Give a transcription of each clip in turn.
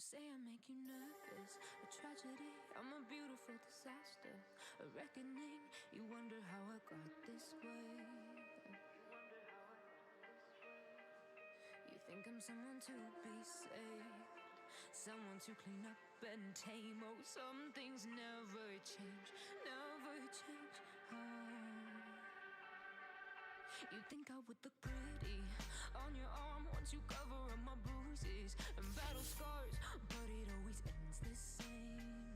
say I make you nervous, a tragedy, I'm a beautiful disaster, a reckoning, you wonder how I got this way. You think I'm someone to be saved, someone to clean up and tame. Oh, some things never change, never change. Oh. You think I would look pretty on your arm once you cover up my bruises and battle scars, but it always ends the same.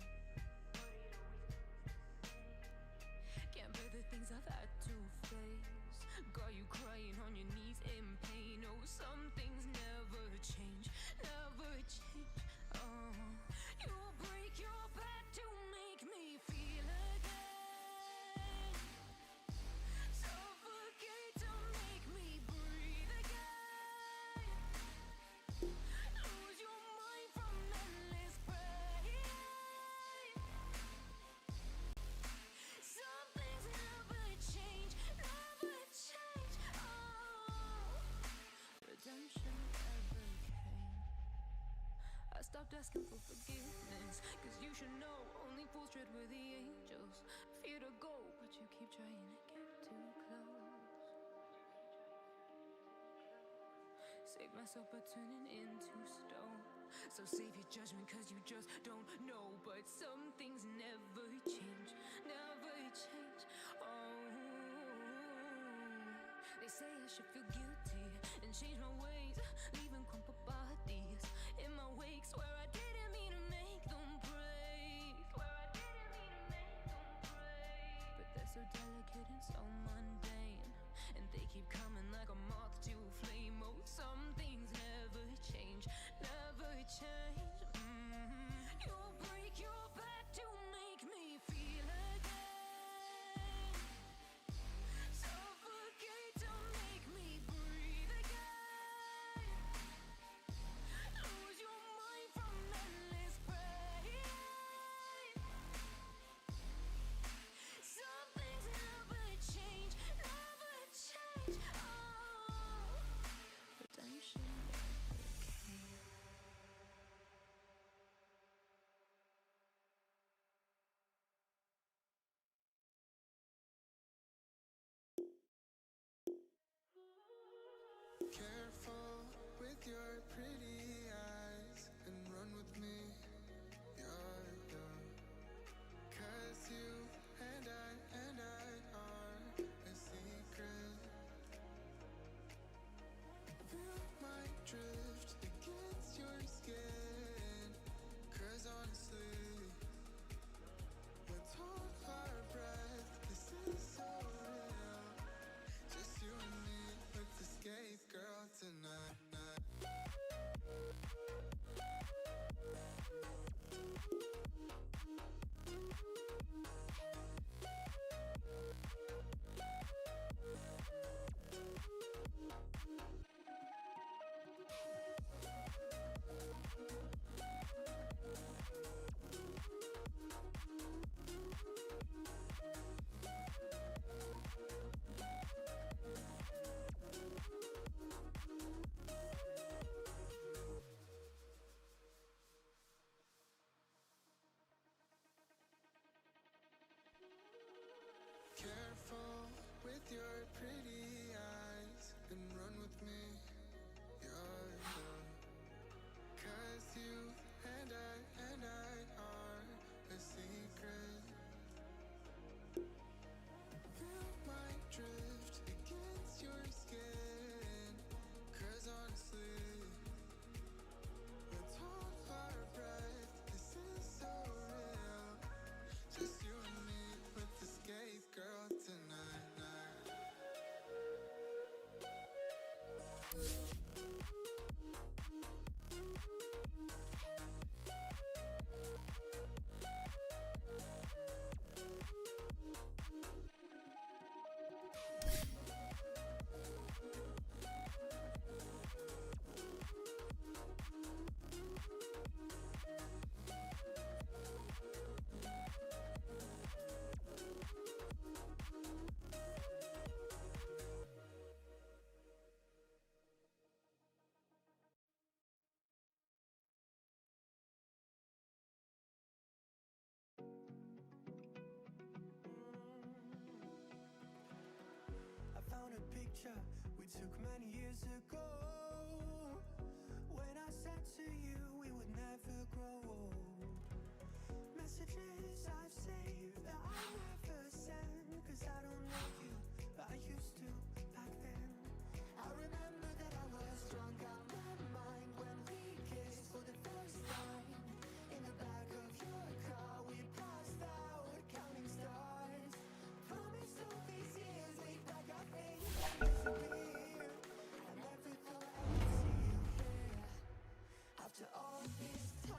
Can't bear the things I've had to face, got you crying on your knees in pain. Oh, some things never change, never change. Oh, you break your back to make me feel again, suffocate to make me breathe again, lose your mind from endless pain. Some things never change, never change. Oh, redemption never came. I stopped asking for forgiveness, cause you should know only fools tread with the angels. Fear to go, but you keep trying to get too close. Save myself by turning into stone. So save your judgment cause you just don't know. But some things never change, never change. Oh, they say I should feel guilty and change my ways, leaving crumpled bodies in my wake. Swear I didn't mean to make them break, swear I didn't mean to make them break. But they're so delicate and so mundane, and they keep coming like a moth to a flame. Oh, some things never change, never change. You break your back to make me feel again, suffocate to make me breathe again, lose your mind from endless pain. Some things never change, never change. Oh, redemption never came. Careful with your pretty eyes and run with me, yeah. Cause you and I are a secret. Feel my drift against your skin, cause honestly, let's hold our breath, this is so real. Just you and me, let's escape, girl, tonight. Careful with your pretty eyes and run with me, yeah. Cause you and I are a secret. Feel my drift against your skin, cause honestly, let's hold our breath, this is so real. Just you and me, let's escape, girl, tonight. down a picture we took many years ago. When I said to you we would never grow old. Messages I've saved that I never send, 'cause I don't know you, but I used to back then. I remember that I was drunk out my mind when we kissed for the first time. In the back of your car we passed out counting stars. Promised all these years we'd pack our things and disappear. I never thought I would see you here after all this time.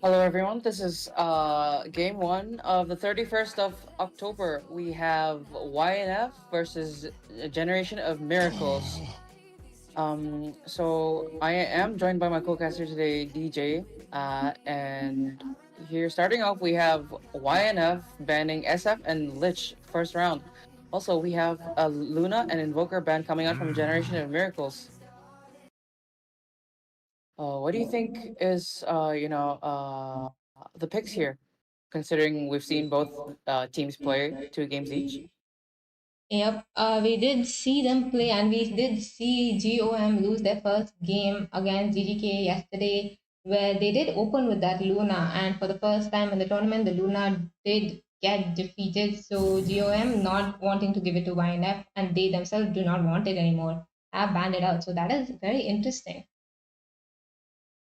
Hello, everyone. This is game one of the 31st of October. We have YNF versus Generation of Miracles. So I am joined by my co-caster today, DJ. And here, starting off, we have YNF banning SF and Lich first round. Also, we have a Luna and Invoker ban coming out from Generation of Miracles. What do you think is the picks here, considering we've seen both teams play 2 games each? Yep, we did see them play, and we did see GOM lose their first game against GGK yesterday, where they did open with that Luna, and for the first time in the tournament, the Luna did get defeated. So GOM not wanting to give it to YNF, and they themselves do not want it anymore, have banned it out. So that is very interesting.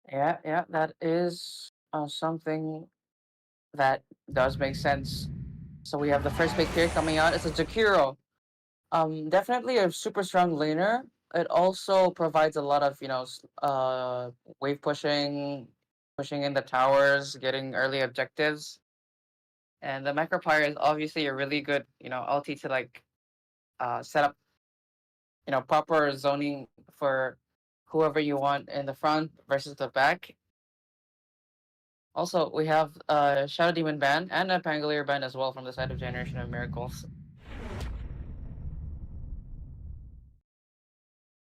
Yeah, that is something that does make sense. So we have the first pick here coming out. It's a Jakiro. Definitely a super strong laner. It also provides a lot of wave pushing, pushing in the towers, getting early objectives. And the Macropire is obviously a really good, ulti to set up, proper zoning for whoever you want in the front versus the back. Also, we have a Shadow Demon ban and a Pangolier ban as well from the side of Generation of Miracles.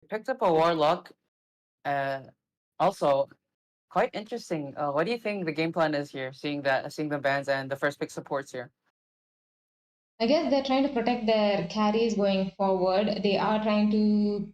Picked up a Warlock. Also, quite interesting. What do you think the game plan is here? Seeing the bans and the first pick supports here. I guess they're trying to protect their carries going forward. They are trying to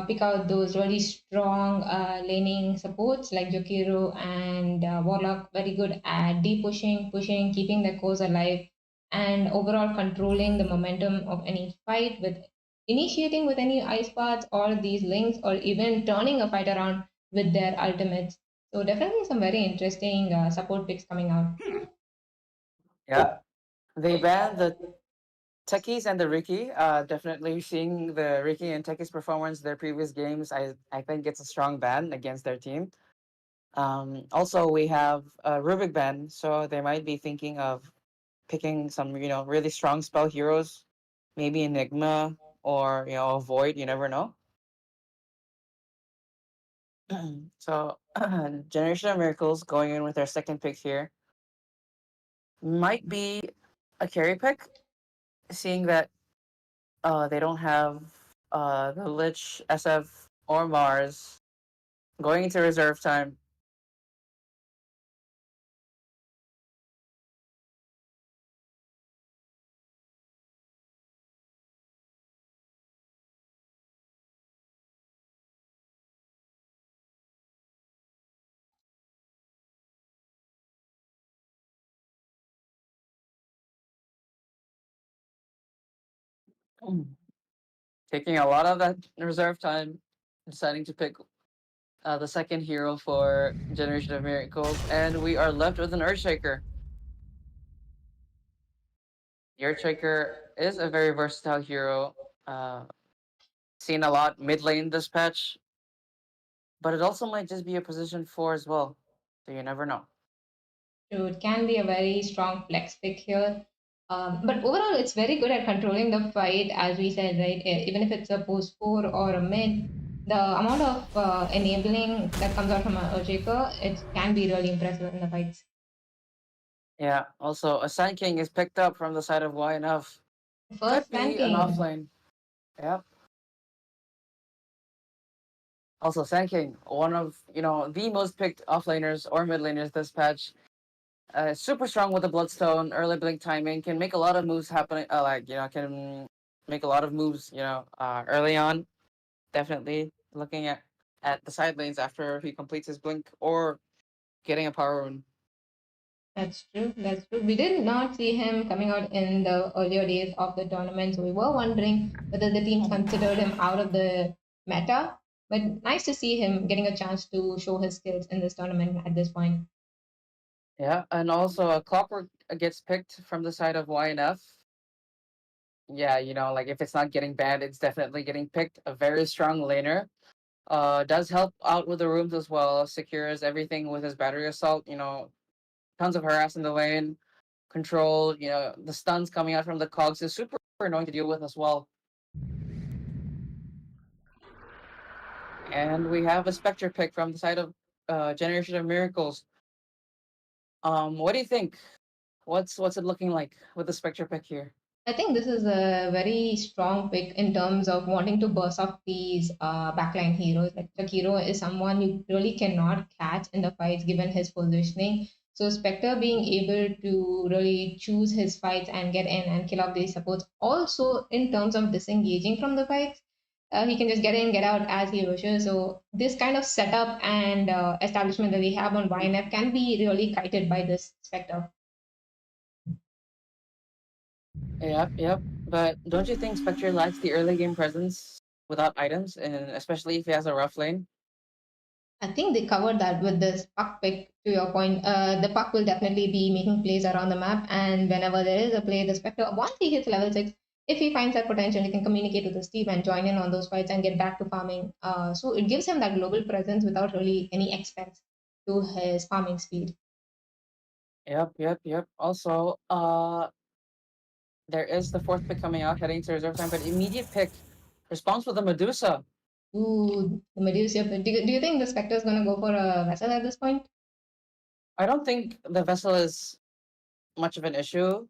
pick out those really strong laning supports like Jokiro and Warlock, very good at deep pushing, keeping their cores alive, and overall controlling the momentum of any fight with initiating with any ice paths or these links, or even turning a fight around with their ultimates. So definitely some very interesting support picks coming out. Yeah, they banned the Techies and the Ricky. Definitely seeing the Ricky and Techies performance their previous games, I think it's a strong ban against their team. Also, we have a Rubik ban, so they might be thinking of picking some, really strong spell heroes, maybe Enigma or Void. You never know. So, Generation of Miracles going in with their second pick here might be a carry pick, seeing that they don't have the Lich, SF, or Mars going into reserve time. Taking a lot of that reserve time, deciding to pick the second hero for Generation of Miracles, and we are left with an Earthshaker. The Earthshaker is a very versatile hero. Seen a lot mid lane this patch, but it also might just be a position 4 as well. So you never know. So it can be a very strong flex pick here. But overall, it's very good at controlling the fight, as we said, right? Even if it's a post 4 or a mid, the amount of enabling that comes out from a Ojiko, it can be really impressive in the fights. Yeah. Also, a Sand King is picked up from the side of YNF. Could First be an ranking. offlane. Yep. Also, Sand King, one of the most picked offlaners or mid laners this patch. Super strong with the Bloodstone, early blink timing, can make a lot of moves happen. Can make a lot of moves. Early on. Definitely looking at the side lanes after he completes his blink or getting a power rune. That's true. That's true. We did not see him coming out in the earlier days of the tournament, so we were wondering whether the teams considered him out of the meta. But nice to see him getting a chance to show his skills in this tournament at this point. Yeah, and also a Clockwork gets picked from the side of YNF. Yeah, like if it's not getting banned, it's definitely getting picked. A very strong laner. Does help out with the rooms as well. Secures everything with his battery assault. Tons of harass in the lane. Control. The stuns coming out from the cogs is super annoying to deal with as well. And we have a Spectre pick from the side of Generation of Miracles. What do you think? What's it looking like with the Spectre pick here? I think this is a very strong pick in terms of wanting to burst off these backline heroes. Like Takiro is someone you really cannot catch in the fights given his positioning. So Spectre being able to really choose his fights and get in and kill off these supports. Also, in terms of disengaging from the fights, he can just get in, get out as he wishes. So this kind of setup and establishment that we have on YNF can be really kited by this Spectre. Yep, yep. But don't you think Spectre lacks the early game presence without items, and especially if he has a rough lane? I think they covered that with this puck pick. To your point, the puck will definitely be making plays around the map, and whenever there is a play, the Spectre, once he hits level 6, if he finds that potential, he can communicate with his team and join in on those fights and get back to farming. So it gives him that global presence without really any expense to his farming speed. Yep, yep, yep. Also, there is the fourth pick coming out, heading to reserve time, but immediate pick response with the Medusa. Ooh, the Medusa. Do you think the Spectre is going to go for a vessel at this point? I don't think the vessel is much of an issue,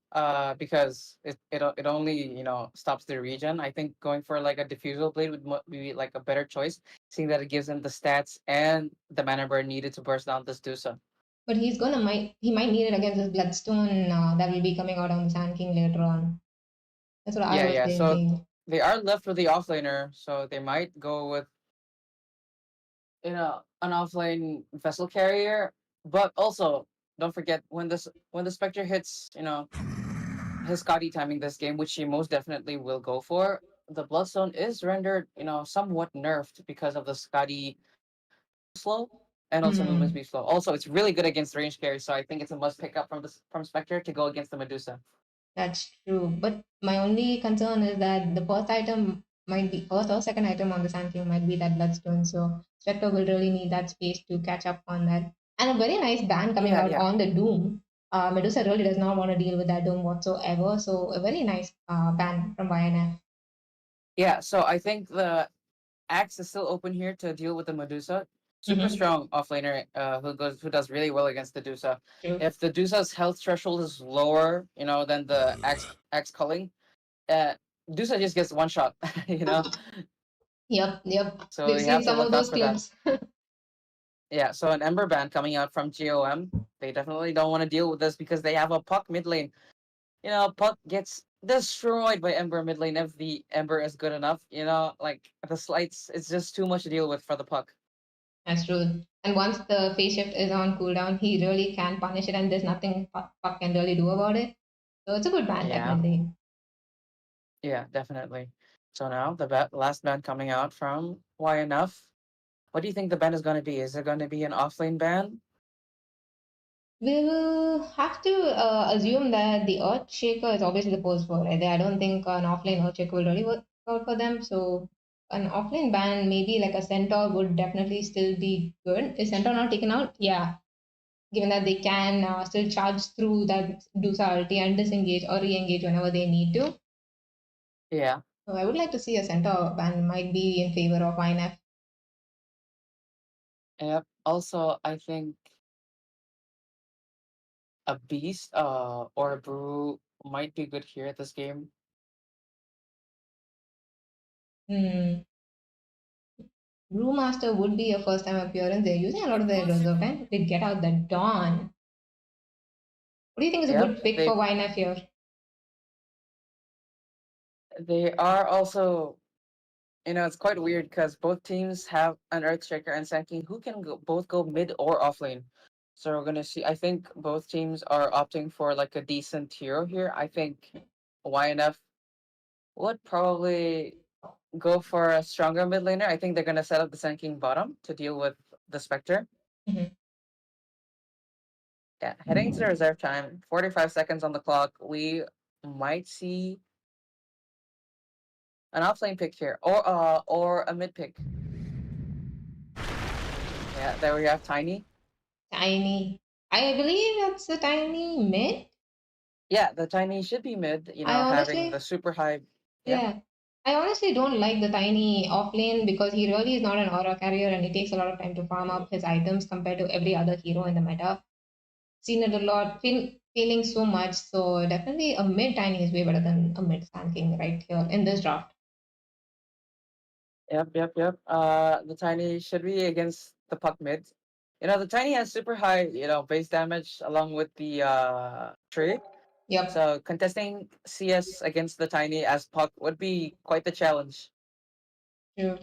because it only stops the region. I think going for like a diffusal blade would be like a better choice, seeing that it gives him the stats and the mana burn needed to burst down this Dusa. But he might need it against his Bloodstone that will be coming out on the Sand King later on. That's what I Yeah, was yeah. So thinking. they are left with the offlaner, so they might go with an offlane vessel carrier. But also, don't forget when the Spectre hits, his Scotty timing this game, which he most definitely will go for. The Bloodstone is rendered, somewhat nerfed because of the Scotty slow and also movement Mm, speed slow. Also, it's really good against range carry, so I think it's a must pick up from Spectre to go against the Medusa. that's true. But my only concern is that the first item might be first or second item on the Sand King might be that Bloodstone. So Spectre will really need that space to catch up on that. And a very nice ban coming Yeah, out yeah, on the Doom. Medusa really does not want to deal with that Doom whatsoever. So a very nice ban from YNF. yeah. So I think the Axe is still open here to deal with the Medusa. Super Mm-hmm. strong offlaner, who does really well against the Dusa. True. If the Dusa's health threshold is lower, than the Axe culling, uh, Dusa just gets one shot, Yep, yep. So We've you seen have to some of look out those for that. clips. Yeah, so an Ember ban coming out from GOM. They definitely don't want to deal with this because they have a Puck mid lane. Puck gets destroyed by Ember mid lane if the Ember is good enough. Like the slights, it's just too much to deal with for the Puck. That's true. And once the phase shift is on cooldown, he really can punish it, and there's nothing Puck can really do about it. So it's a good ban, Yeah, definitely. yeah, definitely. So now the last ban coming out from YNF. What do you think the ban is going to be? Is it going to be an offlane ban? We will have to assume that the Earth Shaker is obviously the post for right there. I don't think an offlane Earth Shaker will really work out for them. So an offlane ban, maybe like a Centaur, would definitely still be good. Is Centaur not taken out? Yeah, given that they can still charge through that Dusa ulti and disengage or re-engage whenever they need to. Yeah. So I would like to see a center ban might be in favor of INF. Yep. Also, I think a beast or a brew might be good here at this game. Hmm. Brewmaster would be a first time appearance. They're using a lot of their reserve time. They get out the Dawn. What do you think is a Yep, good pick for YNF here? they are also, it's quite weird because both teams have an Earthshaker and Sanking who can both go mid or off lane. So we're gonna see. I think both teams are opting for like a decent hero here. I think YNF would probably go for a stronger mid laner. I think they're gonna set up the Sanking bottom to deal with the Spectre. Mhm. Yeah, heading to the reserve time, 45 seconds on the clock. We might see an offlane pick here, or a mid pick. Yeah, there we have Tiny. Tiny. I believe that's the Tiny mid. Yeah, the Tiny should be mid. I Having the honestly, super high. Yeah, yeah. I honestly don't like the Tiny offlane because he really is not an aura carrier and it takes a lot of time to farm up his items compared to every other hero in the meta. Seen it a lot, feeling so much. So definitely a mid Tiny is way better than a mid Sand King right here in this draft. yep. The Tiny should be against the Puck mid. The Tiny has super high, base damage along with the tree. Yep, So contesting CS against the Tiny as Puck would be quite the challenge. true.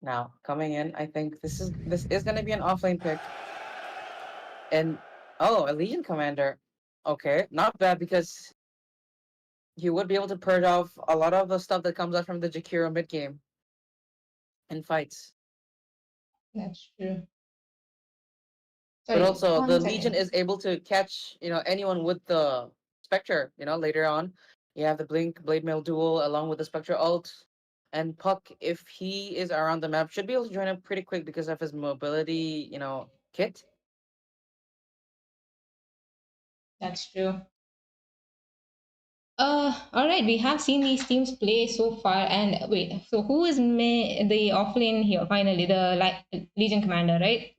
Now coming in, I think this is gonna be an offlane pick. And a Legion Commander. Okay, not bad because you would be able to purge off a lot of the stuff that comes out from the Jakiro mid game in fights. That's true. But Sorry, also the one Legion second. is able to catch, anyone with the Spectre, later on. You have the Blink Blade Mail duel along with the Spectre ult. And Puck, if he is around the map, should be able to join up pretty quick because of his mobility, kit. That's true. All right. We have seen these teams play so far, and wait. So who is the offlane here? Finally, the Legion Commander, right?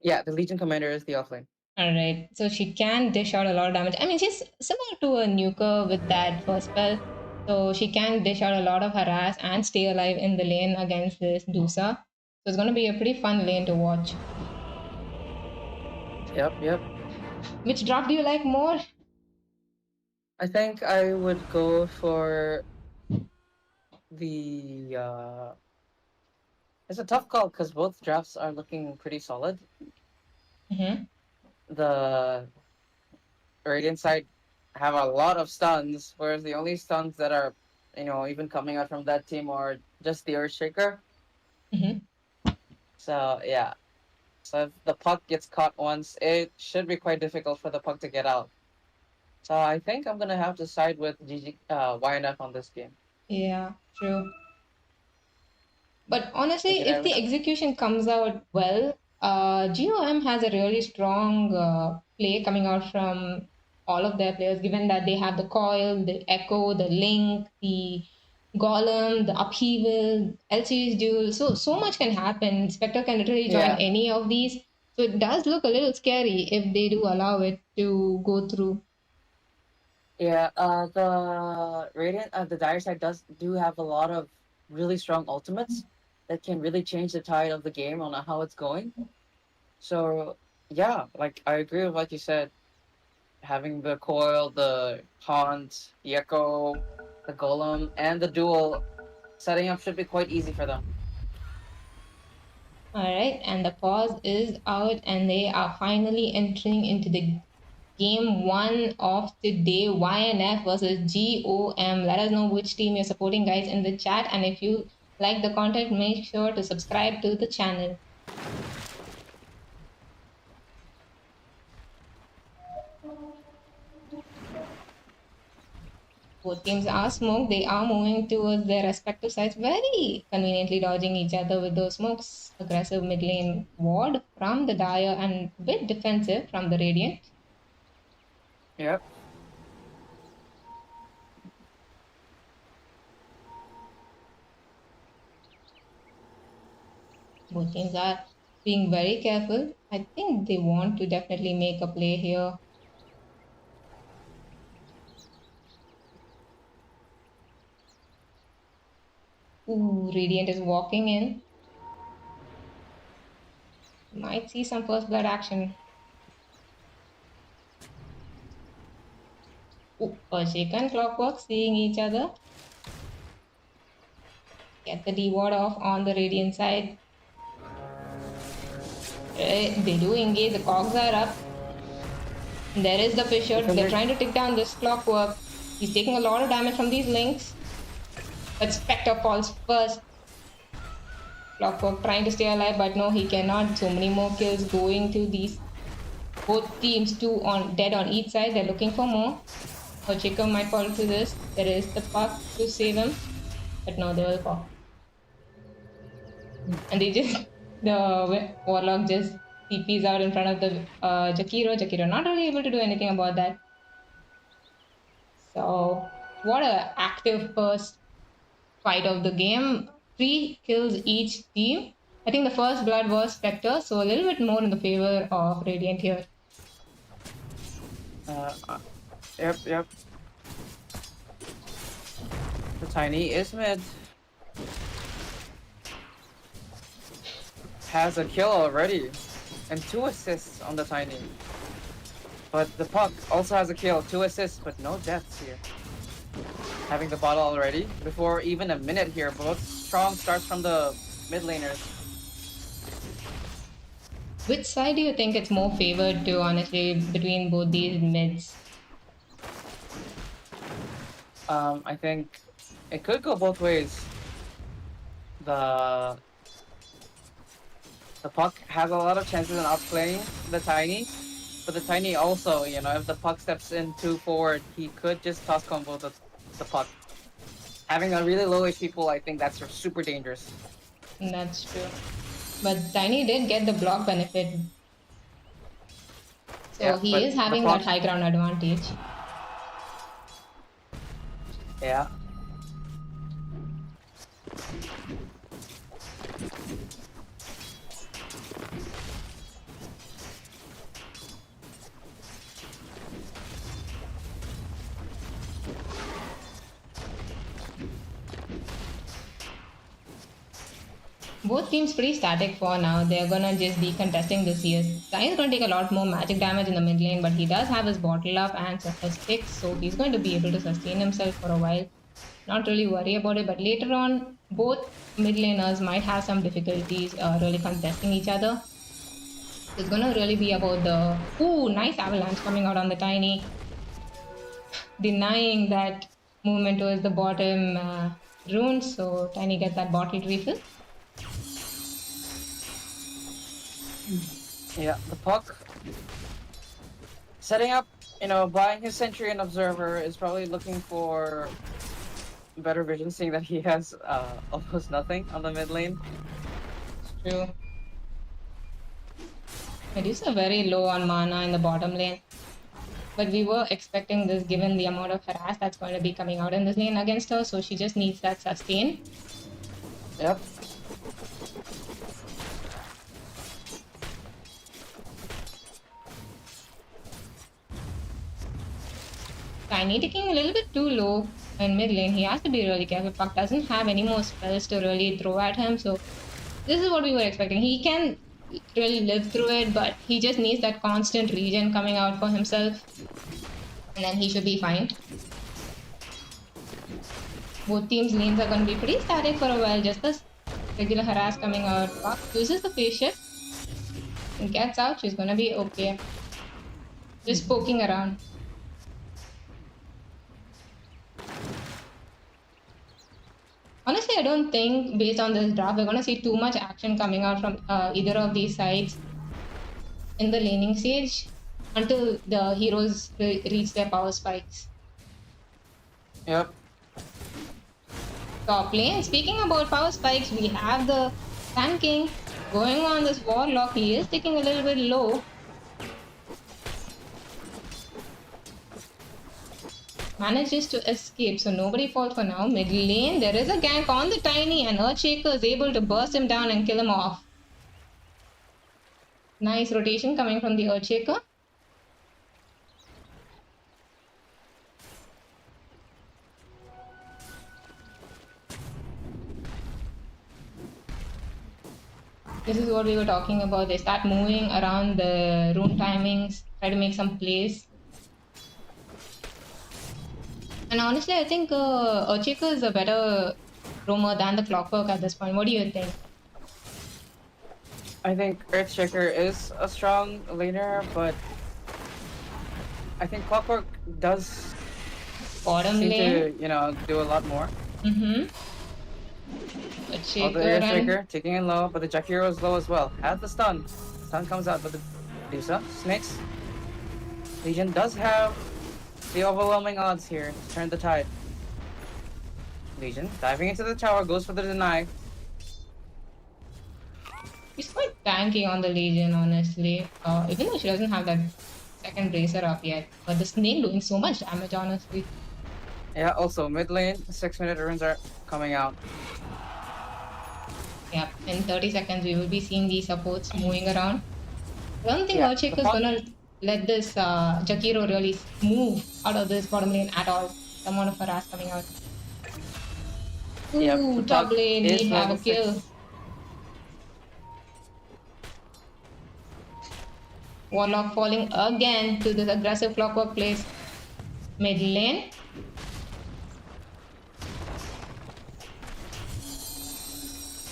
Yeah, the Legion Commander is the offlane. All right. So she can dish out a lot of damage. I mean, she's similar to a nuker with that first spell. So she can dish out a lot of harass and stay alive in the lane against this Dusa. So it's going to be a pretty fun lane to watch. Yep. Which drop do you like more? I think I would go for the it's a tough call because both drafts are looking pretty solid. Mm-hmm. The Radiant side have a lot of stuns, whereas the only stuns that are, even coming out from that team are just the Earthshaker. Mm-hmm. So yeah. So if the puck gets caught once, it should be quite difficult for the puck to get out. So I think I'm gonna have to side with YNF on this game. Yeah, true. But Because honestly, you if never the know. execution comes out well, GOM has a really strong play coming out from all of their players, given that they have the coil, the echo, the link, the golem, the upheaval, LCS duel. So much can happen. Spectre can literally join Yeah, any of these. So it does look a little scary if they do allow it to go through. yeah. The Dire side do have a lot of really strong ultimates that can really change the tide of the game on how it's going. So yeah, like I agree with what you said. Having the coil, the haunt, the echo, the golem, and the duel setting up should be quite easy for them. All right, and the pause is out, and they are finally entering into the game one of today. YNF versus GOM. Let us know which team you're supporting, guys, in the chat. And if you like the content, make sure to subscribe to the channel. Both teams are smoked. They are moving towards their respective sides, very conveniently dodging each other with those smokes. Aggressive mid lane ward from the Dire and a bit defensive from the Radiant. Yep. Both teams are being very careful. I think they want to definitely make a play here. Ooh, Radiant is walking in. Might see some first blood action. Ooh, Ashik and Clockwork seeing each other. Get the D-ward off on the Radiant side. They do engage, the cogs are up. There is the Fisher. They're trying to take down this Clockwork. He's taking a lot of damage from these links. But Spectre falls first. Clockwork trying to stay alive, but no, he cannot. So many more kills going to these both teams, two on dead on each side. They're looking for more. Ochika might fall to this. There is the puck to save him, but no, they will fall. And they just the Warlock just TPs out in front of the Jakiro. Jakiro not really able to do anything about that. So what a active first fight of the game. 3 kills each team. I think the first blood was Spectre, so a little bit more in the favor of Radiant here. Yep. The Tiny is mid. Has a kill already. And 2 assists on the Tiny. But the Puck also has a kill, 2 assists, but no deaths here. Having the bottle already before even a minute here. Both strong starts from the mid laners. Which side do you think it's more favored to, honestly, between both these mids? I think it could go both ways. The Puck has a lot of chances in outplaying the Tiny, but the Tiny also, you know, if the Puck steps in too forward, he could just toss combo the Puck. Having a really low HP pool, I think that's super dangerous. That's true. But Tiny did get the block benefit. So Yeah, he is having that high ground advantage. Yeah. Both teams pretty static for now. They're gonna just be contesting the CS. Tiny's gonna take a lot more magic damage in the mid lane, but he does have his bottle up and Surfer Sticks, so he's going to be able to sustain himself for a while. Not really worry about it, but later on, both mid laners might have some difficulties really contesting each other. It's gonna really be about the... Ooh, nice avalanche coming out on the Tiny. Denying that movement towards the bottom rune, so Tiny gets that bottle refill. Yeah, the Puck setting up, you know, buying his Sentry and Observer is probably looking for better vision, seeing that he has almost nothing on the mid lane. It's true. Medusa very low on mana in the bottom lane. But we were expecting this given the amount of harass that's going to be coming out in this lane against her, so she just needs that sustain. Yep. Tiny taking a little bit too low in mid lane. He has to be really careful. Puck doesn't have any more spells to really throw at him, so this is what we were expecting. He can really live through it, but he just needs that constant regen coming out for himself, and then he should be fine. Both teams' lanes are going to be pretty static for a while. Just this regular harass coming out. Puck uses the phase shift and gets out. She's going to be okay. Just poking around. Honestly, I don't think, based on this draft, we're going to see too much action coming out from either of these sides in the laning stage until the heroes reach their power spikes. Yep. Top lane, speaking about power spikes, we have the Sun King going on this Warlock. He is taking a little bit low. Manages to escape, so nobody falls for now. Mid lane, there is a gank on the Tiny, and Earthshaker is able to burst him down and kill him off. Nice rotation coming from the Earthshaker. This is what we were talking about. They start moving around the rune timings, try to make some plays. And honestly, I think Earthshaker is a better roamer than the Clockwork at this point. What do you think? I think Earthshaker is a strong laner, but I think Clockwork does Bottom seem lane. to, do a lot more. Mm-hmm. Oh, the Earthshaker taking it low, but the Jakiro is low as well. Has the stun. Stun comes out, but the Dusa, Snakes. Legion does have the overwhelming odds here to turn the tide. Legion diving into the tower, goes for the deny. She's quite tanky on the Legion, honestly. Even though she doesn't have that second bracer up yet. But the snake doing so much damage, honestly. Yeah, also mid lane, 6-minute runes are coming out. Yep, in 30 seconds we will be seeing these supports moving around. I don't think Yeah, Earthshaker is gonna let this Jakiro really move out of this bottom lane at all. The amount of harass coming out. Ooh, Yep, top lane, is we have a level kill. 6. Warlock falling again to this aggressive Clockwork plays. Mid lane.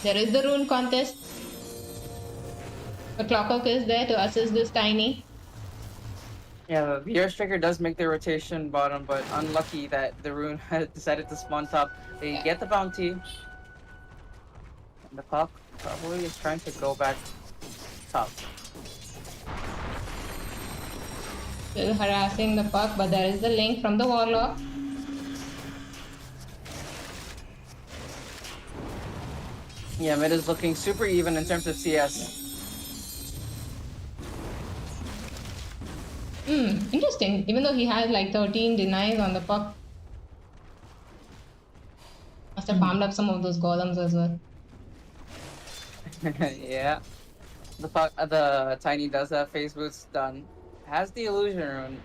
There is the rune contest. The Clockwork is there to assist this Tiny. Yeah, the Earthshaker does make the rotation bottom, but unlucky that the rune had decided to spawn top. They get the bounty. And the clock probably is trying to go back top. Still harassing the puck, but there is the link from the Warlock. Yeah, mid is looking super even in terms of CS. Interesting. Even though he has like 13 denies on the puck. Must have farmed up some of those golems as well. Yeah. The Tiny does have phase boots done. Has the illusion rune.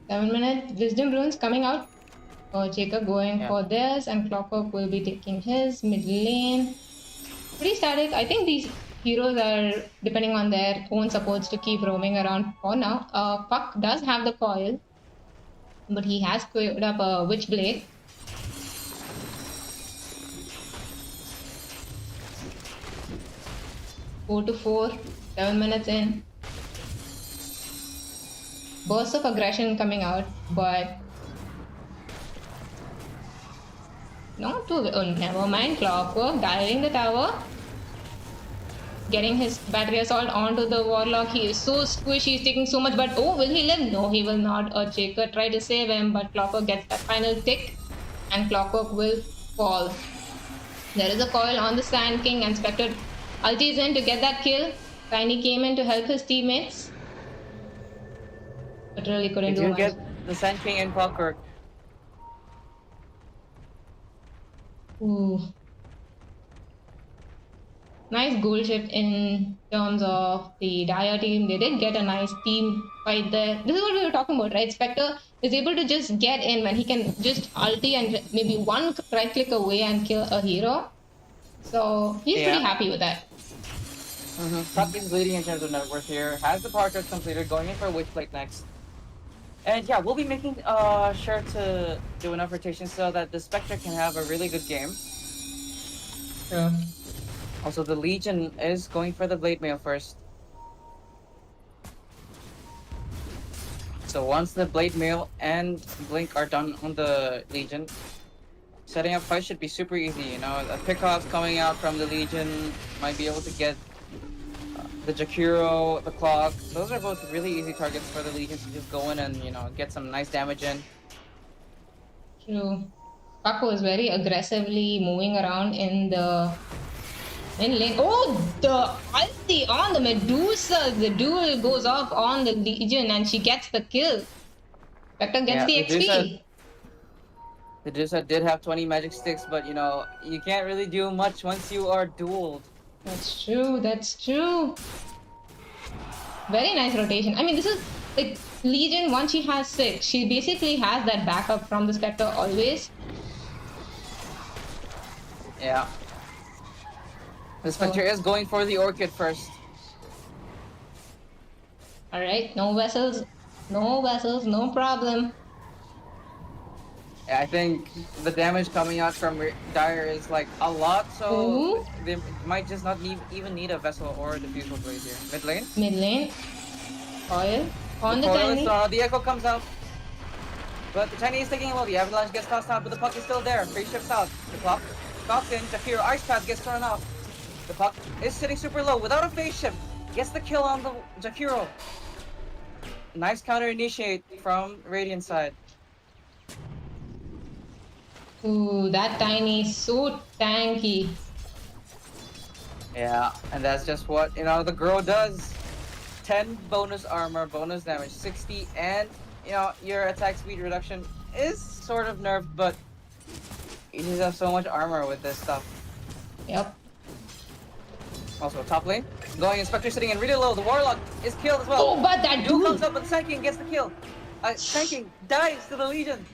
Seven-minute wisdom runes coming out. Jacob going for theirs, and Clockwork will be taking his mid lane. Pretty static. I think these heroes are depending on their own supports to keep roaming around for now. Puck does have the coil, but he has queued up a Witchblade. Four to 4, 7 minutes in. Bursts of aggression coming out, but not too. Oh, never mind. Clockwork diving the tower, getting his battery assault onto the Warlock. He is so squishy. He's taking so much, but oh, will he live? No, he will not. Earthshaker try to save him, but Clockwork gets that final tick, and Clockwork will fall. There is a coil on the Sand King, and Spectre ultis in to get that kill. Tiny came in to help his teammates, but really couldn't do much. Get the Sand King and Clockwork. Ooh. Nice goal shift in terms of the Dire team. They did get a nice team fight there. This is what we were talking about, right? Spectre is able to just get in when he can just ulti and maybe one right click away and kill a hero. So he's pretty happy with that. Puck is leading in terms of net worth here. Has the power card completed, going in for a Witchblade next. And yeah, we'll be making sure to do enough rotation so that the Spectre can have a really good game. Yeah. Also, the Legion is going for the Blade Mail first. So once the Blade Mail and Blink are done on the Legion, setting up fight should be super easy. A pickoff coming out from the Legion might be able to get the Jakiro, the Clock. Those are both really easy targets for the Legion to just go in and, get some nice damage in. True. Paco is very aggressively moving around in lane. Oh, the ulti on the Medusa. The duel goes off on the Legion and she gets the kill. Spectre gets the XP. The DOTA did have 20 magic sticks, but you know, you can't really do much once you are dueled. That's true. That's true. Very nice rotation. I mean, this is like Legion. Once she has 6, she basically has that backup from the Spectre always. Yeah. The Spectre is going for the Orchid first. Alright, no vessels. No vessels, no problem. Yeah, I think the damage coming out from Dire is like a lot, so they might just not even need a vessel or a diffusal blade here. Mid lane. Mid lane. Coil. On the Coil tiny. is, the echo comes out. But the Chinese is taking a while. The avalanche gets tossed out, but the puck is still there. Free ships out. The clock stops in. Jakiro Ice Path gets thrown off. The puck is sitting super low without a phase shift. Gets the kill on the Jakiro. Nice counter initiate from Radiant side. Ooh, that tiny is so tanky. Yeah, and that's just what, you know, the girl does. 10 bonus armor, bonus damage, 60, and, you know, your attack speed reduction is sort of nerfed, but you just have so much armor with this stuff. Yep. Also, top lane, going Inspector sitting in really low. The Warlock is killed as well. Oh, but that Duel dude! comes up, but Sand King gets the kill. Sand King dies to the Legion.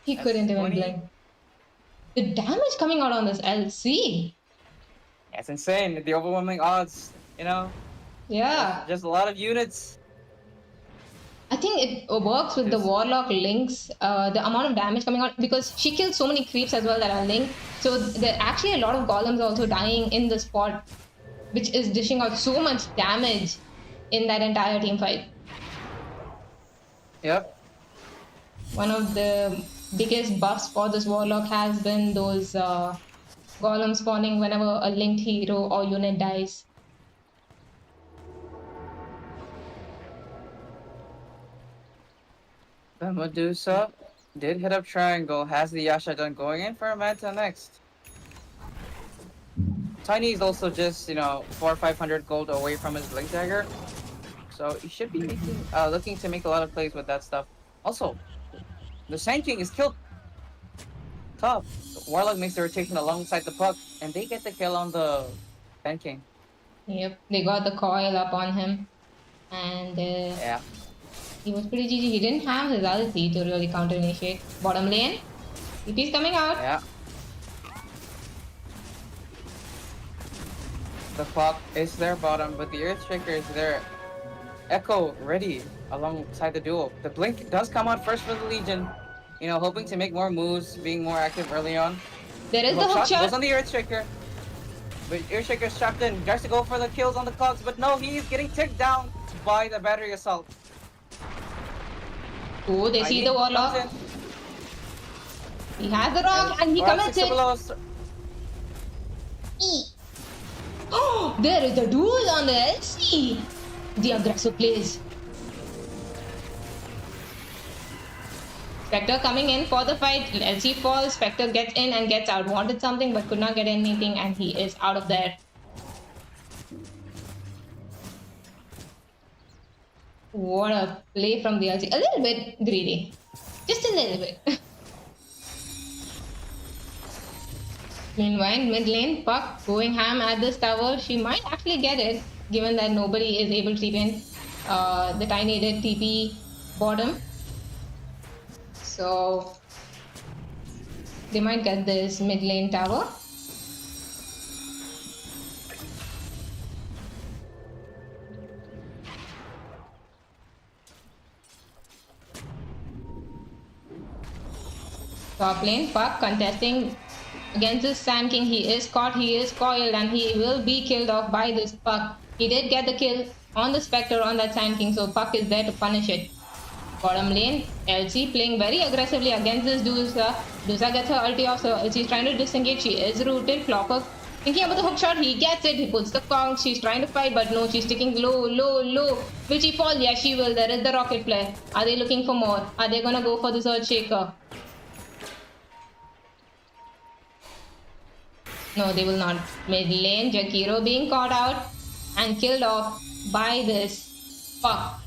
He That's couldn't even 20. blink. The damage coming out on this LC. That's insane. The overwhelming odds, you know? Yeah. Just a lot of units. I think it works with the Warlock links, the amount of damage coming out, because she kills so many creeps as well that are linked. So there are actually a lot of golems also dying in the spot, which is dishing out so much damage in that entire team fight. Yep. One of the biggest buffs for this Warlock has been those golems spawning whenever a linked hero or unit dies. The Medusa did hit up triangle, has the Yasha done going in for a Manta next. Tiny is also just, you know, 400 or 500 gold away from his Blink Dagger. So he should be making, looking to make a lot of plays with that stuff. Also, the Sand King is killed. Tough. Warlock makes the rotation alongside the puck, and they get the kill on the Sand King. Yep, they got the coil up on him. And Yeah. he was pretty GG. He didn't have his ulti to really counter initiate. Bottom lane. TP's coming out. Yeah. The clock is their bottom, but the Earthshaker is there. Echo ready alongside the duel. The Blink does come out first for the Legion. You know, hoping to make more moves, being more active early on. There is the hook shot. Goes on the Earthshaker. But Earthshaker's trapped in. Tries to go for the kills on the clogs, but no, he's getting ticked down by the battery assault. Oh, they see the Warlock. He has the rock and he commits it. Oh, there is the duel on the LC. The aggressive plays. Spectre coming in for the fight. LC falls. Spectre gets in and gets out. Wanted something but could not get anything, and he is out of there. What a play from the LC. A little bit greedy. Just a little bit. Meanwhile, mid lane, Puck going ham at this tower. She might actually get it, given that nobody is able to TP in. The Tiny did TP bottom. So they might get this mid lane tower. Top lane, Puck contesting against this Sand King. He is caught, he is coiled, and he will be killed off by this Puck. He did get the kill on the Spectre on that Sand King, so Puck is there to punish it. Bottom lane, LC playing very aggressively against this DOTA. DOTA gets her ulti off, so LC is trying to disengage. She is rooted. Flopper thinking about the hook shot. He gets it. He puts the conch. She's trying to fight, but no, she's sticking low, low, low. Will she fall? Yes, she will. There is the rocket flare. Are they looking for more? Are they gonna go for this Earthshaker? No, they will not. Mid lane, Jakiro being caught out and killed off by this Puck.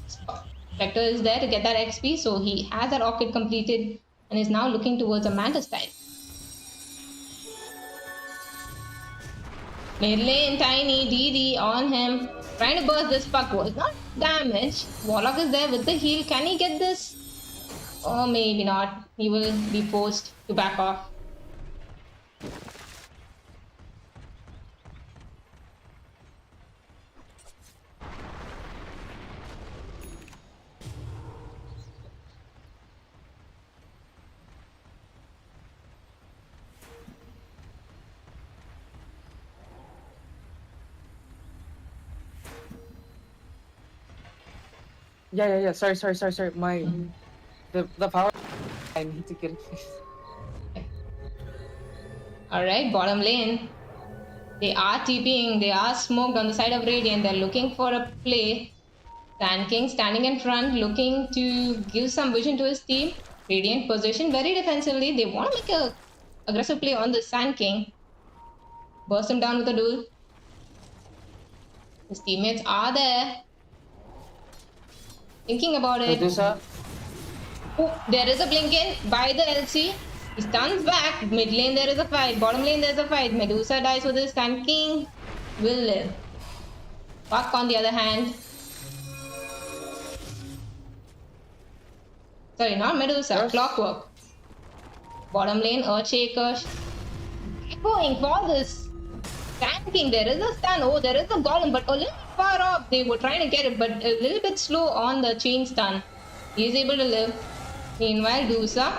Spectre is there to get that XP, so he has that rocket completed. and is now looking towards a Mantis type. Mid lane, Tiny, DD on him. Trying to burst this puck was not damaged. Warlock is there with the heal. Can he get this? Or maybe not. He will be forced to back off. Yeah. Sorry. My the power. I need to get it fixed. Alright, bottom lane. They are TPing, they are smoked on the side of Radiant. They're looking for a play. Sand King standing in front, looking to give some vision to his team. Radiant position very defensively. They want to make a aggressive play on the Sand King. Burst him down with a duel. His teammates are there. Thinking about it. Medusa. Oh, there is a blink in by the LC. He stuns back. Mid lane there is a fight. Bottom lane there is a fight. Medusa dies with his Sand King. Will live. Puck on the other hand. Sorry, not Medusa. Yes. Clockwork. Bottom lane, Earthshaker. Going for this Sand King. There is a stun. Oh, there is a golem, but a little far off. They were trying to get it, but a little bit slow on the chain stun. He is able to live. Meanwhile, Dusa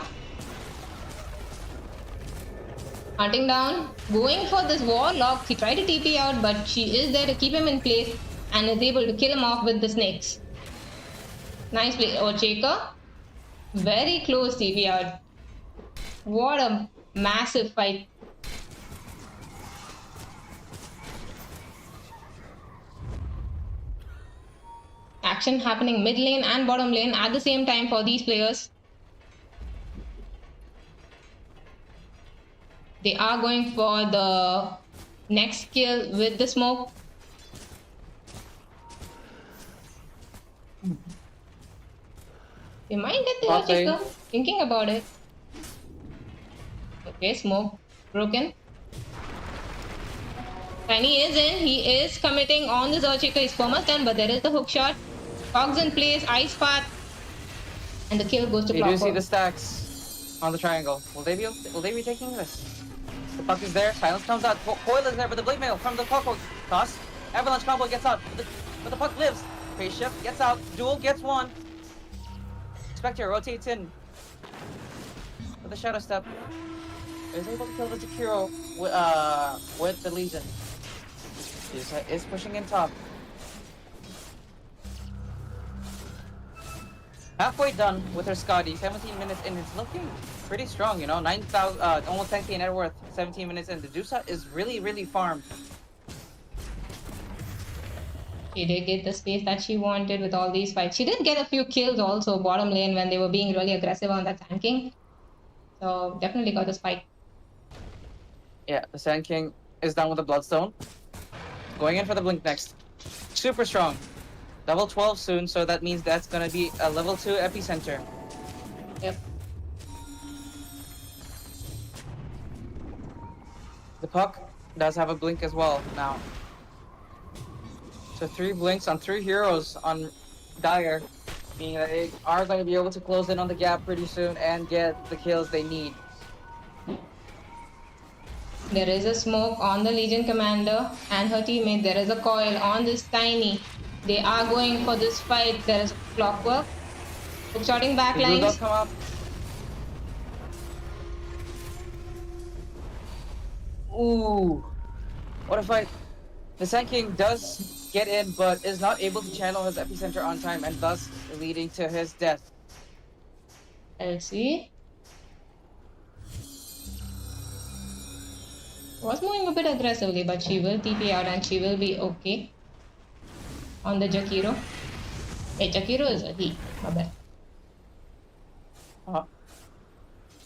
hunting down, going for this Warlock. He tried to TP out, but she is there to keep him in place and is able to kill him off with the snakes. Nice play. Earthshaker. Very close TP out. What a massive fight. Action happening mid lane and bottom lane at the same time for these players. They are going for the next kill with the smoke. They might get the Earthshaker. Thinking about it. Okay, smoke broken. Tiny is in. He is committing on this Earthshaker. He's almost done, but there is the hook shot. Cogs in place, Ice Path, and the kill goes to You do Clockwork. see the stacks on the triangle. Will they be taking this? The puck is there. Silence comes out. Coil is there with the blade mail from the Clockwork toss. Avalanche combo gets out, but the puck lives. Phase shift gets out. Duel gets one. Spectre rotates in with the Shadow Step. Is able to kill the Jakiro with the Legion. Is pushing in top. Halfway done with her Scotty, 17 minutes in. It's looking pretty strong, you know. 9,000, almost 10k net worth, 17 minutes in. The Dusa is really farmed. She did get the space that she wanted with all these fights. She did get a few kills also bottom lane when they were being really aggressive on that Sand King. So definitely got the spike. Yeah, the Sand King is down with the Bloodstone. Going in for the Blink next. Super strong. Level 12 soon, so that means that's gonna be a level 2 epicenter. Yep. The puck does have a blink as well now. So 3 blinks on 3 heroes on Dire, meaning that they are going to be able to close in on the gap pretty soon and get the kills they need. There is a smoke on the Legion Commander and her teammate. There is a coil on this Tiny. They are going for this fight. There is Clockwork. Shooting back The blue lines. dot come up. Ooh, what a fight. The Sand King does get in, but is not able to channel his epicenter on time, and thus leading to his death. Let's see. Was moving a bit aggressively, but she will TP out and she will be okay. On the Jakiro. Hey, Jakiro is a he. My bad.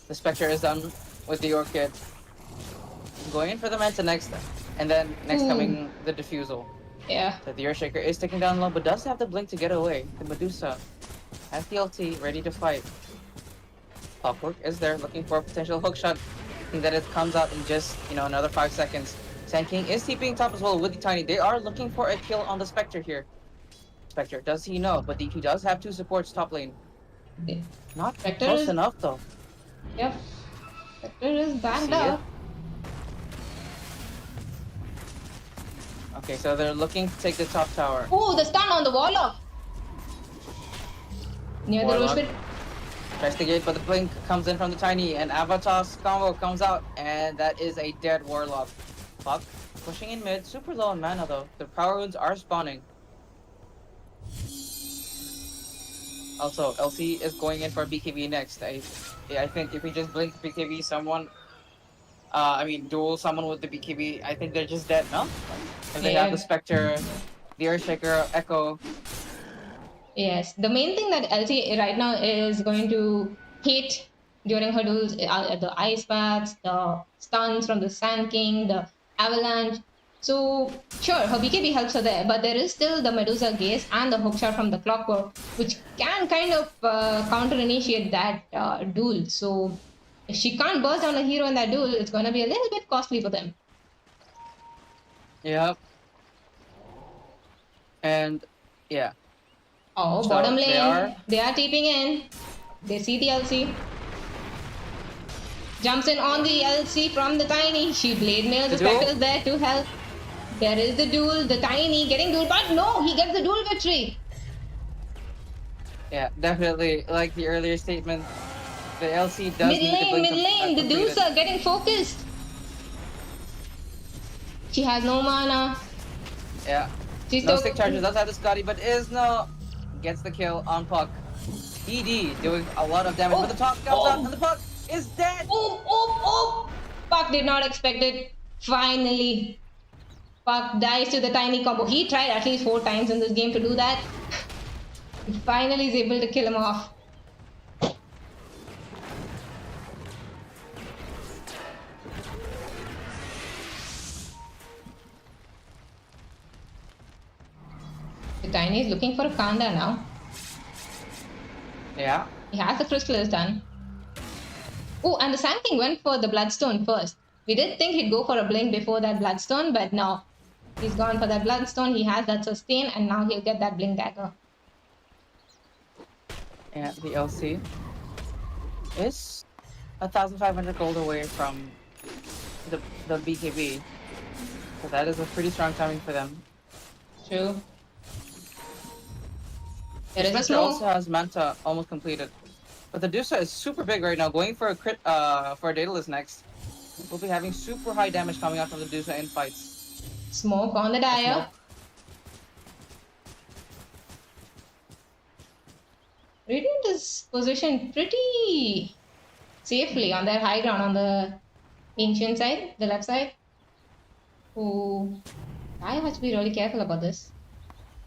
The Spectre is done with the Orchid. Going in for the Manta next, and then next coming the Diffusal. Yeah. So the Earthshaker is taking down low, but does have the blink to get away. The Medusa has the ulti ready to fight. Clockwork is there looking for a potential hook shot. And then it comes out in just, another 5 seconds. Sand King is TPing top as well with the Tiny. They are looking for a kill on the Spectre here. Spectre, does he know? But DP does have 2 supports top lane. Not Spectre close is, enough though. yep. Spectre is backed See it? up. Okay, so they're looking to take the top tower. Oh, the stun on the Warlock. Near the Warlock. Roche pit. Tries to get, but the blink comes in from the Tiny, and Avatar's combo comes out, and that is a dead Warlock. Puck pushing in mid, super low on mana though. The power runes are spawning. Also, LC is going in for BKB next. I think if we just blink BKB someone, duel someone with the BKB, I think they're just dead, no? If they have the Spectre, the Earthshaker, Echo. Yes, the main thing that LT right now is going to hit during her duels are the ice paths, the stuns from the Sand King, the avalanche. So sure, her BKB helps her there, but there is still the Medusa Gaze and the hookshot from the Clockwork, which can kind of counter-initiate that duel. So if she can't burst down a hero in that duel, it's going to be a little bit costly for them. Yep. And yeah. Oh, So bottom they lane. They are TPing in. They see the LC. Jumps in on the LC from the Tiny. She blade mails the Spectre there to help. There is the duel. The Tiny getting duel, but no, he gets the duel victory. Yeah, definitely. Like the earlier statement, the LC does Mid lane. The duels completed. are getting focused. She has no mana. Yeah. She's No so stick charges, does have the Scotty, but Isno gets the kill on Puck. ED doing a lot of damage, but the top comes out and the Puck is dead! Oh! Puck did not expect it. Finally. Puck dies to the Tiny combo. He tried at least 4 times in this game to do that. He finally is able to kill him off. The Tiny is looking for a Kanda now. Yeah. He has the Crystal done. Oh, and the Sand King went for the Bloodstone first. We did think he'd go for a blink before that Bloodstone, but no. He's gone for that Bloodstone, he has that sustain, and now he'll get that Blink Dagger. Yeah, the LC is 1,500 gold away from the BKB. So that is a pretty strong timing for them. True. There is a Spencer smoke. also has Manta almost completed. But the Dusa is super big right now, going for a crit for a Daedalus next. We'll be having super high damage coming out from the Dusa in fights. Smoke on the Dire. Radiant is positioned pretty safely on their high ground on the ancient side, the left side. Oh, I have to be really careful about this.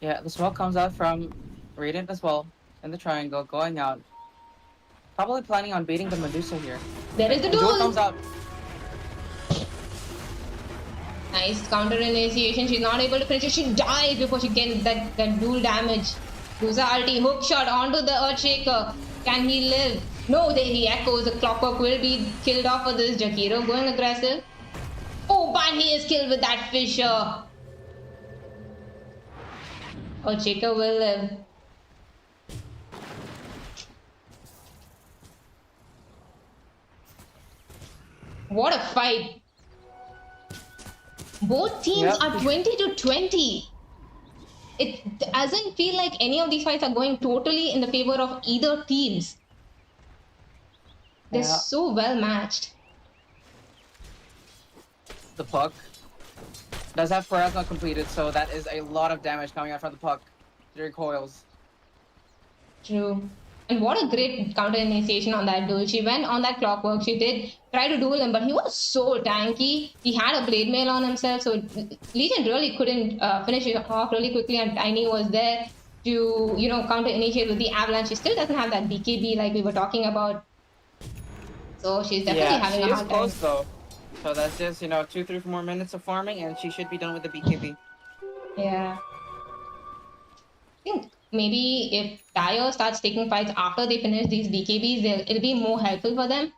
Yeah, the smoke comes out from Radiant as well in the triangle, going out. Probably planning on beating the Medusa here. There is the Duel duel. comes out. Nice counter initiation. She's not able to finish it. She dies before she gets that dual damage. Dusa ulti, hook shot onto the Earthshaker. Can he live? No, there he echoes. The Clockwork will be killed off for this. Jakiro going aggressive. Oh, but he is killed with that Fisher. Earthshaker will live. What a fight. Both teams are 20-20. It doesn't feel like any of these fights are going totally in the favor of either teams. They're so well matched. The Puck does have Pharasma completed, so that is a lot of damage coming out from the Puck. It recoils. True. And what a great counter initiation on that duel. She went on that Clockwork. She did try to duel him, but he was so tanky. He had a blade mail on himself, so Legion really couldn't finish it off really quickly, and Tiny was there to, counter initiate with the Avalanche. She still doesn't have that BKB like we were talking about. So she's definitely having a hard time. Close though. So that's just, 2-3 more minutes of farming, and she should be done with the BKB. Yeah. I think maybe if Dire starts taking fights after they finish these BKBs, it'll be more helpful for them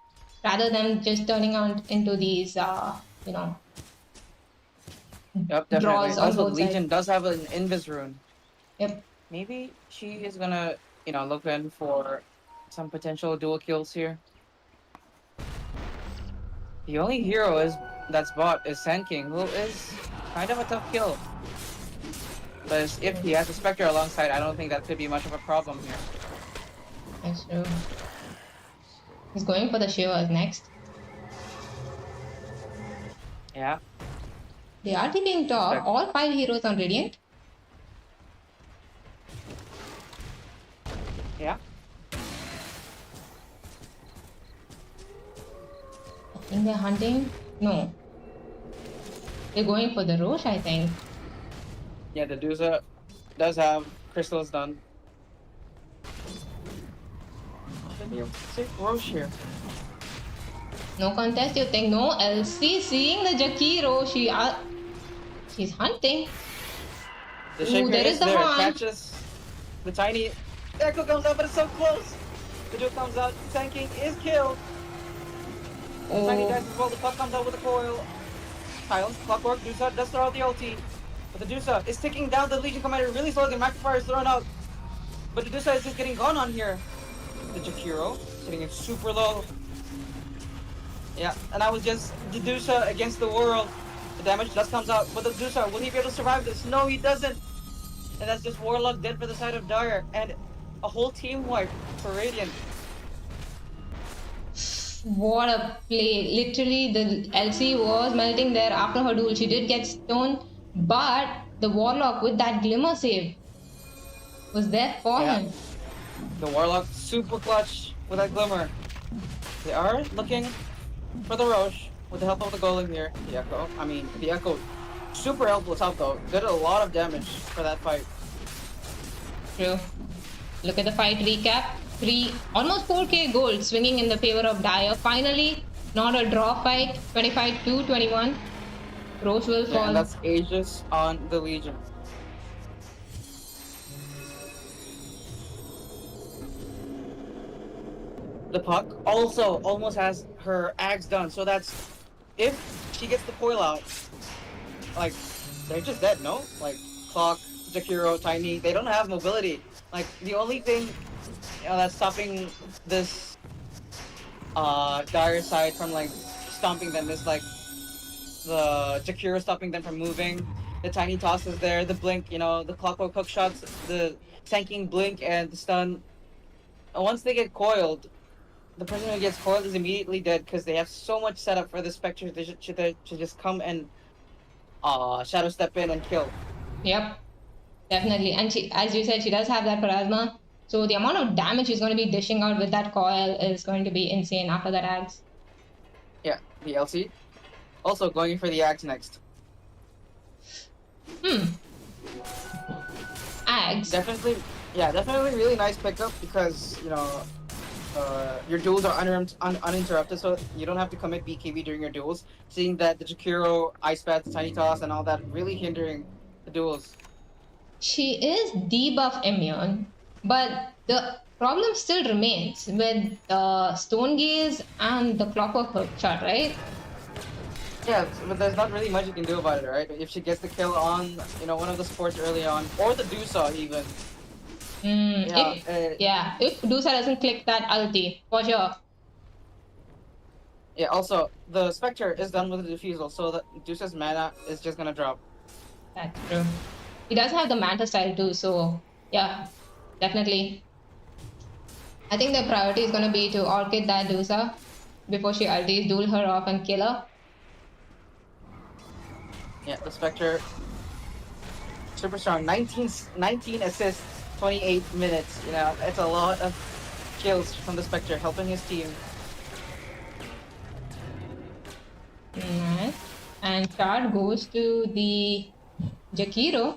rather than just turning out into these, you know, Yep, definitely. draws on Also, the both sides. Legion does have an Invis rune. Yep. Maybe she is gonna, look in for some potential dual kills here. The only hero that's bought is Sand King, who is kind of a tough kill. But if he has a Spectre alongside, I don't think that could be much of a problem here. That's true. He's going for the Shivers next. Yeah. They are TPing top. All 5 heroes on Radiant. Yeah. I think they're hunting. No. They're going for the Roche, I think. Yeah, the DOTA does have crystals done. Roche here. No contest, you think? No, LC seeing the Jakiro. She's hunting. The Shaper there is the horn. Catches the tiny Echo comes out, but it's so close. The Duke comes out. Sand King is killed. Oh. Tiny dies as well. The puck comes out with a coil. Silence, clockwork. DOTA does throw out the ulti. But the DOTA is ticking down the Legion Commander really slowly. The Magnifier is thrown out. But the DOTA is just getting gone on here. The Jakiro sitting in super low. Yeah, and I was just the DOTA against the world. The damage just comes out. But the DOTA, will he be able to survive this? No, he doesn't. And that's just Warlock dead for the side of Dire. And a whole team wipe for Radiant. What a play. Literally, the LC was melting there after her duel. She did get stoned, but the Warlock with that Glimmer save was there for him. The Warlock super clutch with that Glimmer. They are looking for the Roche with the help of the Golem here. The Echo super helpless out though. Did a lot of damage for that fight. True. Look at the fight recap. Almost 4k gold swinging in the favor of Dire. Finally, not a draw fight. 25-21. Roche will fall. And that's Aegis on the Legion. The puck also almost has her axe done, so that's if she gets the coil out, like they're just dead, no? Like Clock, Jakiro, Tiny, they don't have mobility. Like the only thing that's stopping this Dire side from like stomping them is like the Jakiro stopping them from moving. The Tiny toss is there, the blink, the clockwork hook shots, the tanking blink and the stun. And once they get coiled, the person who gets coiled is immediately dead because they have so much setup for the Spectre to just come and shadow step in and kill. Yep, definitely. And she, as you said, she does have that Plasma. So the amount of damage she's going to be dishing out with that coil is going to be insane after that axe. Yeah, the LC. Also going in for the axe next. Axe. Definitely really nice pickup because, your duels are uninterrupted, so you don't have to commit BKB during your duels. Seeing that the Jakiro, Ice Path, Tiny Toss, and all that really hindering the duels. She is debuff immune, but the problem still remains with the Stone Gaze and the Clockwork Hook shot, right? Yeah, but there's not really much you can do about it, right? If she gets the kill on, one of the supports early on, or the DOTA even. If DOTA doesn't click that ulti, for sure. Yeah, also, the Spectre is done with the Diffusal, so the DOTA's mana is just gonna drop. That's true. He does have the Manta style too, so yeah, definitely. I think the priority is gonna be to Orchid that DOTA before she ultis, duel her off and kill her. Yeah, the Spectre, super strong, 19 assists. 28 minutes, it's a lot of kills from the Spectre, helping his team. Nice. And shard goes to the Jakiro.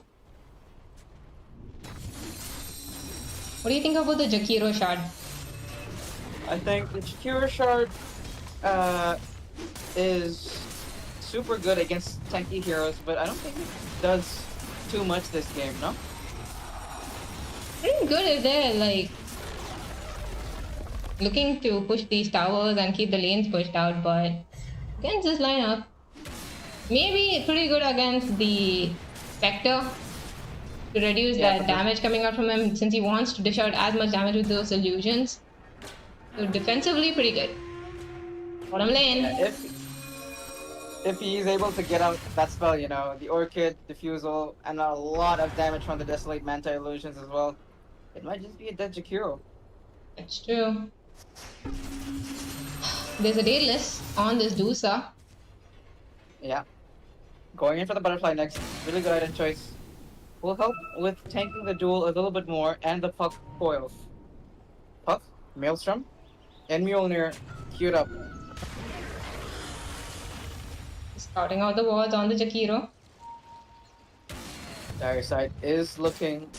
What do you think about the Jakiro shard? I think the Kiirs shard is super good against tanky heroes, but I don't think it does too much this game, no? good if they're like looking to push these towers and keep the lanes pushed out, but against this lineup, maybe pretty good against the Spectre to reduce that damage coming out from him since he wants to dish out as much damage with those illusions. So defensively, pretty good. Bottom lane. Yeah, if he's able to get out that spell, you know, the Orchid, Diffusal, and a lot of damage from the Desolate Manta illusions as well, it might just be a dead Jakiro. That's true. There's a Daedalus on this DOTA. Yeah. Going in for the Butterfly next. Really good item choice. Will help with tanking the duel a little bit more and the Puck coils. Puck, Maelstrom, and Mjolnir queued up. Scouting out the wards on the Jakiro. Dire side is looking.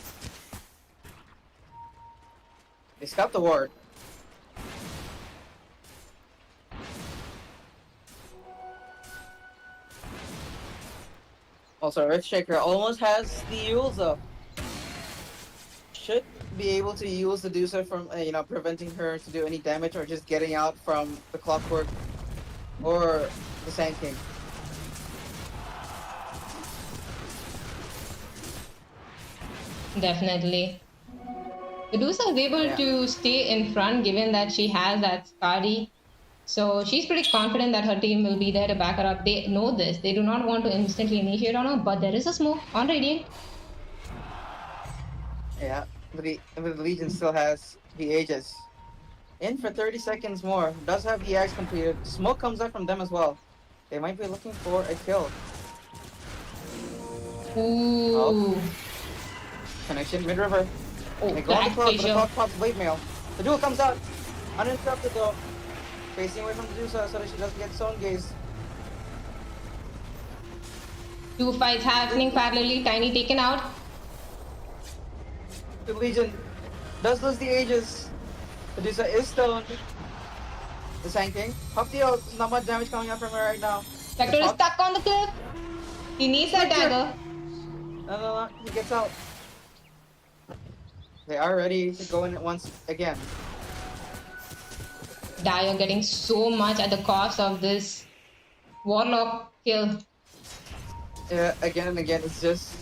They scout the ward. Also, Earthshaker almost has the Yules up. Should be able to use the Dusa from, preventing her to do any damage or just getting out from the Clockwork or the Sand King. Definitely. Medusa is able to stay in front given that she has that Skadi. So she's pretty confident that her team will be there to back her up. They know this. They do not want to instantly initiate on her, but there is a smoke on Radiant. Yeah, but the Legion still has the Aegis. In for 30 seconds more. Does have the Axe completed. Smoke comes out from them as well. They might be looking for a kill. Ooh. Oh. Connection mid-river. Oh, they go on the clock, but the clock pops late mail. The duel comes out. Uninterrupted though. Facing away from the Dusa so that she doesn't get zone gaze. Two fights happening parallelly. Tiny taken out. The Legion does lose the Aegis. Medusa is stoned. The Sand King. Pop the ult. Not much damage coming out from her right now. Spectre is stuck on the cliff. He needs that dagger. No. He gets out. They are ready to go in once again. Dio getting so much at the cost of this Warlock kill. Yeah, again and again. It's just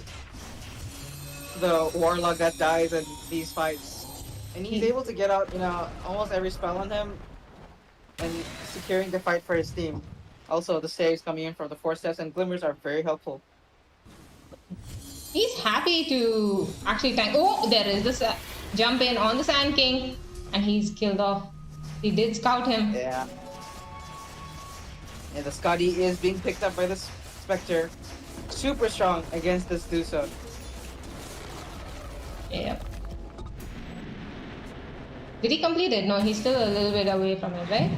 the Warlock that dies in these fights. And he's able to get out, almost every spell on him and securing the fight for his team. Also, the saves coming in from the 4 steps and glimmers are very helpful. He's happy to actually tank. Oh, there is this jump in on the Sand King, and he's killed off. He did scout him. Yeah. And the Skadi is being picked up by the Spectre. Super strong against this Dusa. Yeah. Did he complete it? No, he's still a little bit away from it, right?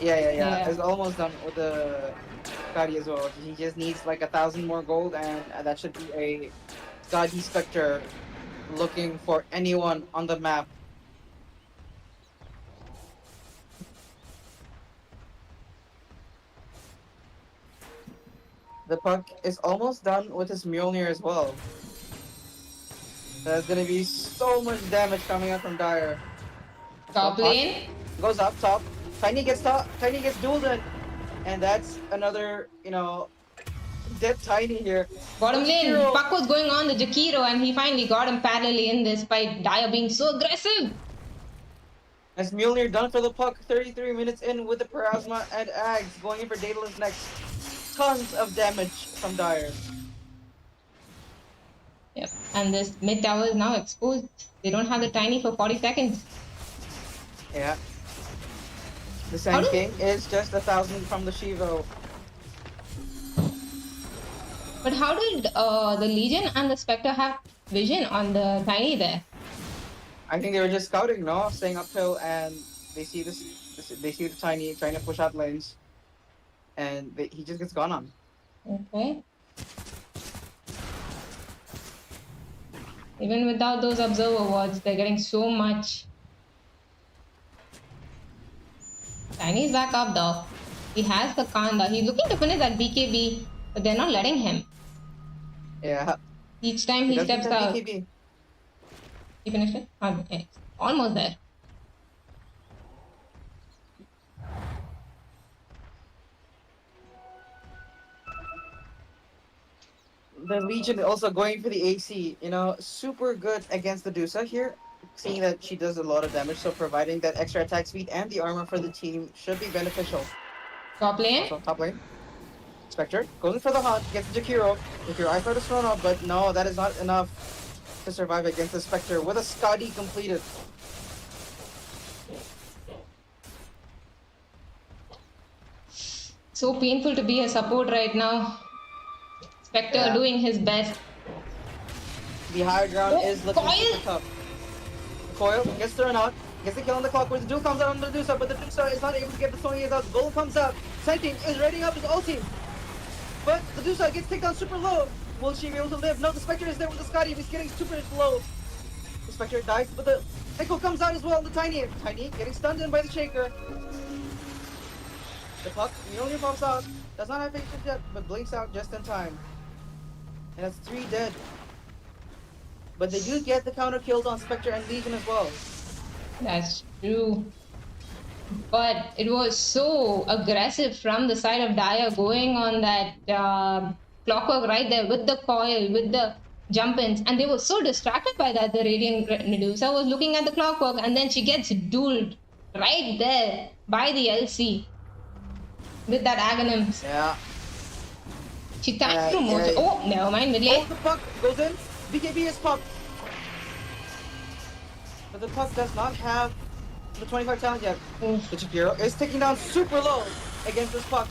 Yeah. It's almost done with the Skadi as well. He just needs like 1,000 more gold, and that should be a Skadi Spectre looking for anyone on the map. The Puck is almost done with his Mjolnir as well. There's gonna be so much damage coming out from Dire. Top lane. Goes up top. Tiny gets dueled in. And that's another, dead Tiny here. Bottom lane. Jakiro. Puck was going on the Jakiro, and he finally got him parallelly in this fight. Dio being so aggressive. As Mjolnir done for the Puck, 33 minutes in with the Parasma and Ags going in for Daedalus next. Tons of damage from Dire. Yep, and this mid tower is now exposed. They don't have the Tiny for 40 seconds. Yeah. The Sand King is just 1,000 from the Shivo. But how did the Legion and the Spectre have vision on the Tiny there? I think they were just scouting, no? Staying uphill, and they see they see the Tiny trying to push out lanes, and he just gets gone on. Okay. Even without those observer wards, they're getting so much. Tiny's back up though. He has the Kanda. He's looking to finish that BKB, but they're not letting him. Yeah. Each time he steps out. BKB. You finished it? Okay. Almost there. The Legion also going for the AC. You know, super good against the Dusa here. Seeing that she does a lot of damage, so providing that extra attack speed and the armor for the team should be beneficial. Top lane. Also, top lane. Spectre goes in for the hunt, gets Jakiro. Jakiro I thought it's thrown up, but no, that is not enough to survive against the Spectre with a Scotty completed. So painful to be a support right now. Spectre Yeah. doing his best. The higher ground Oh, is looking Coil! super tough. Coil gets thrown out, gets the kill on the clock where the duel comes out on the Medusa, but the Medusa is not able to get the Sony out. Bull comes up, Senking is readying up his ulti. But the Medusa gets taken down super low. Will she be able to live? No, the Spectre is there with the Scotty, he's getting super low. The Spectre dies, but the Echo comes out as well, the Tiny. Tiny getting stunned in by the Shaker. The Puck nearly pops out, does not have patience yet, but blinks out just in time. And that's 3 dead. But they do get the counter kills on Spectre and Legion as well. That's true. But it was so aggressive from the side of Daya going on that clockwork right there with the coil, with the jump-ins. And they were so distracted by that. The Radiant Medusa was looking at the clockwork and then she gets dueled right there by the LC with that Aghanim's. Yeah. She tapped through most. yeah. Oh, never mind. Mid Oh, lane. the Puck goes in. BKB is popped. But the Puck does not have the 25 talent yet. Oof. The Chikiro is ticking down super low against this Puck.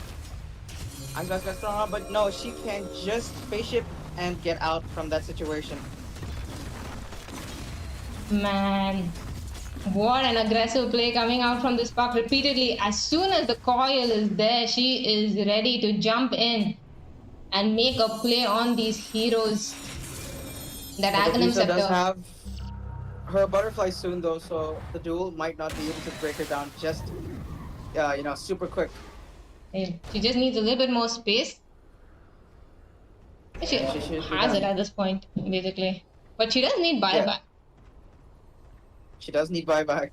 I'm just gonna throw her, but no, she can just spaceship and get out from that situation. Man, what an aggressive play coming out from this Puck repeatedly. As soon as the coil is there, she is ready to jump in and make a play on these heroes. That But the Aghanim Medusa does Scepter. have her butterfly soon though, so the duel might not be able to break her down just, super quick. She just needs a little bit more space. She Yeah, she should be has it done. at this point, basically. But she does need buyback. She does need buyback.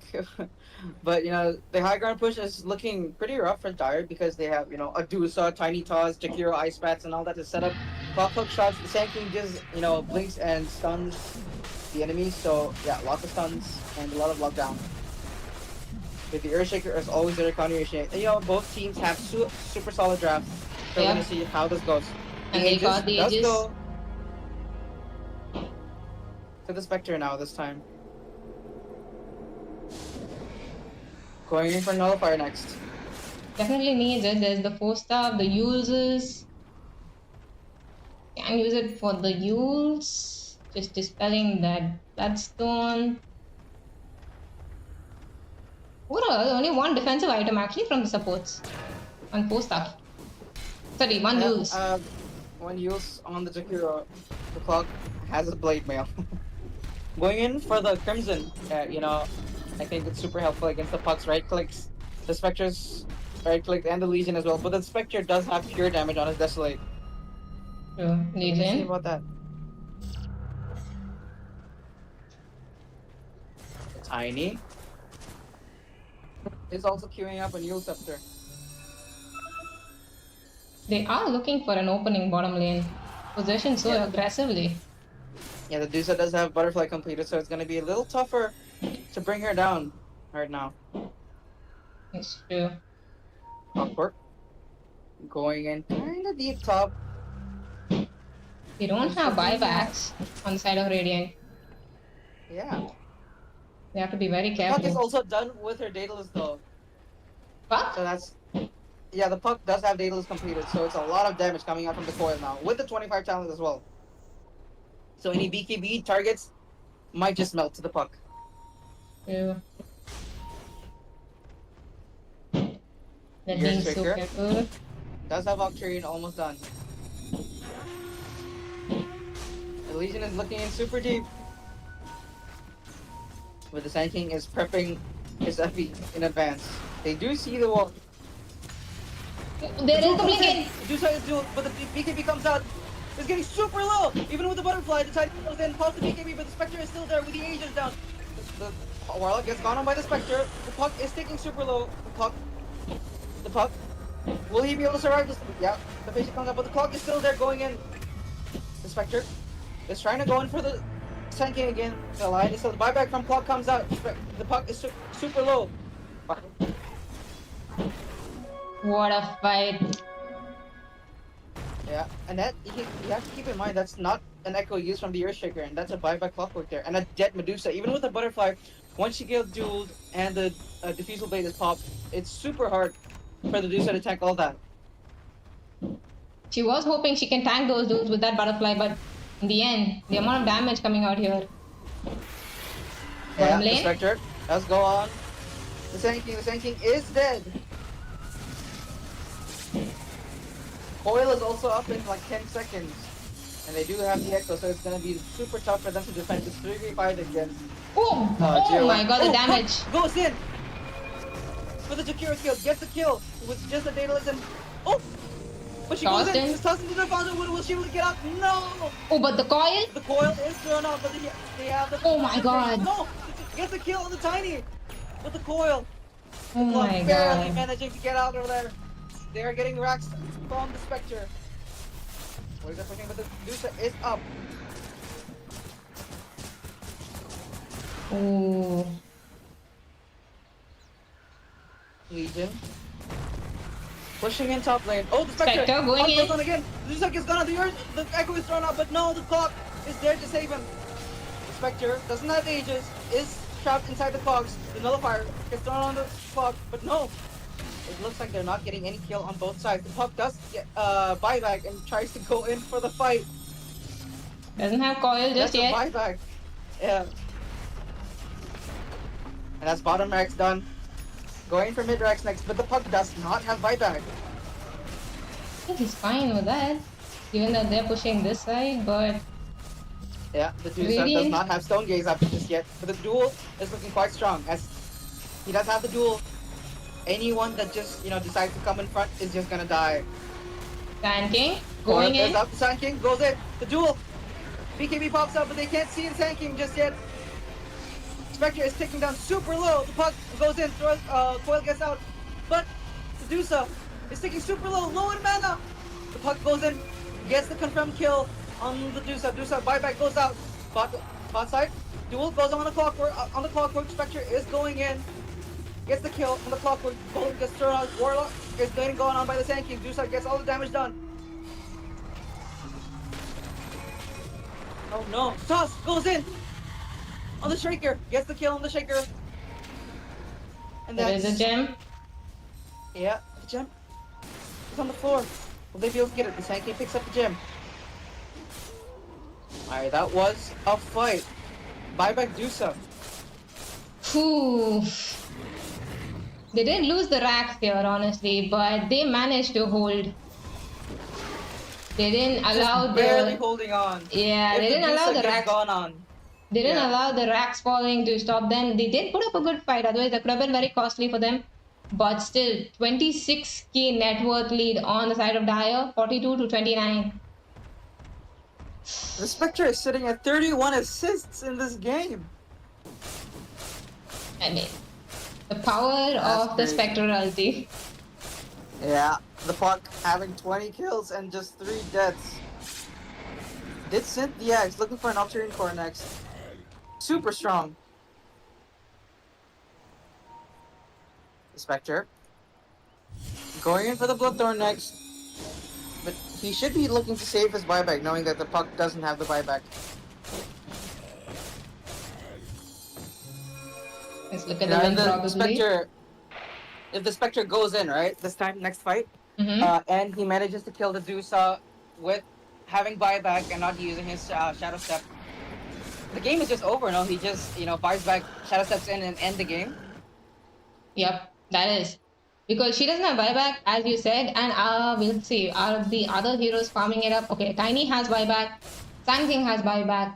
But, the high ground push is looking pretty rough for Dire because they have, a Dusa, Tiny Toss, Jakiro, Ice Bats, and all that to set up clock hook shots. The Sand King just, blinks and stuns the enemies. So, yeah, lots of stuns and a lot of lockdown. With the Earthshaker is always their continuation. And, both teams have super solid drafts. So, we're Yeah. going to see how this goes. And they got the does ages. go to the Spectre now this time. Going in for Nullifier next. Definitely needs it. There's the 4-star, the uses. Can use it for the Yules. Just dispelling that Bloodstone. Overall, only one defensive item actually from the supports. On 4-star. Sorry, one use. One use on the Jakiro. The clock has a blade mail. Going in for the Crimson. I think it's super helpful against the Puck's right clicks. The Spectre's right click and the Legion as well. But the Spectre does have pure damage on his Desolate. True. What do you say Legion. about that? Tiny is also queuing up a Yule Scepter. They are looking for an opening bottom lane. Position so Yeah. aggressively. Yeah, the Dusa does have Butterfly completed, so it's going to be a little tougher to bring her down right now. It's true. Clockwork. Going in kind of deep top. They don't have buybacks on the side of Radiant. Yeah. They have to be very Puck is careful. also done with her Daedalus though. Puck? So that's... Yeah, the Puck does have Daedalus completed, so it's a lot of damage coming out from the coil now, with the 25 talent as well. So any BKB targets might just melt to the Puck. True. They're Kiirs being so trigger. careful. Does have Octarian almost done. The Legion is looking in super deep. But the Sand King is prepping his FP in advance. They do see the wall. There is the blinking. Do side duel, but the BKB comes out. is getting super low. Even with the butterfly, the Tiny goes in, pops the BKB, but the Spectre is still there with the Aegis down. The Warlock gets gone on by the Spectre. The puck is taking super low. The puck. Will he be able to survive this? Yeah, the patient comes up, but the clock is still there going in. The Spectre is trying to go in for the tanking again. The line is still the buyback from clock comes out. The puck is super low. What a fight. Yeah, and that you have to keep in mind that's not an echo used from the Earthshaker, and that's a buyback clockwork there, and a dead Medusa. Even with the butterfly, once she gets dueled and the diffusal blade is popped, it's super hard for the Medusa to tank all that. She was hoping she can tank those dudes with that butterfly, but in the end, the amount of damage coming out here. Yeah, Bottom the lane. Spectre does go on. The Sand King is dead. Coil is also up in like 10 seconds. And they do have the Echo, so it's going to be super tough for them to defend this 3v5 against. Oh, Geo. my god, the damage. Goes in! For the Jakiro kill, gets the kill with just the Daedalus and. Oh! But she Tossed goes in, in. just tossed into the Fonzo. Will she be able to get out? No! Oh, but the coil? The coil is thrown out, but they have the. Oh my god. No! Gets the kill on the Tiny! With the coil. Oh my Barely god. managing to get out of there. They are getting racks from the Spectre. What is that pushing? But the Medusa is up. Oh. Legion. Pushing in top lane. Oh, the Spectre! Spectre going Clock in. goes on again. The Medusa gets gone on the earth. The Echo is thrown out, but no, the clock is there to save him. The Spectre doesn't have Aegis, is trapped inside the cogs. The Nullifier gets thrown on the clock, but no. It looks like they're not getting any kill on both sides. The puck does get buyback and tries to go in for the fight. Doesn't have coil just That's yet. a buyback. Yeah. And that's bottom racks done. Going for mid racks next, but the puck does not have buyback. I think he's fine with that. Given that they're pushing this side, but Yeah, the Medusa Really? does not have Stone Gaze after this yet, but the duel is looking quite strong as he does have the duel. Anyone that just, decides to come in front is just gonna die. Sand King going in. Up, the Sand King goes in. The duel. BKB pops up, but they can't see the Sand King just yet. Spectre is taking down super low. The puck goes in, throws, Coil gets out, but Medusa is taking super low, low in mana. The puck goes in, gets the confirmed kill on the Medusa. Medusa buyback goes out. Bot side. Duel goes on the clockwork. Spectre is going in. Gets the kill on the clockwork. Gold gets thrown out. Warlock is getting going on by the Sand King. Medusa gets all the damage done. Oh no. Toss goes in on the Shaker. Gets the kill on the Shaker. And There is a gem. Yeah, the gem is on the floor. Will they be able to get it? The Sand King picks up the gem. Alright, that was a fight. Buyback Medusa. Whew. They didn't lose the racks here, honestly, but they managed to hold. They didn't allow Just barely the holding on. yeah. If They didn't Medusa allow the gets racks. gone on. They didn't Yeah. allow the racks falling to stop them. They did put up a good fight. Otherwise, that could have been very costly for them. But still, 26k net worth lead on the side of Dyer, 42 to 29. The Spectre is sitting at 31 assists in this game. I mean, the power That's of the crazy. Spectre ulti. Yeah, the puck having 20 kills and just 3 deaths. Did Cynthia is looking for an Obsidian Core next. Super strong. The Spectre. Going in for the Bloodthorn next. But he should be looking to save his buyback, knowing that the puck doesn't have the buyback. Let's look at Now, the win if the probably. Spectre, if the Spectre goes in, right, this time, next fight, and he manages to kill the Medusa with having buyback and not using his Shadow Step, the game is just over, no? He just, buys back, Shadow Steps in and end the game. Yep, that is. Because she doesn't have buyback, as you said, and we'll see. Are the other heroes farming it up? Okay, Tiny has buyback, Sand King has buyback.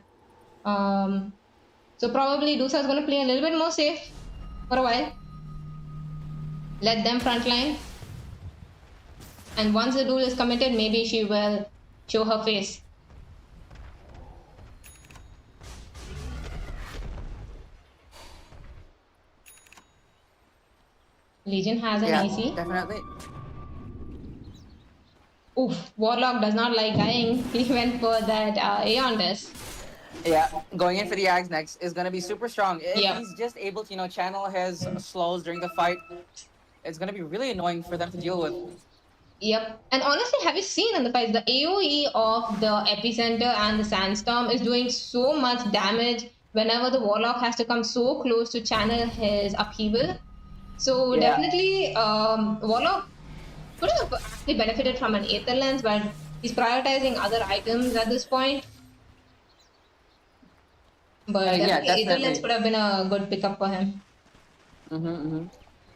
So probably Dusa is going to play a little bit more safe for a while. Let them frontline. And once the duel is committed, maybe she will show her face. Legion has an Yeah, easy. definitely. Oof, Warlock does not like dying. He went for that Aeon Disc. Yeah, going in for the Ags next is gonna be super strong. If Yep. he's just able to, channel his slows during the fight, it's gonna be really annoying for them to deal with. Yep. And honestly, have you seen in the fights, the AoE of the Epicenter and the Sandstorm is doing so much damage whenever the Warlock has to come so close to channel his upheaval. So Yeah. definitely, Warlock could have actually benefited from an Aether Lens, but he's prioritizing other items at this point. But Yeah, definitely Aether Lens definitely. could have been a good pickup for him.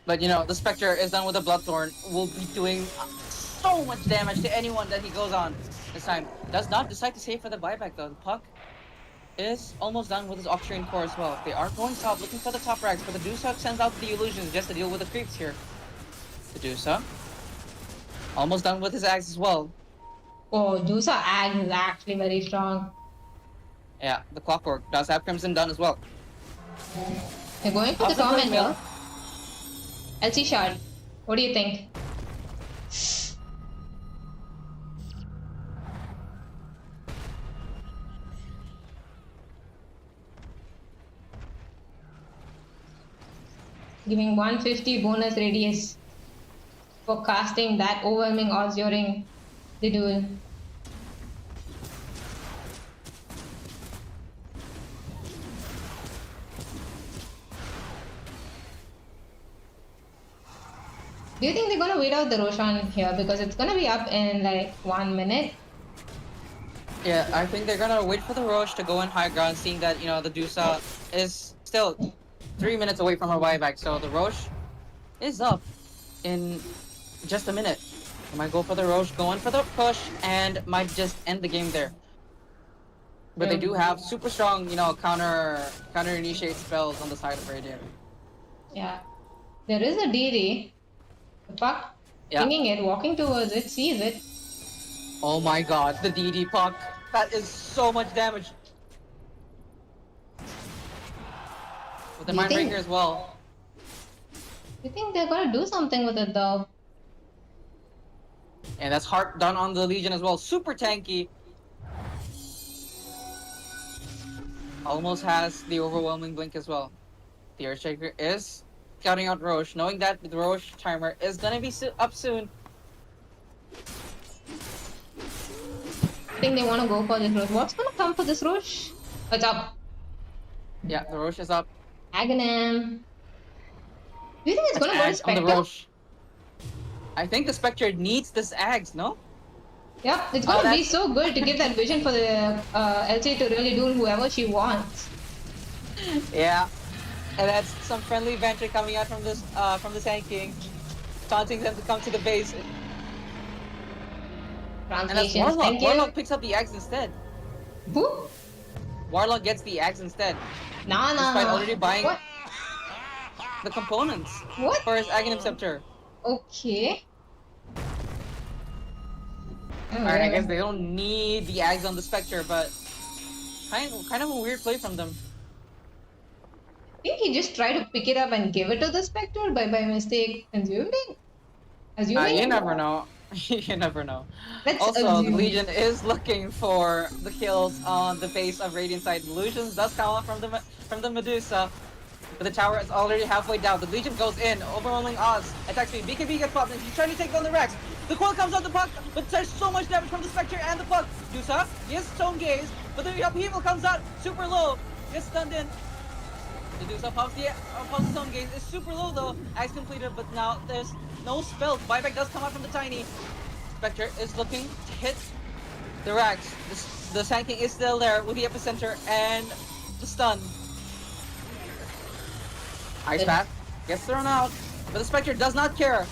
But the Spectre is done with the Bloodthorn. Will be doing so much damage to anyone that he goes on this time. Does not decide to save for the buyback though. The Puck is almost done with his Octarine Core as well. They are going top, looking for the top racks, but the Dusa sends out the illusions just to deal with the creeps here. The Dusa almost done with his Axe as well. Oh, Dusa Ag is actually very strong. Yeah, the Clockwork does have Crimson done as well. They're going for the How's the Tormentor. Hornbill? LC Shard. What do you think? Giving 150 bonus radius for casting that overwhelming odds during the duel. Do you think they're gonna wait out the Roshan here because it's gonna be up in like 1 minute? Yeah, I think they're gonna wait for the Roche to go in high ground, seeing that the Dusa is still 3 minutes away from her buyback. So the Roche is up in just a minute. They might go for the Roche, go in for the push, and might just end the game there. But they do have super strong, counter initiate spells on the side of Radiant. Yeah. There is a DD. The Puck, Yeah. pinging it, walking towards it, sees it. Oh my god, the DD Puck. That is so much damage. With the Do you think- Mindbreaker as well. You think they're gonna do something with it though? And that's Heart done on the Legion as well. Super tanky. Almost has the overwhelming blink as well. The Earthshaker is scouting out Roche, knowing that the Roche timer is gonna be up soon. I think they wanna go for this Roche. What's gonna come for this Roche? It's up. Yeah, the Roche is up. Aghanim. Do you think it's gonna go to Axe on the Spectre? Roche. I think the Spectre needs this Axe, no? Yeah, it's gonna be that's- so good to give that vision for the LC to really do whoever she wants. Yeah. And that's some friendly venture coming out from the Sand King, taunting them to come to the base. And that's Translations. Warlock. Thank you. Warlock picks up the Axe instead. Who? Warlock gets the Axe instead. Nah, nah, Despite nah. already buying What? the components What? for his Aghanim Scepter. Okay. Alright, I guess they don't need the Axe on the Spectre, but kind of a weird play from them. I think he just tried to pick it up and give it to the Spectre by mistake consuming. Assuming. You never know. You never know. Let's Also, the assume. Legion is looking for the kills on the base of Radiant side. Illusions does come out from the Medusa, but the tower is already halfway down. The Legion goes in, overwhelming odds. Attack speed. BKB gets popped, and he's trying to take down the Rex. The coil comes out the Puck, but there's so much damage from the Spectre and the Puck. Medusa, yes, Stone Gaze, but the upheaval comes out super low. Gets stunned in. The Medusa pops the Stone Gaze. It's super low though. Axe completed, but now there's no spells. Buyback does come out from the Tiny. Spectre is looking to hit the Rax. The Sand King is still there with the Epicenter and the stun. Ice Path gets thrown out, but the Spectre does not care.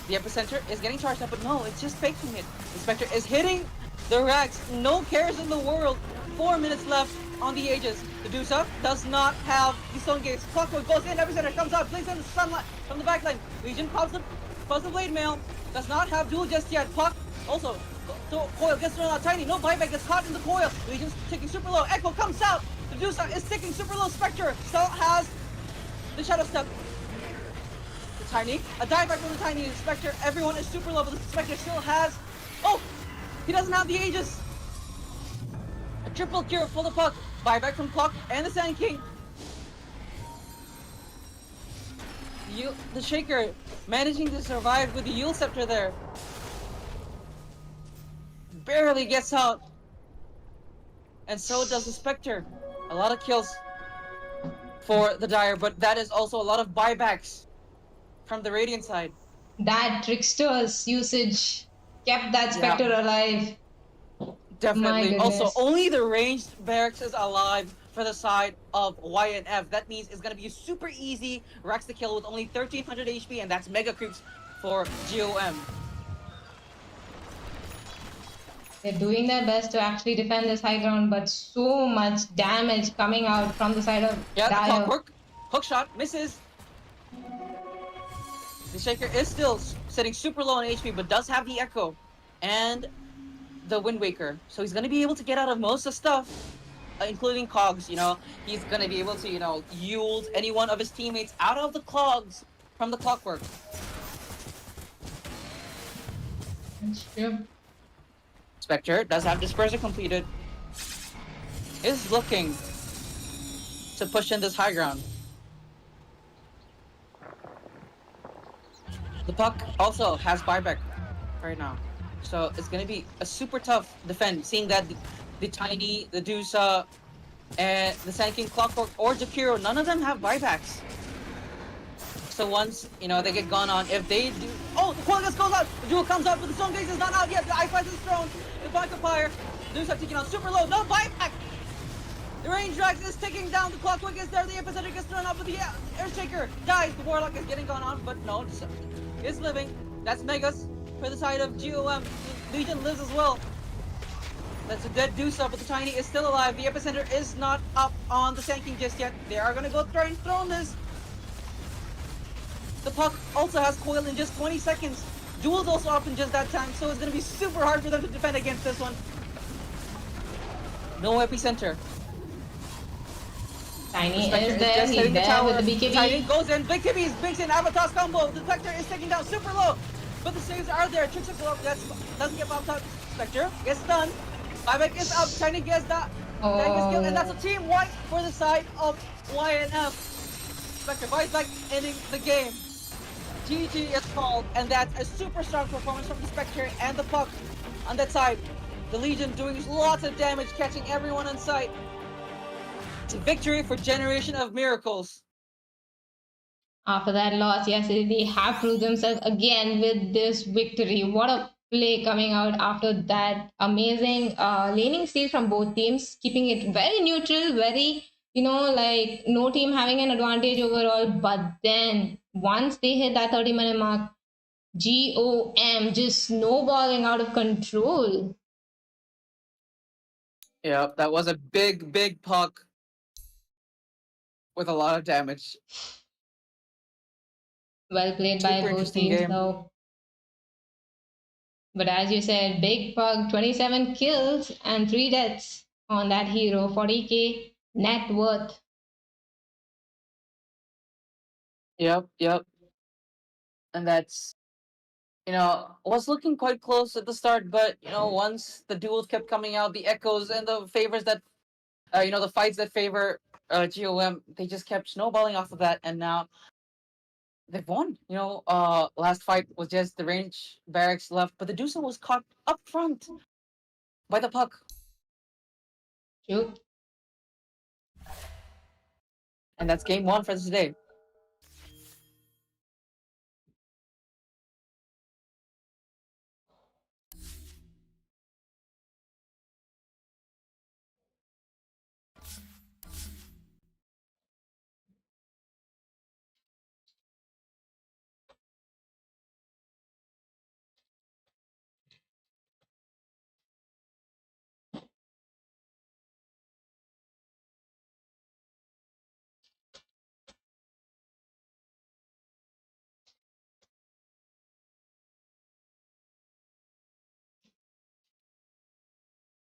The Epicenter is getting charged up, but no, it's just faking it. The Spectre is hitting the Rax. No cares in the world. 4 minutes left on the Aegis. The Dusa does not have the Stone Gates. Clockwork goes in, Epicenter comes out, blinks in the sunlight from the backline. Legion pops the Blade Mail. Does not have duel just yet. Puck also. The coil gets thrown out. Tiny. No buyback. Gets caught in the coil. Legion's taking super low. Echo comes out. The Dusa is taking super low. Spectre still has the Shadow Step. Tiny. A dive back from the Tiny. Spectre, everyone is super low, but the Spectre still has... Oh! He doesn't have the Aegis! A triple cure for the puck. Buyback from Clock and the Sand King. The Shaker managing to survive with the Yule Scepter there. Barely gets out. And so does the Spectre. A lot of kills for the Dire, but that is also a lot of buybacks from the Radiant side. That Trickster's usage kept that Spectre alive. Definitely. Also, only the ranged barracks is alive for the side of YNF. That means it's going to be a super easy Rex to kill with only 1300 HP, and that's mega creeps for GOM. They're doing their best to actually defend this high ground, but so much damage coming out from the side of Yeah, the Dire. Clockwork. Hook shot. Misses. The Shaker is still sitting super low on HP, but does have the Echo and the Wind Waker. So he's going to be able to get out of most of the stuff, including Cogs. You know, he's going to be able to, you know, yield any one of his teammates out of the clogs from the Clockwork. That's true. Spectre does have Disperser completed. Is looking to push in this high ground. The puck also has buyback right now. So it's going to be a super tough defend, seeing that the Tiny, the DOTA, and the Sand King, Clockwork, or Jakiro, none of them have buybacks. So once, you know, they get gone on, if they do... Oh, the Qualifiers goes out! The duel comes up, but the Stone Gaze is not out yet. The Ice Flies is thrown. The Bonfire. DOTA taking out super low. No buyback! The Range Drax is taking down. The Clockwork is there. The Epicenter gets thrown up, but the Earthshaker dies. The Warlock is getting gone on, but no, is living. That's Megas for the side of GOM. Legion lives as well. That's a dead DOTA, but the Tiny is still alive. The Epicenter is not up on the Sand King just yet. They are going to go try and throw this. The puck also has coil in just 20 seconds. Duel's also up in just that time, so it's going to be super hard for them to defend against this one. No Epicenter. Tiny is there, he's there with the BKB. Tiny goes in, Big Kibby's Bigs in, Avatar's combo. The Spectre is taking down super low, but the saves are there. Trickster doesn't get popped out. Spectre gets stunned. Buyback is up, Tiny gets that. Tiny gets killed, and that's a team wipe for the side of YNF. Spectre buys back, ending the game. GG is called, and that's a super strong performance from the Spectre and the puck on that side. The Legion doing lots of damage, catching everyone in sight. It's a victory for Generation of Miracles. After that loss, yes, they have proved themselves again with this victory. What a play coming out after that amazing laning stage from both teams, keeping it very neutral, very, you know, like no team having an advantage overall. But then once they hit that 30-minute mark, GOM just snowballing out of control. Yeah, that was a big puck with a lot of damage. Well played by both teams though. But as you said, big puck, 27 kills and 3 deaths on that hero, 40k net worth. Yep. And that's, you know, was looking quite close at the start, but, you know, once the duels kept coming out, the echoes and the favors that, you know, the fights that favor GOM, they just kept snowballing off of that, and now they've won. You know, last fight was just the range barracks left, but the DOTA was caught up front by the puck. True. And that's game 1 for today.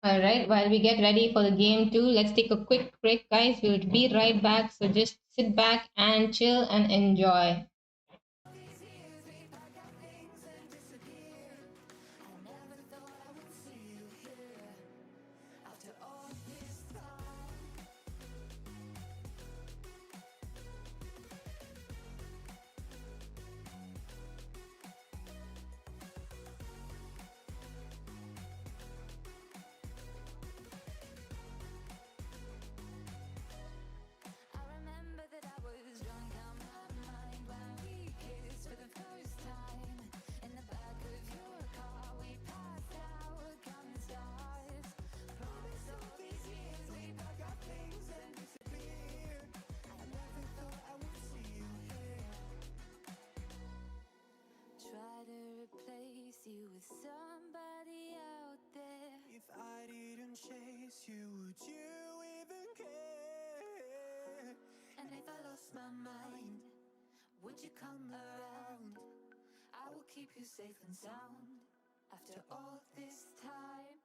All right, while we get ready for the game 2, let's take a quick break, guys. We'll be right back. So just sit back and chill and enjoy. miss you, would you even care? And if I lost my mind, would you come around? I will keep you safe and sound after all this time.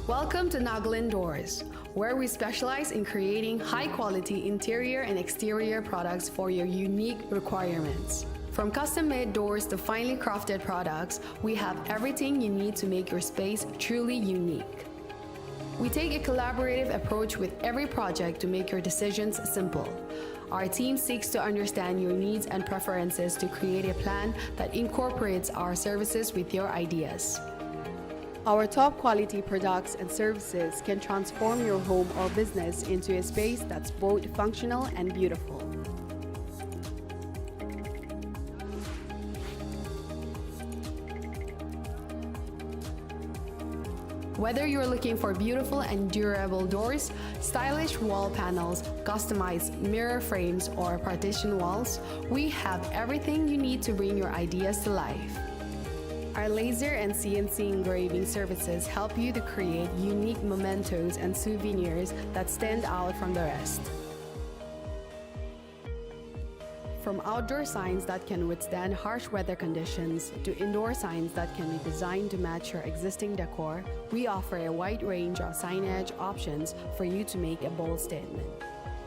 Welcome to Nagaland Doors, where we specialize in creating high-quality interior and exterior products for your unique requirements. From custom-made doors to finely crafted products, we have everything you need to make your space truly unique. We take a collaborative approach with every project to make your decisions simple. Our team seeks to understand your needs and preferences to create a plan that incorporates our services with your ideas. Our top quality products and services can transform your home or business into a space that's both functional and beautiful. Whether you're looking for beautiful and durable doors, stylish wall panels, customized mirror frames, or partition walls, we have everything you need to bring your ideas to life. Our laser and CNC engraving services help you to create unique mementos and souvenirs that stand out from the rest. From outdoor signs that can withstand harsh weather conditions to indoor signs that can be designed to match your existing decor, we offer a wide range of signage options for you to make a bold statement.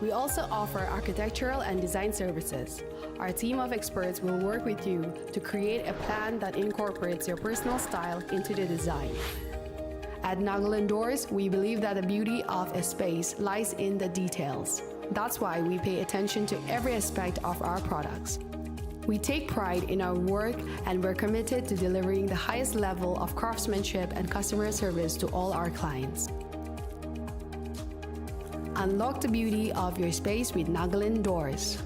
We also offer architectural and design services. Our team of experts will work with you to create a plan that incorporates your personal style into the design. At Nagaland Doors, we believe that the beauty of a space lies in the details. That's why we pay attention to every aspect of our products. We take pride in our work and we're committed to delivering the highest level of craftsmanship and customer service to all our clients. Unlock the beauty of your space with Nagaland Doors.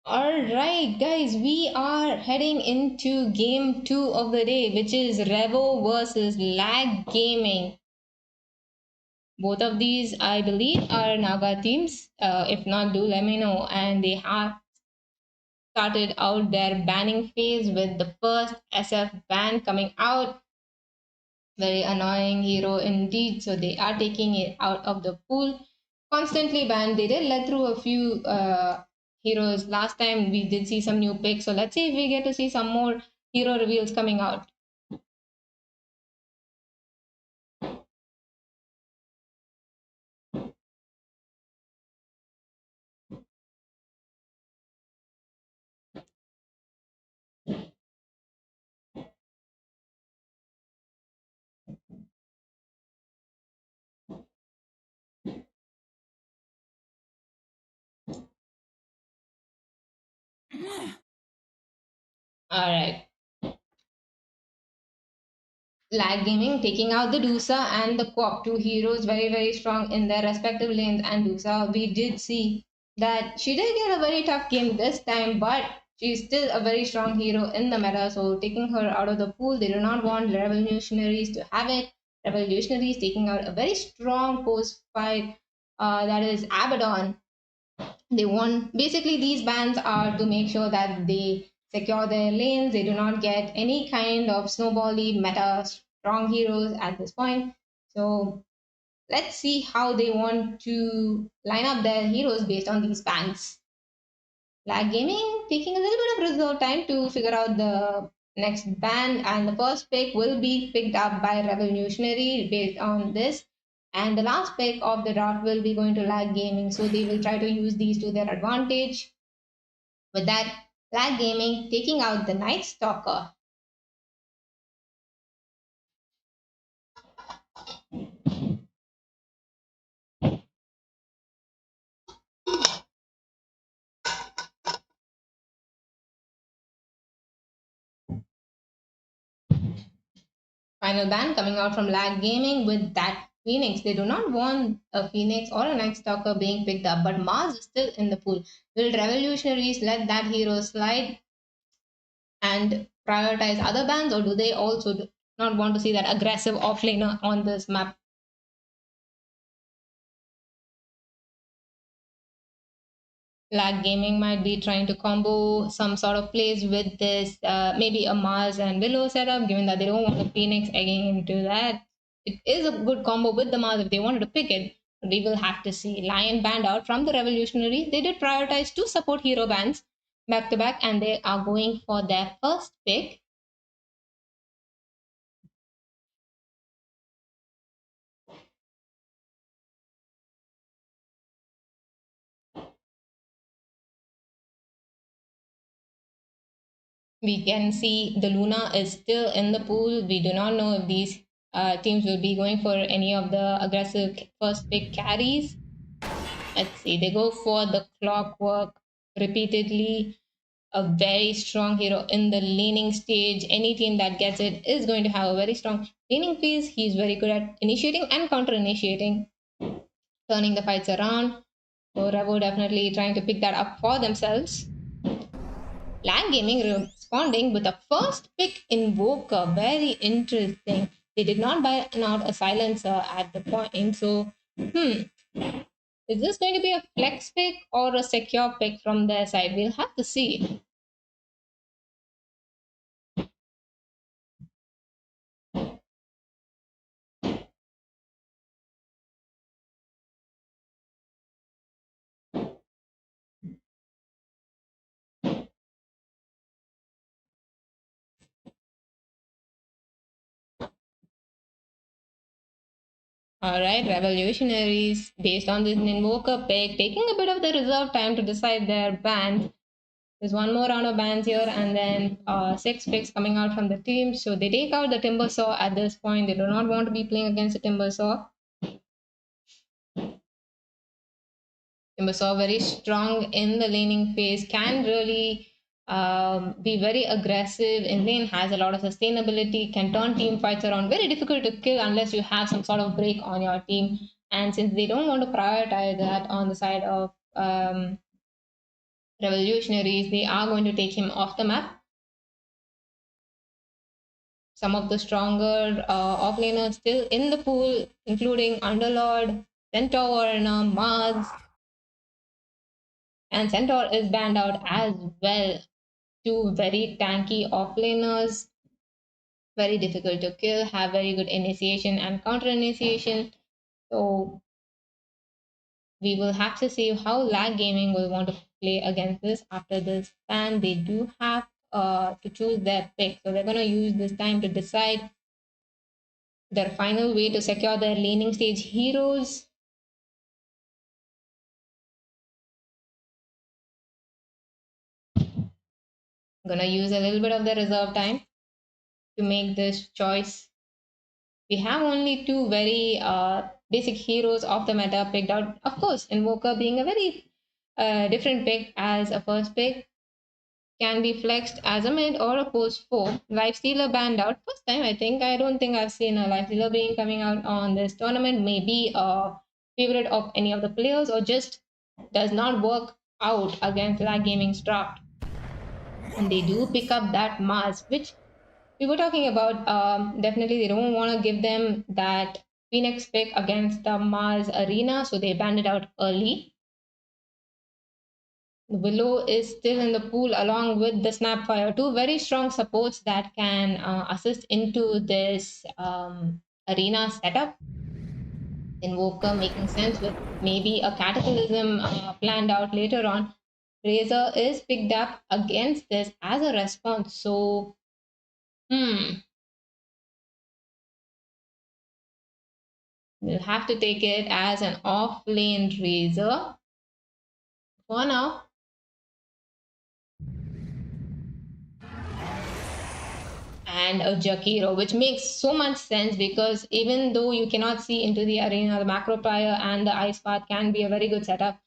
All right, guys, we are heading into game 2 of the day, which is Revo versus Lag Gaming. Both of these, I believe, are Naga teams. If not, do let me know. And they have started out their banning phase with the first SF ban coming out. Very annoying hero indeed. So they are taking it out of the pool. Constantly banned. They did let through a few heroes. Last time we did see some new picks. So let's see if we get to see some more hero reveals coming out. All right. Lag Gaming taking out the DOTA and the Co-op, two heroes very, very strong in their respective lanes. And DOTA, we did see that she did get a very tough game this time, but she's still a very strong hero in the meta. So taking her out of the pool, they do not want revolutionaries to have it. Revolutionaries taking out a very strong post fight, that is Abaddon. They want, basically these bans are to make sure that they secure their lanes, they do not get any kind of snowbally meta strong heroes at this point. So let's see how they want to line up their heroes based on these bans. Lag Gaming taking a little bit of reserve time to figure out the next ban, and the first pick will be picked up by Revolutionary based on this. And the last pick of the draft will be going to Lag Gaming, so they will try to use these to their advantage. With that, Lag Gaming taking out the Night Stalker. Final ban coming out from Lag Gaming with that Phoenix. They do not want a Phoenix or a Night Stalker being picked up, but Mars is still in the pool. Will Revolutionaries let that hero slide and prioritize other bans, or do they also not want to see that aggressive offlaner on this map? Lag Gaming might be trying to combo some sort of plays with this, maybe a Mars and Willow setup, given that they don't want a Phoenix egging into that. It is a good combo with the Mars if they wanted to pick it. We will have to see. Lion banned out from the Revolutionary. They did prioritize two support hero bans back to back, and they are going for their first pick. We can see the Luna is still in the pool. We do not know if these teams will be going for any of the aggressive first pick carries. Let's see, they go for the Clockwork repeatedly. A very strong hero in the laning stage. Any team that gets it is going to have a very strong laning phase. He's very good at initiating and counter initiating, turning the fights around. So Revo definitely trying to pick that up for themselves. Lag Gaming responding with a first pick Invoker. Very interesting. They did not buy out a silencer at the point. So, is this going to be a flex pick or a secure pick from their side? We'll have to see. Alright, Revolutionaries, based on this Invoker pick, taking a bit of the reserve time to decide their bans. There's one more round of bans here, and then 6 picks coming out from the team. So they take out the Timber Saw at this point. They do not want to be playing against the Timber Saw. Timber Saw very strong in the laning phase, can really be very aggressive in lane, has a lot of sustainability, can turn team fights around. Very difficult to kill unless you have some sort of break on your team. And since they don't want to prioritize that on the side of Revolutionaries, they are going to take him off the map. Some of the stronger offlaners still in the pool, including Underlord, Centaur Warner, Mars. And Centaur is banned out as well. Two very tanky offlaners, very difficult to kill, have very good initiation and counter initiation. So we will have to see how Lag Gaming will want to play against this after this ban. They do have to choose their pick. So they're going to use this time to decide their final way to secure their laning stage heroes. I'm going to use a little bit of the reserve time to make this choice. We have only two very basic heroes of the meta picked out. Of course, Invoker being a very different pick as a first pick. can be flexed as a mid or a post 4. Life Stealer banned out. First time, I think. I don't think I've seen a Life Stealer being coming out on this tournament. Maybe a favorite of any of the players, or just does not work out against Lag Gaming's draft. And they do pick up that Mars, which we were talking about. Definitely, they don't want to give them that Phoenix pick against the Mars Arena, so they banned it out early. Willow is still in the pool along with the Snapfire, two very strong supports that can assist into this arena setup. Invoker making sense with maybe a Cataclysm planned out later on. Razor is picked up against this as a response. So, we'll have to take it as an off-lane Razor for now. And a Jakiro, which makes so much sense because even though you cannot see into the arena, the macro prior and the ice path can be a very good setup.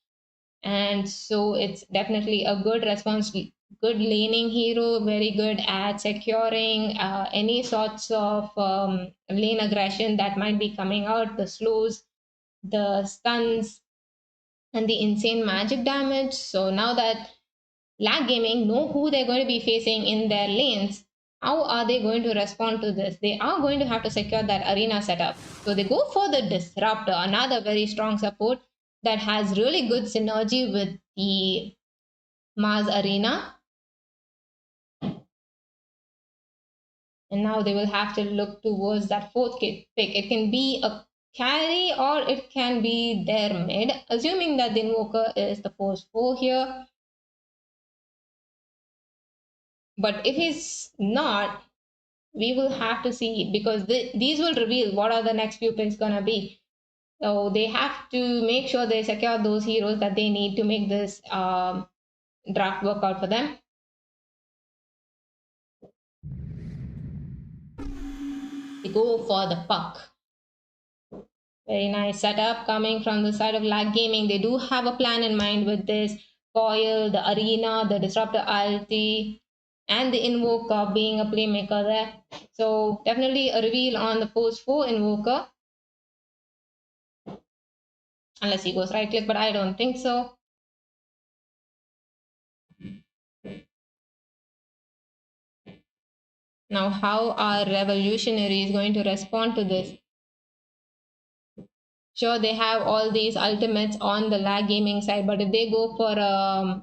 And so it's definitely a good response, good laning hero, very good at securing any sorts of lane aggression that might be coming out, the slows, the stuns, and the insane magic damage. So now that Lag Gaming know who they're going to be facing in their lanes, how are they going to respond to this? They are going to have to secure that arena setup. So they go for the Disruptor, another very strong support that has really good synergy with the Mars Arena. And now they will have to look towards that fourth pick. It can be a carry or it can be their mid, assuming that the Invoker is the force 4 here. But if he's not, we will have to see, because these will reveal what are the next few picks gonna be. So they have to make sure they secure those heroes that they need to make this draft work out for them. They go for the puck. Very nice setup coming from the side of Lag Gaming. They do have a plan in mind with this coil, the arena, the disruptor ulti, and the invoker being a playmaker there. So definitely a reveal on the post 4 invoker. Unless he goes right click, but I don't think so. Now, how are revolutionaries going to respond to this? Sure, they have all these ultimates on the Lag Gaming side, but if they go for a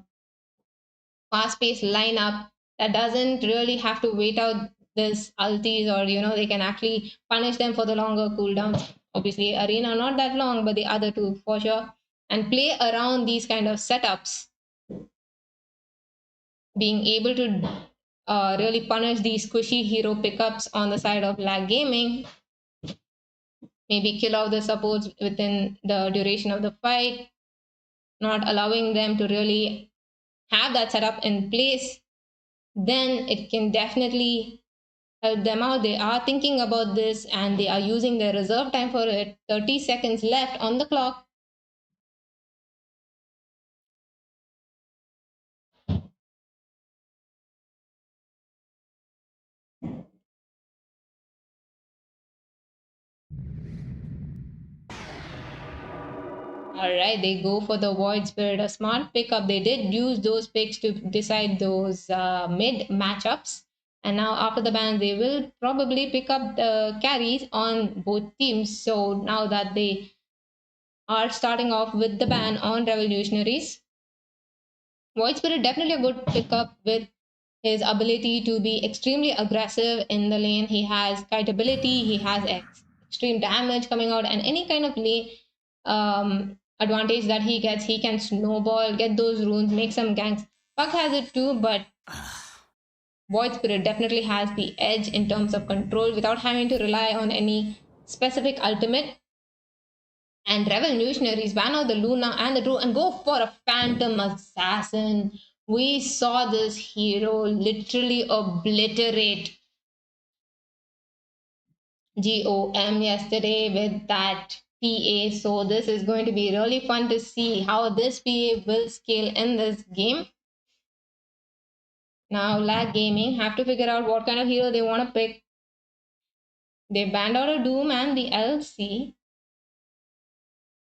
fast-paced lineup that doesn't really have to wait out this ultis, or they can actually punish them for the longer cooldowns. Obviously, arena not that long, but the other two for sure, and play around these kind of setups, being able to really punish these squishy hero pickups on the side of Lag Gaming. Maybe kill off the supports within the duration of the fight, not allowing them to really have that setup in place. Then it can definitely help them out. They are thinking about this and they are using their reserve time for it. 30 seconds left on the clock. All right, they go for the Void Spirit, a smart pickup. They did use those picks to decide those mid matchups. And now after the ban, they will probably pick up the carries on both teams. So now that they are starting off with the ban on revolutionaries, Void Spirit definitely a good pickup with his ability to be extremely aggressive in the lane. He has kite ability, he has extreme damage coming out, and any kind of lane advantage that he gets, he can snowball, get those runes, make some ganks. Puck has it too, but Void Spirit definitely has the edge in terms of control without having to rely on any specific ultimate. And revolutionaries ban out the Luna and the Drew and go for a Phantom Assassin. We saw this hero literally obliterate GOM yesterday with that PA. So this is going to be really fun to see how this PA will scale in this game. Now Lag Gaming have to figure out what kind of hero they want to pick. They banned out a Doom and the LC.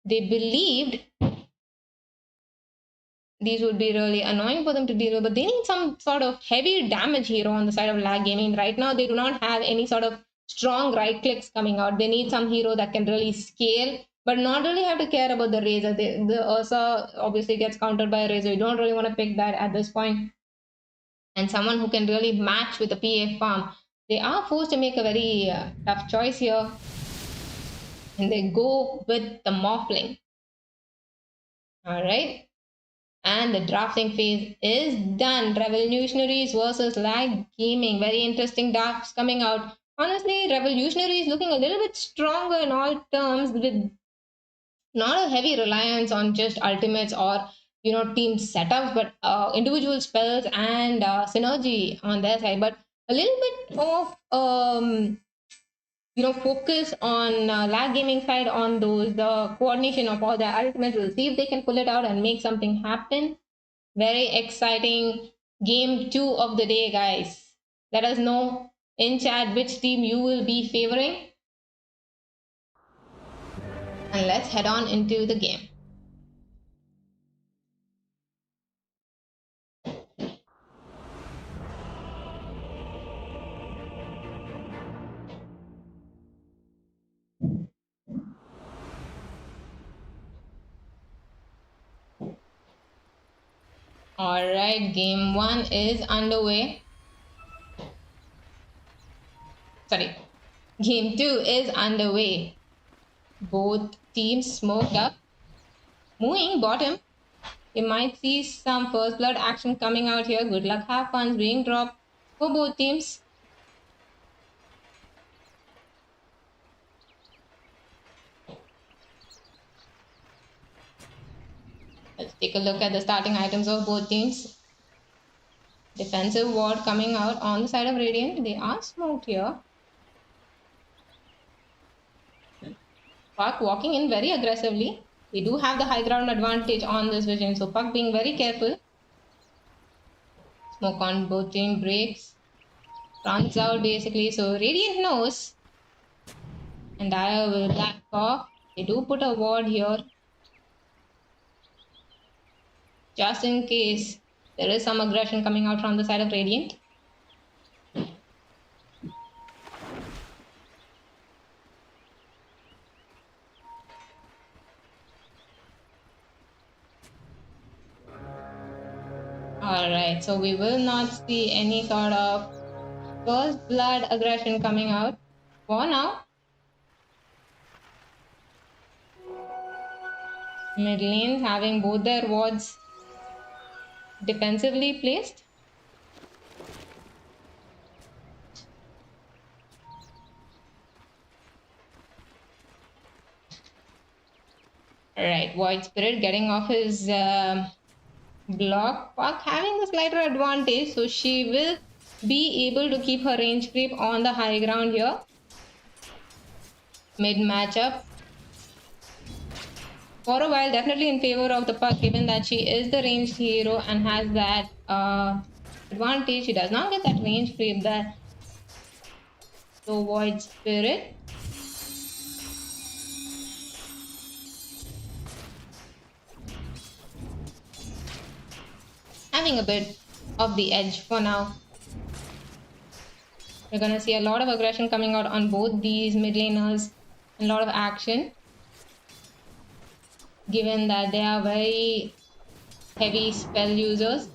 They believed these would be really annoying for them to deal with, but they need some sort of heavy damage hero on the side of Lag Gaming. Right now, they do not have any sort of strong right clicks coming out. They need some hero that can really scale, but not really have to care about the Razor. The Ursa obviously gets countered by a Razor. You don't really want to pick that at this point. And someone who can really match with the PA farm. They are forced to make a very tough choice here. And they go with the Morphling. Alright. And the drafting phase is done. Revolutionaries versus Lag Gaming. Very interesting drafts coming out. Honestly, Revolutionaries looking a little bit stronger in all terms with not a heavy reliance on just ultimates or team setups, but individual spells and synergy on their side. But a little bit of focus on Lag Gaming side on the coordination of all their ultimates. We'll see if they can pull it out and make something happen. Very exciting game 2 of the day, guys. Let us know in chat which team you will be favoring. And let's head on into the game. Alright, game 1 is underway. Sorry, game 2 is underway. Both teams smoked up. Moving bottom. You might see some first blood action coming out here. Good luck, have fun being dropped for both teams. Let's take a look at the starting items of both teams. Defensive ward coming out on the side of Radiant. They are smoked here. Puck walking in very aggressively. They do have the high ground advantage on this vision, so Puck being very careful. Smoke on both team breaks. Runs out basically, so Radiant knows. And Dire will back off. They do put a ward here, just in case there is some aggression coming out from the side of Radiant. Alright, so we will not see any sort of first blood aggression coming out for now. Mid lanes having both their wards defensively placed. Alright, Void Spirit getting off his block. Puck having the slighter advantage, so she will be able to keep her range creep on the high ground here. Mid matchup. For a while, definitely in favor of the Puck, given that she is the ranged hero and has that advantage. She does not get that range creep there. So Void Spirit. Having a bit of the edge for now. We're gonna see a lot of aggression coming out on both these mid laners and a lot of action, given that they are very heavy spell users,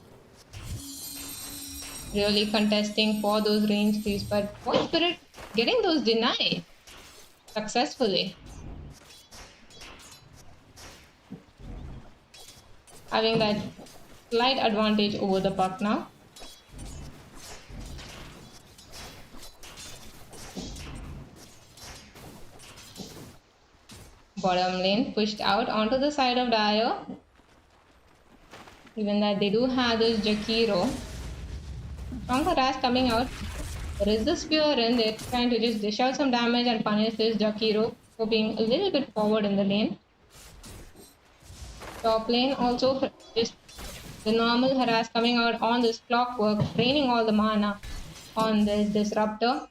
really contesting for those range creeps. But Void Spirit getting those denied successfully, having that slight advantage over the Puck now. Bottom lane pushed out onto the side of Dire. Given that they do have this Jakiro. Strong harass coming out. There is the spear in. They're trying to just dish out some damage and punish this Jakiro for being a little bit forward in the lane. Top lane also just The normal harass coming out on this clockwork, draining all the mana on this disruptor.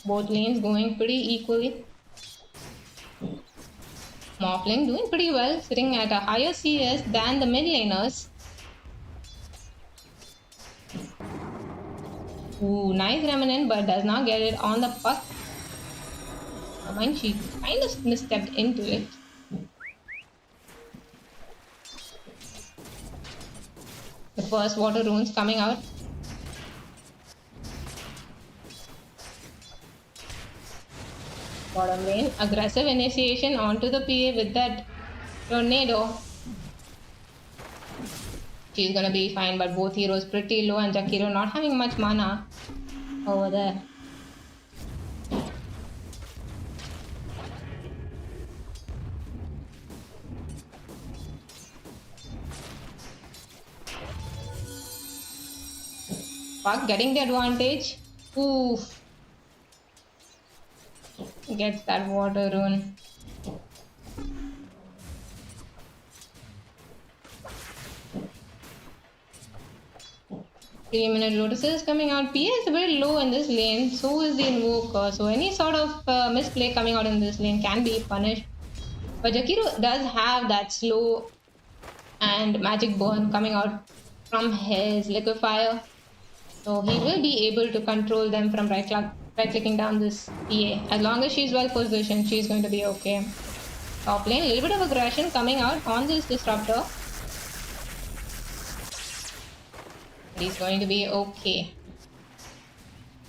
Both lanes going pretty equally. Morphling doing pretty well, sitting at a higher CS than the mid laners. Ooh, nice Remnant, but does not get it on the puck. I mind she kind of misstepped into it. The first water runes coming out. Bottom lane, aggressive initiation onto the PA with that tornado. She's gonna be fine, but both heroes pretty low and Jakiro not having much mana over there. Puck getting the advantage. Oof. Gets that water rune. Three-minute lotuses coming out. PA is a bit low in this lane. So is the invoker. So any sort of misplay coming out in this lane can be punished. But Jakiro does have that slow and magic burn coming out from his liquefier. So he will be able to control them from right-clicking down this PA. As long as she's well positioned, she's going to be okay. Top lane, a little bit of aggression coming out on this disruptor. He's going to be okay.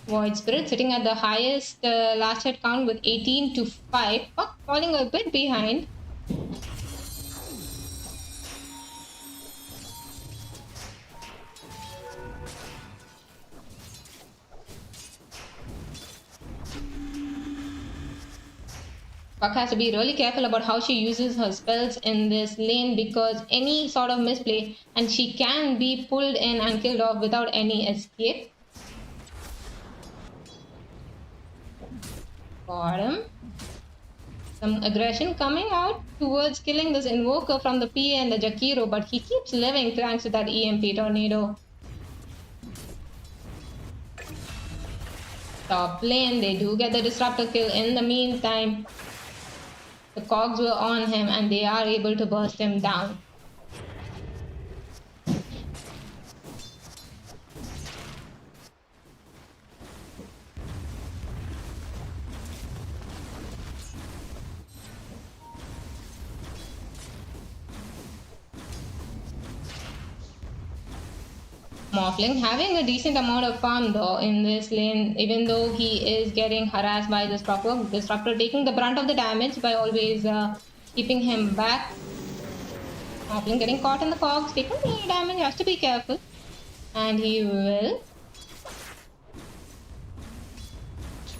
Void Spirit sitting at the highest last hit count with 18 to 5. Puck falling a bit behind. Puck has to be really careful about how she uses her spells in this lane because any sort of misplay and she can be pulled in and killed off without any escape. Bottom. Some aggression coming out towards killing this invoker from the PA and the Jakiro, but he keeps living thanks to that EMP tornado. Top lane, they do get the disruptor kill in the meantime. The cogs were on him and they are able to burst him down. Morphling having a decent amount of farm though in this lane, even though he is getting harassed by this disruptor taking the brunt of the damage by always keeping him back. Morphling getting caught in the cogs, taking the damage, has to be careful. And he will.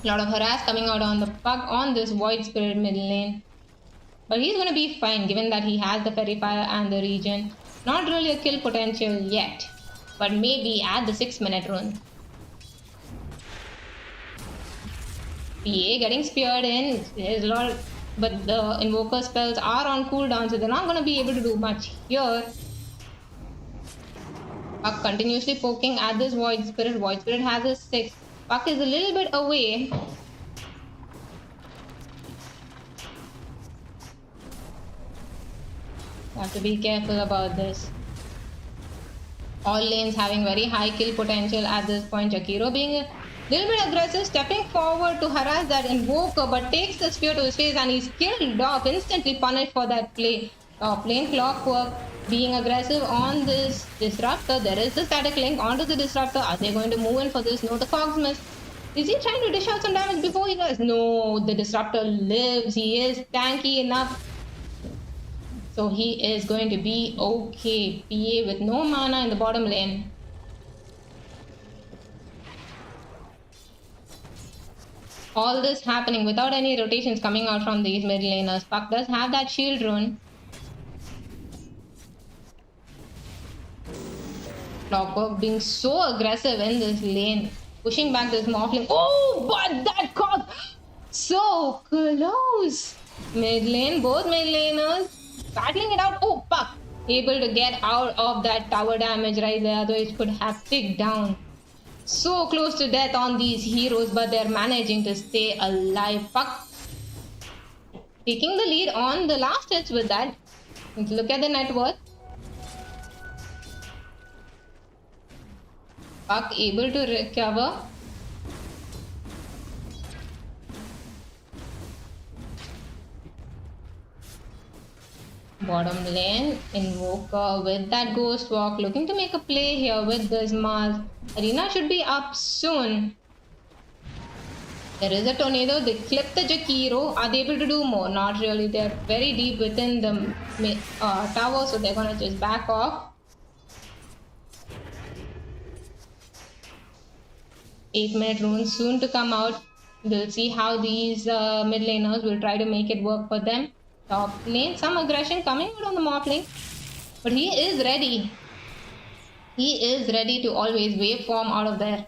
A lot of harass coming out on the puck on this Void Spirit mid lane. But he's gonna be fine given that he has the Fairy Fire and the regen. Not really a kill potential yet, but maybe at the 6-minute run. PA getting speared in. There's a lot of, but the invoker spells are on cooldown, so they're not going to be able to do much here. Puck continuously poking at this Void Spirit. Void Spirit has a 6. Puck is a little bit away. Have to be careful about this. All lanes having very high kill potential at this point. Jakiro being a little bit aggressive, stepping forward to harass that invoker, but takes the spear to his face and he's killed off, instantly punished for that play. Top lane Clockwork being aggressive on this disruptor. There is the static link onto the disruptor. Are they going to move in for this? No, the cogs miss. Is he trying to dish out some damage before he does? No, the disruptor lives. He is tanky enough. So he is going to be okay. PA with no mana in the bottom lane. All this happening without any rotations coming out from these mid laners. Puck does have that shield rune. Clockwork being so aggressive in this lane. Pushing back this Morphling. Oh, but that cog so close. Mid lane, both mid laners battling it out. Oh, Puck able to get out of that tower damage right there, otherwise it could have ticked down. So close to death on these heroes, but they're managing to stay alive. Puck taking the lead on the last hits with that. Let's look at the net worth. Puck able to recover. Bottom lane, Invoker with that Ghost Walk, looking to make a play here with this Mars. Arena should be up soon. There is a tornado, they clip the Jakiro. Are they able to do more? Not really, they're very deep within the tower, so they're gonna just back off. 8-minute runes soon to come out. We'll see how these mid laners will try to make it work for them. Top lane, some aggression coming out on the Morphling, but he is ready. He is ready to always waveform out of there.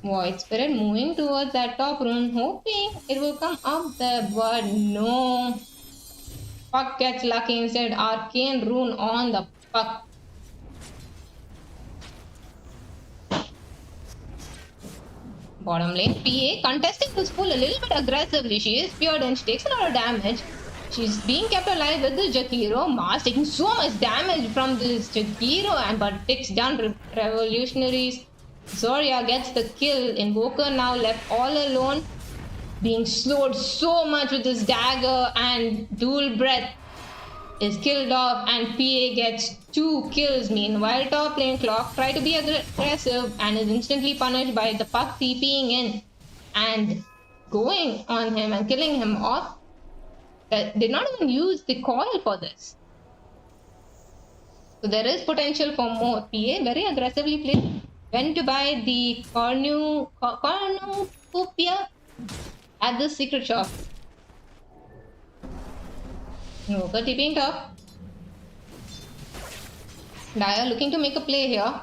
Void Spirit moving towards that top rune, hoping it will come up there, but no. Puck gets lucky instead. Arcane rune on the Puck. Bottom lane, PA contesting this pool a little bit aggressively. She is feared and she takes a lot of damage. She's being kept alive with the Jakiro. Mars taking so much damage from this Jakiro, but takes down revolutionaries. Zoria gets the kill. Invoker now left all alone, being slowed so much with his dagger, and Dual Breath is killed off, and PA gets 2 kills. Meanwhile, top lane Clock try to be aggressive and is instantly punished by the Puck TPing in and going on him and killing him off. Did not even use the coil for this. So there is potential for more. PA very aggressively played. Went to buy the cornucopia at the secret shop. Invoker TPing top. Daya looking to make a play here.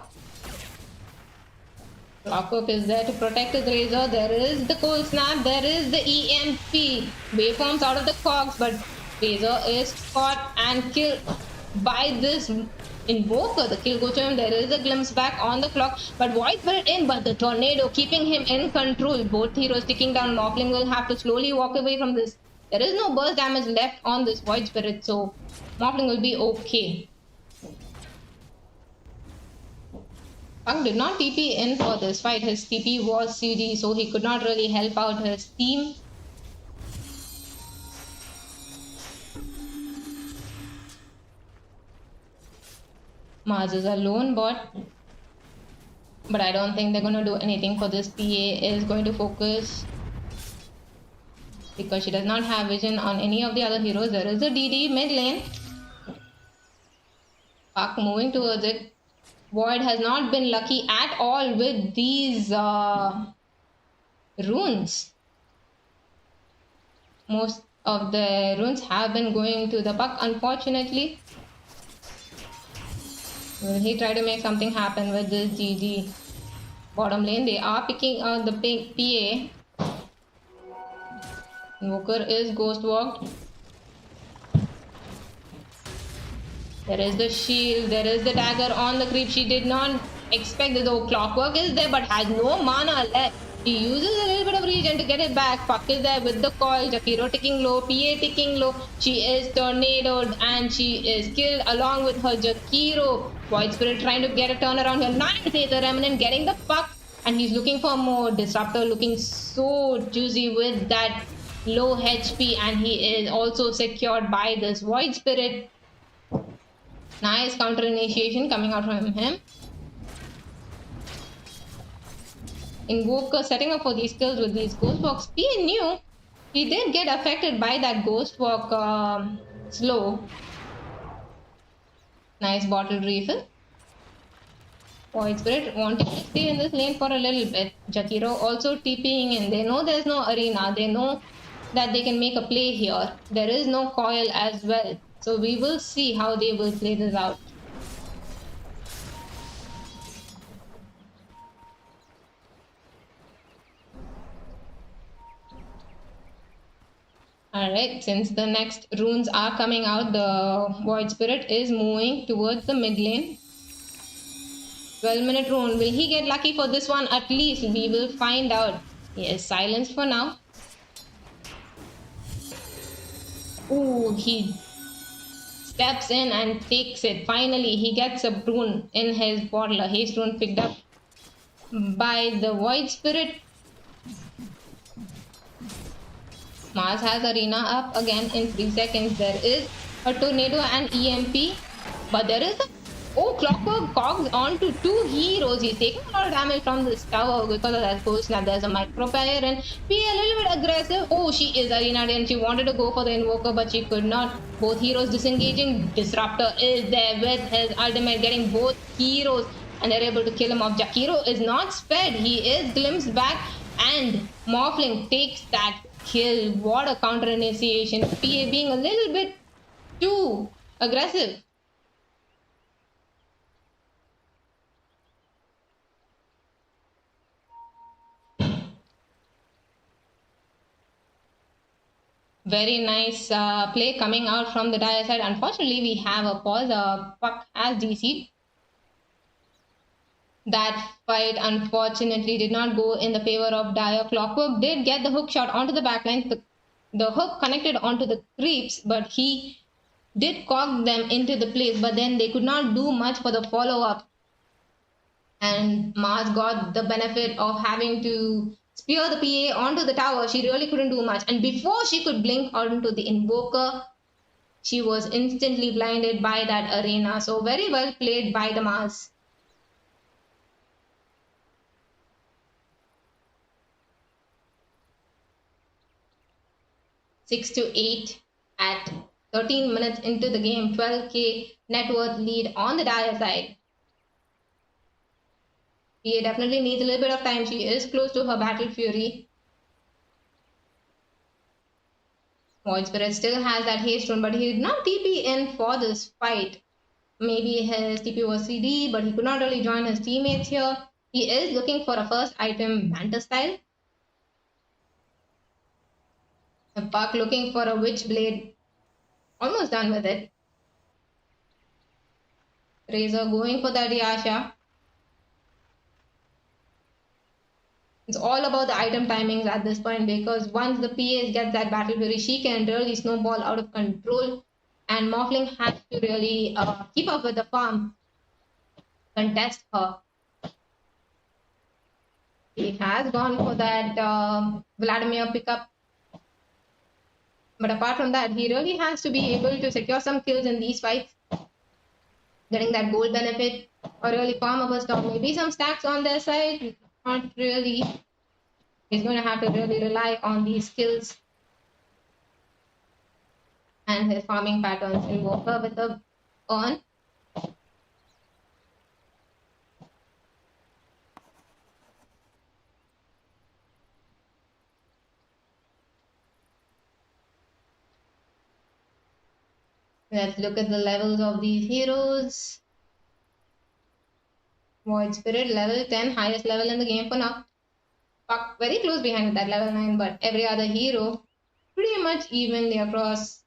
Clockwork is there to protect his Razor. There is the cold snap. There is the EMP. Waveforms out of the cogs, but Razor is caught and killed by this Invoker. The kill goes to him. There is a glimpse back on the clock, but Void Spirit in, but the tornado keeping him in control. Both heroes ticking down. Morphling will have to slowly walk away from this. There is no burst damage left on this Void Spirit, so Morphling will be okay. Punk did not TP in for this fight. His TP was CD, so he could not really help out his team. Mars is a lone bot, but I don't think they're going to do anything for this. PA is going to focus because she does not have vision on any of the other heroes. There is a DD mid lane. Puck moving towards it. Void has not been lucky at all with these runes. Most of the runes have been going to the Puck, unfortunately. Will he try to make something happen with this GG? Bottom lane, they are picking out the PA. Invoker is ghost walked. There is the shield, there is the dagger on the creep. She did not expect that. Though Clockwork is there but has no mana left. She uses a little bit of regen to get it back. Puck is there with the coil. Jakiro ticking low, PA ticking low. She is tornadoed and she is killed along with her Jakiro. Void Spirit trying to get a turnaround here. Nice, the Remnant getting the Puck, and he's looking for more. Disruptor looking so juicy with that low HP, and he is also secured by this Void Spirit. Nice counter initiation coming out from him. Invoker setting up for these kills with these Ghost Walks. PA knew he did get affected by that Ghost Walk slow. Nice bottle refill. Void Spirit wanting to stay in this lane for a little bit. Jakiro also TPing in. They know there's no arena. They know that they can make a play here. There is no coil as well. So we will see how they will play this out. Alright, since the next runes are coming out, the Void Spirit is moving towards the mid lane. 12-minute rune. Will he get lucky for this one? At least we will find out. He is silenced for now. Ooh, he steps in and takes it. Finally, he gets a rune in his bottle. A haste rune picked up by the Void Spirit. Mars has Arena up again in 3 seconds. There is a Tornado and EMP. But there is a... Oh, Clockwork cogs onto 2 heroes. He's taking a lot of damage from this tower because of that push. Now there's a Microplayer and be a little bit aggressive. Oh, she is Arena and she wanted to go for the Invoker, but she could not. Both heroes disengaging. Disruptor is there with his ultimate, getting both heroes, and they're able to kill him off. Jakiro is not spared. He is glimpsed back, and Morphling takes that kill. What a counter initiation. PA being a little bit too aggressive. Very nice play coming out from the Dire side. Unfortunately, we have a pause. Puck has DC'd. That fight, unfortunately, did not go in the favor of Dire. Clockwork did get the hook shot onto the backline. The hook connected onto the creeps, but he did cog them into the place. But then they could not do much for the follow-up. And Mars got the benefit of having to spear the PA onto the tower. She really couldn't do much. And before she could blink onto the Invoker, she was instantly blinded by that Arena. So very well played by the Mars. Six to 8 at 13 minutes into the game. 12k net worth lead on the Dire side. PA definitely needs a little bit of time. She is close to her Battle Fury. Void Spirit still has that haste rune, but he did not TP in for this fight. Maybe his TP was CD, but he could not really join his teammates here. He is looking for a first item, Manta style. A Puck looking for a Witchblade. Almost done with it. Razor going for that Yasha. It's all about the item timings at this point, because once the PA gets that Battle Fury, she can really snowball out of control. And Morphling has to really keep up with the farm, contest her. He has gone for that Vladimir pickup. But apart from that, he really has to be able to secure some kills in these fights. Getting that gold benefit or really farm up a stock. Maybe some stacks on their side. Not really. He's going to have to really rely on these skills and his farming patterns. Invoker with the on. Let's look at the levels of these heroes. Void Spirit level 10, highest level in the game for now. Puck very close behind with that level 9, but every other hero pretty much evenly across.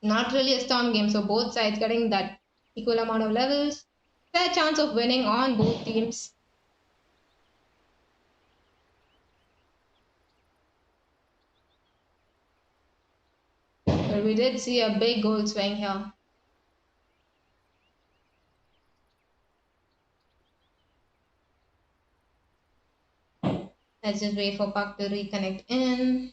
Not really a storm game, so both sides getting that equal amount of levels. Fair chance of winning on both teams. But we did see a big goal swing here. Let's just wait for Puck to reconnect in.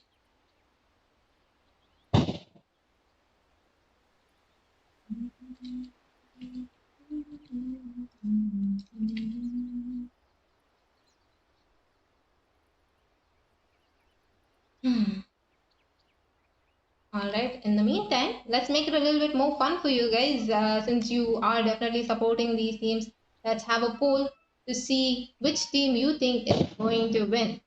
Alright, in the meantime, let's make it a little bit more fun for you guys. Since you are definitely supporting these teams, let's have a poll to see which team you think is going to win.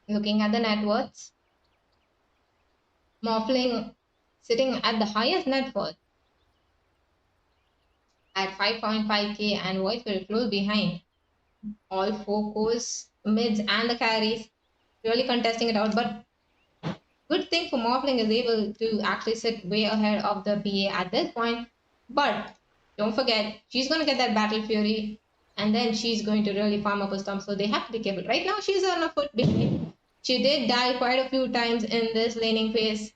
Looking at the net worths, Morphling sitting at the highest net worth at 5.5k and Voice very close behind. All four cores, mids and the carries really contesting it out. But good thing for Morphling is able to actually sit way ahead of the PA at this point. But don't forget, she's going to get that Battle Fury and then she's going to really farm up a stump. So they have to be careful. Right now, she's on a foot behind. She did die quite a few times in this laning phase,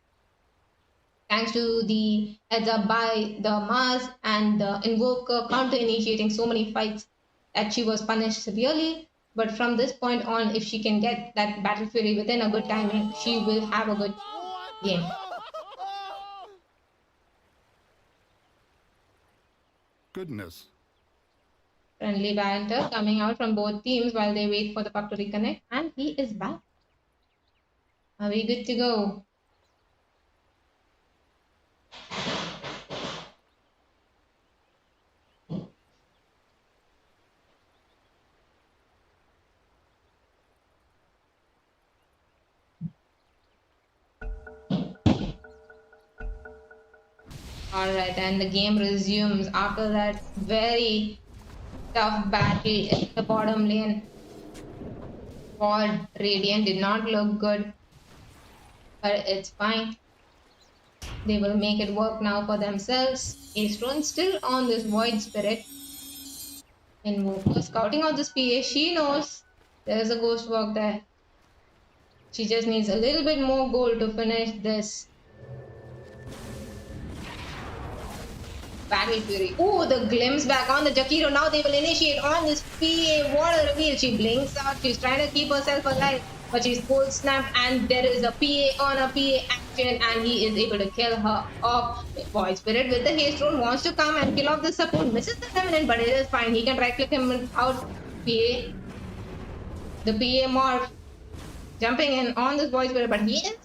thanks to the heads up by the Mars and the Invoker counter-initiating so many fights that she was punished severely. But from this point on, if she can get that Battle Fury within a good timing, she will have a good game. Goodness. Friendly banter coming out from both teams while they wait for the puck to reconnect. And he is back. Are we good to go? Alright, and the game resumes after that very tough battle in the bottom lane. For Radiant did not look good, but it's fine. They will make it work now for themselves. Aestron still on this Void Spirit. Invoker scouting out this PA. She knows there's a Ghost Walk there. She just needs a little bit more gold to finish this. Battle Fury. Oh, the glimpse back on the Jakiro. Now they will initiate on this PA. What a reveal. She blinks out. She's trying to keep herself alive. But she's cold snapped and there is a PA on a PA action and he is able to kill her off. Void Spirit with the haste roll wants to come and kill off the support. Misses the Remnant, but it is fine. He can right click him out. PA. The PA morph. Jumping in on this Void Spirit, but he is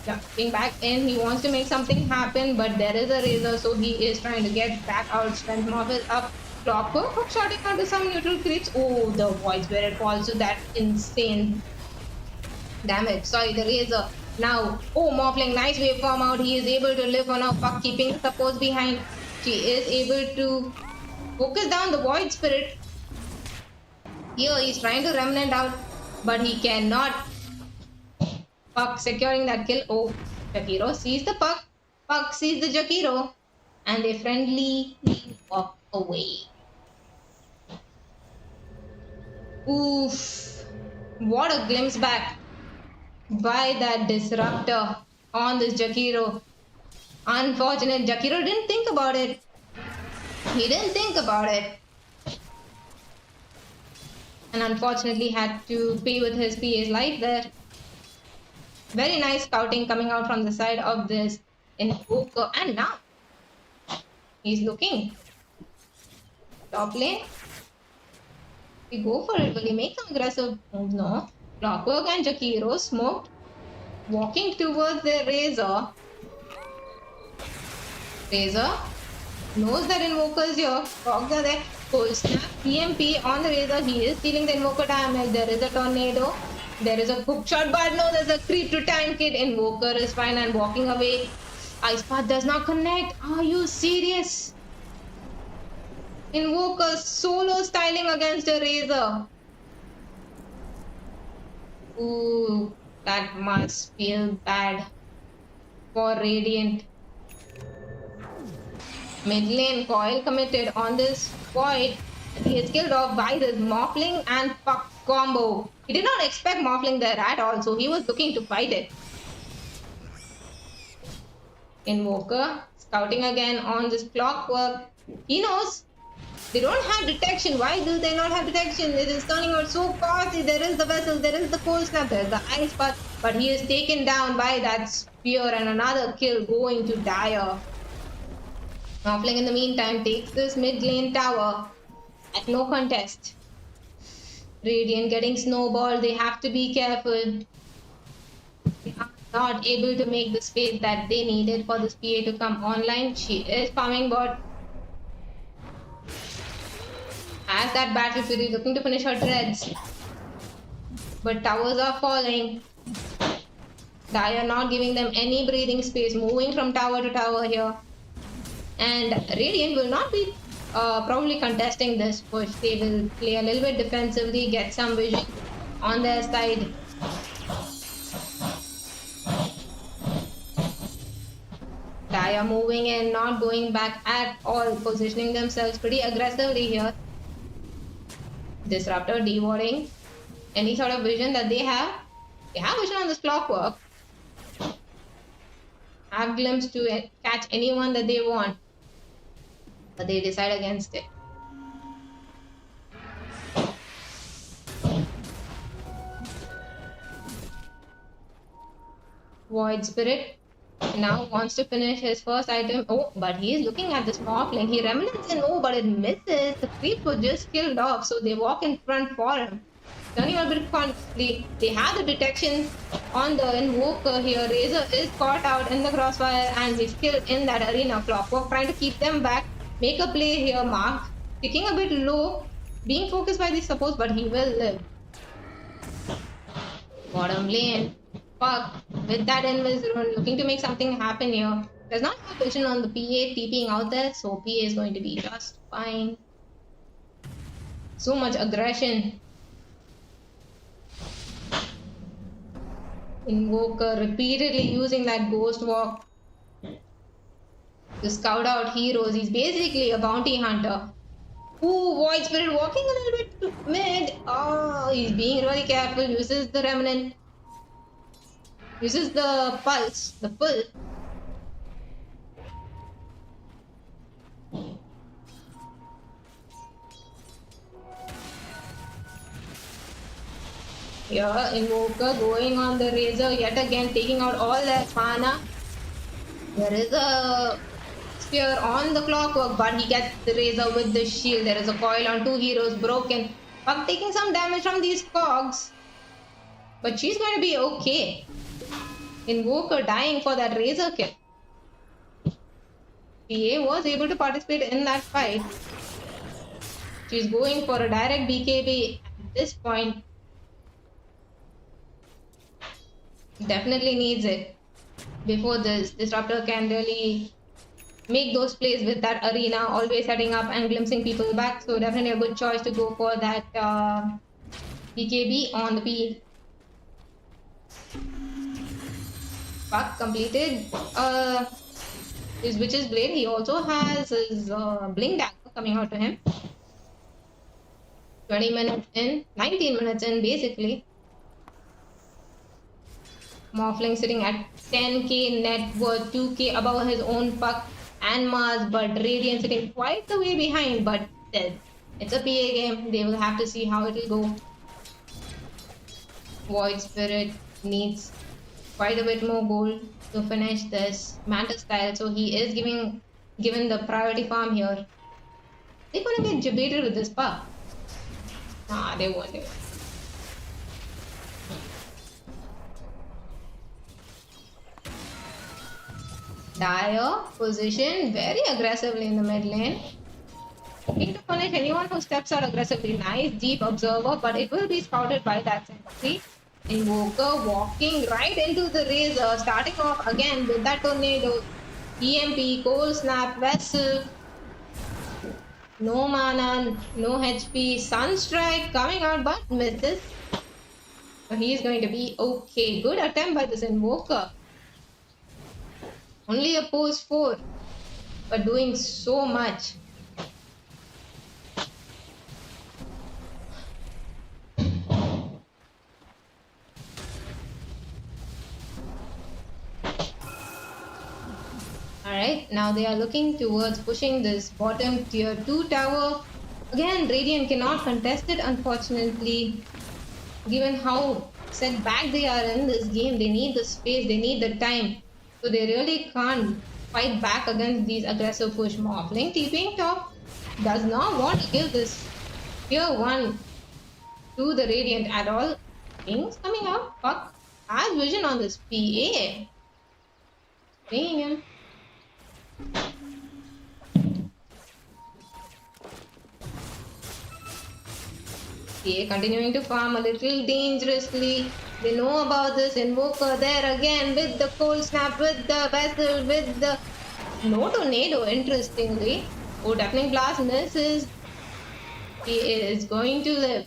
jumping back in. He wants to make something happen, but there is a Razor, so he is trying to get back out. Strength morph is up. Proper hook shotting onto some neutral creeps. Oh, the Void Spirit falls to that insane damage. Sorry, the Razor. Now, oh, Morphling, nice waveform out. He is able to live on a puck, keeping supports behind. She is able to focus down the Void Spirit. Here, he's trying to Remnant out, but he cannot. Puck securing that kill. Oh, Jakiro sees the puck. Puck sees the Jakiro. And they friendly walk away. Oof. What a glimpse back by that Disruptor on this Jakiro. Unfortunate. Jakiro didn't think about it. He didn't think about it. And unfortunately had to pay with his PA's life there. Very nice scouting coming out from the side of this Invoker. And now he's looking. Top lane. We go for it. Will he make some aggressive moves? No. Clockwork and Jakiro smoked. Walking towards the Razor. Razor knows that Invoker is here. Frogs are there. Cold snap. PMP on the Razor. He is dealing the Invoker damage. There is a tornado. There is a hook shot, but no, there's a creep to tank it. Invoker is fine and walking away. Ice Path does not connect. Are you serious? Invoker solo styling against a Razor. Ooh. That must feel bad for Radiant. Mid lane coil committed on this Void. He is killed off by this Morphling and Puck combo. He did not expect Morphling there at all, so he was looking to fight it. Invoker scouting again on this Clockwork. He knows they don't have detection. Why do they not have detection? It is turning out so costly. There is the vessel, there is the cold snap, there is the ice path, but he is taken down by that spear and another kill going to Dire. Morphling in the meantime takes this mid lane tower at no contest. Radiant getting snowballed. They have to be careful. They are not able to make the space that they needed for this PA to come online. She is farming bot. Has that Battle Fury looking to finish her dreads. But towers are falling. Dire not giving them any breathing space. Moving from tower to tower here. And Radiant will not be probably contesting this push. They will play a little bit defensively, get some vision on their side. Dire moving in, not going back at all, positioning themselves pretty aggressively here. Disruptor devouring any sort of vision that they have. They have vision on this Clockwork. Have glimpse to catch anyone that they want. But they decide against it. Void Spirit now wants to finish his first item. Oh, but he is looking at this Morphling. He remnants and oh, but it misses. The creep was just killed off, so they walk in front for him. Turning a bit confused. They have the detection on the Invoker here. Razor is caught out in the crossfire and he's killed in that arena. Clockwork trying to keep them back. Make a play here, Mark. Kicking a bit low. Being focused by the supports, but he will live. Bottom lane. Puck with that invisible looking to make something happen here. Does not have vision on the PA TPing out there, so PA is going to be just fine. So much aggression. Invoker repeatedly using that ghost walk to scout out heroes. He's basically a bounty hunter. Ooh, Void Spirit walking a little bit to mid. Oh, he's being really careful. Uses the remnant. Uses the pulse, the pull. Here, Invoker going on the Razor yet again, taking out all their mana. There is a spear on the Clockwork, but he gets the Razor with the shield. There is a coil on two heroes, broken. Puck taking some damage from these cogs. But she's going to be okay. Invoker dying for that Razor kill. PA was able to participate in that fight. She's going for a direct BKB at this point. Definitely needs it. Before this, Disruptor can really make those plays with that arena, always setting up and glimpsing people back. So definitely a good choice to go for that BKB on the P. Puck completed his Witch's Blade. He also has his Blink Dagger coming out to him. 20 minutes in, 19 minutes in basically. Morphling sitting at 10k net worth, 2k above his own Puck and Mars, but Radiant sitting quite the way behind, but it's a PA game. They will have to see how it will go. Void Spirit needs quite a bit more gold to finish this Manta style, so he is given the priority farm here. They're gonna get debated with this Puck. Nah, they won't do it. Dire position very aggressively in the mid lane. Looking to punish anyone who steps out aggressively. Nice deep observer, but it will be scouted by that sentry. Invoker walking right into the Razor, starting off again with that tornado. EMP, cold snap, vessel. No mana, no HP. Sunstrike coming out but misses. So he's going to be okay. Good attempt by this Invoker. Only a pose 4, but doing so much. Alright, now they are looking towards pushing this bottom tier 2 tower. Again, Radiant cannot contest it, unfortunately. Given how set back they are in this game, they need the space, they need the time. So they really can't fight back against these aggressive push. Morphling TPing top does not want to give this tier 1 to the Radiant at all. Things coming out. Puck has vision on this PA. Bringing him. PA continuing to farm a little dangerously. They know about this Invoker there again with the cold snap, with the vessel, with the no tornado, interestingly. Oh, deafening blast misses. He is going to live.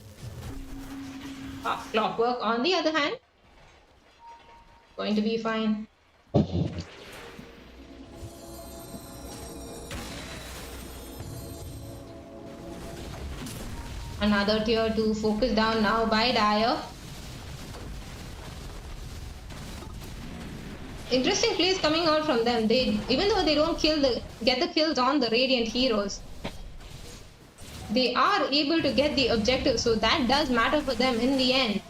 Clockwork on the other hand, going to be fine. Another tier 2 focus down now by Dire. Interesting plays coming out from them. They, even though they don't get the kills on the Radiant heroes, they are able to get the objective, so that does matter for them in the end.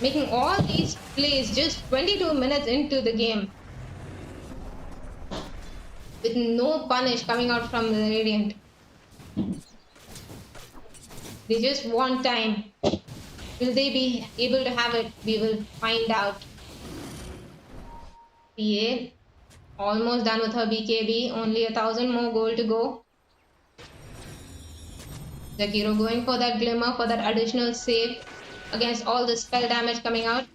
Making all these plays just 22 minutes into the game, with no punish coming out from the Radiant. They just want time. Will they be able to have it? We will find out. PA almost done with her BKB. Only 1,000 more gold to go. Jakiro going for that glimmer, for that additional save against all the spell damage coming out.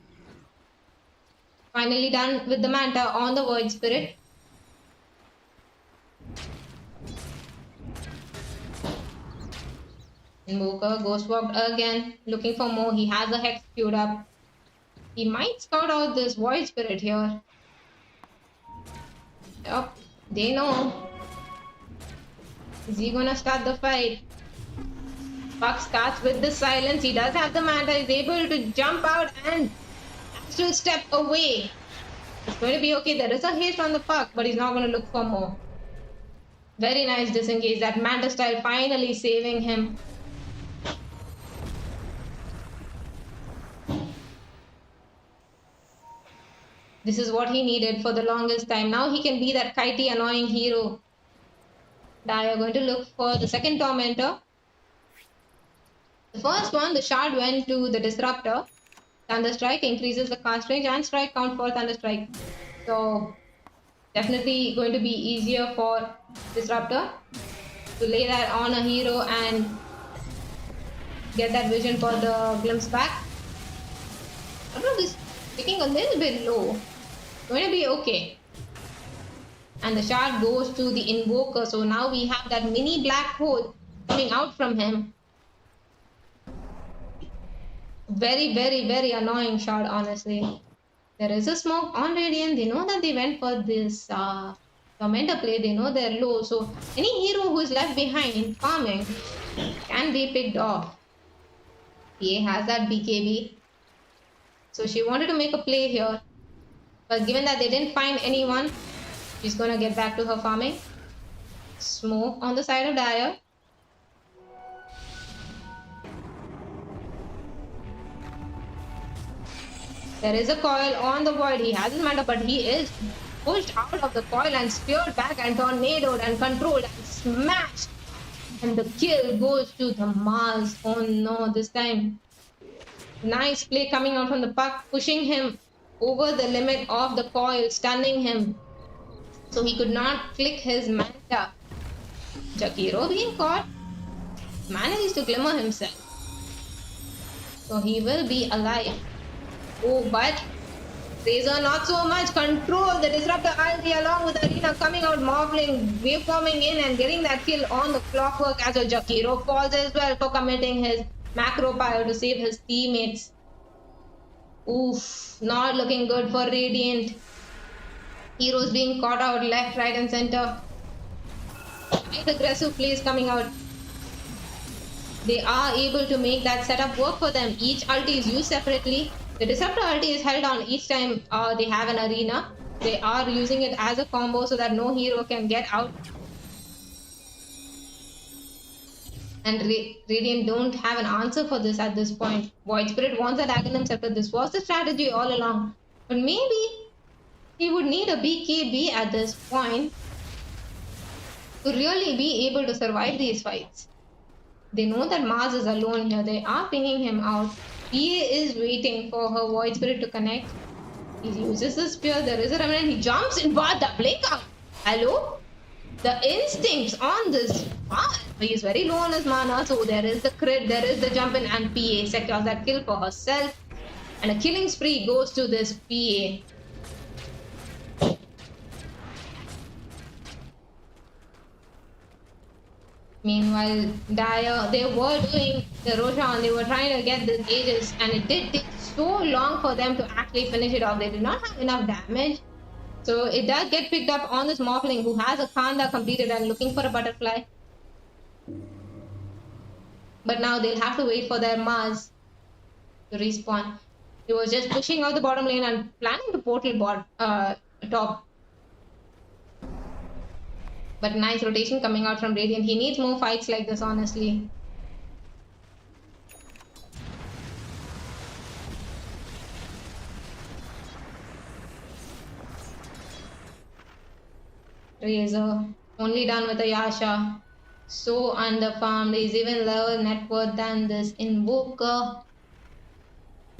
Finally done with the Manta on the Void Spirit. Invoker Ghostwalked again, looking for more. He has a Hex queued up. He might scout out this Void Spirit here. Yup, they know. Is he gonna start the fight? Puck starts with the silence. He does have the Manta. He's able to jump out and actual step away. It's going to be okay. There is a haste on the Puck, but he's not going to look for more. Very nice disengage. That Manta style finally saving him. This is what he needed for the longest time. Now he can be that kitey, annoying hero. Dire going to look for the second Tormentor. The first one, the shard went to the Disruptor. Thunderstrike increases the cast range and strike count for Thunderstrike. So, definitely going to be easier for Disruptor to lay that on a hero and get that vision for the glimpse back. I don't know, this picking a little bit low. Going to be okay. And the shard goes to the Invoker. So now we have that mini black hole coming out from him. Very, very, very annoying shard, honestly. There is a smoke on Radiant. They know that they went for this Tormentor play. They know they're low. So any hero who is left behind farming can be picked off. PA has that BKB. So she wanted to make a play here. But given that they didn't find anyone, she's gonna get back to her farming. Smoke on the side of Dire. There is a coil on the Void. He has his Manta, but he is pushed out of the coil and speared back and tornadoed and controlled and smashed. And the kill goes to the Mars. Oh no, this time. Nice play coming out from the Puck, pushing him over the limit of the coil, stunning him. So he could not click his Manta. Jakiro being caught manages to glimmer himself. So he will be alive. Oh, but Razor not so much. Control the Disruptor ulti along with Arena coming out, Morphling, waveforming in and getting that kill on the Clockwork as well. Jakiro falls as well for committing his macro pyro to save his teammates. Oof, not looking good for Radiant. Heroes being caught out left, right, and center. Nice aggressive plays coming out. They are able to make that setup work for them. Each ulti is used separately. The Disruptor ulti is held on each time they have an arena. They are using it as a combo so that no hero can get out. And Radiant don't have an answer for this at this point. Void Spirit wants a Dagenham Scepter. This was the strategy all along. But maybe he would need a BKB at this point to really be able to survive these fights. They know that Mars is alone here. They are pinging him out. He is waiting for her Void Spirit to connect. He uses the spear. There is a remnant. He jumps in, but the blink out. Hello? The instincts on this part. He is very low on his mana, so there is the crit, there is the jump in, and PA secures that kill for herself. And a killing spree goes to this PA. Meanwhile, Dire, they were doing the Roshan, they were trying to get the Aegis, and it did take so long for them to actually finish it off. They did not have enough damage. So it does get picked up on this Morphling who has a Khanda completed and looking for a butterfly. But now they'll have to wait for their Mars to respawn. He was just pushing out the bottom lane and planning to portal top. But nice rotation coming out from Radiant. He needs more fights like this, honestly. Razor only done with a Yasha. So underfarmed. He's even lower net worth than this Invoker.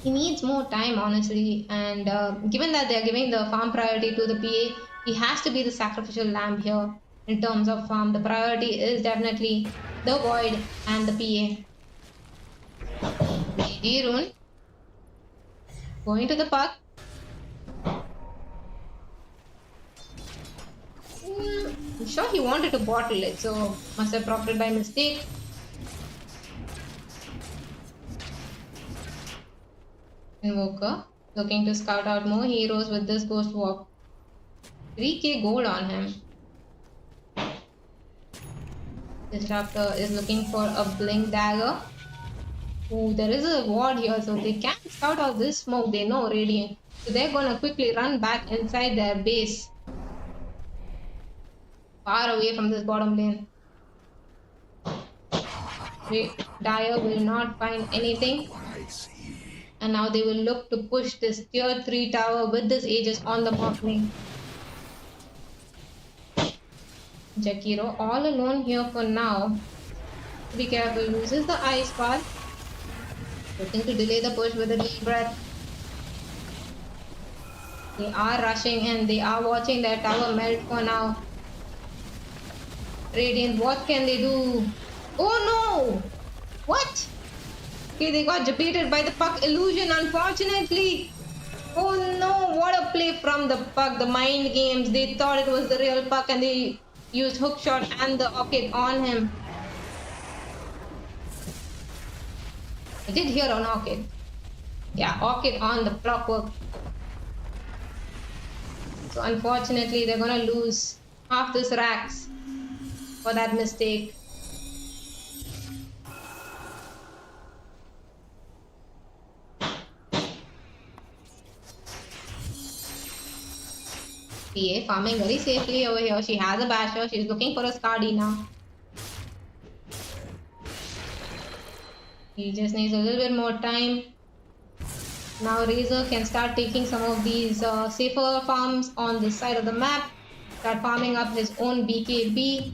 He needs more time, honestly. And given that they're giving the farm priority to the PA, he has to be the sacrificial lamb here. In terms of farm, the priority is definitely the Void and the PA. GG Rune. Going to the puck. I'm sure he wanted to bottle it, so must have dropped it by mistake. Invoker looking to scout out more heroes with this Ghost Walk. 3k gold on him. Disruptor is looking for a Blink Dagger. Ooh, there is a ward here, so they can't scout out this smoke. They know Radiant. So they're gonna quickly run back inside their base. Far away from this bottom lane. Dire will not find anything. And now they will look to push this tier 3 tower with this Aegis on the bot lane. Jakiro all alone here for now. Be careful, uses the ice path. Looking to delay the push with a deep breath. They are rushing and they are watching their tower melt for now. Radiant, what can they do? Oh no! What? Okay, they got defeated by the puck illusion, unfortunately. Oh no, what a play from the puck. The mind games, they thought it was the real puck and they used hook shot and the orchid on him. I did hear an orchid. Yeah, orchid on the clockwork. So unfortunately, they're gonna lose half this racks for that mistake. PA farming very safely over here. She has a basher. She's looking for a Skadi now. He just needs a little bit more time. Now Razor can start taking some of these safer farms on this side of the map. Start farming up his own BKB.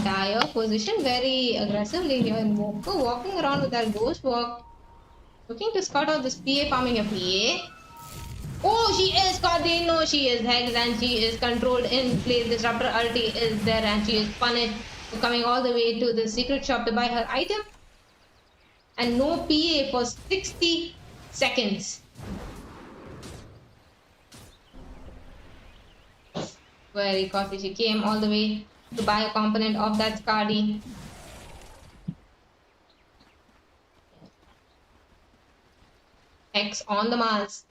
Dire position very aggressively here in Woko, walking around with that ghost walk. Looking to scout out this PA farming a PA. Oh, she is caught. They know she is hexed and she is controlled in place. Disruptor ulti is there and she is punished for coming all the way to the secret shop to buy her item. And no PA for 60 seconds. Very costly. She came all the way to buy a component of that Skadi. Hex on the Mars.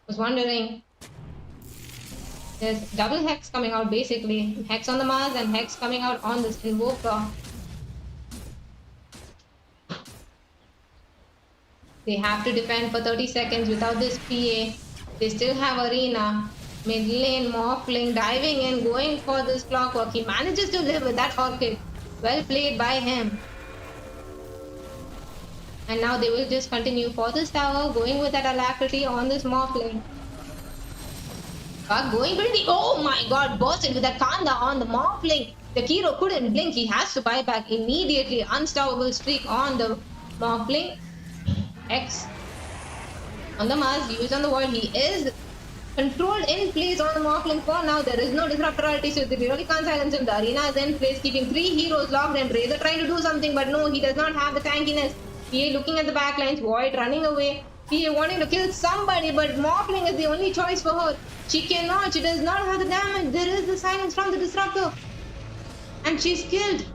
Was wondering. There's double Hex coming out basically. Hex on the Mars and Hex coming out on this Invoker. They have to defend for 30 seconds without this PA. They still have Arena. Mid lane, Morphling diving in, going for this Clockwork. He manages to live with that Orchid. Well played by him. And now they will just continue for this tower, going with that Alacrity on this Morphling. Going pretty. Oh my god, bursted with that Kanda on the Morphling. The Kiro couldn't blink. He has to buy back immediately. Unstoppable streak on the Morphling. X on the Mars, used on the wall. He is controlled in place on the Morphling for now. There is no disruptorality, so they really can't silence him. The Arena is in place, keeping 3 heroes locked, and Razor trying to do something, but no, he does not have the tankiness. PA looking at the backlines, Void running away. PA wanting to kill somebody, but Morphling is the only choice for her. She cannot, she does not have the damage. There is the silence from the disruptor. And she's killed.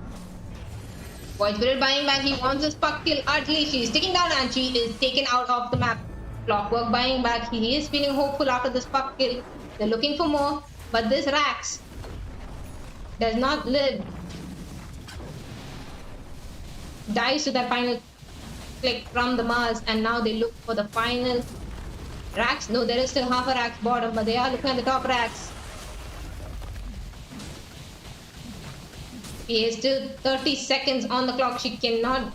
Void Spirit buying back, he wants a Puck kill. Utterly, she's sticking down and she is taken out of the map. Clockwork buying back, he is feeling hopeful after this Puck kill. They're looking for more, but this Rax does not live. Dies to that final click from the Mars, and now they look for the final Rax. No, there is still half a Rax bottom, but they are looking at the top Rax. She is still 30 seconds on the clock. She cannot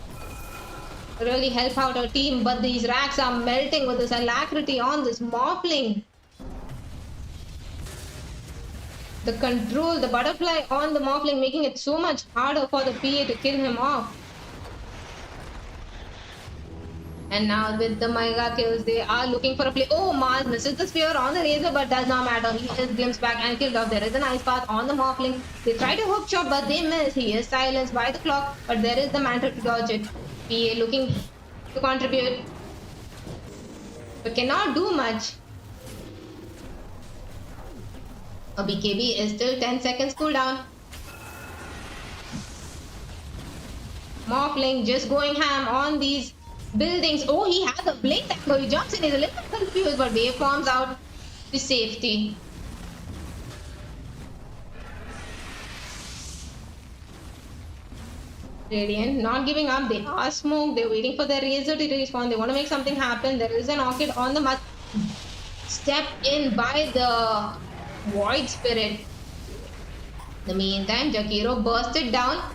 really help out her team, but these Racks are melting with this Alacrity on this Morphling. The control, the butterfly on the Morphling, making it so much harder for the PA to kill him off. And now with the mega kills, they are looking for a play. Oh, Mars misses the spear on the Razor, but does not matter. He is glimpsed back and killed off. There is an ice path on the Morphling. They try to hook shot, but they miss. He is silenced by the clock, but there is the mantle to dodge it. PA looking to contribute, but cannot do much. A BKB is still 10 seconds cooldown. Morphling just going ham on these buildings. Oh, he has a blink tango. He jumps in. He's a little bit confused, but wave forms out to safety. Radiant not giving up. They are smoked. They're waiting for their Razor to respawn. They want to make something happen. There is an Orchid on the map. Step in by the Void Spirit. In the meantime, Jakiro bursted down. PA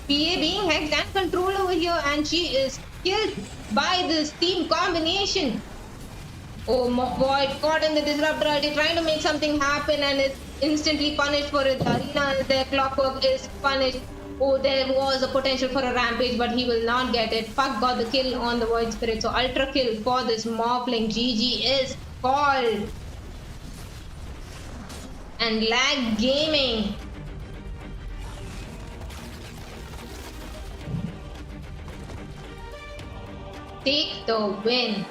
being hexed and controlled over here, and she is killed by this team combination. Oh, Void caught in the disruptorality, trying to make something happen, and is instantly punished for it. The Arena, their Clockwork is punished. Oh, there was a potential for a rampage, but he will not get it. Puck got the kill on the Void Spirit, so ultra kill for this Morphling. GG is called. And Lag Gaming take the win.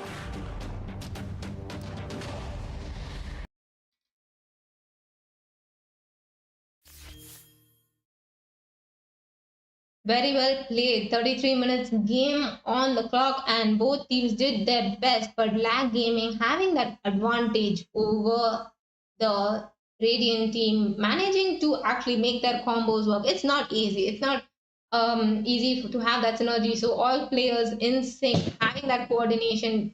Very well played. 33 minutes game on the clock, and both teams did their best, but Lag Gaming having that advantage over the Radiant team, managing to actually make their combos work. It's not easy. It's not easy to have that synergy. So all players in sync, having that coordination,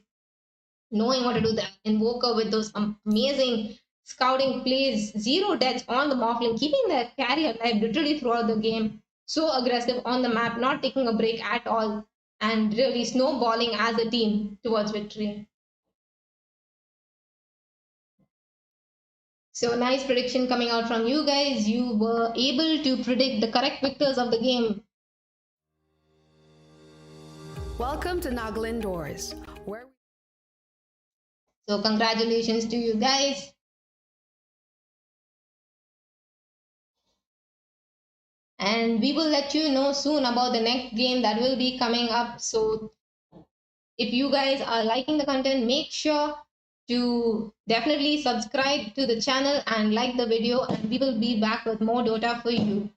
knowing what to do. That Invoker with those amazing scouting plays, 0 deaths on the Morphling, keeping their carry alive literally throughout the game. So aggressive on the map, not taking a break at all, and really snowballing as a team towards victory. So nice prediction coming out from you guys. You were able to predict the correct victors of the game. Welcome to Nagaland Doors, where So congratulations to you guys. And we will let you know soon about the next game that will be coming up. So if you guys are liking the content, make sure to definitely subscribe to the channel and like the video, and we will be back with more Dota for you.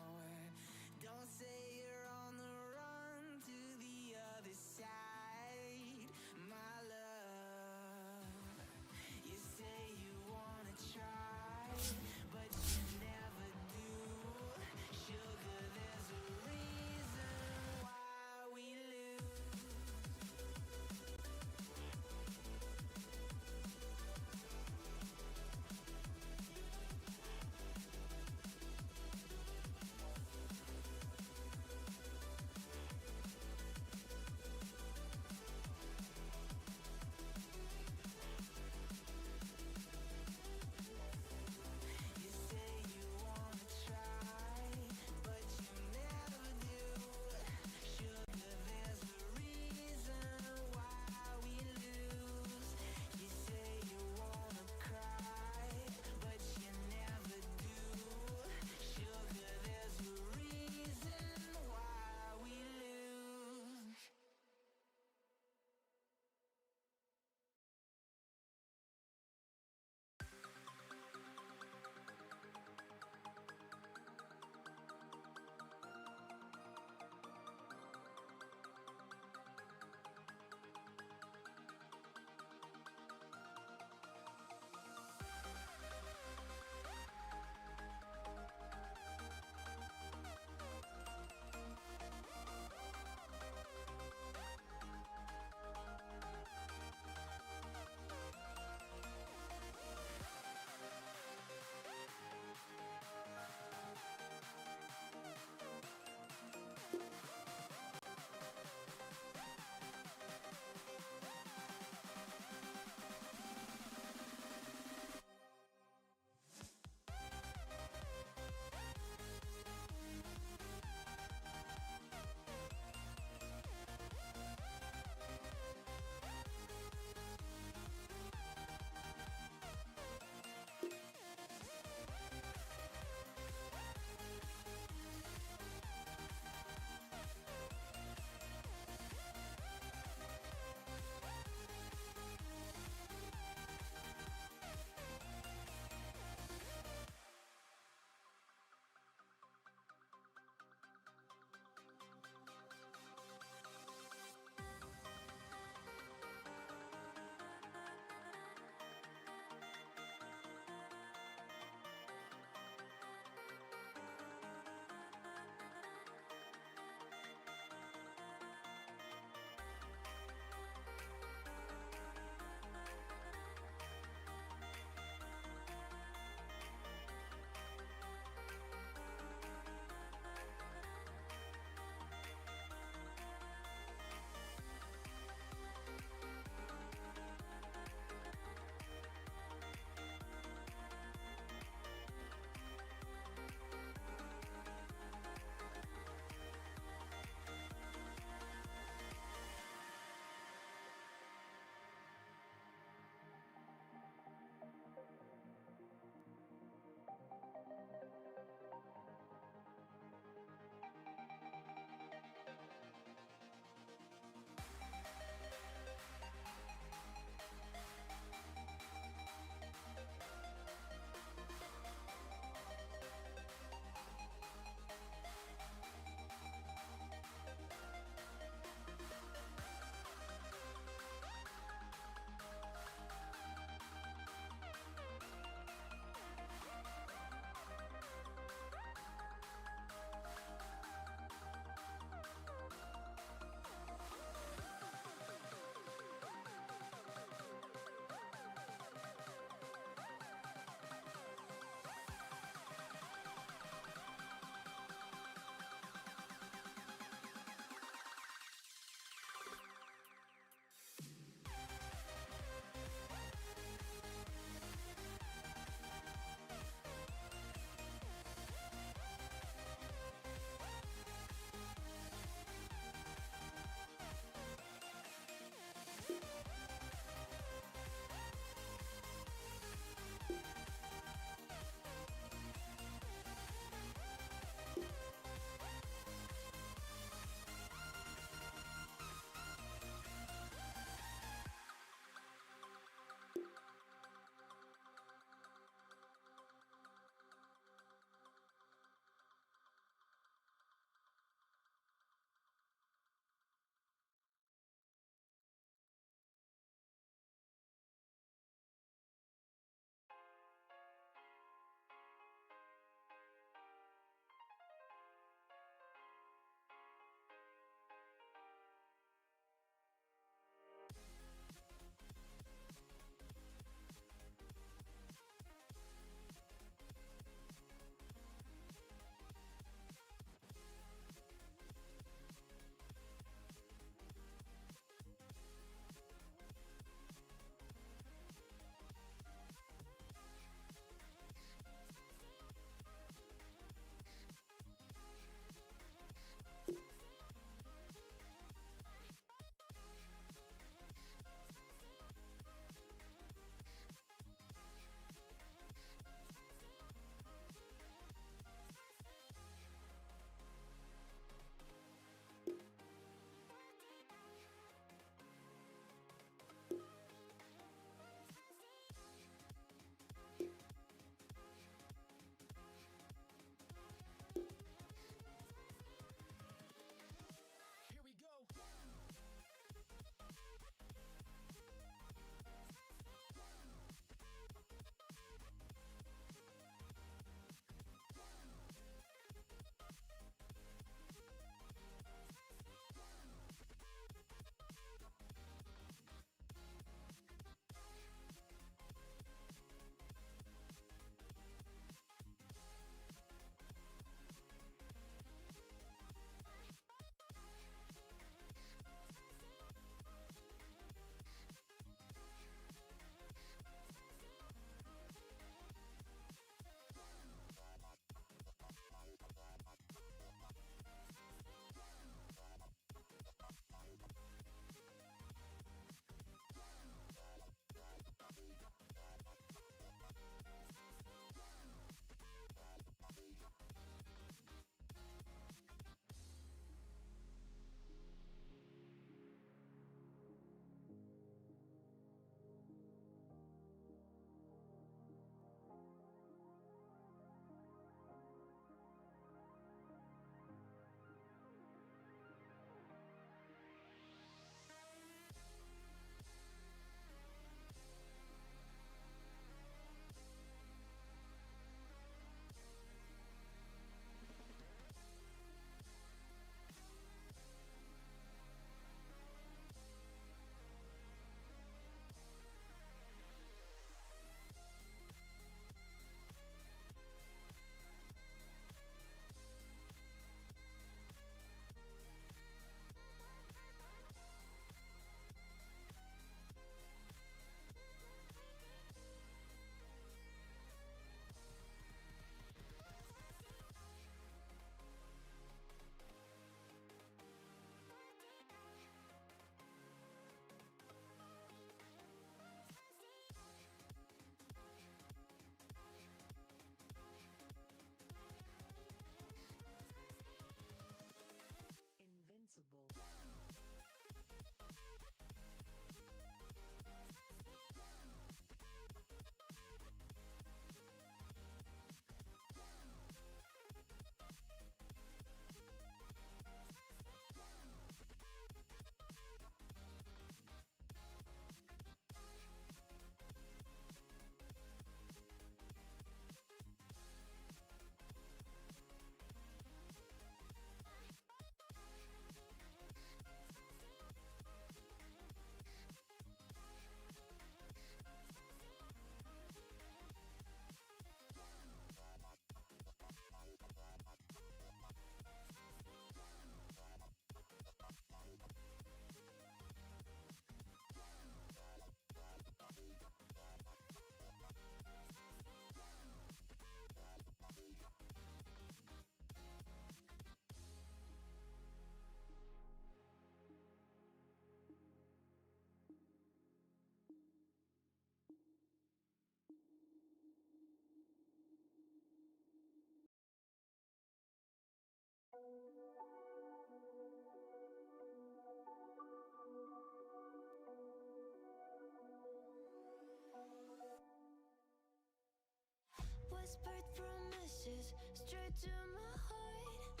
roses straight to my heart.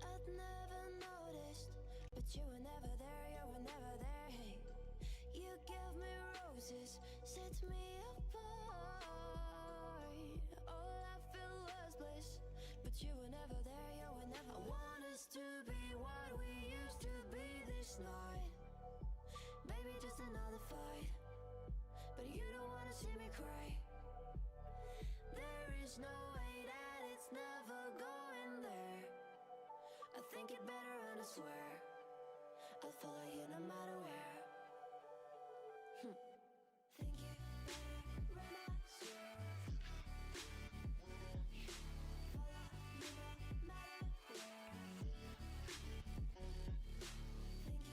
I'd never noticed, but you were never there, you were never there. Hey, you gave me roses, set me apart. All I feel was bliss, but you were never there, you were never. I want us to be what we used to be this night. Baby, just another fight, but you don't wanna see me cry. There is no way that it's never going there. I think it better and I swear I'll follow you no matter where. Think it better and I swear follow you no matter where. Think it better and I swear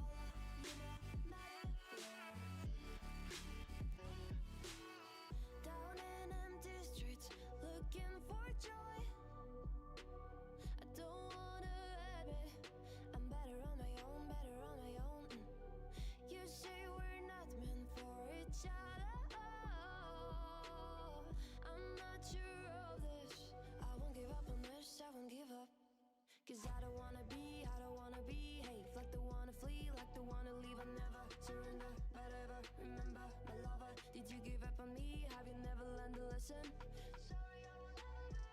follow you no matter where. Down in empty streets, looking for joy. I don't wanna admit I'm better on my own, better on my own. You say we're not meant for each other. I'm not sure of this. I won't give up on this, I won't give up. Cause I don't wanna be, I don't wanna behave like the wanna flee, like the wanna leave. I'll never surrender, but ever remember my lover. Did you give up on me? Have you never learned a lesson? Sorry, I will never be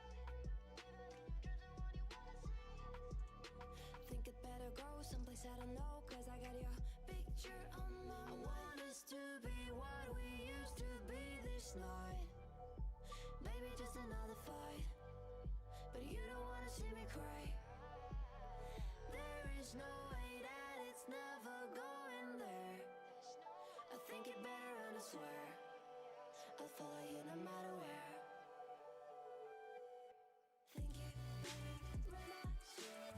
even if you're the one you wanna see. Think it better go someplace I don't know, cause I got your picture on my mind. I want us to be what we used to be this night. Maybe just another fight, but you don't wanna see me cry. There is no way that it's never going there. I think it better and I swear I'll follow you no matter where. Think it better and I swear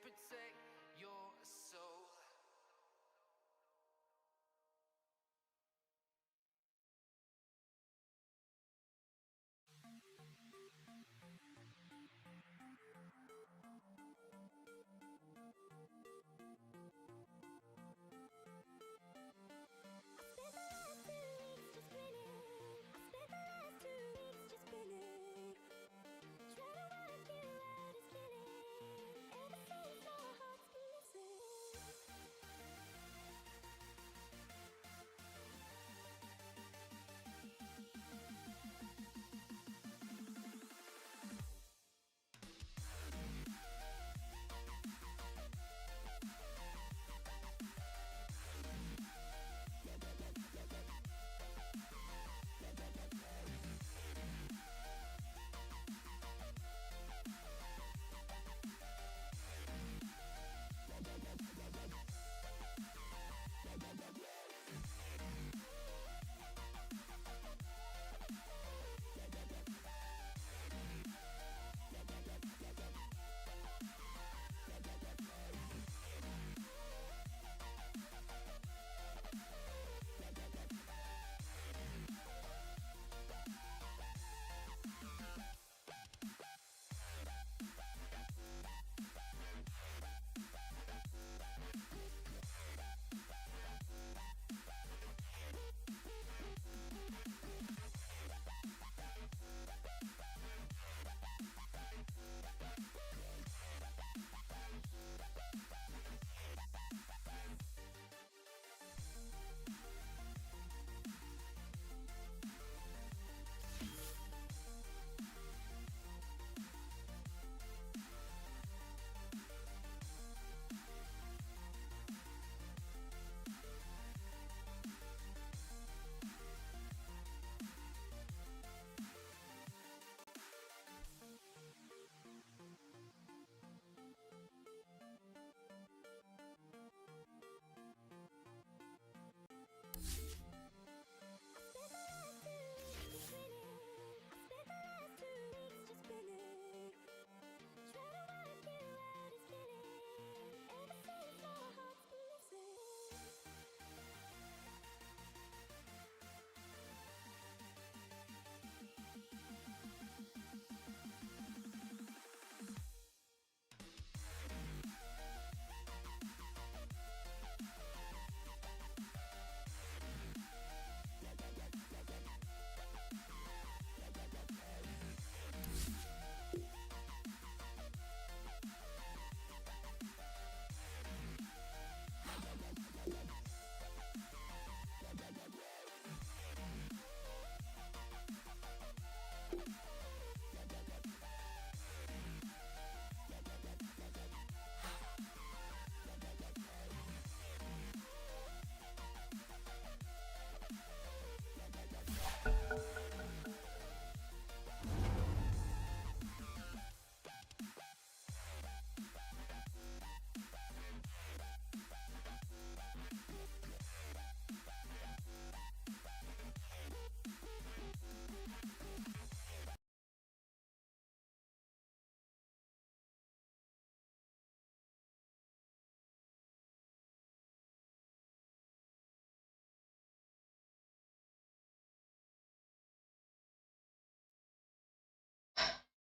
protect your soul.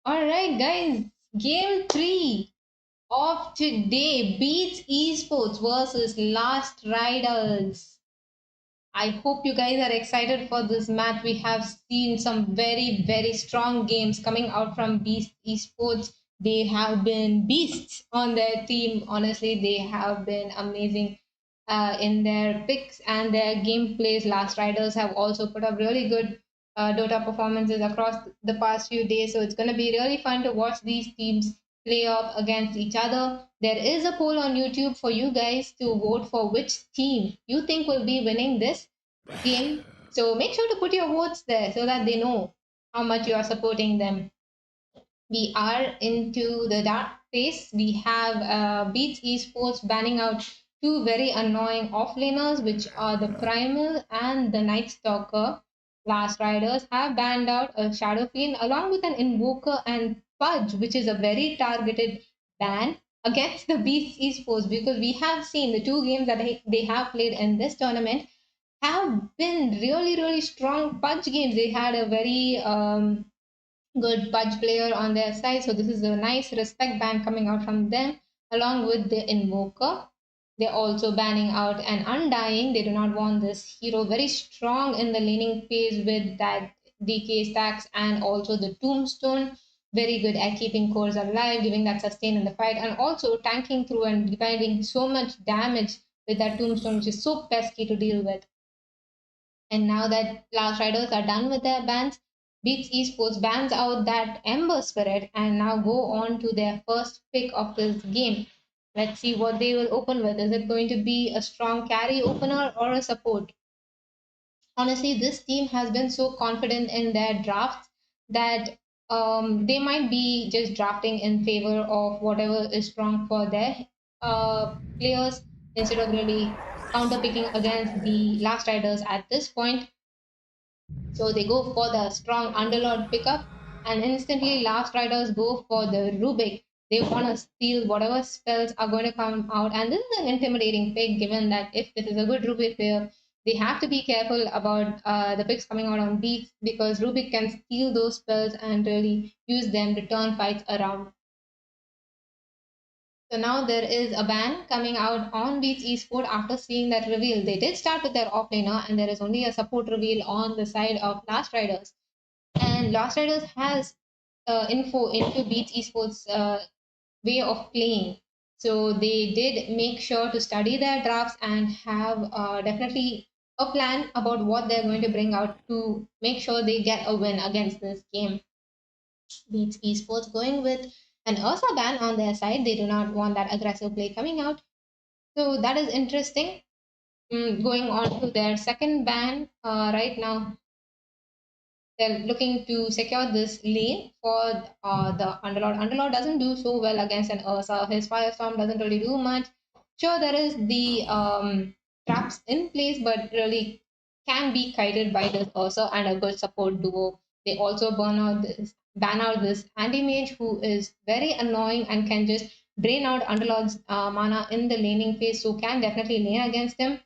All right, guys. Game 3 of today beats Esports versus Last Riders. I hope you guys are excited for this match. We have seen some very, very strong games coming out from Beast Esports. They have been beasts on their team. Honestly, they have been amazing in their picks and their gameplays. Last Riders have also put up really good Dota performances across the past few days. So it's going to be really fun to watch these teams play off against each other. There is a poll on YouTube for you guys to vote for which team you think will be winning this game. So make sure to put your votes there so that they know how much you are supporting them. We are into the dark phase. We have Beats Esports banning out two very annoying offlaners, which are the Primal and the Night Stalker. Last Riders have banned out a Shadow Fiend along with an Invoker and Pudge, which is a very targeted ban. against the Beats Esports, because we have seen the two games that they have played in this tournament have been really, really strong punch games. They had a very good punch player on their side. So this is a nice respect ban coming out from them, along with the Invoker. They're also banning out an Undying. They do not want this hero very strong in the laning phase with that DK stacks and also the Tombstone. Very good at keeping cores alive, giving that sustain in the fight, and also tanking through and dividing so much damage with that Tombstone, which is so pesky to deal with. And now that Last Riders are done with their bans, Beats Esports bans out that Ember Spirit and now go on to their first pick of this game. Let's see what they will open with. Is it going to be a strong carry opener or a support? Honestly, this team has been so confident in their drafts that they might be just drafting in favor of whatever is strong for their players instead of really counter picking against the Last Riders at this point. So they go for the strong Underlord pickup, and instantly Last Riders go for the Rubik. They want to steal whatever spells are going to come out, and this is an intimidating pick given that if this is a good Rubik player, they have to be careful about the picks coming out on beats because Rubik can steal those spells and really use them to turn fights around. So now there is a ban coming out on Beats Esport after seeing that reveal. They did start with their offlaner, and there is only a support reveal on the side of Last Riders. And Last Riders has info into Beats Esports way of playing. So they did make sure to study their drafts and have definitely a plan about what they're going to bring out to make sure they get a win against this game. Beats Esports going with an Ursa ban on their side. They do not want that aggressive play coming out. So that is interesting. Going on to their second ban right now, they're looking to secure this lane for the Underlord. Underlord doesn't do so well against an Ursa. His Firestorm doesn't really do much. Sure, there is the traps in place, but really can be kited by this Ursa and a good support duo. They also ban out this anti-mage who is very annoying and can just drain out Underlord's mana in the laning phase, so can definitely lane against them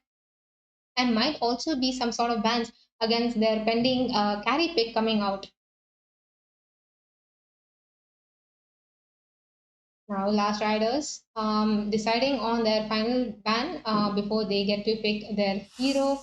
and might also be some sort of bans against their pending carry pick coming out. Now, Last Riders deciding on their final ban before they get to pick their hero.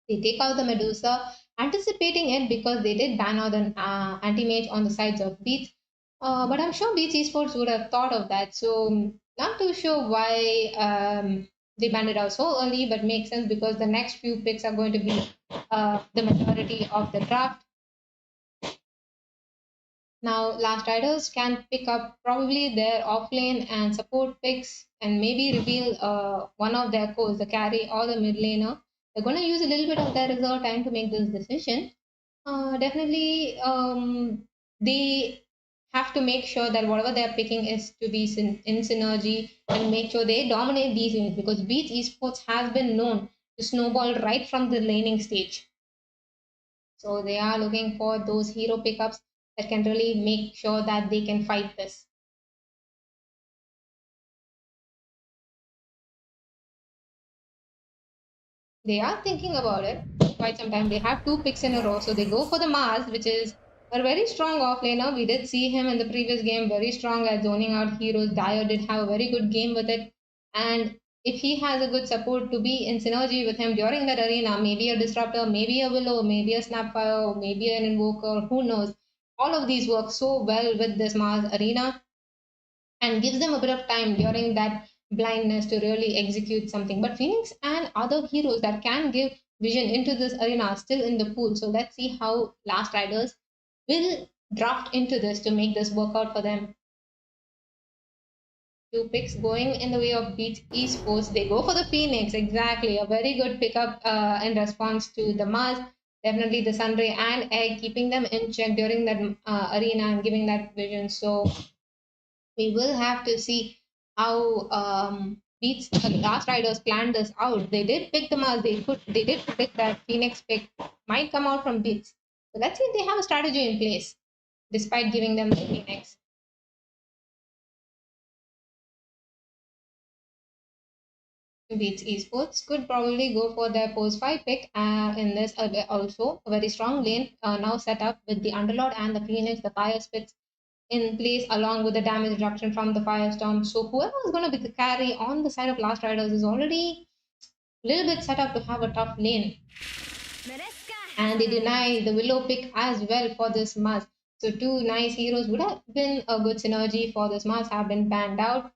They take out the Medusa, anticipating it because they did ban out an anti-mage on the sides of Beats. But I'm sure Beats Esports would have thought of that. So, not too sure why they banned it out so early, but makes sense because the next few picks are going to be the majority of the draft. Now, Last Riders can pick up probably their offlane and support picks and maybe reveal one of their cores, the carry or the mid laner. They're going to use a little bit of their reserve time to make this decision. Definitely, they have to make sure that whatever they're picking is to be in synergy and make sure they dominate these units because Beats Esports has been known to snowball right from the laning stage. So they are looking for those hero pickups that can really make sure that they can fight this. They are thinking about it quite some time. They have two picks in a row, so they go for the Mars, which is a very strong offlaner. We did see him in the previous game, very strong at zoning out heroes. Dyer did have a very good game with it, and if he has a good support to be in synergy with him during that arena, maybe a disruptor, maybe a willow, maybe a snapfire, maybe an invoker, who knows? All of these work so well with this Mars arena and gives them a bit of time during that blindness to really execute something. But Phoenix and other heroes that can give vision into this arena are still in the pool. So let's see how Last Riders will draft into this to make this work out for them. Two picks going in the way of Beats Esports. They go for the Phoenix, exactly. A very good pickup in response to the Mars. Definitely the Sunray and Egg, keeping them in check during that arena and giving that vision. So we will have to see how Beats Last Riders planned this out. They did pick the Mars. They did predict that Phoenix pick might come out from Beats. So let's see if they have a strategy in place, despite giving them the Phoenix. Beats Esports could probably go for their post 5 pick in this also. A very strong lane now set up with the Underlord and the Phoenix, the Fire Spits in place along with the damage reduction from the Firestorm. So whoever is going to be the carry on the side of Last Riders is already a little bit set up to have a tough lane. And they deny the Willow pick as well for this Mars. So two nice heroes would have been a good synergy for this Mars have been banned out.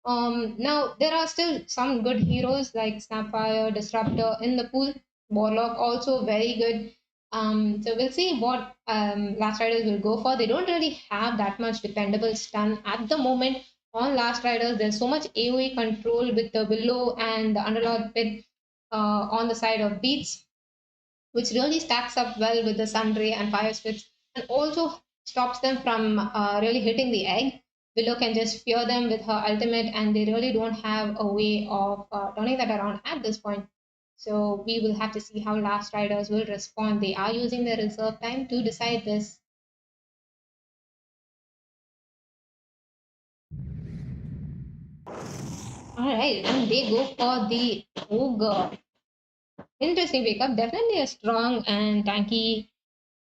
Now there are still some good heroes like Snapfire, Disruptor in the pool. Warlock also very good. So we'll see what Last Riders will go for. They don't really have that much dependable stun at the moment on Last Riders. There's so much AoE control with the Willow and the Underlord pit on the side of Beats, which really stacks up well with the Sunray and Fire Spits and also stops them from really hitting the egg. Willow can just fear them with her ultimate, and they really don't have a way of turning that around at this point. So we will have to see how Last Riders will respond. They are using their reserve time to decide this. All right, and they go for the Ogre. Interesting pickup. Definitely a strong and tanky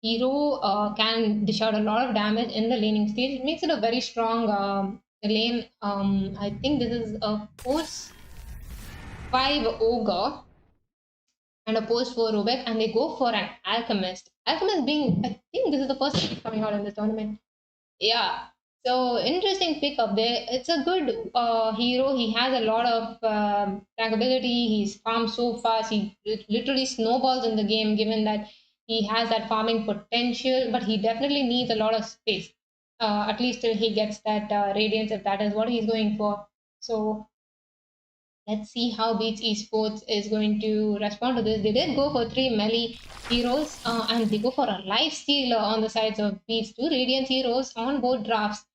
hero can dish out a lot of damage in the laning stage. It makes it a very strong lane. I think this is a post 5 Ogre and a post 4 Rubek, and they go for an Alchemist. Alchemist being, I think this is the first time coming out in this tournament. Yeah. So interesting pickup there. It's a good hero. He has a lot of tankability. He's farmed so fast. He literally snowballs in the game, given that he has that farming potential. But he definitely needs a lot of space, at least till he gets that radiance, if that is what he's going for. So let's see how Beats Esports is going to respond to this. They did go for 3 melee heroes and they go for a life steal on the sides of Beats, 2 Radiant heroes on both drafts.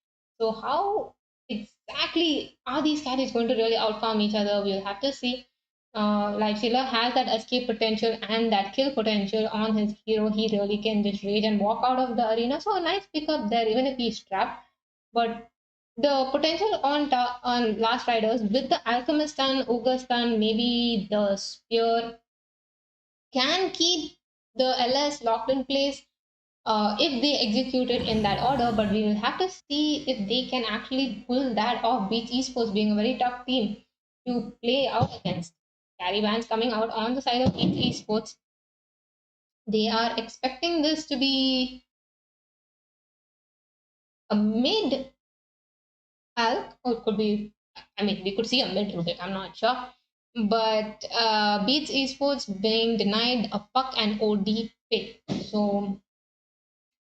So, how exactly are these carries going to really outfarm each other? We'll have to see. Life Stealer has that escape potential and that kill potential on his hero. He really can just rage and walk out of the arena. So, a nice pickup there, even if he's trapped. But the potential on Last Riders with the Alchemist stun, Ogre stun, maybe the Spear can keep the LS locked in place if they execute it in that order. But we will have to see if they can actually pull that off. Beach Esports being a very tough team to play out against. Carry bans coming out on the side of Beach Esports. They are expecting this to be a mid Alk, or it could be, I mean, we could see a mid Rubik, I'm not sure. But Beats Esports being denied a puck and OD pick. So,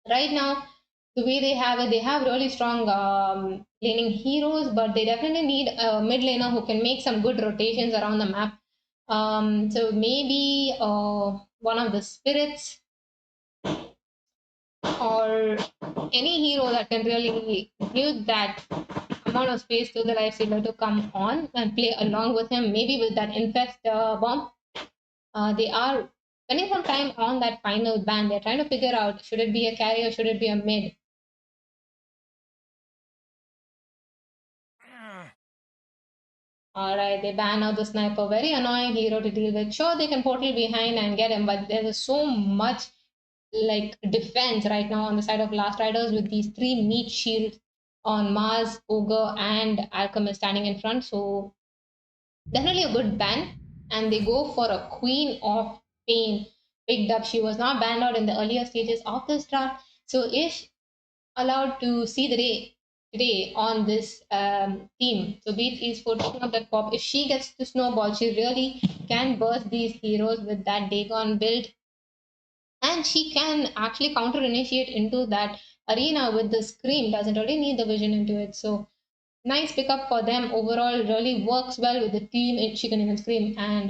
right now, the way they have it, they have really strong laning heroes, but they definitely need a mid laner who can make some good rotations around the map. So, maybe one of the spirits or any hero that can really give that amount of space to the lifestealer to come on and play along with him, maybe with that infest bomb. They are spending some time on that final ban. They're trying to figure out should it be a carry or should it be a mid. All right, they ban out the sniper. Very annoying hero to deal with. Sure, they can portal behind and get him, but there's so much like defense right now on the side of Last Riders with these 3 meat shields on Mars, Ogre, and Alchemist standing in front. So definitely a good ban. And they go for a Queen of Pain picked up. She was not banned out in the earlier stages of this draft. So if allowed to see the day today on this team, so Beat is for taking up that pop. If she gets to snowball, she really can burst these heroes with that Dagon build. And she can actually counter initiate into that arena with the scream. Doesn't really need the vision into it. So nice pickup for them overall. Really works well with the team. She can even scream and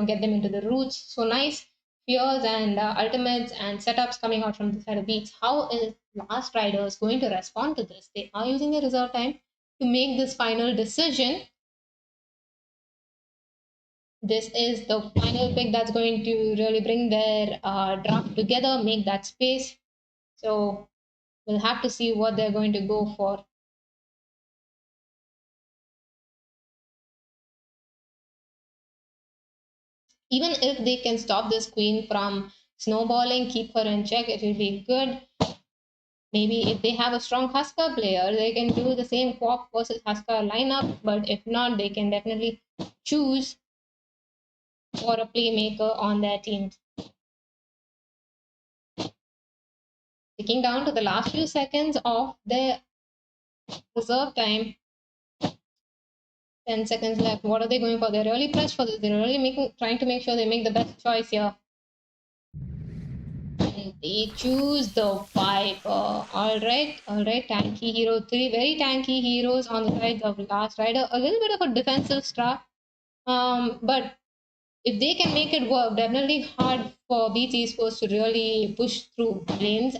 get them into the roots. So nice fears and ultimates and setups coming out from the side of Beats. How is Last Riders going to respond to this? They are using their reserve time to make this final decision. This is the final pick that's going to really bring their draft together, make that space. So we'll have to see what they're going to go for. Even if they can stop this queen from snowballing, keep her in check, it will be good. Maybe if they have a strong Husker player, they can do the same Quap versus Husker lineup. But if not, they can definitely choose for a playmaker on their team. Ticking down to the last few seconds of their reserve time. 10 seconds left. What are they going for? They're really pressed for this. They're really trying to make sure they make the best choice here. And they choose the Viper. Alright. Tanky hero. 3 very tanky heroes on the sides of Last Rider. A little bit of a defensive strat. But if they can make it work, definitely hard for Beats Esports to really push through lanes.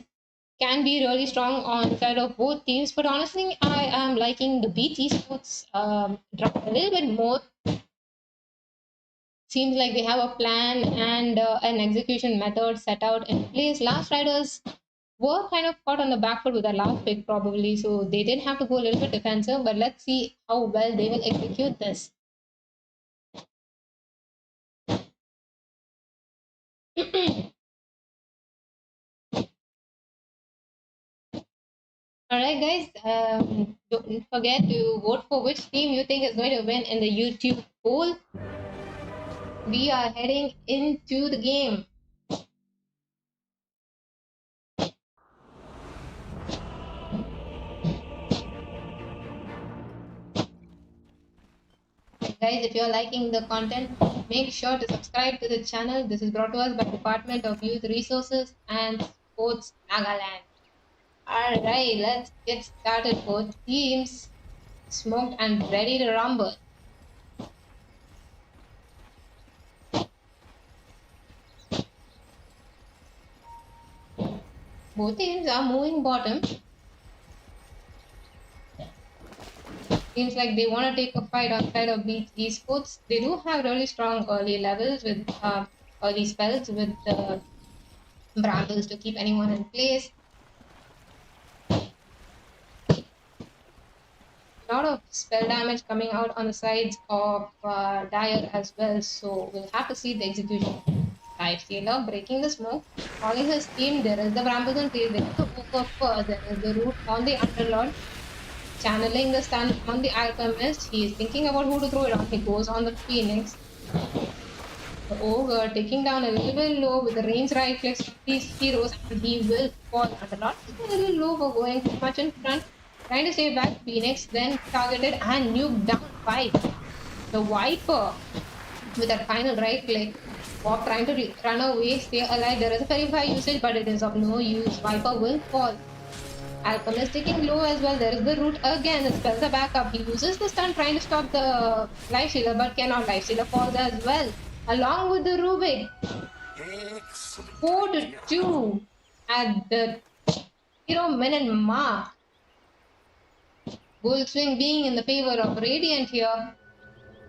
Can be really strong on the side of both teams, but honestly, I am liking the Beats Esports draft a little bit more. Seems like they have a plan and an execution method set out in place. Last Riders were kind of caught on the back foot with their last pick, probably, so they did have to go a little bit defensive, but let's see how well they will execute this. Alright guys, don't forget to vote for which team you think is going to win in the YouTube poll. We are heading into the game. Guys, if you're liking the content, make sure to subscribe to the channel. This is brought to us by Department of Youth Resources and Sports Nagaland. Alright, let's get started. Both teams smoked and ready to rumble. Both teams are moving bottom. Seems like they want to take a fight on side of Beats Esports. They do have really strong early levels with early spells with the brambles to keep anyone in place. A lot of spell damage coming out on the sides of Dyer as well, so we'll have to see the execution. Life Stealer breaking the smoke, calling his team. There is the brambles in place, there is the Oak, there is the root on the Underlord. Channeling the stun on the Alchemist. He is thinking about who to throw it on. He goes on the Phoenix. The Ogre taking down a little bit low with the range right clicks of these heroes, and he will fall. Underlord is a little low for going too much in front. Trying to stay back. Phoenix then targeted and nuked down 5. The Viper with that final right click. Bob trying to run away, stay alive. There is a very high usage, but it is of no use. Viper will fall. Alchemist taking low as well. There is the root again. The spells are back up. He uses the stun trying to stop the Life Stealer, but cannot. Life Stealer falls as well. Along with the Rubik. 4-2 at the 0-minute mark. Gold swing being in the favor of Radiant here.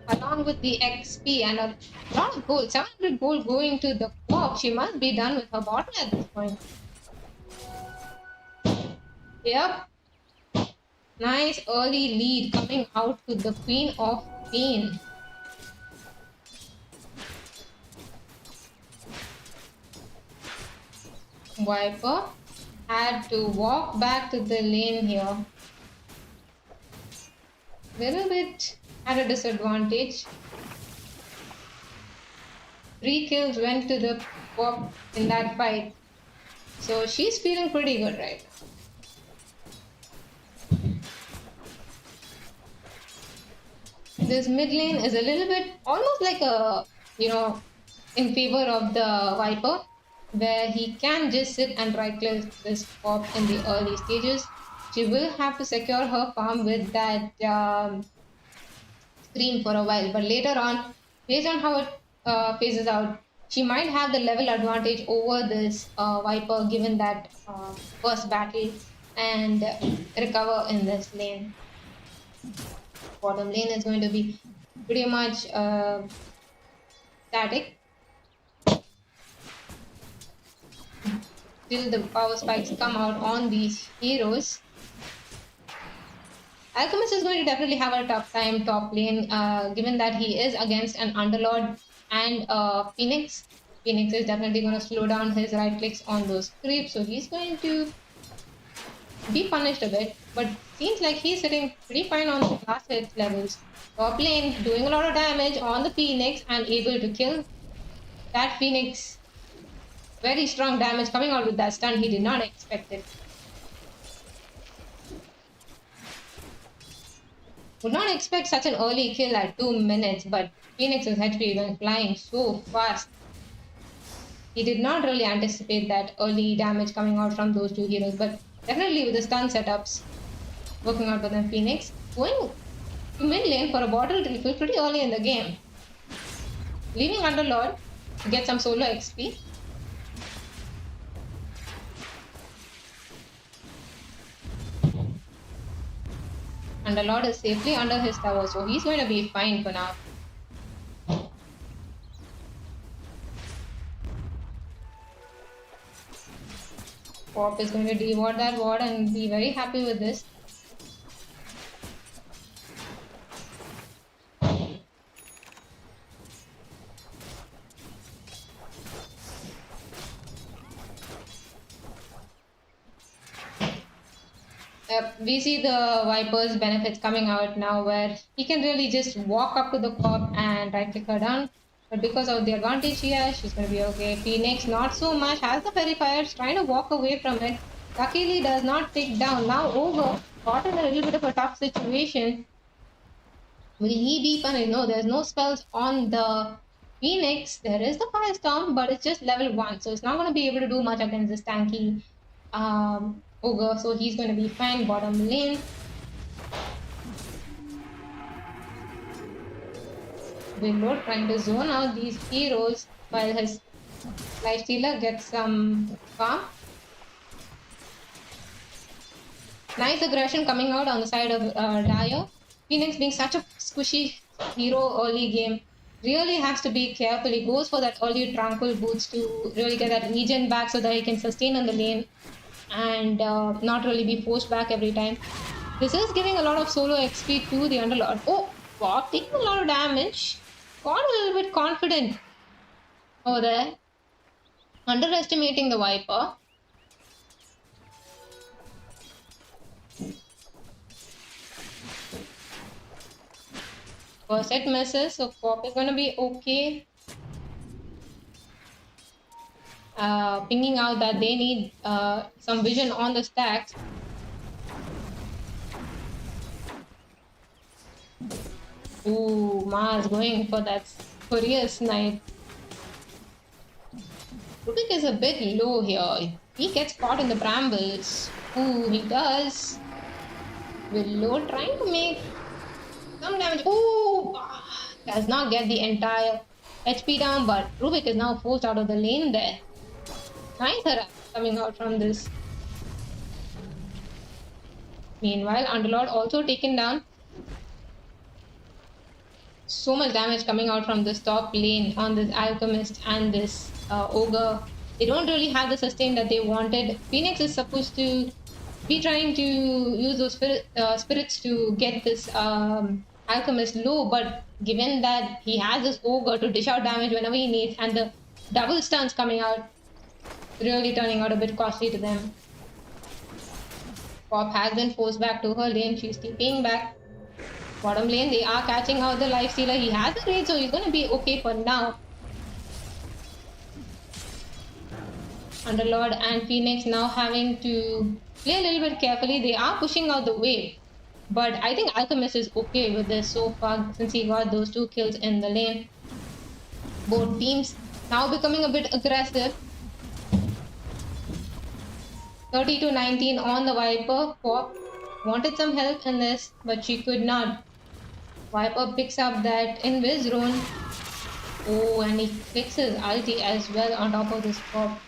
Along with the XP and a lot of gold. 700 gold going to the Quap. She must be done with her bottle at this point. Yep. Nice early lead coming out to the Queen of Pain. Viper had to walk back to the lane here. Little bit at a disadvantage. 3 kills went to the Pop in that fight. So she's feeling pretty good right now. This mid lane is a little bit almost like a, in favor of the Viper, where he can just sit and right click this Pop in the early stages. She will have to secure her farm with that Scream for a while, but later on, based on how it phases out, she might have the level advantage over this Viper given that first battle and recover in this lane. Bottom lane is going to be pretty much static. Till the power spikes come out on these heroes. Alchemist is going to definitely have a tough time top lane, given that he is against an Underlord and Phoenix. Phoenix is definitely going to slow down his right clicks on those creeps, so he's going to be punished a bit, but seems like he's sitting pretty fine on the last hit levels. Top lane doing a lot of damage on the Phoenix and able to kill that Phoenix. Very strong damage coming out with that stun. He did not expect it. Would not expect such an early kill at 2 minutes, but Phoenix's HP went flying so fast. He did not really anticipate that early damage coming out from those two heroes, but definitely with the stun setups working out for them, Phoenix going to mid lane for a bottle refill pretty early in the game, leaving Underlord to get some solo XP. Underlord is safely under his tower, so he's going to be fine for now. Pop is going to deward that ward and be very happy with this. We see the Viper's benefits coming out now, where he can really just walk up to the Pop and right click her down. But because of the advantage he has, she's going to be okay. Phoenix, not so much, has the Qualifiers, trying to walk away from it. Luckily, does not take down. Now over, caught in a little bit of a tough situation. Will he be punished? No, there's no spells on the Phoenix. There is the Firestorm, but it's just level 1, so it's not going to be able to do much against this tanky Ogre, so he's going to be fine. Bottom lane. Willow trying to zone out these heroes while his lifestealer gets some farm. Nice aggression coming out on the side of Dire. Phoenix being such a squishy hero early game really has to be careful. He goes for that early tranquil boots to really get that regen back so that he can sustain on the lane and not really be forced back every time. This is giving a lot of solo XP to the Underlord. Oh, Pop taking a lot of damage. Got a little bit confident over there. Underestimating the Viper. First hit misses, so Pop is going to be okay. Pinging out that they need some vision on the stacks. Ooh, Mars going for that courier snipe. Rubik is a bit low here. He gets caught in the brambles. Ooh, he does. Willow trying to make some damage. Ooh, does not get the entire HP down, but Rubik is now forced out of the lane there. Nice harass coming out from this. Meanwhile, Underlord also taken down. So much damage coming out from this top lane on this Alchemist and this Ogre. They don't really have the sustain that they wanted. Phoenix is supposed to be trying to use those spirits to get this Alchemist low, but given that he has this Ogre to dish out damage whenever he needs, and the double stuns coming out, really turning out a bit costly to them. Pop has been forced back to her lane. She's TPing back. Bottom lane, they are catching out the lifestealer. He has the raid, so he's going to be okay for now. Underlord and Phoenix now having to play a little bit carefully. They are pushing out the wave, but I think Alchemist is okay with this so far since he got those 2 kills in the lane. Both teams now becoming a bit aggressive. 30-19 on the Viper. Pop wanted some help in this, but she could not. Viper picks up that Invis rune. Oh, and he clicks his ulti as well on top of this Pop.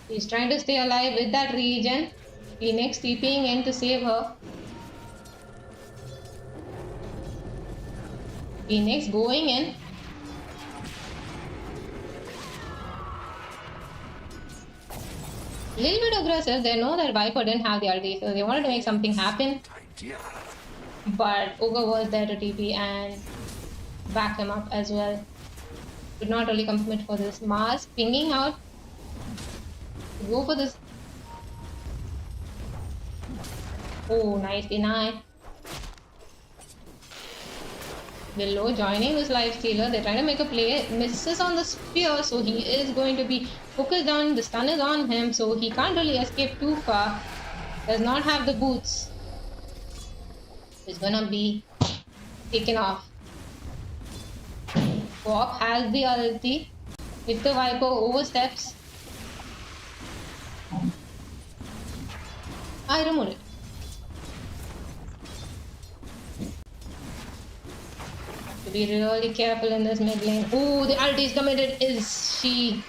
He's trying to stay alive with that regen. Phoenix TPing in to save her. Phoenix going in. Little bit aggressive. They know that Viper didn't have the ulti, so they wanted to make something happen. But Ogre was there to TP and back him up as well. Could not really commit for this. Mars pinging out. Go for this. Oh, nice deny. Below joining this life stealer. They're trying to make a play. Misses on the spear, so he is going to be focused down. The stun is on him, so he can't really escape too far. Does not have the boots. It's gonna be taken off. Pop has the ulti. If the Viper oversteps, I remove it. To be really careful in this mid lane. Oh, the ulti is committed. Is she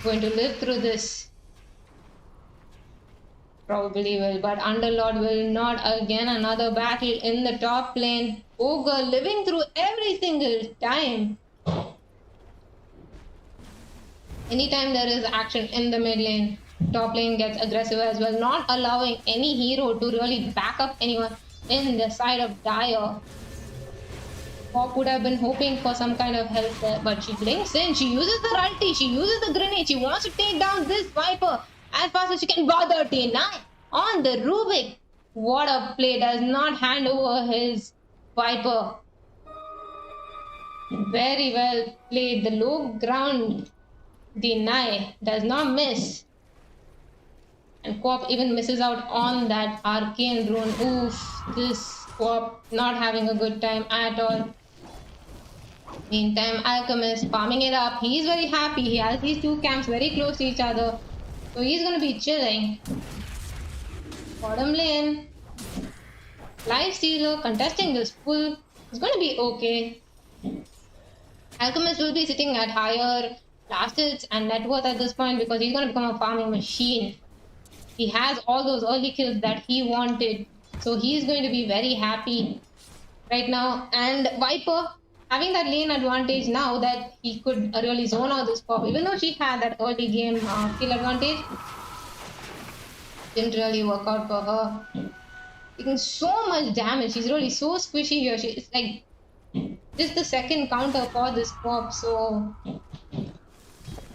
going to live through this? Probably will, but Underlord will not. Again, another battle in the top lane. Ogre living through every single time. Anytime there is action in the mid lane, top lane gets aggressive as well, not allowing any hero to really back up anyone in the side of Dire. Pop would have been hoping for some kind of help there, but she blinks in, she uses the ulti, she uses the grenade, she wants to take down this Viper as fast as she can. Bother T9 on the Rubik. What a play, does not hand over his Viper. Very well played. The low ground deny does not miss. And Quap even misses out on that arcane rune. Oof, this Quap not having a good time at all. Meantime, Alchemist farming it up. He's very happy. He has these two camps very close to each other. So he's going to be chilling. Bottom lane. Lifestealer contesting this pull. It's going to be okay. Alchemist will be sitting at higher last hits and net worth at this point because he's going to become a farming machine. He has all those early kills that he wanted. So he's going to be very happy right now. And Viper having that lane advantage now that he could really zone out this Pop. Even though she had that early game kill advantage, didn't really work out for her. Taking so much damage. She's really so squishy here. She's like just the second counter for this Pop. So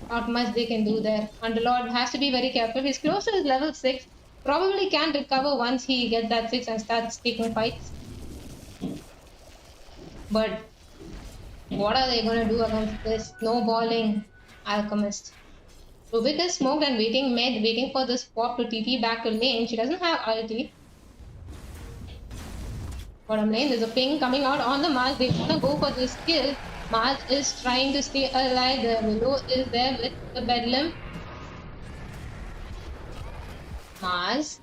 not much they can do there. Underlord has to be very careful. He's close to his level 6. Probably can recover once he gets that 6 and starts taking fights. But what are they going to do against this snowballing Alchemist? Rubik is smoked and waiting mid, waiting for this Pop to TP back to lane. She doesn't have ulti. Bottom lane, there's a ping coming out on the Mars. They want to go for this kill. Mars is trying to stay alive. The Willow is there with the Bedlam. Mars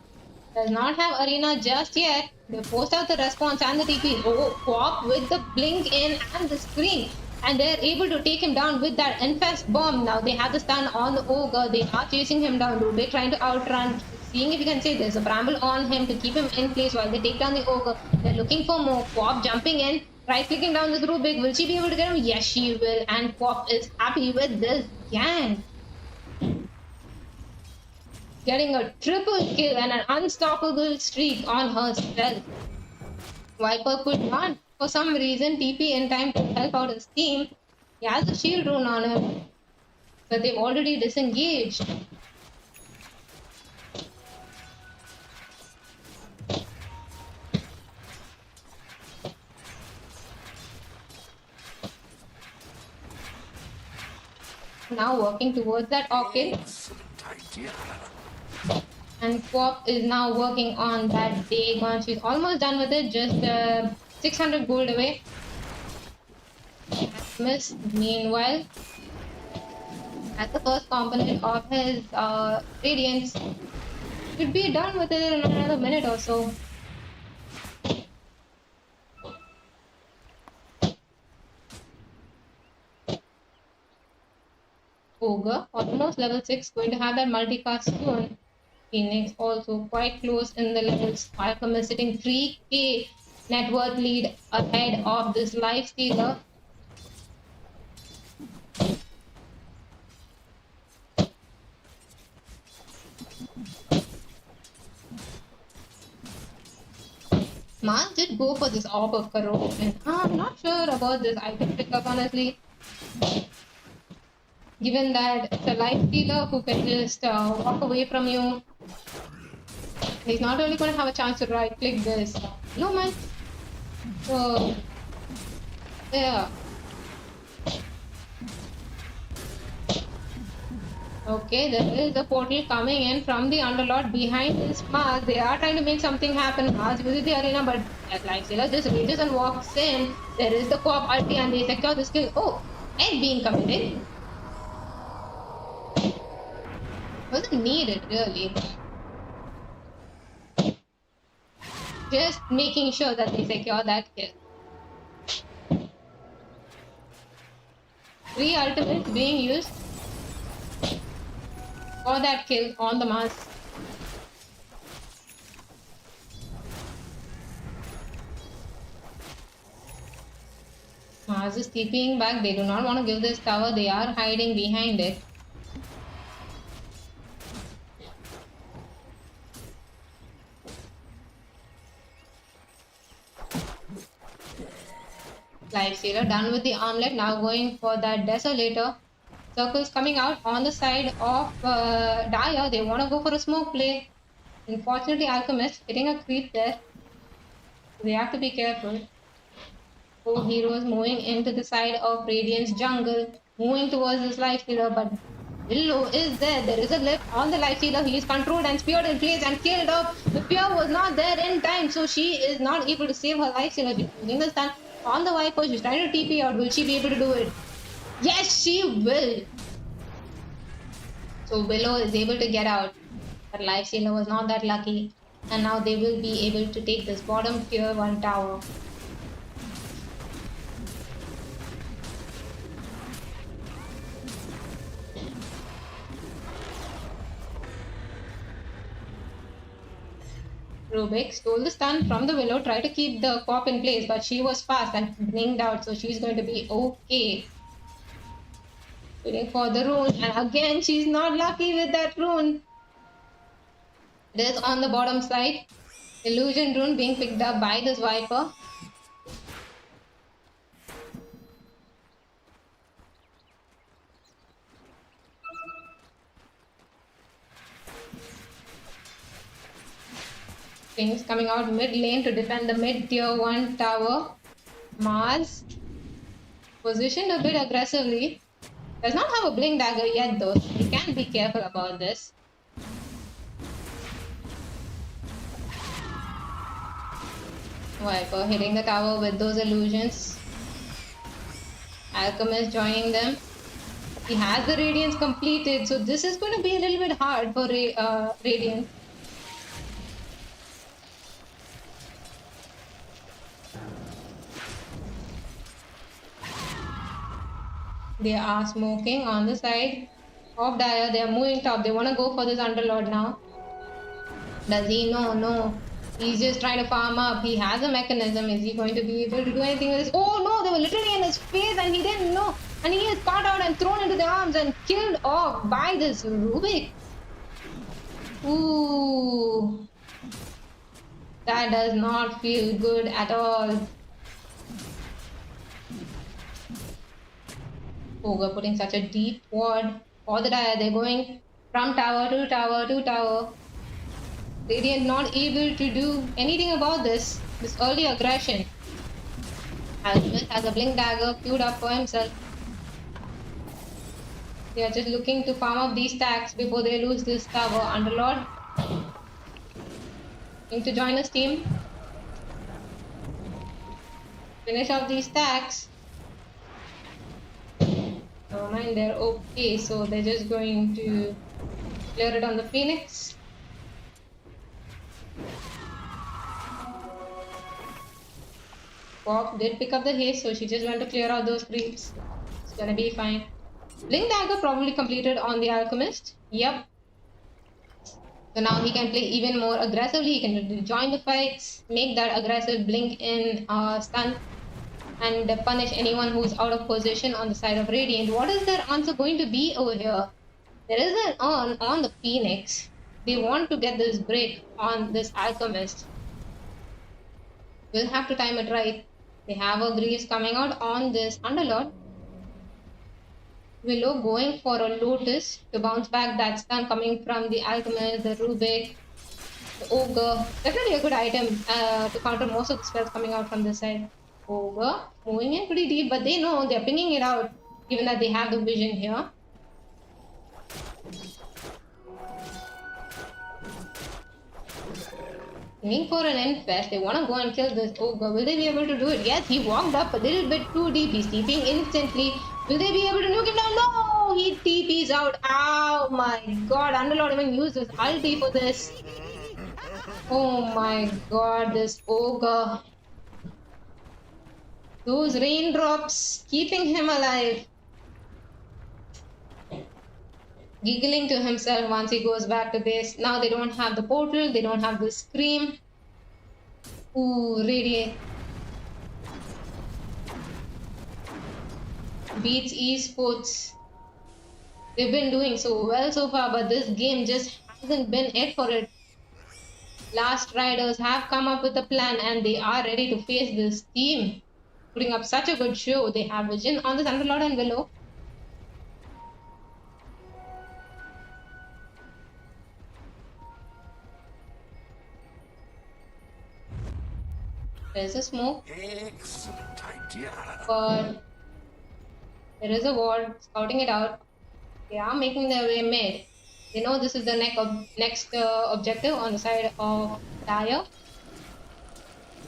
does not have Arena just yet. They post out the response and the TP. Oh, Pop with the blink in and the screen. And they're able to take him down with that Infest bomb. Now they have the stun on the Ogre. They are chasing him down. Rubik trying to outrun. Seeing if you can say there's a bramble on him to keep him in place while they take down the Ogre. They're looking for more. Pop jumping in. Right clicking down this Rubik. Will she be able to get him? Yes, she will. And Pop is happy with this gang. Getting a triple kill and an unstoppable streak on herself. Viper could not, for some reason, TP in time to help out his team. He has a shield rune on him, but they've already disengaged. Now working towards that Orchid. And Quap is now working on that Dagon. She's almost done with it, just 600 gold away. Miss, meanwhile, at the first component of his Radiance, should be done with it in another minute or so. Ogre, almost level 6, going to have that multicast soon. Phoenix also quite close in the levels. Alchemist sitting 3k net worth lead ahead of this lifestealer. Mars did go for this Orb of Corrosion. I'm not sure about this item pickup honestly. Given that it's a life stealer who can just walk away from you, he's not only going to have a chance to right click this. No man. So yeah. Okay, there is a portal coming in from the Underlord behind this Mars. They are trying to make something happen. Mars uses the arena, but as Lifestealer just reaches and walks in. There is the co-op ulti and they secure the skill. Oh, egg being committed. Wasn't needed really. Just making sure that they secure that kill. 3 ultimates being used for that kill on the Mars. Mars is TPing back. They do not want to give this tower. They are hiding behind it. Lifestealer done with the armlet. Now going for that Desolator. Circles coming out on the side of Dire. They want to go for a smoke play. Unfortunately, Alchemist hitting a creep there. They have to be careful. 4 heroes moving into the side of Radiant's jungle. Moving towards this Lifestealer, but Willow is there. There is a lift on the Lifestealer. He is controlled and speared in place and killed off. The Spear was not there in time, so she is not able to save her Lifestealer. She's using the stun on the Viper. She's trying to TP out. Will she be able to do it? Yes, she will. So Willow is able to get out. But Lifestealer was not that lucky. And now they will be able to take this bottom tier 1 tower. Rubik stole the stun from the Willow, tried to keep the pop in place, but she was fast and blinked out, so she's going to be okay. Waiting for the rune, and again she's not lucky with that rune. It is on the bottom side. Illusion rune being picked up by this Viper. Things coming out mid lane to defend the mid tier 1 tower. Mars positioned a bit aggressively. Does not have a blink dagger yet though, so you can be careful about this. Viper hitting the tower with those illusions. Alchemist joining them. He has the Radiance completed, so this is going to be a little bit hard for Radiant. They are smoking on the side of Dire. They are moving top. They want to go for this Underlord now. Does he? No. He's just trying to farm up. He has a mechanism. Is he going to be able to do anything with this? Oh no, they were literally in his face and he didn't know. And he is caught out and thrown into the arms and killed off by this Rubik. Ooh. That does not feel good at all. Ogre putting such a deep ward for the Dire. They're going from tower to tower to tower. Radiant not able to do anything about this early aggression. Alchemist has a blink dagger queued up for himself. They are just looking to farm up these stacks before they lose this tower. Underlord need to join his team. Finish off these stacks. Never mind, they're okay, so they're just going to clear it on the Phoenix. Pop did pick up the haste, so she just went to clear out those creeps. It's gonna be fine. Blink Dagger probably completed on the Alchemist. Yep. So now he can play even more aggressively. He can join the fights, make that aggressive blink in stun, and punish anyone who's out of position on the side of Radiant. What is their answer going to be over here? There is an on the Phoenix. They want to get this break on this Alchemist. We'll have to time it right. They have a Greaves coming out on this Underlord. Willow going for a Lotus to bounce back that stun coming from the Alchemist, the Rubik, the Ogre. Definitely a good item to counter most of the spells coming out from this side. Ogre moving in pretty deep, but they know they're pinging it out, given that they have the vision here. Looking for an infest. They want to go and kill this ogre. Will they be able to do it? Yes, he walked up a little bit too deep. He's TPing instantly. Will they be able to nuke him down? No! He TPs out. Oh my god. Underlord even used his ulti for this. Oh my god, this ogre. Those raindrops keeping him alive. Giggling to himself once he goes back to base. Now they don't have the portal, they don't have the scream. Ooh, radiate. Beats esports. They've been doing so well so far, but this game just hasn't been it for it. Last Riders have come up with a plan and they are ready to face this team. Putting up such a good show. They have vision on the Underlord and Willow. There's a smoke. Excellent idea. But there is a ward scouting it out. They are making their way mid. They know this is the next objective on the side of Dire.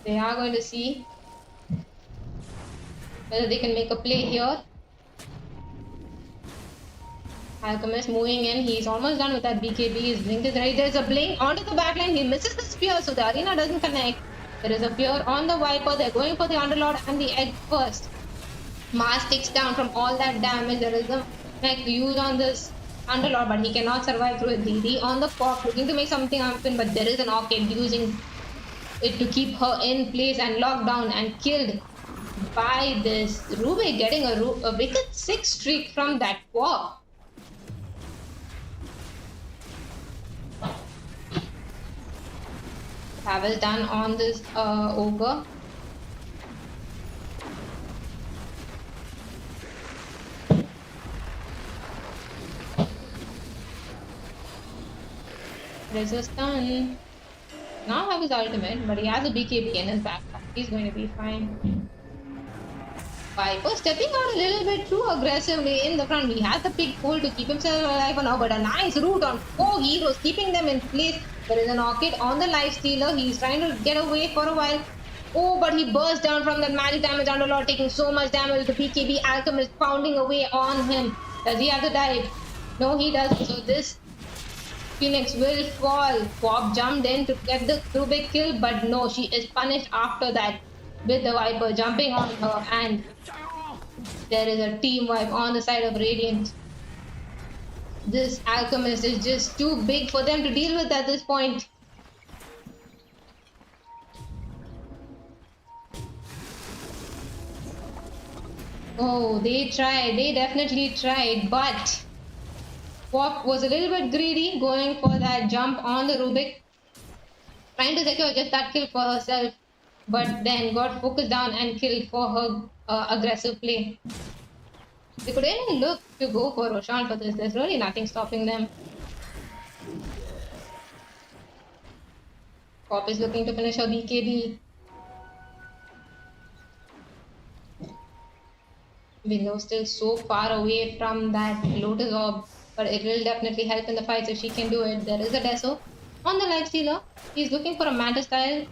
They are going to see whether they can make a play here. Alchemist moving in. He's almost done with that BKB. His blink is ready. There's a blink onto the backline. He misses the spear, so the arena doesn't connect. There is a fear on the Viper. They're going for the Underlord and the Egg first. Mars ticks down from all that damage. There is a mech to use on this Underlord, but he cannot survive through it. DD on the pop, looking to make something happen, but there is an Orchid using it to keep her in place and locked down and killed by this Rubik, getting a wicked 6 streak from that pop. Travel done on this ogre. There's a stun. Not have his ultimate, but he has a BKB in his backpack. He's going to be fine. Viper stepping out a little bit too aggressively in the front. He has the big pull to keep himself alive for now, but a nice root on 4 heroes, keeping them in place. There is an Orchid on the life stealer. He's trying to get away for a while. Oh, but he burst down from that magic damage. Underlord taking so much damage. The BKB Alchemist pounding away on him. Does he have the dive? No, he doesn't. So this Phoenix will fall. Pop jumped in to get the Rubik kill, but no, she is punished after that with the Viper jumping on her, and there is a team wipe on the side of Radiant. This Alchemist is just too big for them to deal with at this point. Oh, they tried. They definitely tried, but Pop was a little bit greedy, going for that jump on the Rubik, trying to secure just that kill for herself, but then got focused down and killed for her aggressive play. They could even look to go for Roshan for this. There's really nothing stopping them. Pop is looking to finish her BKB. Willow still so far away from that Lotus Orb, but it will definitely help in the fights if she can do it. There is a Deso on the Lifestealer. He's looking for a Manta style,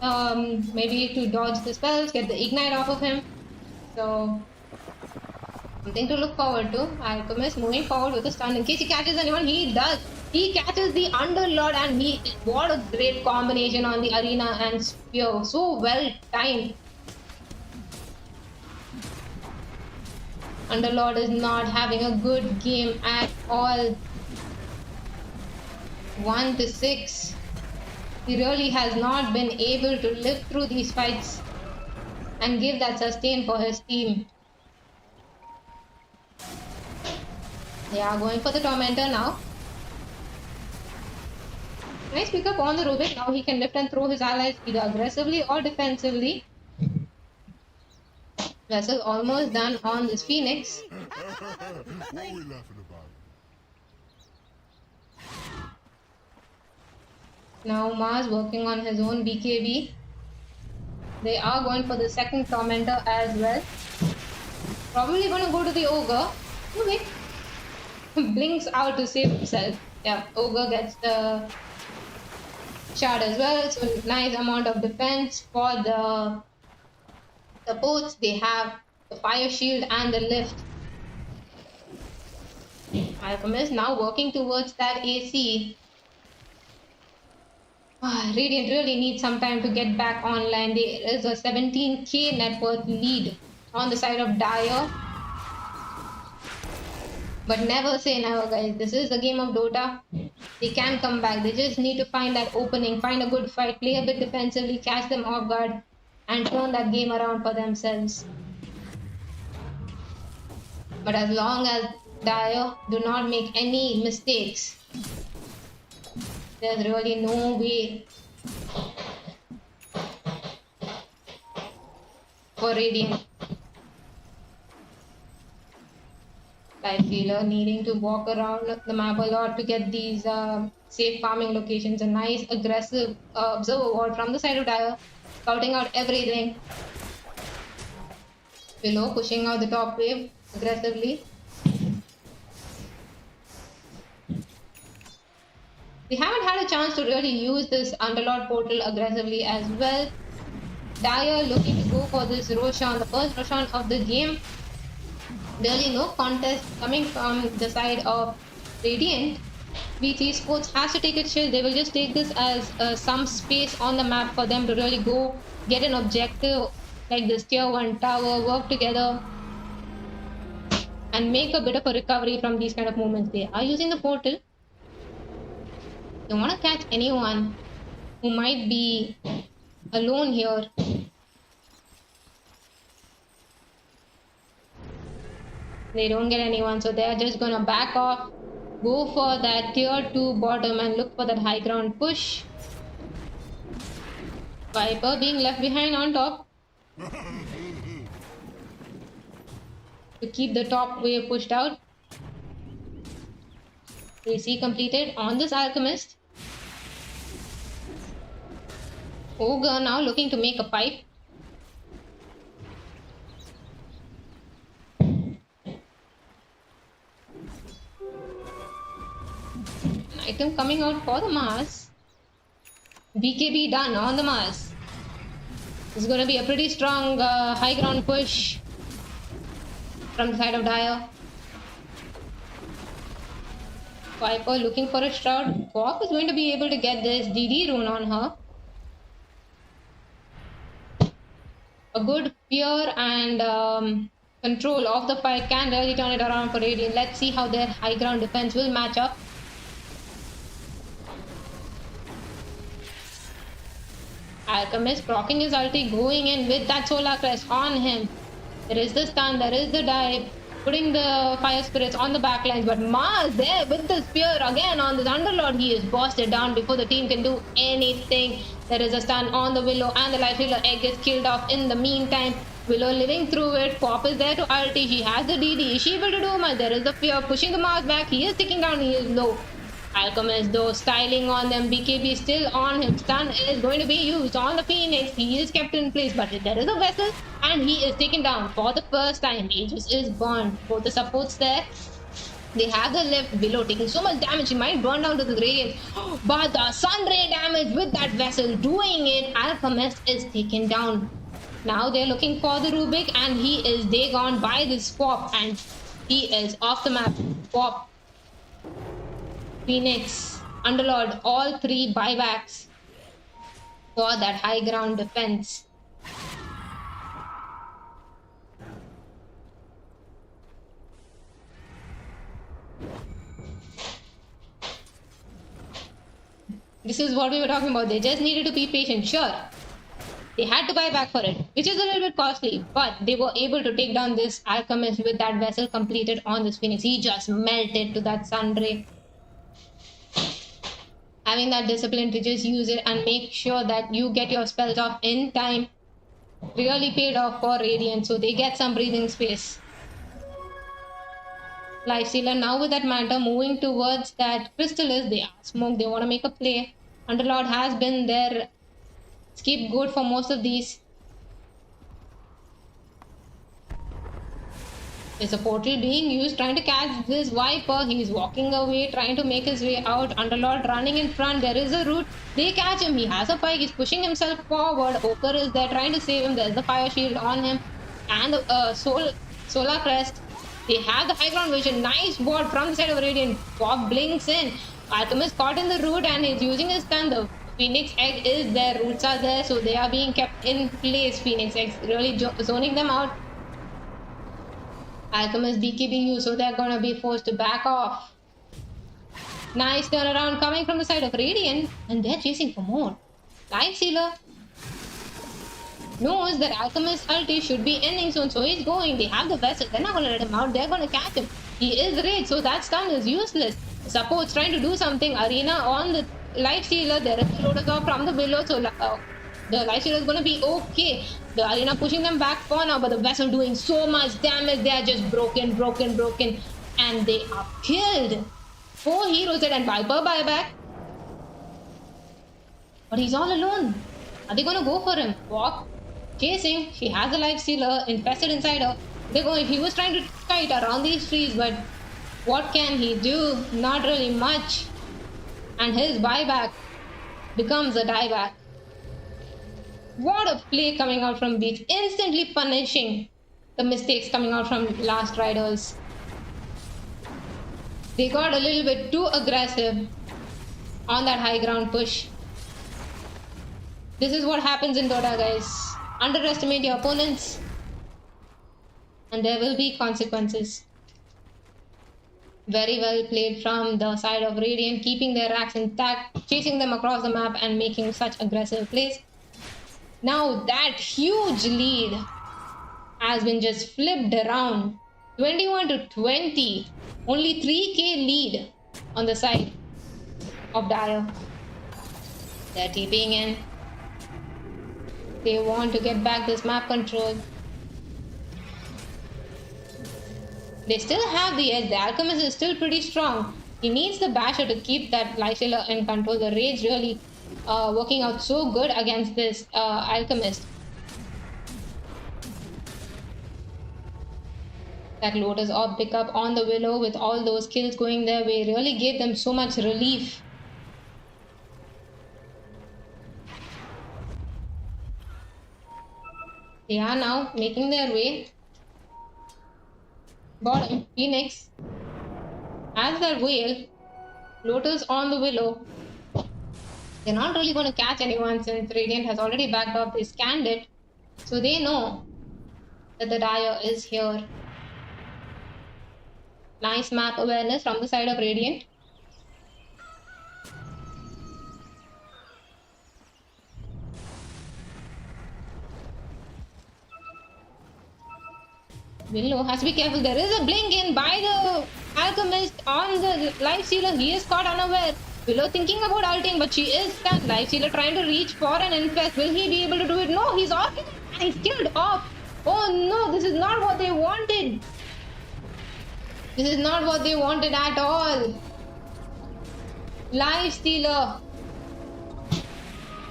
maybe to dodge the spells, get the Ignite off of him. So, something to look forward to. Alchemist moving forward with a stun. In case he catches anyone, he does. He catches the Underlord, and what a great combination on the arena and spear. So well timed. Underlord is not having a good game at all. 1-6. He really has not been able to live through these fights and give that sustain for his team. They are going for the Tormentor now. Nice pickup on the Rubik. Now he can lift and throw his allies either aggressively or defensively. Vessel almost done on this Phoenix. What are we laughing about? Now Mars working on his own BKB. They are going for the second tormentor as well. Probably gonna go to the ogre. Oh wait. Blinks out to save himself. Yeah, ogre gets the shard as well. So nice amount of defense for the supports. They have the fire shield and the lift. Alchemist now working towards that AC. Radiant really needs some time to get back online. There is a 17k net worth lead on the side of Dire. But never say never, guys. This is a game of Dota. They can come back. They just need to find that opening, find a good fight, play a bit defensively, catch them off guard, and turn that game around for themselves. But as long as Dire do not make any mistakes, there's really no way for Radiant. Life Healer needing to walk around the map a lot to get these safe farming locations. A nice aggressive observer ward from the side of Dire, scouting out everything. Below pushing out the top wave aggressively. We haven't had a chance to really use this Underlord portal aggressively as well. Dire looking to go for this Roshan, the first Roshan of the game. Really no contest coming from the side of Radiant. VT Esports has to take its shield. They will just take this as some space on the map for them to really go get an objective like this tier 1 tower, work together and make a bit of a recovery from these kind of movements. They are using the portal. They want to catch anyone who might be alone here. They don't get anyone, so they are just gonna back off, go for that tier 2 bottom and look for that high ground push. Viper being left behind on top to keep the top wave pushed out. AC completed on this Alchemist. Ogre now looking to make a pipe. Item coming out for the Mars. BKB done on the Mars. This is going to be a pretty strong high ground push from the side of Dire. Viper looking for a shroud. Quap is going to be able to get this DD rune on her. A good fear and control of the fight can really turn it around for Radiant. Let's see how their high ground defense will match up. Alchemist proccing his ulti, going in with that solar crest on him. There is the stun, there is the dive, putting the fire spirits on the backlines. But Mars there with the spear again on this Underlord. He is bossed down before the team can do anything. There is a stun on the Willow and the Life Healer egg gets killed off in the meantime. Willow living through it. Pop is there to ulti. She has the DD. Is she able to do much? There is the fear pushing the Mars back. He is ticking down. He is low. Alchemist though styling on them. BKB still on him. Stun is going to be used on the Phoenix. He is kept in place, but there is a vessel and he is taken down for the first time. Aegis is burned. Both the supports there. They have the lift. Below taking so much damage. He might burn down to the Radiant. But the Sunray damage with that vessel doing it. Alchemist is taken down. Now they're looking for the Rubik and he is gone by this swap and he is off the map. Swap. Phoenix, Underlord, all three buybacks for that high ground defense. This is what we were talking about. They just needed to be patient. Sure, they had to buy back for it, which is a little bit costly, but they were able to take down this Alchemist with that vessel completed on this Phoenix. He just melted to that Sunray. Having that discipline to just use it and make sure that you get your spells off in time really paid off for Radiant, so they get some breathing space. Lifestealer now with that Manta moving towards that Crystallis. They are smoke. They want to make a play. Underlord has been their scapegoat for most of these. There's a portal being used, trying to catch this Viper. He's walking away, trying to make his way out. Underlord running in front. There is a root. They catch him. He has a pike. He's pushing himself forward. Ochre is there trying to save him. There's the fire shield on him. And the Solar Crest. They have the high ground vision. Nice ward from the side of Radiant. Bob blinks in. Alchemist caught in the root and he's using his stun. The Phoenix Egg is there. Roots are there. So they are being kept in place. Phoenix Eggs really zoning them out. Alchemist beekeeping you, so they're gonna be forced to back off. Nice turnaround coming from the side of Radiant, and they're chasing for more. Lifestealer knows that Alchemist's ulti should be ending soon, so he's going. They have the vessel, they're not gonna let him out, they're gonna catch him. He is raged, so that stun is useless. Support's trying to do something. Arena on the Lifestealer, there is a Lotus Orb from the below, so the Lifestealer is gonna be okay. The Arena pushing them back for now, but the vessel doing so much damage. They are just broken, and they are killed. 4 heroes dead and Viper buyback. But he's all alone. Are they gonna go for him? Walk, chasing. She has a Lifestealer infested inside her. They're going. He was trying to kite around these trees, but what can he do? Not really much. And his buyback becomes a dieback. What a play coming out from Beats, instantly punishing the mistakes coming out from last riders. They got a little bit too aggressive on that high ground push. This is what happens in Dota, guys. Underestimate your opponents and there will be consequences. Very well played from the side of Radiant, keeping their racks intact, chasing them across the map and making such aggressive plays. Now that huge lead has been just flipped around. 21 to 20. Only 3k lead on the side of Dire. They're TPing in. They want to get back this map control. They still have the edge. The Alchemist is still pretty strong. He needs the Basher to keep that Lifestealer in control. The Rage really working out so good against this Alchemist. That Lotus Orb pickup on the Willow with all those kills going their way really gave them so much relief. They are now making their way. Bottom, Phoenix has their whale. Lotus on the Willow. They're not really going to catch anyone since Radiant has already backed off. They scanned it, so they know that the Dire is here. Nice map awareness from the side of Radiant. Willow has to be careful. There is a blink in by the Alchemist on the Lifestealer. He is caught unaware. Willow thinking about ulting, but she is stunned. Lifestealer trying to reach for an infest. Will he be able to do it? No, he's off and he's killed off. Oh no, this is not what they wanted. This is not what they wanted at all. Lifestealer.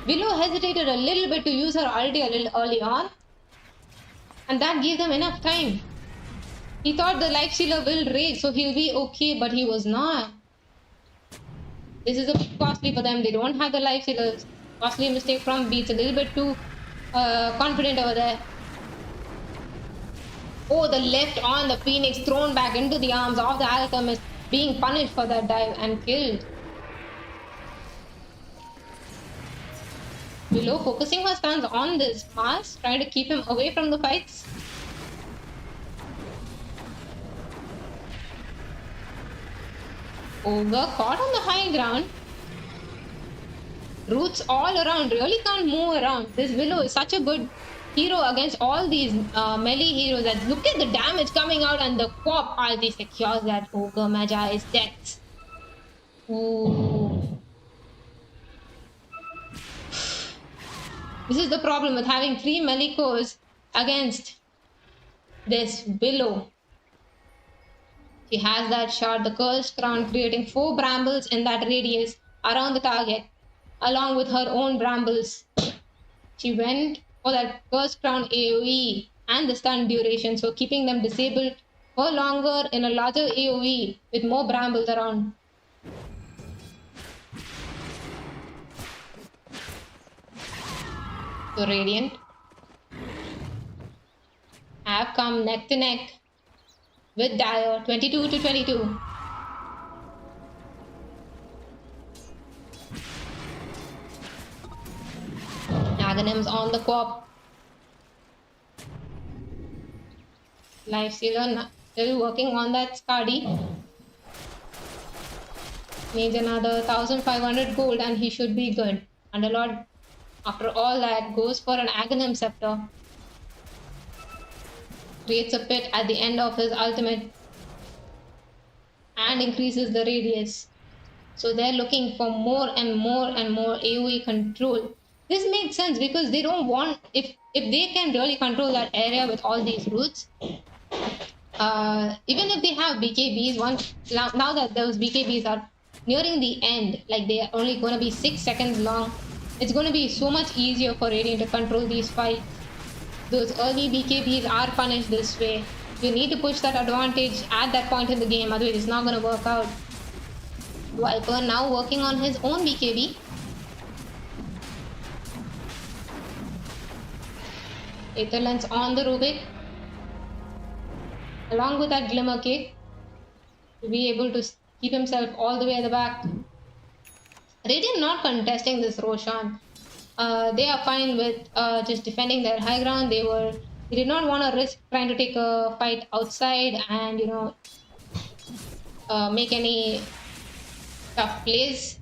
Willow hesitated a little bit to use her ulti a little early on. And that gave them enough time. He thought the Lifestealer will rage, so he'll be okay, but he was not. This is a bit costly for them. They don't have the Lifestealers. Costly mistake from Beats. A little bit too confident over there. Oh, the left on the Phoenix thrown back into the arms of the Alchemist, being punished for that dive and killed. Willow focusing her stuns on this Mars, trying to keep him away from the fights. Ogre caught on the high ground. Roots all around, really can't move around. This Willow is such a good hero against all these melee heroes. And look at the damage coming out, and the Quap ulti secures that Ogre Magi's death. Ooh. This is the problem with having 3 melee cores against this Willow. She has that shot, the cursed crown, creating 4 brambles in that radius around the target, along with her own brambles. She went for that cursed crown AoE and the stun duration, so keeping them disabled for longer in a larger AoE with more brambles around. So Radiant have come neck to neck with Dire, 22 to 22. Aghanim's on the co-op. Lifestealer still working on that Skadi. Needs another 1500 gold and he should be good. Underlord, after all that, goes for an Aghanim Scepter. Creates a pit at the end of his ultimate and increases the radius. So they're looking for more and more and more AoE control. This makes sense because they don't want, if they can really control that area with all these roots, even if they have BKBs, now that those BKBs are nearing the end, like they are only going to be 6 seconds long, it's going to be so much easier for Radiant to control these fights. Those early BKBs are punished this way. You need to push that advantage at that point in the game, otherwise it's not going to work out. Viper now working on his own BKB. Aetherlens on the Rubik. Along with that Glimmer Kick, to be able to keep himself all the way at the back. Radiant not contesting this Roshan. They are fine with just defending their high ground. They did not want to risk trying to take a fight outside and make any tough plays,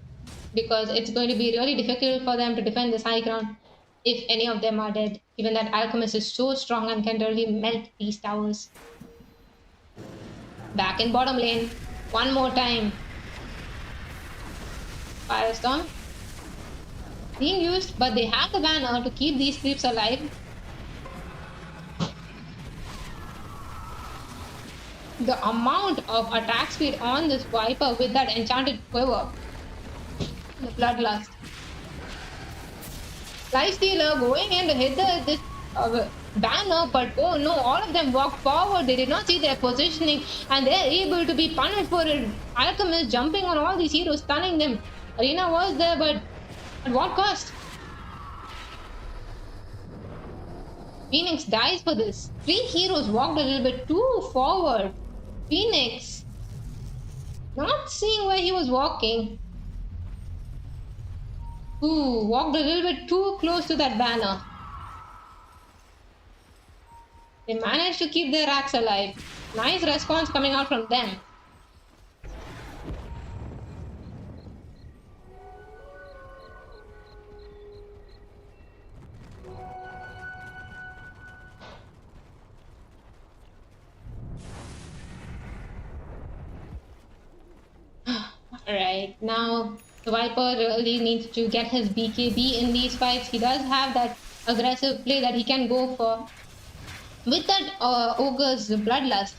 because it's going to be really difficult for them to defend this high ground if any of them are dead, given that Alchemist is so strong and can really melt these towers. Back in bottom lane, one more time. Firestorm being used, but they have the banner to keep these creeps alive. The amount of attack speed on this Viper with that enchanted quiver, the Bloodlust. Lifestealer going in to hit this banner, but oh no, all of them walked forward. They did not see their positioning and they're able to be punished for it. Alchemist jumping on all these heroes, stunning them. Arena was there, but at what cost? Phoenix dies for this. 3 heroes walked a little bit too forward. Phoenix not seeing where he was walking. Ooh, walked a little bit too close to that banner. They managed to keep their racks alive. Nice response coming out from them. Alright, now the Viper really needs to get his BKB in these fights. He does have that aggressive play that he can go for with that Ogre's Bloodlust.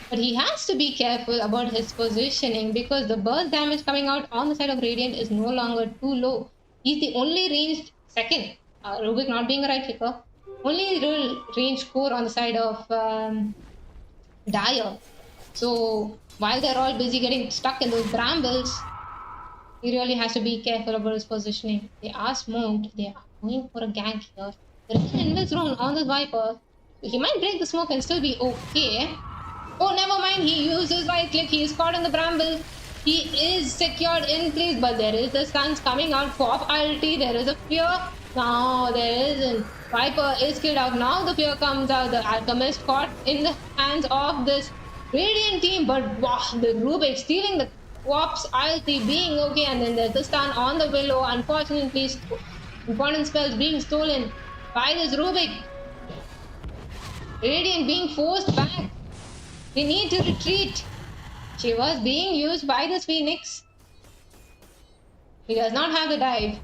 But he has to be careful about his positioning because the burst damage coming out on the side of Radiant is no longer too low. He's the only ranged second. Rubik not being a right clicker. Only real range score on the side of Dire. So while they're all busy getting stuck in those brambles, he really has to be careful about his positioning. They are smoked. They are going for a gank here. There is an Invis Rune on this Viper. He might break the smoke and still be okay. Oh, never mind. He used his right click. He is caught in the bramble. He is secured in place, but there is the stuns coming out. Pop ulti. There is a fear. No, there isn't. Viper is killed out. Now the fear comes out. The Alchemist caught in the hands of this Radiant team, but wow, the Rubik stealing the Quap's ulti, being okay, and then there's the stun on the Willow. Unfortunately, important spells being stolen by this Rubik. Radiant being forced back. They need to retreat. She was being used by this Phoenix. He does not have the dive.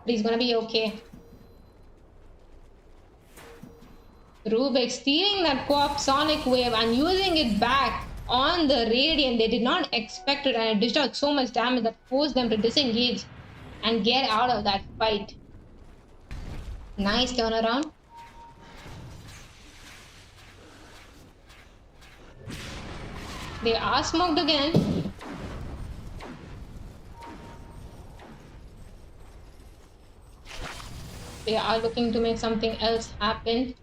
But he's gonna be okay. Rubik stealing that co-op Sonic Wave and using it back on the Radiant. They did not expect it, and it dished out so much damage that forced them to disengage and get out of that fight. Nice turnaround. They are smoked again. They are looking to make something else happen.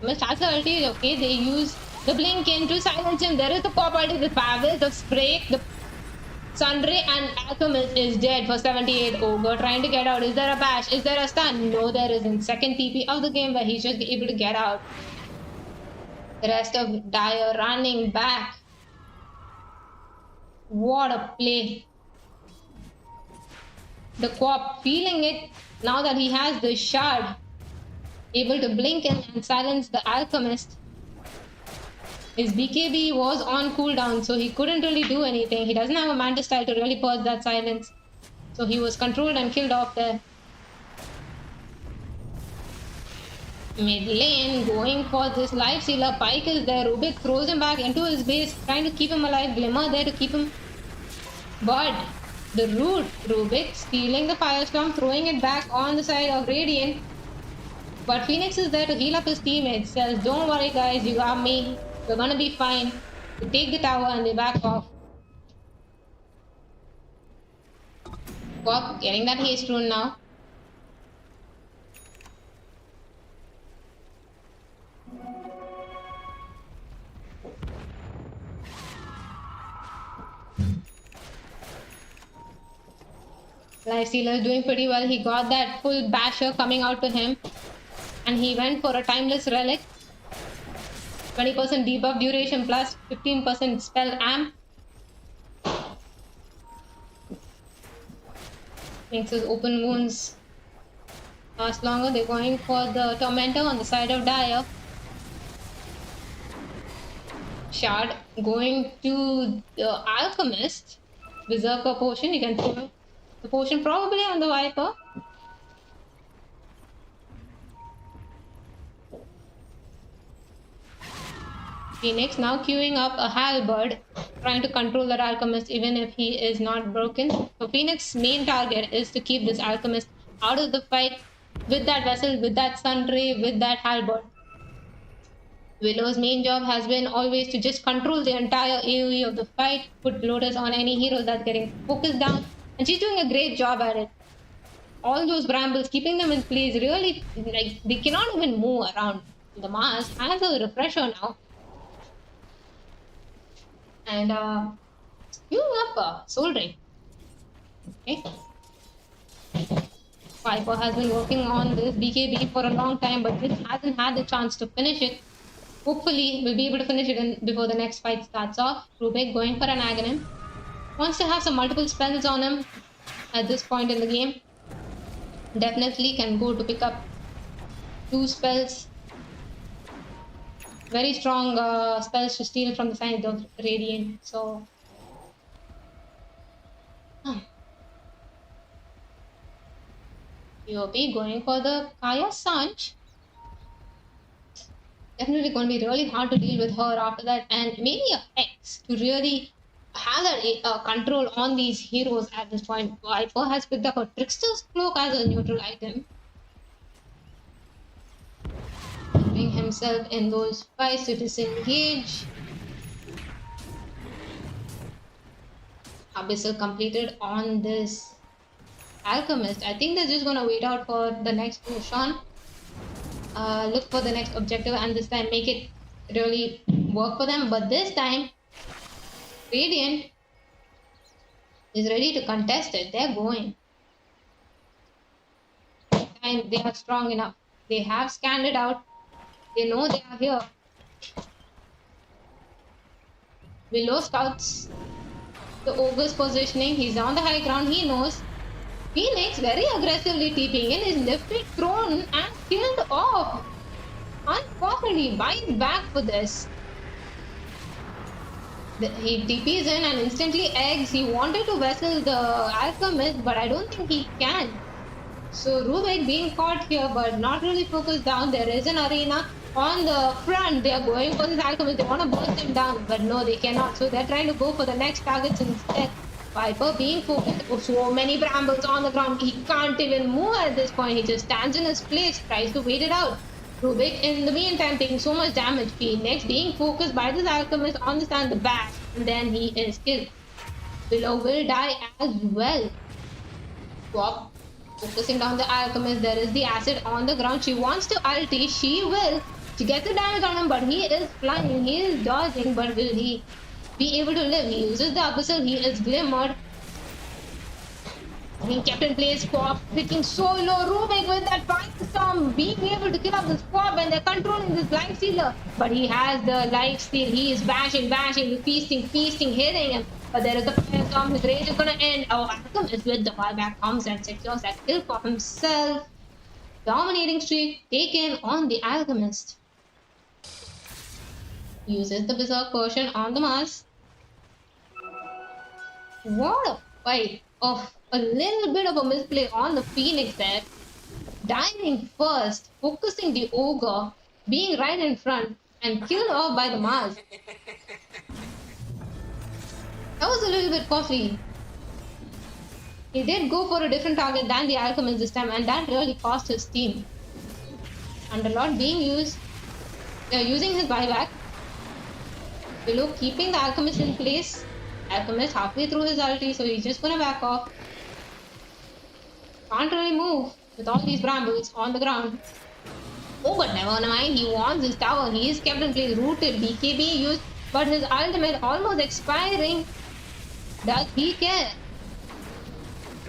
Must has the ulti, okay, they use the blink in to silence him. There is the pop ulti, the Pavel, the spray, the Sunray, and Alchemist is dead for 78. Ogre trying to get out. Is there a bash? Is there a stun? No, there isn't. Second TP of the game where he's just able to get out. The rest of Dire running back. What a play. The co-op feeling it now that he has the shard. Able to blink in and silence the Alchemist. His BKB was on cooldown, so he couldn't really do anything. He doesn't have a Mantis style to really purge that silence. So he was controlled and killed off there. Mid lane, going for this life stealer. Pike is there. Rubik throws him back into his base, trying to keep him alive. Glimmer there to keep him. But the root, Rubik stealing the Firestorm, throwing it back on the side of Radiant. But Phoenix is there to heal up his teammates. Says, don't worry guys, you got me. We're gonna be fine. They take the tower and they back off. Pop getting that haste rune now. Lifestealer is doing pretty well. He got that full basher coming out to him. And he went for a timeless relic. 20% debuff duration plus 15% spell amp. Makes his open wounds last longer. They're going for the Tormentor on the side of Dire. Shard going to the Alchemist. Berserker potion. You can throw the potion probably on the Viper. Phoenix now queuing up a Halberd, trying to control that Alchemist even if he is not broken. So Phoenix's main target is to keep this Alchemist out of the fight with that Vessel, with that Sunray, with that Halberd. Willow's main job has been always to just control the entire AoE of the fight, put Lotus on any hero that's getting focused down, and she's doing a great job at it. All those brambles, keeping them in place, really, like, they cannot even move around. The Mars has a refresher now. And queuing up Soul Ring. Okay. Viper has been working on this BKB for a long time, but just hasn't had the chance to finish it. Hopefully, we'll be able to finish it before the next fight starts off. Rubik going for an Aghanim. Wants to have some multiple spells on him at this point in the game. Definitely can go to pick up 2 spells. Very strong spells to steal from the side of Radiant. So, POP going for the Kaya Sanch. Definitely going to be really hard to deal with her after that, and maybe a X to really have that control on these heroes at this point. Viper has picked up a Trickster's Cloak as a neutral item. Keeping himself in those fights to disengage. Abyssal completed on this Alchemist. I think they're just going to wait out for the next push-on. Look for the next objective and this time make it really work for them. But this time, Radiant is ready to contest it. They're going. And they are strong enough. They have scanned it out. They know they are here. Below scouts the Ogre's positioning. He's on the high ground. He knows. Phoenix very aggressively TPing in, is lifted, thrown and killed off. Unfortunately, bites back for this. He TPs in and instantly eggs. He wanted to vessel the Alchemist, but I don't think he can. So Rubik being caught here, but not really focused down. There is an arena. on the front. They are going for this Alchemist. They want to burst him down, but no, they cannot. So they're trying to go for the next targets instead. Viper being focused. Oh, so many brambles on the ground. He can't even move at this point. He just stands in his place, tries to wait it out. Rubik, in the meantime, taking so much damage. Phoenix being focused by this Alchemist on the stand, the back, and then he is killed. Willow will die as well. Swap, focusing down the Alchemist. There is the acid on the ground. She wants to ulti. She will. She gets the damage on him, but he is flying. He is dodging, but will he be able to live? He uses the abyssal. He is glimmered. Being kept in place. Swap hitting so low. Rubik with that firestorm being able to kill off the swap, and they're controlling this life stealer. But he has the life steal. He is bashing, feasting, hitting him. But there is a firestorm. His rage is gonna end. Oh, Alchemist with the buyback comes and secures that kill for himself. Dominating streak taken on the Alchemist. Uses the Berserk Potion on the Mars. What a fight! Of a little bit of a misplay on the Phoenix there. Diving first, focusing the Ogre, being right in front, and killed off by the Mars. That was a little bit costly. He did go for a different target than the Alchemist this time, and that really cost his team. Underlord being used. They're using his buyback. Below keeping the Alchemist in place. Alchemist halfway through his ulti, so he's just gonna back off. Can't really move with all these brambles on the ground. Oh, but never mind, he wants his tower. He is kept in place, rooted, DK being used, but his ultimate almost expiring. Does he care?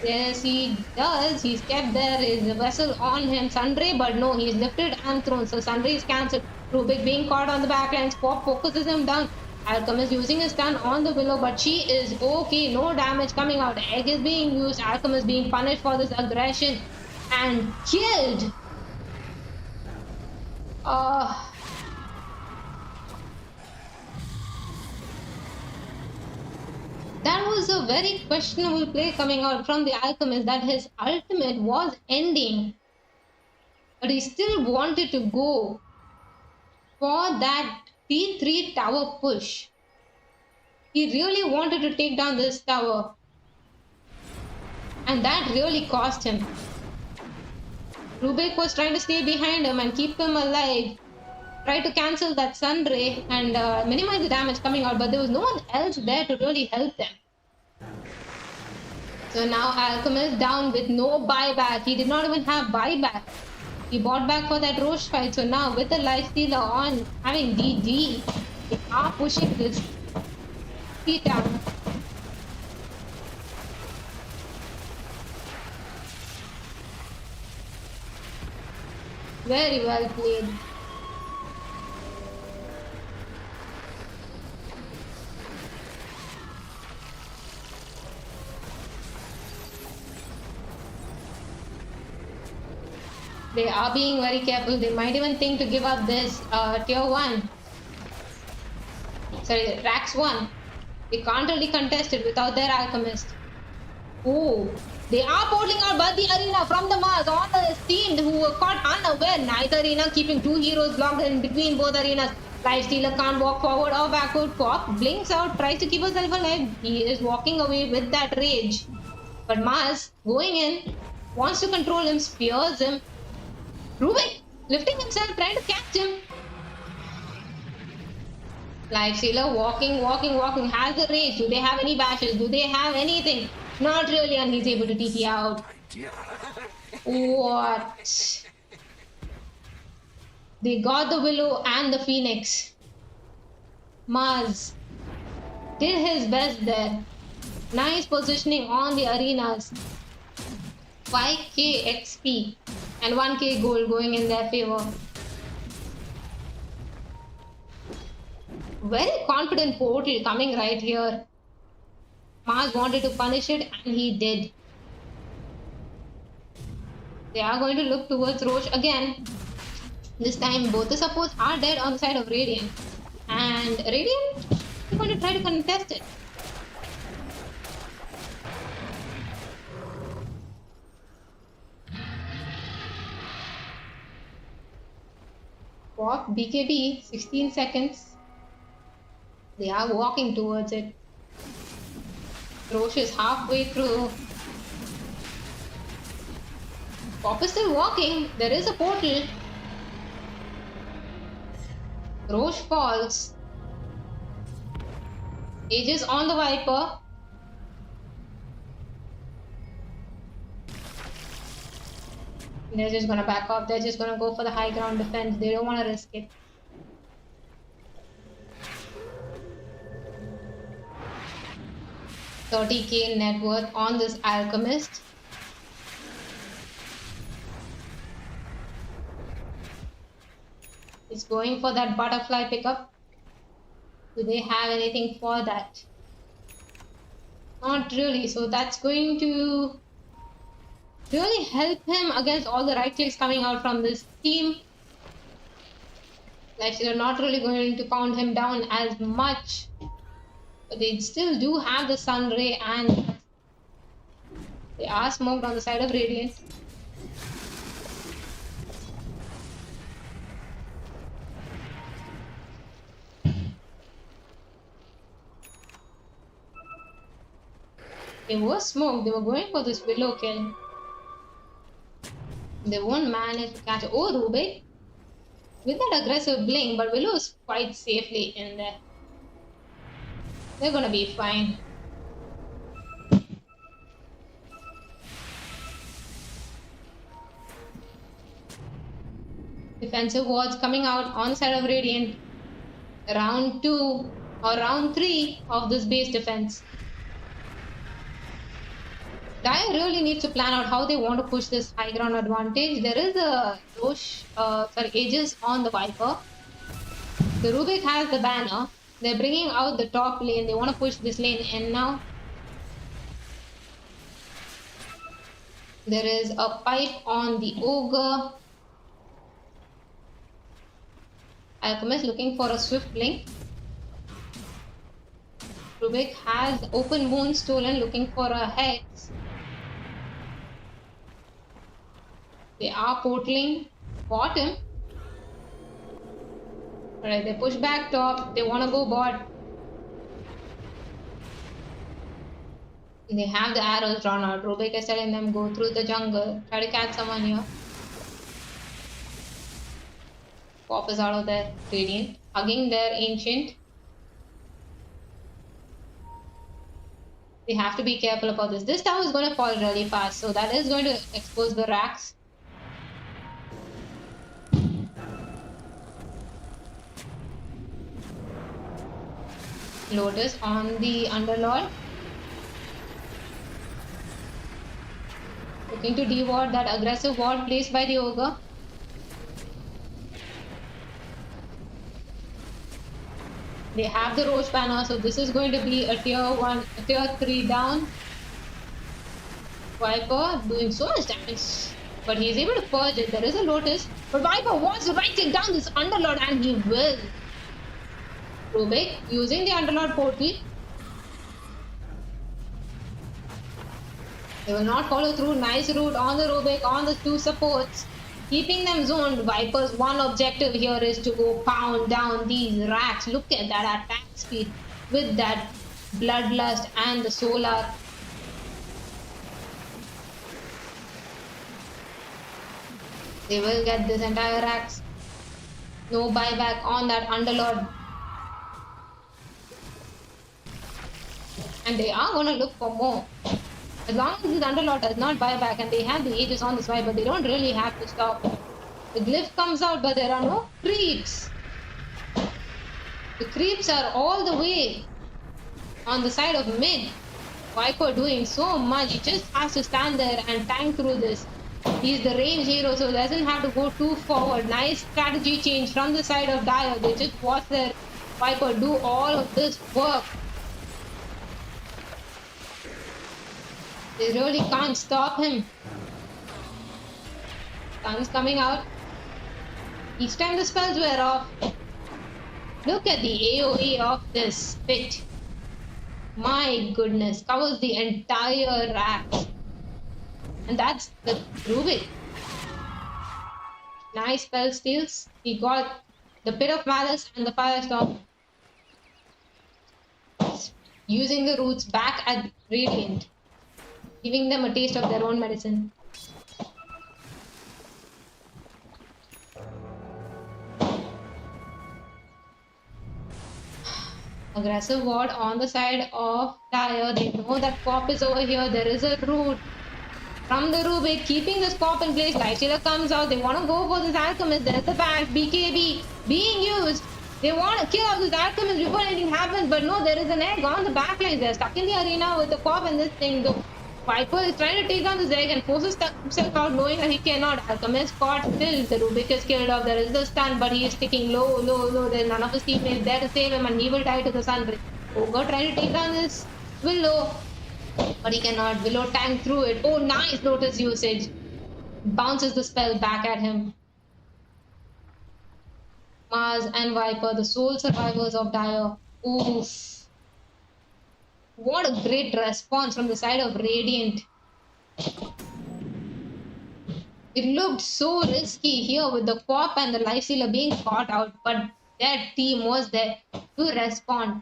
Yes, he does. He's kept there. Is a vessel on him. Sundray, but no, he's lifted and thrown. So Sundray is cancelled. Rubik being caught on the backline. Swap focuses him down. Alchemist using his stun on the Willow, but she is okay. No damage coming out. Egg is being used. Alchemist being punished for this aggression and killed. That was a very questionable play coming out from the Alchemist, that his ultimate was ending. But he still wanted to go for that T3 tower push. He really wanted to take down this tower. And that really cost him. Rubik was trying to stay behind him and keep him alive. Tried to cancel that sun ray and minimize the damage coming out, but there was no one else there to really help them. So now Alchemist down with no buyback. He did not even have buyback. He bought back for that Roche fight. So now with the life stealer on, having DD, they are pushing this feet down. Very well played. They are being very careful. They might even think to give up this tier 1. Sorry, Rax 1. They can't really contest it without their Alchemist. Oh, they are porting out but the arena from the Mars on the team who were caught unaware. Nice arena keeping two heroes blocked in between both arenas. Lifestealer can't walk forward or backward. Pop blinks out, tries to keep herself alive. He is walking away with that rage. But Mars going in, wants to control him, spears him. Rubik lifting himself, trying to catch him. Lifestealer walking, has the rage. Do they have any bashes? Do they have anything? Not really, and he's able to TP out. What? They got the Willow and the Phoenix. Mars did his best there. Nice positioning on the arenas. 5k XP and 1k gold going in their favor. Very confident portal coming right here. Mars wanted to punish it and he did. They are going to look towards Roche again. This time both the supports are dead on the side of Radiant. And Radiant is going to try to contest it. Walk BKB, 16 seconds. They are walking towards it. Roche is halfway through. Pop is still walking. There is a portal. Roche falls. Aegis on the Viper. They're just gonna back off. They're just gonna go for the high ground defense. They don't want to risk it. $30K net worth on this Alchemist. He's going for that butterfly pickup. Do they have anything for that? Not really. So that's going to really help him against all the right clicks coming out from this team. Like, they're not really going to pound him down as much. But they still do have the Sun Ray and they are smoked on the side of Radiant. They were smoked. They were going for this Willow kill. They won't manage to catch. Oh, Rubik with that aggressive blink, but Willow is quite safely in there. They're gonna be fine. Defensive wards coming out on the side of Radiant. Round 2 or round 3 of this base defense. Dire really needs to plan out how they want to push this high ground advantage. There is a Aegis on the Viper. The Rubik has the banner. They're bringing out the top lane. They want to push this lane in now. There is a pipe on the Ogre. Alchemist looking for a swift blink. Rubik has open wound stolen, looking for a hex. They are portaling bottom. Alright, they push back top. They want to go bot. They have the arrows drawn out. Rubik is telling them go through the jungle. Try to catch someone here. Pop is out of their Radiant. Hugging their Ancient. They have to be careful about this. This tower is going to fall really fast. So that is going to expose the racks. Lotus on the Underlord. Looking to de-ward that aggressive ward placed by the Ogre. They have the Roche banner, so this is going to be a tier 3 down. Viper doing so much damage, but he's able to purge it. There is a Lotus, but Viper wants to right-click down this Underlord, and he will. Rubik using the Underlord portal. They will not follow through. Nice route on the Rubik, on the 2 supports. Keeping them zoned. Viper's one objective here is to go pound down these racks. Look at that attack speed with that Bloodlust and the Solar. They will get this entire racks. No buyback on that Underlord. And they are going to look for more. As long as this Underlord does not buy back and they have the Aegis on this Viper, they don't really have to stop. The glyph comes out, but there are no creeps. The creeps are all the way on the side of mid. Viper doing so much. He just has to stand there and tank through this. He's the range hero, so doesn't have to go too forward. Nice strategy change from the side of Dire. They just watch their Viper do all of this work. They really can't stop him. Sun's coming out. Each time the spells wear off. Look at the AoE of this pit. My goodness, covers the entire rack. And that's the Rubik. Nice spell steals. He got the Pit of Malice and the Firestorm using the roots back at Radiant, giving them a taste of their own medicine. Aggressive ward on the side of Dire. They know that Pop is over here. There is a root from the Rubik, keeping this Pop in place. Lifestealer comes out. They want to go for this Alchemist. There's the back. BKB being used. They want to kill off this Alchemist before anything happens. But no, there is an egg on the backline. They're stuck in the arena with the Pop and this thing. The Viper is trying to take down this egg and forces himself out, knowing that he cannot. Alchemist caught still. The Rubik is killed off. There is the stun, but he is sticking low. There's none of his teammates there to save him, and he will die to the Sunbridge. Ogre trying to take down this Willow, but he cannot. Willow tanked through it. Oh, nice Lotus usage. Bounces the spell back at him. Mars and Viper, the sole survivors of Dire. Oof. What a great response from the side of Radiant. It looked so risky here with the Pop and the Lifestealer being caught out, but their team was there to respond.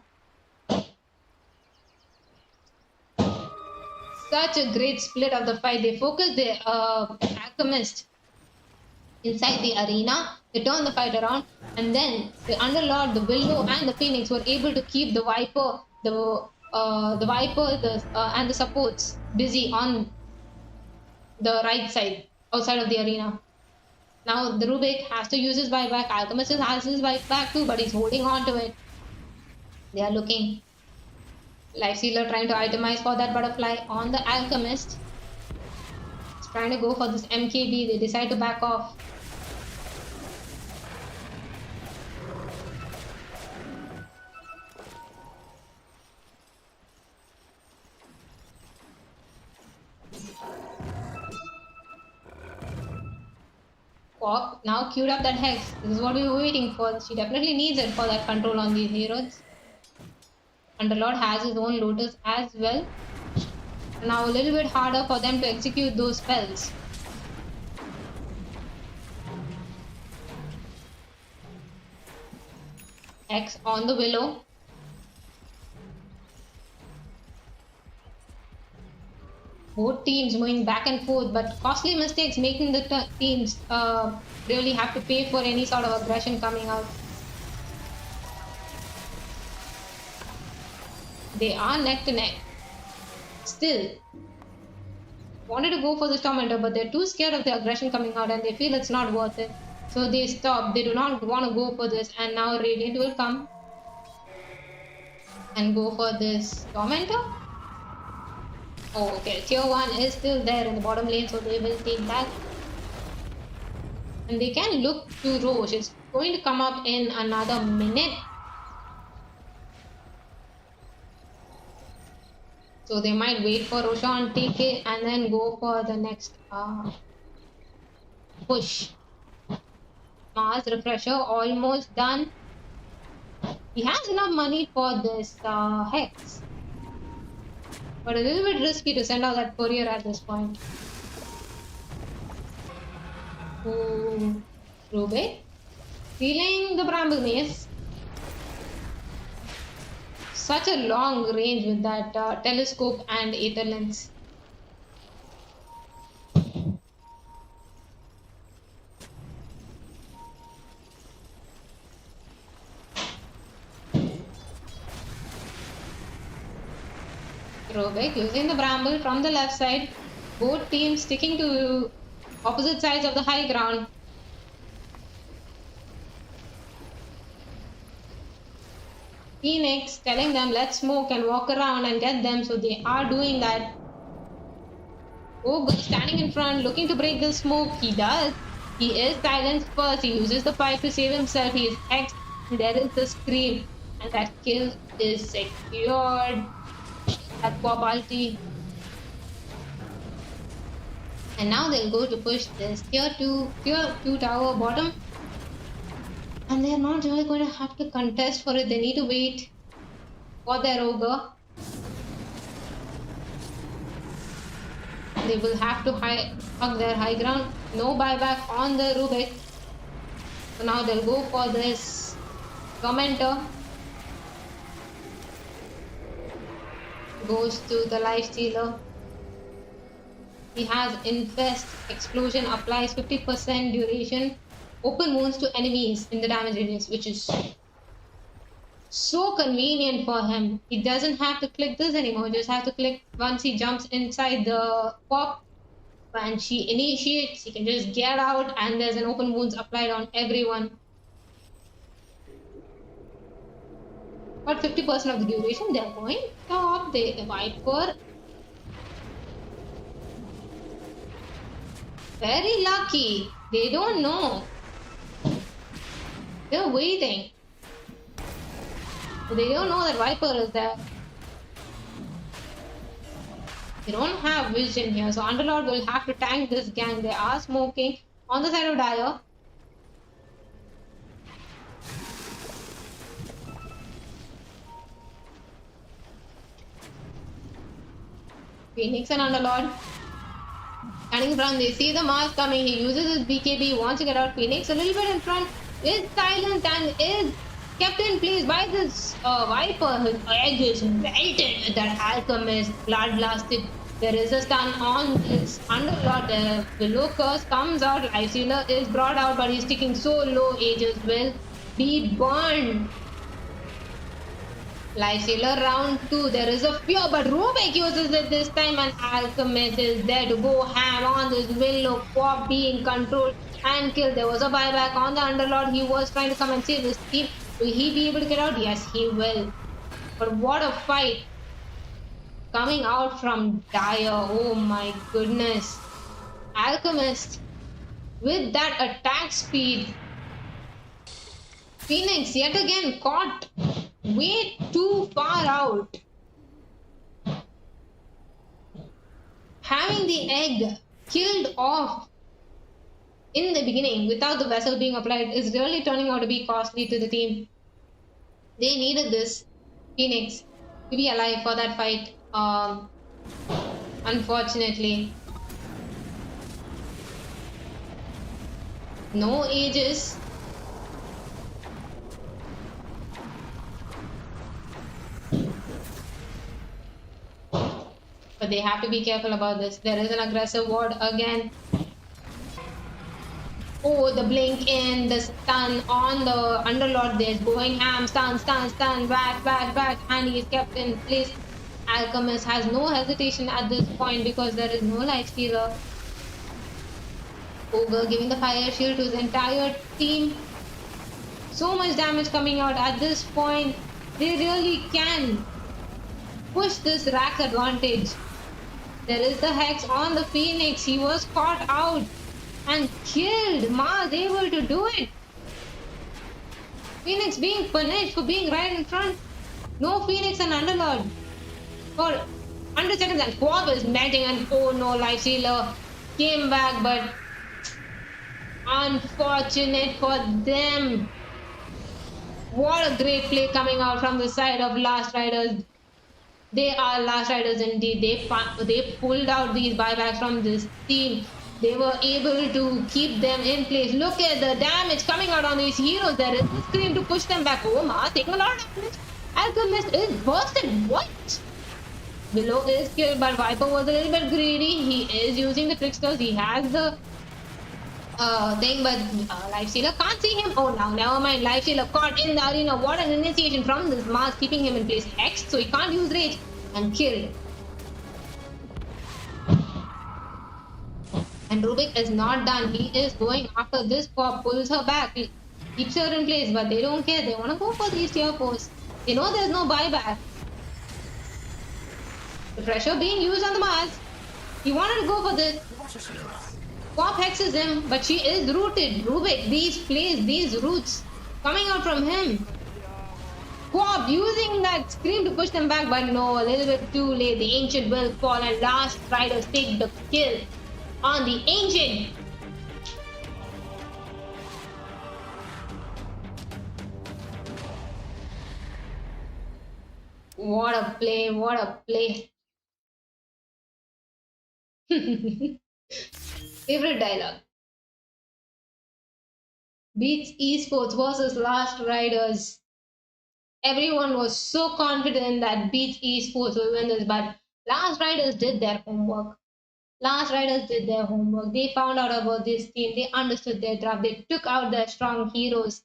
Such a great split of the fight. They focused the Alchemist inside the arena. They turned the fight around, and then the Underlord, the Willow, and the Phoenix were able to keep the Viper, and the supports busy on the right side, outside of the arena. Now the Rubik has to use his buyback. Alchemist has his buyback too, but he's holding on to it. They are looking. Lifestealer trying to itemize for that butterfly on the Alchemist. He's trying to go for this MKB. They decide to back off. Pop now queued up that Hex. This is what we were waiting for. She definitely needs it for that control on these heroes. Underlord has his own Lotus as well. Now a little bit harder for them to execute those spells. Hex on the Willow. Both teams moving back and forth, but costly mistakes making the teams really have to pay for any sort of aggression coming out. They are neck to neck. Still, wanted to go for the Tormentor, but they're too scared of the aggression coming out and they feel it's not worth it. So they stop. They do not want to go for this. And now Radiant will come and go for this Tormentor. Oh, okay. Tier 1 is still there in the bottom lane, so they will take that. And they can look to Roche. It's going to come up in another minute. So they might wait for Roshan, take it, and then go for the next push. Mars Refresher almost done. He has enough money for this Hex. But a little bit risky to send out that courier at this point. Ooh, Rubik. Feeling the Bramble Mace. Such a long range with that telescope and Aether Lens. Rubik using the Bramble from the left side. Both teams sticking to opposite sides of the high ground. Phoenix telling them let's smoke and walk around and get them, so they are doing that. Ogre standing in front looking to break the smoke. He does. He is silenced first. He uses the pipe to save himself. He is hexed. There is the scream, and that kill is secured. That Pop ulti. And now they'll go to push this tier 2 tower bottom. And they're not really going to have to contest for it. They need to wait for their Ogre. They will have to hug their high ground. No buyback on the Rubik. So now they'll go for this commenter. Goes to the lifestealer. He has infest, explosion, applies 50% duration, open wounds to enemies in the damage radius, which is so convenient for him. He doesn't have to click this anymore, just have to click once he jumps inside the pop. When she initiates, he can just get out and there's an open wounds applied on everyone. But 50% of the duration, they're going top. The Viper. Very lucky. They don't know. They're waiting. They don't know that Viper is there. They don't have vision here, so Underlord will have to tank this gang. They are smoking on the side of Dire. Phoenix and Underlord. Standing in front, they see the Mars coming. He uses his BKB, wants to get out. Phoenix a little bit in front, is silent and is kept in place by this Viper. His egg is melted with that Alchemist, blood blasted. There is a stun on this Underlord. The below curse comes out. Lifestealer is brought out, but he's sticking so low. Aegis will be burned. Lifestealer round 2. There is a fear, but Rubik uses it this time, and Alchemist is there to go ham on this Willow. Pop being controlled and killed. There was a buyback on the Underlord. He was trying to come and save his team. Will he be able to get out? Yes, he will. But what a fight coming out from Dire. Oh my goodness. Alchemist with that attack speed. Phoenix yet again caught way too far out. Having the egg killed off in the beginning without the vessel being applied is really turning out to be costly to the team. They needed this Phoenix to be alive for that fight. Unfortunately, no Aegis. But they have to be careful about this. There is an aggressive ward again. Oh, the blink in, the stun on the Underlord. There's going ham, stun, back, and he's kept in place. Alchemist has no hesitation at this point because there is no lifestealer. Ogre giving the fire shield to his entire team. So much damage coming out at this point. They really can push this rack advantage. There is the Hex on the Phoenix. He was caught out and killed. Mars able to do it. Phoenix being punished for being right in front. No Phoenix and Underlord for 100 seconds, and Quab is melting, and oh no, Lifestealer came back, but unfortunate for them. What a great play coming out from the side of Last Riders. They are Last Riders indeed. They pulled out these buybacks from this team. They were able to keep them in place. Look at the damage coming out on these heroes. There is a scream to push them back. Oh, Mars taking a lot of damage. Alchemist is bursted. What? Below is killed, but Viper was a little bit greedy. He is using the tricksters. He has the thing, but Lifestealer can't see him. Oh, now never mind. Lifestealer caught in the arena. What an initiation from this Mars, keeping him in place. X, so he can't use rage, and killed. And Rubik is not done. He is going after this pop, pulls her back, keeps her in place, but they don't care. They want to go for these tier 4s. They know there's no buyback. The pressure being used on the Mars. He wanted to go for this. Pop hexes him, but she is rooted. Rubik, these plays, these roots coming out from him. Quab using that scream to push them back, but no, a little bit too late. The Ancient will fall, and Last Riders take the kill on the Ancient. What a play, what a play. Favorite dialogue. Beats Esports versus Last Riders. Everyone was so confident that Beats Esports will win this, but Last Riders did their homework. Last Riders did their homework. They found out about this team. They understood their draft. They took out their strong heroes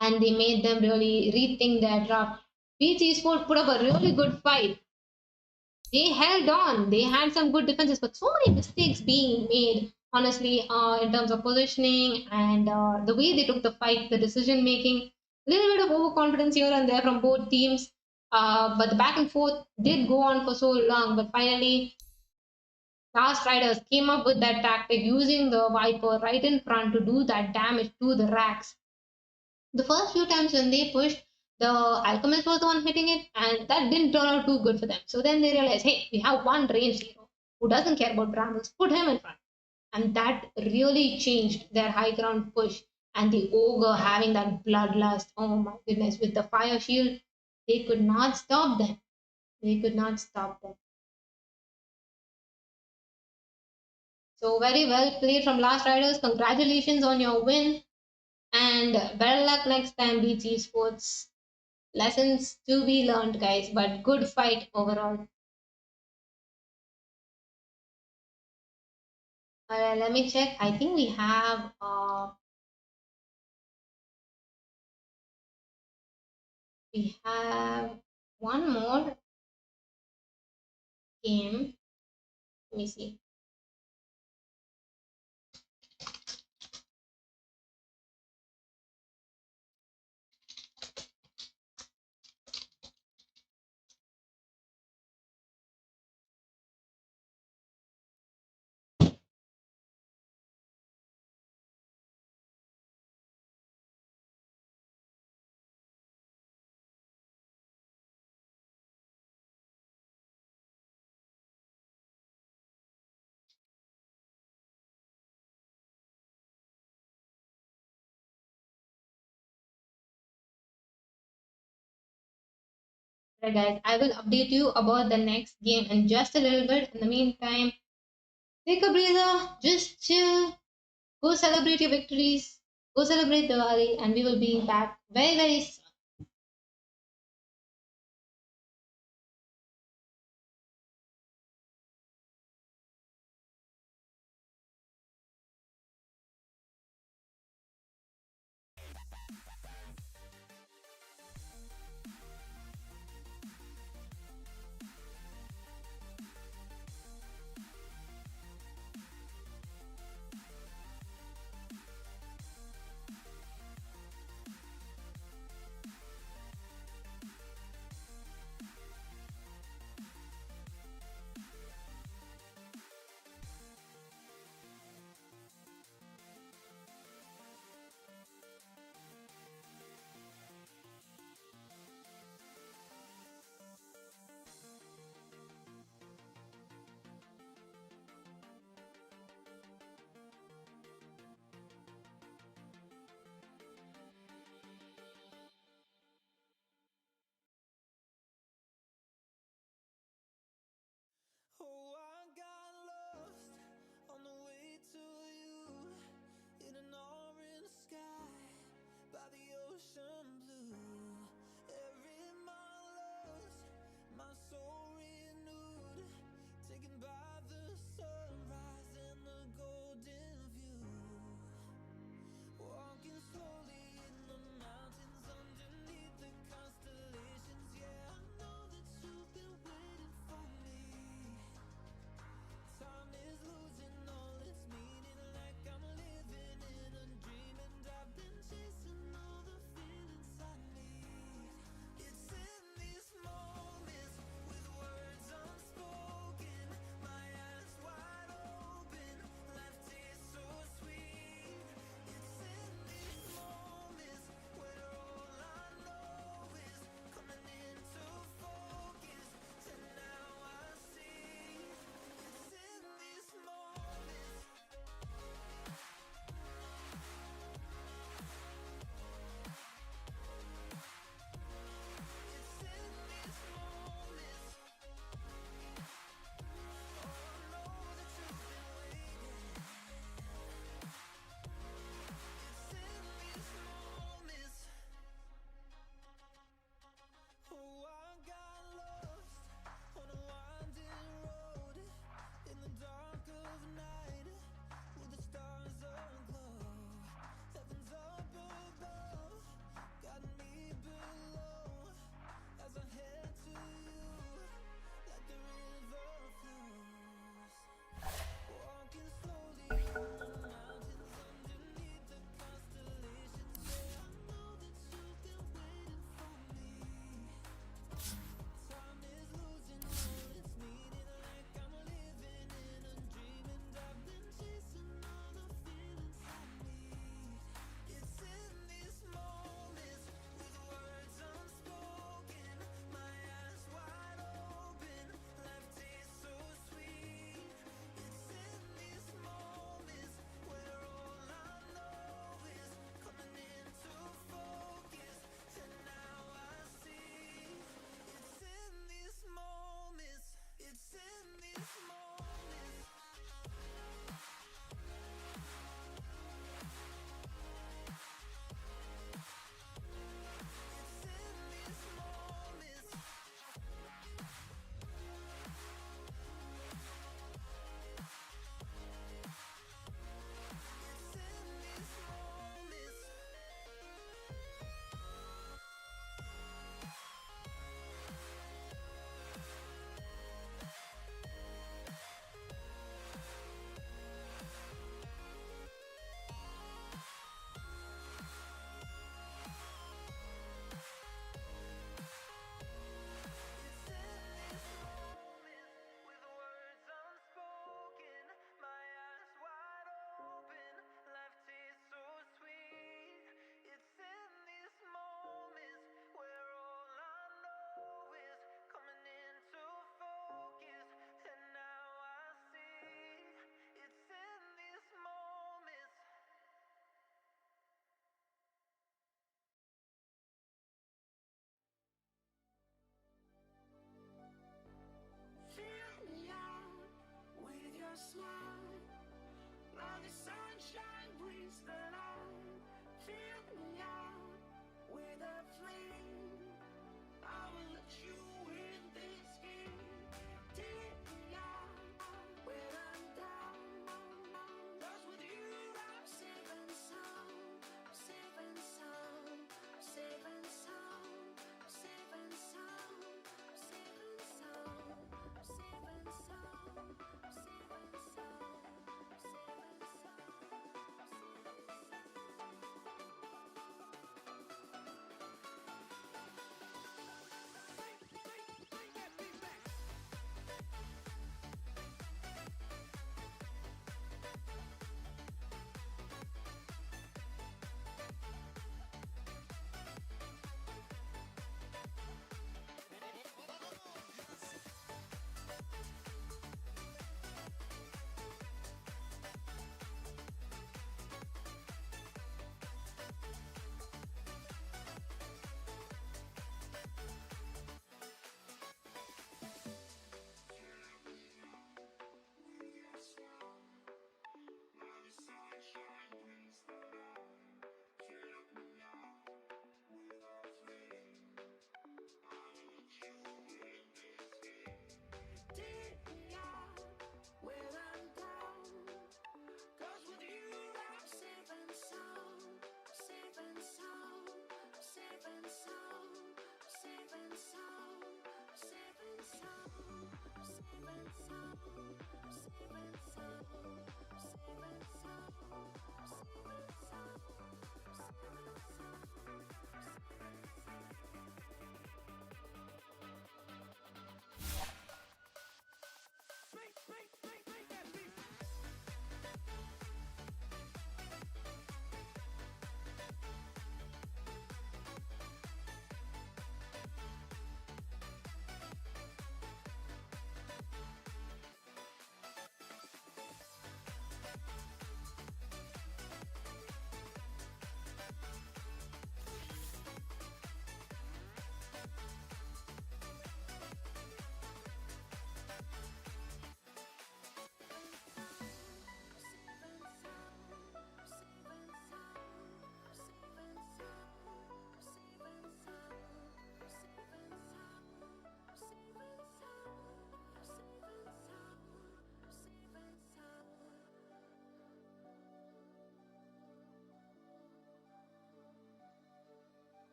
and they made them really rethink their draft. Beats Esports put up a really good fight. They held on. They had some good defenses, but so many mistakes being made, honestly, in terms of positioning and the way they took the fight, the decision making. A little bit of overconfidence here and there from both teams. But the back and forth did go on for so long. But finally, Last Riders came up with that tactic using the Viper right in front to do that damage to the racks. The first few times when they pushed, the Alchemist was the one hitting it, and that didn't turn out too good for them. So then they realized, hey, we have one ranged hero who doesn't care about brambles, put him in front. And that really changed their high ground push. And the ogre having that bloodlust, oh my goodness, with the fire shield, they could not stop them. They could not stop them. So very well played from Last Riders. Congratulations on your win. And better luck next time, Beats Esports. Lessons to be learned, guys, but good fight overall. Let me check. I think we have one more game. Let me see. Right, guys, I will update you about the next game in just a little bit. In the meantime, take a breather, just chill, go celebrate your victories, go celebrate Diwali, and we will be back very, very soon.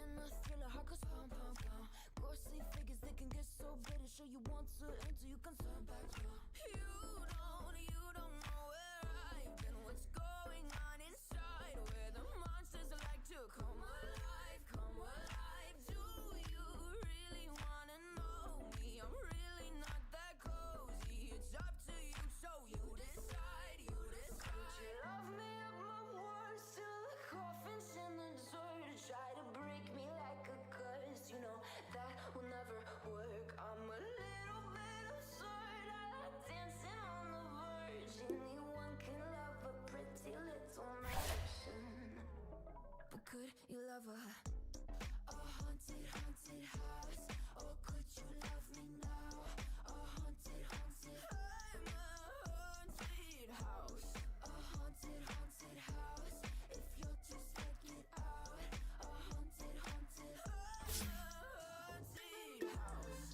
in a thriller, heart goes pound, pound, pound. Ghostly figures, they can get so bitter. Sure you want to enter, you can turn back now. You don't know where I've been. What's going on inside? Where the monsters like to come alive, come alive. Do you really wanna know me? I'm really not that cozy. It's up to you, so you decide, you decide. Would you love me up my words till the coffin's in the dirt? Try to break me like a curse, you know that will never work. I'm a little bit absurd, I like dancing on the verge. Anyone can love a pretty little mansion, but could you love a haunted, haunted house? Or could you love me now? A haunted, haunted, I'm a haunted house. A haunted, haunted house. If you're just like it out. A haunted, haunted, I'm a haunted house.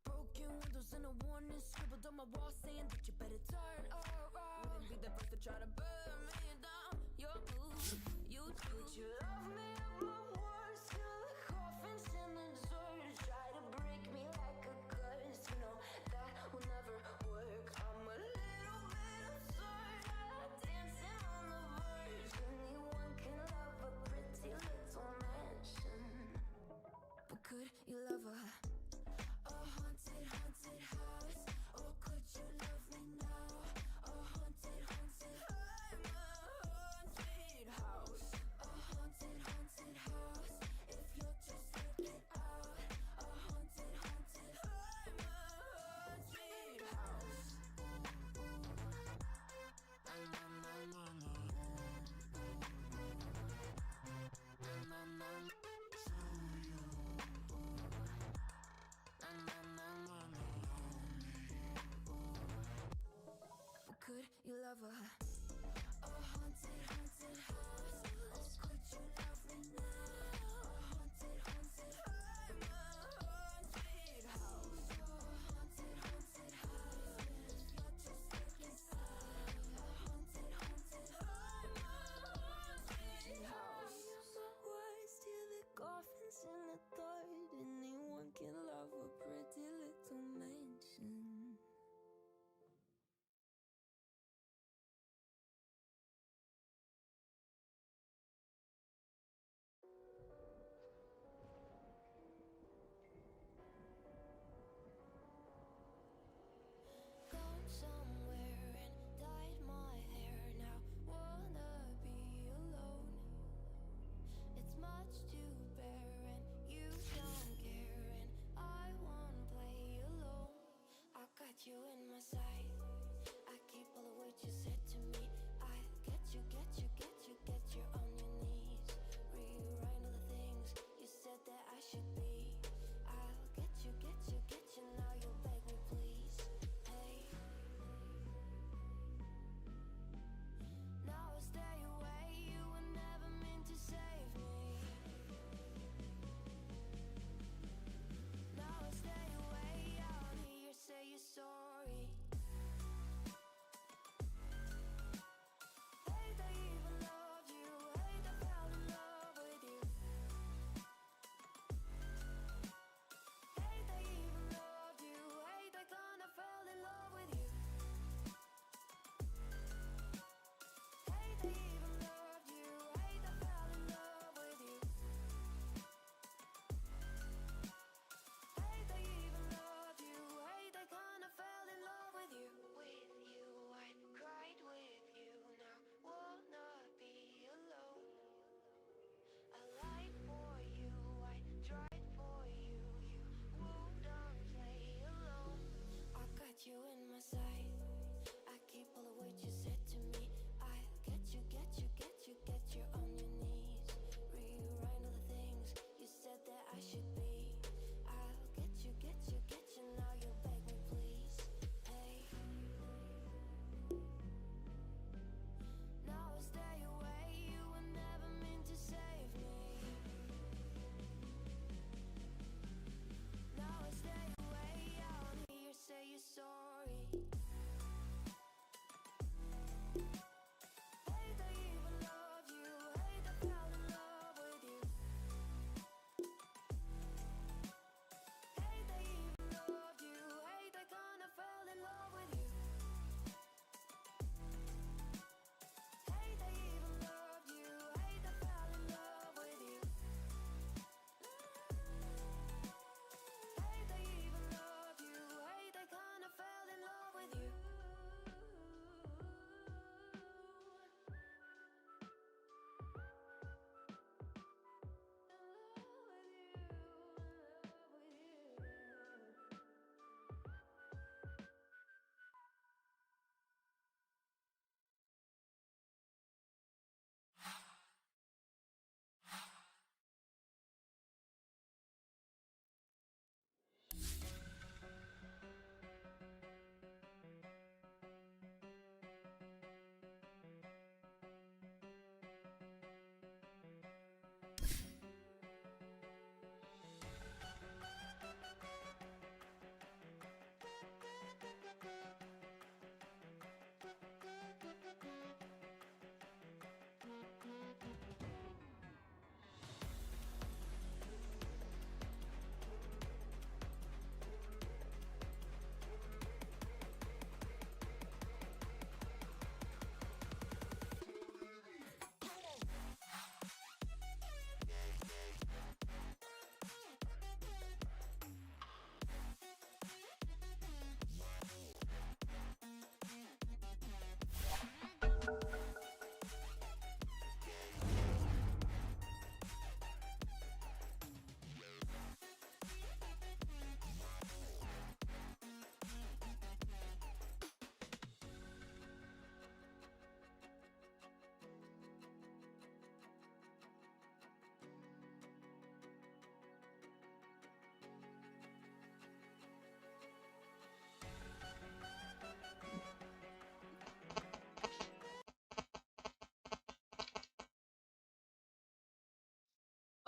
Broken windows and a warning scribbled on my wall saying that you better turn around. Wouldn't be the first to try to burn me down. You're good, you do. Would you love me up my words till the coffin's in the dirt? Try to break me like a curse, you know that will never work. I'm a little bit absurd, I like dancing on the verge. Anyone can love a pretty little mansion, but could you love a haunted, haunted house? Or could you love me now? A haunted, haunted, I'm a haunted house. A haunted, haunted house. If you're just like it out. A haunted, haunted, I'm a haunted house. Could you love a haunted, haunted house? Or could you love me now? A haunted, haunted, I'm a haunted house. A haunted, haunted house. If you're just like inside. A haunted, haunted, I'm a haunted house. My words till the coffin's in the third. Anyone can love a pretty little mansion. Gone somewhere and dyed my hair. Now wanna be alone. It's much to bear and you don't care, and I won't play alone. I got you in my sight. I keep all the words you said to me. I get you, get you, get you, get you on your knees. Rewrite all the things you said that I should be. I'll get you, get you, get you. Now you'll beg me please. Hey, now I stay away. You were never meant to save me. Now I stay away. I'll hear you say you're sorry. Hate I even loved you. Hate I fell in love with you.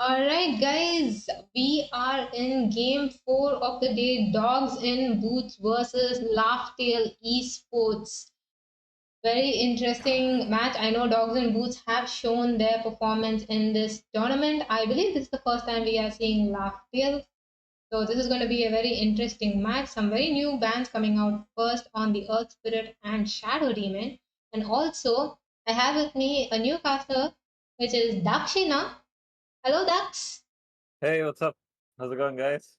All right, guys, we are in game 4 of the day, Dogs in Boots versus Laughtail Esports. Very interesting match. I know Dogs in Boots have shown their performance in this tournament. I believe this is the first time we are seeing Laughtail. So this is going to be a very interesting match. Some very new bands coming out first on the Earth Spirit and Shadow Demon. And also, I have with me a new caster, which is Dakshina. Hello, Dax. Hey, what's up? How's it going, guys?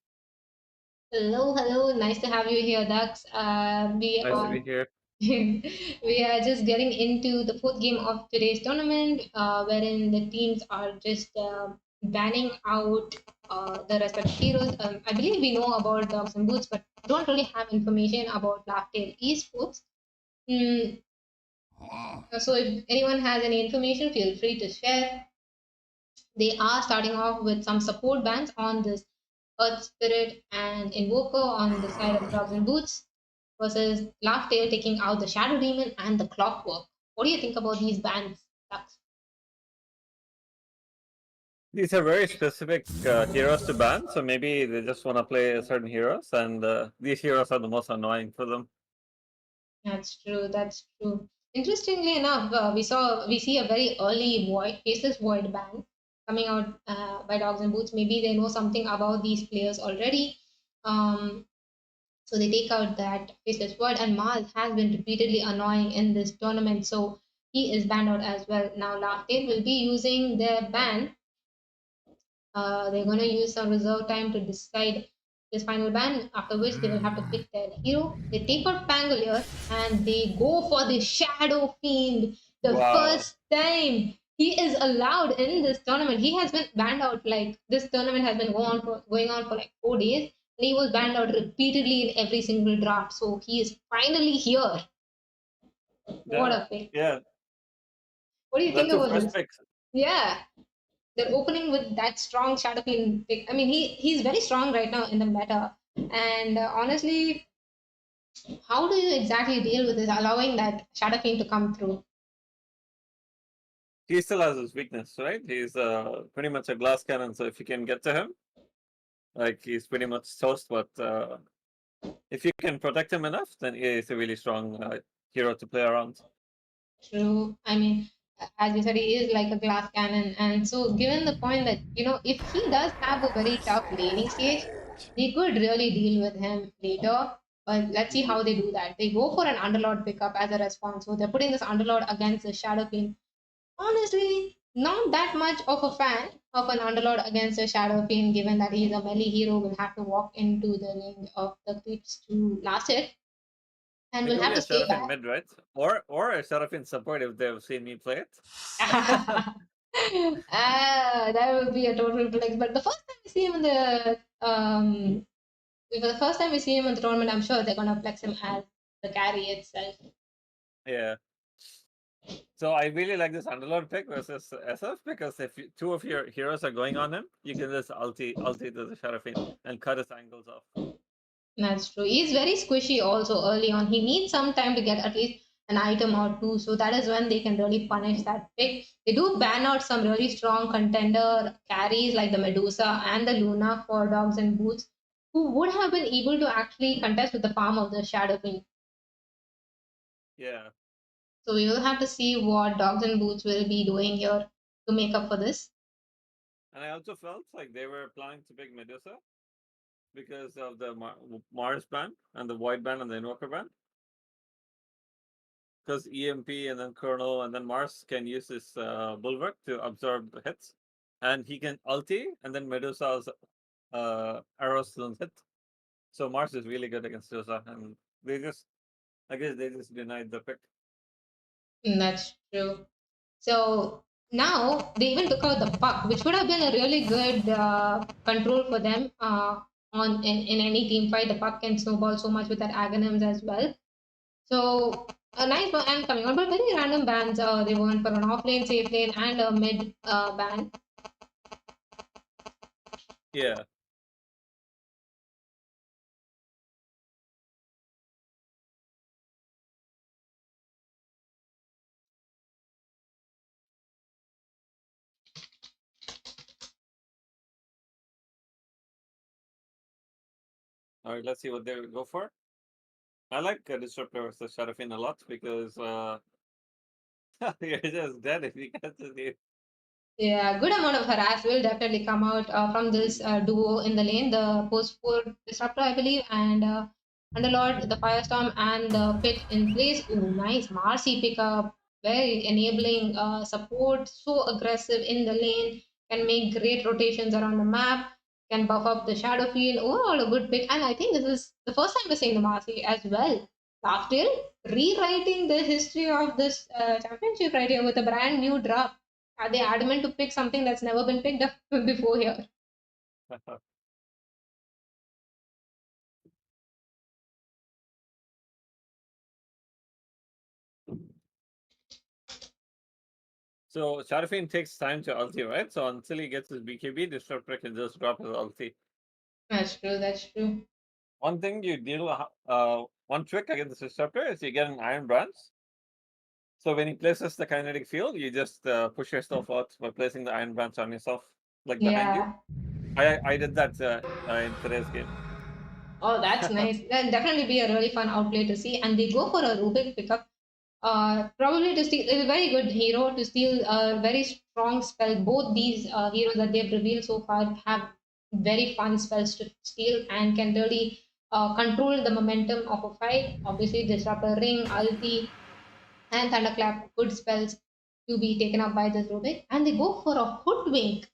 Hello, hello. Nice to have you here, Dax. We Nice to are be here. we are just getting into the fourth game of today's tournament, wherein the teams are just banning out the respective heroes. I believe we know about Dogs and Boots, but don't really have information about Laughtail Esports. Mm, so if anyone has any information, feel free to share. They are starting off with some support bans on this Earth Spirit and Invoker on the side of Dogs and Boots versus Laughtail taking out the Shadow Demon and the Clockwork. What do you think about these bans, Lux? These are very specific heroes to ban, so maybe they just want to play certain heroes, and these heroes are the most annoying for them. That's true. That's true. Interestingly enough, we see a very early void faceless void ban coming out by Dogs and Boots. Maybe they know something about these players already. So they take out that faceless void, and Mars has been repeatedly annoying in this tournament, so he is banned out as well. Now Laughtail will be using their ban. They're going to use some reserve time to decide this final ban, after which they will have to pick their hero. They take out Pangolier and they go for the Shadow Fiend. The Wow. first time he is allowed in this tournament. He has been banned out, like this tournament has been going on for like 4 days. And he was banned out repeatedly in every single draft. So he is finally here. What Yeah, a pick. yeah, What do you think that's the about first this? pick. Yeah. They're opening with that strong Shadow Fiend pick. I mean, he's very strong right now in the meta. And honestly, how do you exactly deal with this, allowing that Shadow Fiend to come through? He still has his weakness, right? He's pretty much a glass cannon, so if you can get to him, like he's pretty much toast. But if you can protect him enough, then he's a really strong hero to play around. True. I mean, as you said, he is like a glass cannon. And so, given the point that, if he does have a very tough laning stage, they could really deal with him later. But let's see how they do that. They go for an Underlord pickup as a response. So they're putting this Underlord against the Shadow Fiend. Honestly, not that much of a fan of an Underlord against a Shadow Fiend, given that he's a melee hero, will have to walk into the range of the creeps to last it, and It will could have be to a stay Seraphine back. mid, right? Or a Seraphine support if they've seen me play it. That would be a total flex. But the first time we see him in the if the first time we see him in the tournament, I'm sure they're gonna flex him as the carry itself. Yeah. So I really like this Underlord pick versus SF because if two of your heroes are going on him, you can just ulti to the Seraphine and cut his angles off. That's true. He's very squishy also early on. He needs some time to get at least an item or two. So that is when they can really punish that pick. They do ban out some really strong contender carries like the Medusa and the Luna for Dogs and Boots, who would have been able to actually contest with the farm of the Shadow Queen. Yeah. So we will have to see what Dogs and Boots will be doing here to make up for this. And I also felt like they were planning to pick Medusa because of the Mars ban and the Void ban and the Invoker ban. Because EMP and then Colonel and then Mars can use his Bulwark to absorb the hits. And he can ulti and then Medusa's arrows don't hit. So Mars is really good against Medusa. And I guess they just denied the pick. That's true. So now they even took out the puck, which would have been a really good control for them in any team fight. The puck can snowball so much with that Aghanims as well. So a nice ban coming on, but very random bans. They went for an off lane, safe lane, and a mid ban. Yeah. All right, let's see what they go for. I like Disruptor versus Sharafin a lot because you're just dead if you catches you. Yeah, good amount of harass will definitely come out from this duo in the lane, the post-4 disruptor, I believe, and Underlord, the Firestorm, and the pit in place. Oh, nice Marcy pickup, very enabling support, so aggressive in the lane, can make great rotations around the map, can buff up the shadow field. Overall, a good pick, and I think this is the first time we're seeing the Marcy as well. Last year, rewriting the history of this championship right here with a brand new draft. Are they adamant to pick something that's never been picked up before here? So Sharafin takes time to ulti, right? So until he gets his BKB, Disruptor can just drop his ulti. That's true. That's true. One thing you deal, one trick against the Disruptor is you get an Iron Branch. So when he places the kinetic field, you just push yourself out by placing the Iron Branch on yourself, like behind you. Yeah. I did that in today's game. Oh, that's nice. That'll definitely be a really fun outplay to see. And they go for a Rubik pickup. Probably to steal. It's a very good hero to steal a very strong spell. Both these heroes that they've revealed so far have very fun spells to steal and can really control the momentum of a fight. Obviously, Disruptor Ring, Ulti, and Thunderclap, good spells to be taken up by this Rubik. And they go for a Hoodwink.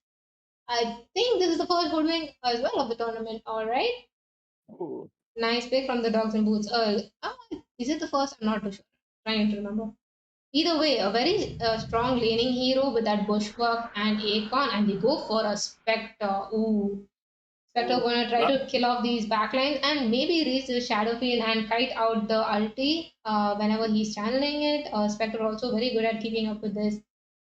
I think this is the first Hoodwink as well of the tournament. All right. Ooh. Nice pick from the Dogs and Boots. Is it the first? I'm not too sure. Trying to remember. Either way, a very strong laning hero with that bushwork and Acorn, and they go for a Spectre. Ooh. Spectre Ooh. gonna try to kill off these backlines and maybe reach the shadow field and kite out the ulti whenever he's channeling it. Spectre also very good at keeping up with this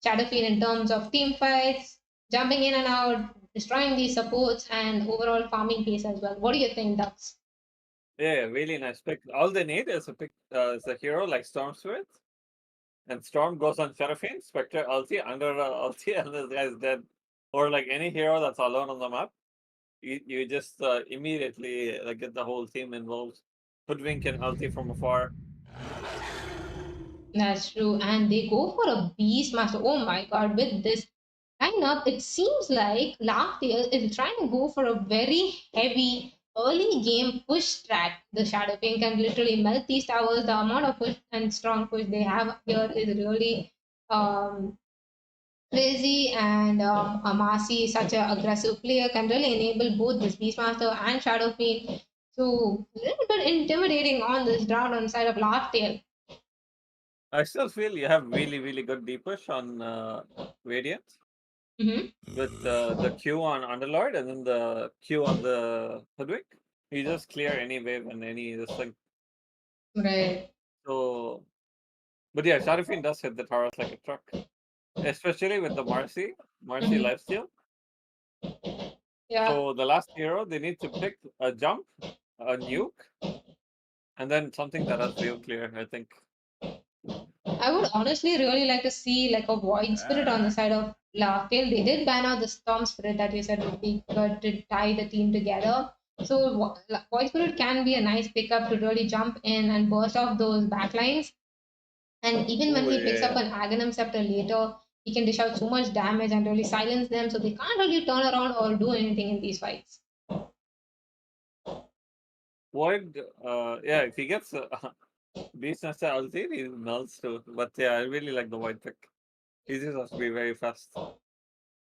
shadow field in terms of team fights, jumping in and out, destroying these supports, and overall farming pace as well. What do you think, Dux? Yeah, really nice pick. All they need is a hero like Storm Spirit, and Storm goes on Seraphine, Spectre ulti, under ulti, and this guy's dead. Or like any hero that's alone on the map, you just immediately get the whole team involved. Hoodwink and ulti from afar. That's true. And they go for a Beastmaster. Oh my god, with this lineup, it seems like last year is trying to go for a very heavy early game push strat. The Shadow King can literally melt these towers. The amount of push and strong push they have here is really crazy. And Amasi, such an aggressive player, can really enable both this Beastmaster and Shadow Fiend. So, a little bit intimidating on this ground on the side of last year. I still feel you have really good deep push on Radiant Hmm. with the Q on Underlord and then the Q on the Hoodwink. You just clear any wave and any this thing. Right. So, but yeah, Sharifin does hit the towers like a truck, especially with the Marcy Hmm. lifesteal. Yeah. So the last hero they need to pick a jump, a nuke, and then something that has wave clear. I think. I would honestly really like to see like a void spirit on the side of Larktail. They did ban out the storm spirit that you said would be good to tie the team together. So void spirit can be a nice pickup to really jump in and burst off those backlines. And even when Oh he picks up yeah. an Aghanim Scepter later, he can dish out so much damage and really silence them, so they can't really turn around or do anything in these fights. Void, yeah, if he gets Beast Master ulti, he melts too. But yeah, I really like the Void pick. He just has to be very fast.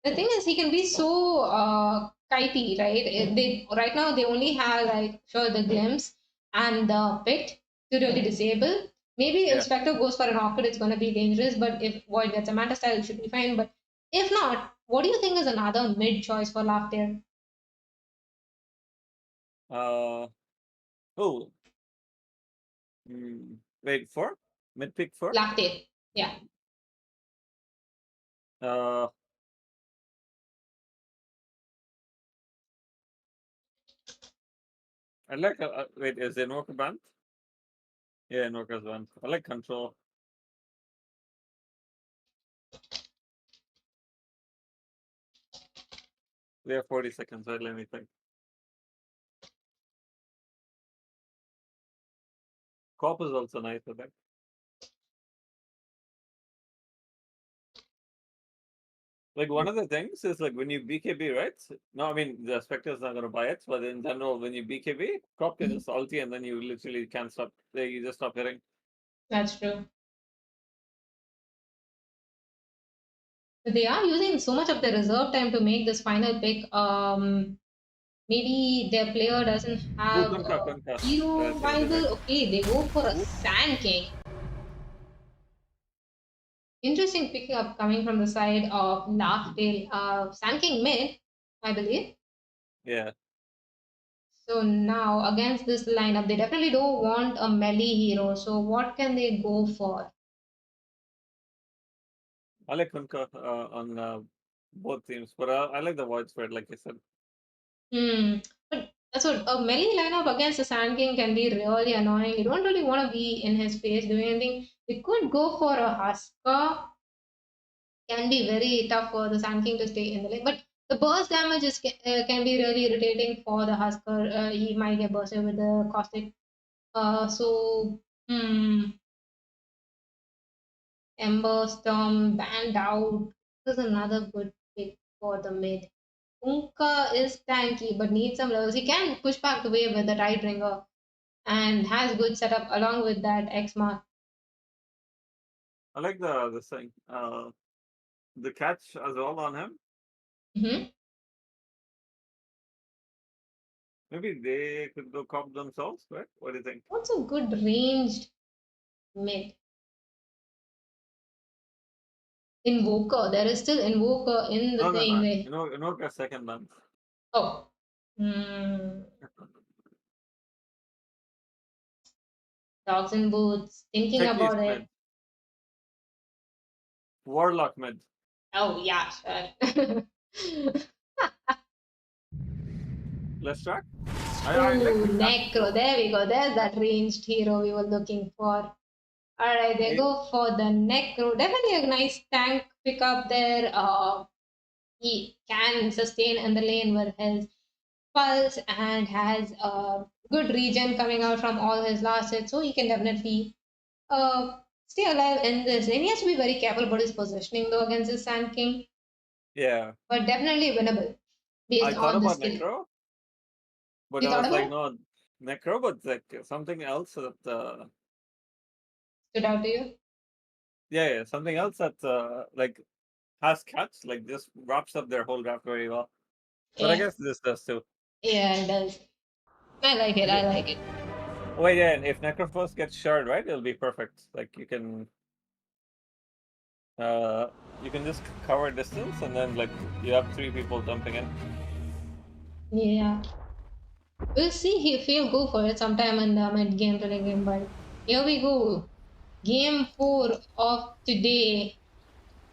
The thing is, he can be so kitey, right? They right now they only have like sure the glimpse and the pit to really disable. Maybe if Yeah. Spectre goes for an Orchid, it's going to be dangerous. But if Void gets a Manta style, it should be fine. But if not, what do you think is another mid choice for Laughter? Uh oh. Wait, four? Mid pick four? Laughter, yeah. Uh I like wait, is Invoker banned? Yeah, Invoker's banned. I like control. We have 40 seconds, right? Let me think. Cop is also nice, I think. Like one of the things is like when you BKB, right? No, I mean the Spectre's not gonna buy it, but in general, when you BKB, Cop can just ulti and then you literally can't stop. Like, you just stop hitting. That's true. But they are using so much of the reserve time to make this final pick. Maybe their player doesn't Ooh, have Kunka, a Kunka. hero That's gonna be nice. viable. Okay, they go for a Ooh. Sand King. Interesting picking up coming from the side of Laughtail. Sand King mid, I believe. Yeah, So now against this lineup, they definitely don't want a melee hero. So what can they go for? I like Kunka on both teams, but I like the Void Spread, like I said. But that's what a melee lineup against the Sand King can be really annoying. You don't really want to be in his face doing anything. They could go for a Husker. Can be very tough for the Sand King to stay in the lane. But the burst damage can be really irritating for the Husker. He might get bursted with the caustic. So Ember Storm banned out. This is another good pick for the mid. Unka is tanky but needs some levels. He can push back the wave with the Tide Ringer and has good setup along with that X mark. I like the thing, the catch as well on him. Mm-hmm. Maybe they could go Cop themselves, right? What do you think? Also good ranged mid. Invoker. There is still Invoker in the No, no, thing. no. Invoker second month. Oh. Hmm. Dogs and boots. Thinking Techies about it. mid. Warlock mid. Oh yeah, sure. Let's track. I like Ooh, the catch Necro. though. There we go. There's that ranged hero we were looking for. All right, they It, go for the Necro. Definitely a nice tank pickup there. He can sustain in the lane with his pulse and has a good regen coming out from all his last hits, so he can definitely stay alive in this. And he has to be very careful about his positioning though against the Sand King, yeah. but definitely winnable I based thought on the about skill. Necro, but You I thought was like, about no, Necro, but like something else that stood out to you? yeah, something else that like has catch, like just wraps up their whole draft very well. But I Yeah, guess this does too. yeah, it does. I like it. I like it. Wait, yeah, and if Necro first gets shard, right, it'll be perfect. Like uh you can just cover distance and then like you have three people jumping in. Yeah, we'll see if he'll go for it sometime in the mid game to the game. But here we go. Game 4 of today.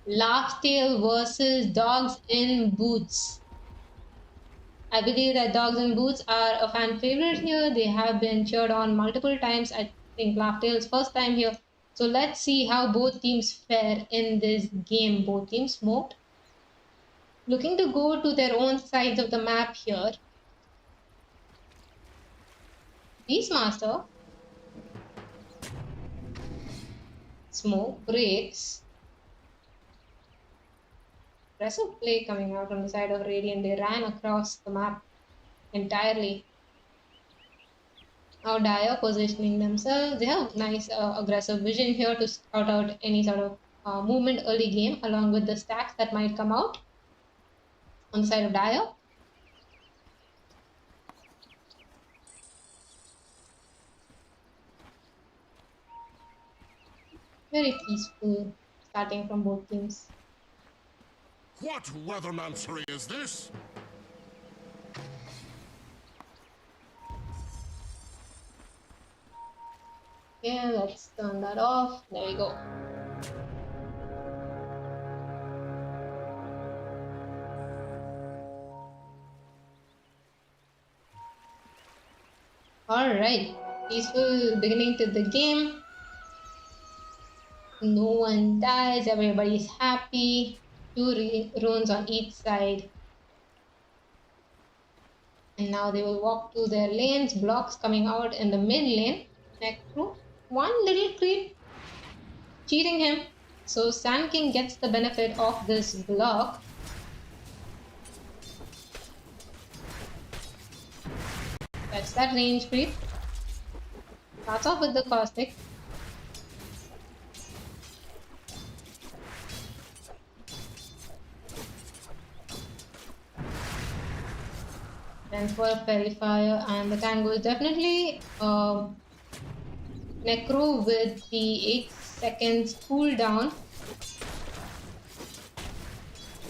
Laughtail versus Dogs in Boots. I believe that Dogs in Boots are a fan favorite here. They have been cheered on multiple times. I think Laughtail's first time here. So let's see how both teams fare in this game. Both teams smoked. Looking to go to their own sides of the map here. Beastmaster. Smoke breaks. Aggressive play coming out on the side of Radiant. They ran across the map entirely. Now Dire positioning themselves. They have nice aggressive vision here to scout out any sort of movement early game along with the stacks that might come out on the side of Dire. Very peaceful starting from both teams. What weathermancery is this? Okay, let's turn that off. There we go. Alright, peaceful beginning to the game. No one dies, everybody's happy. Two runes on each side. And now they will walk to their lanes, blocks coming out in the mid lane. Necro. one little creep cheating him. So Sand King gets the benefit of this block. That's that range creep. Starts off with the caustic. Then for a fairy fire, and the tango is definitely necro with the 8 seconds cooldown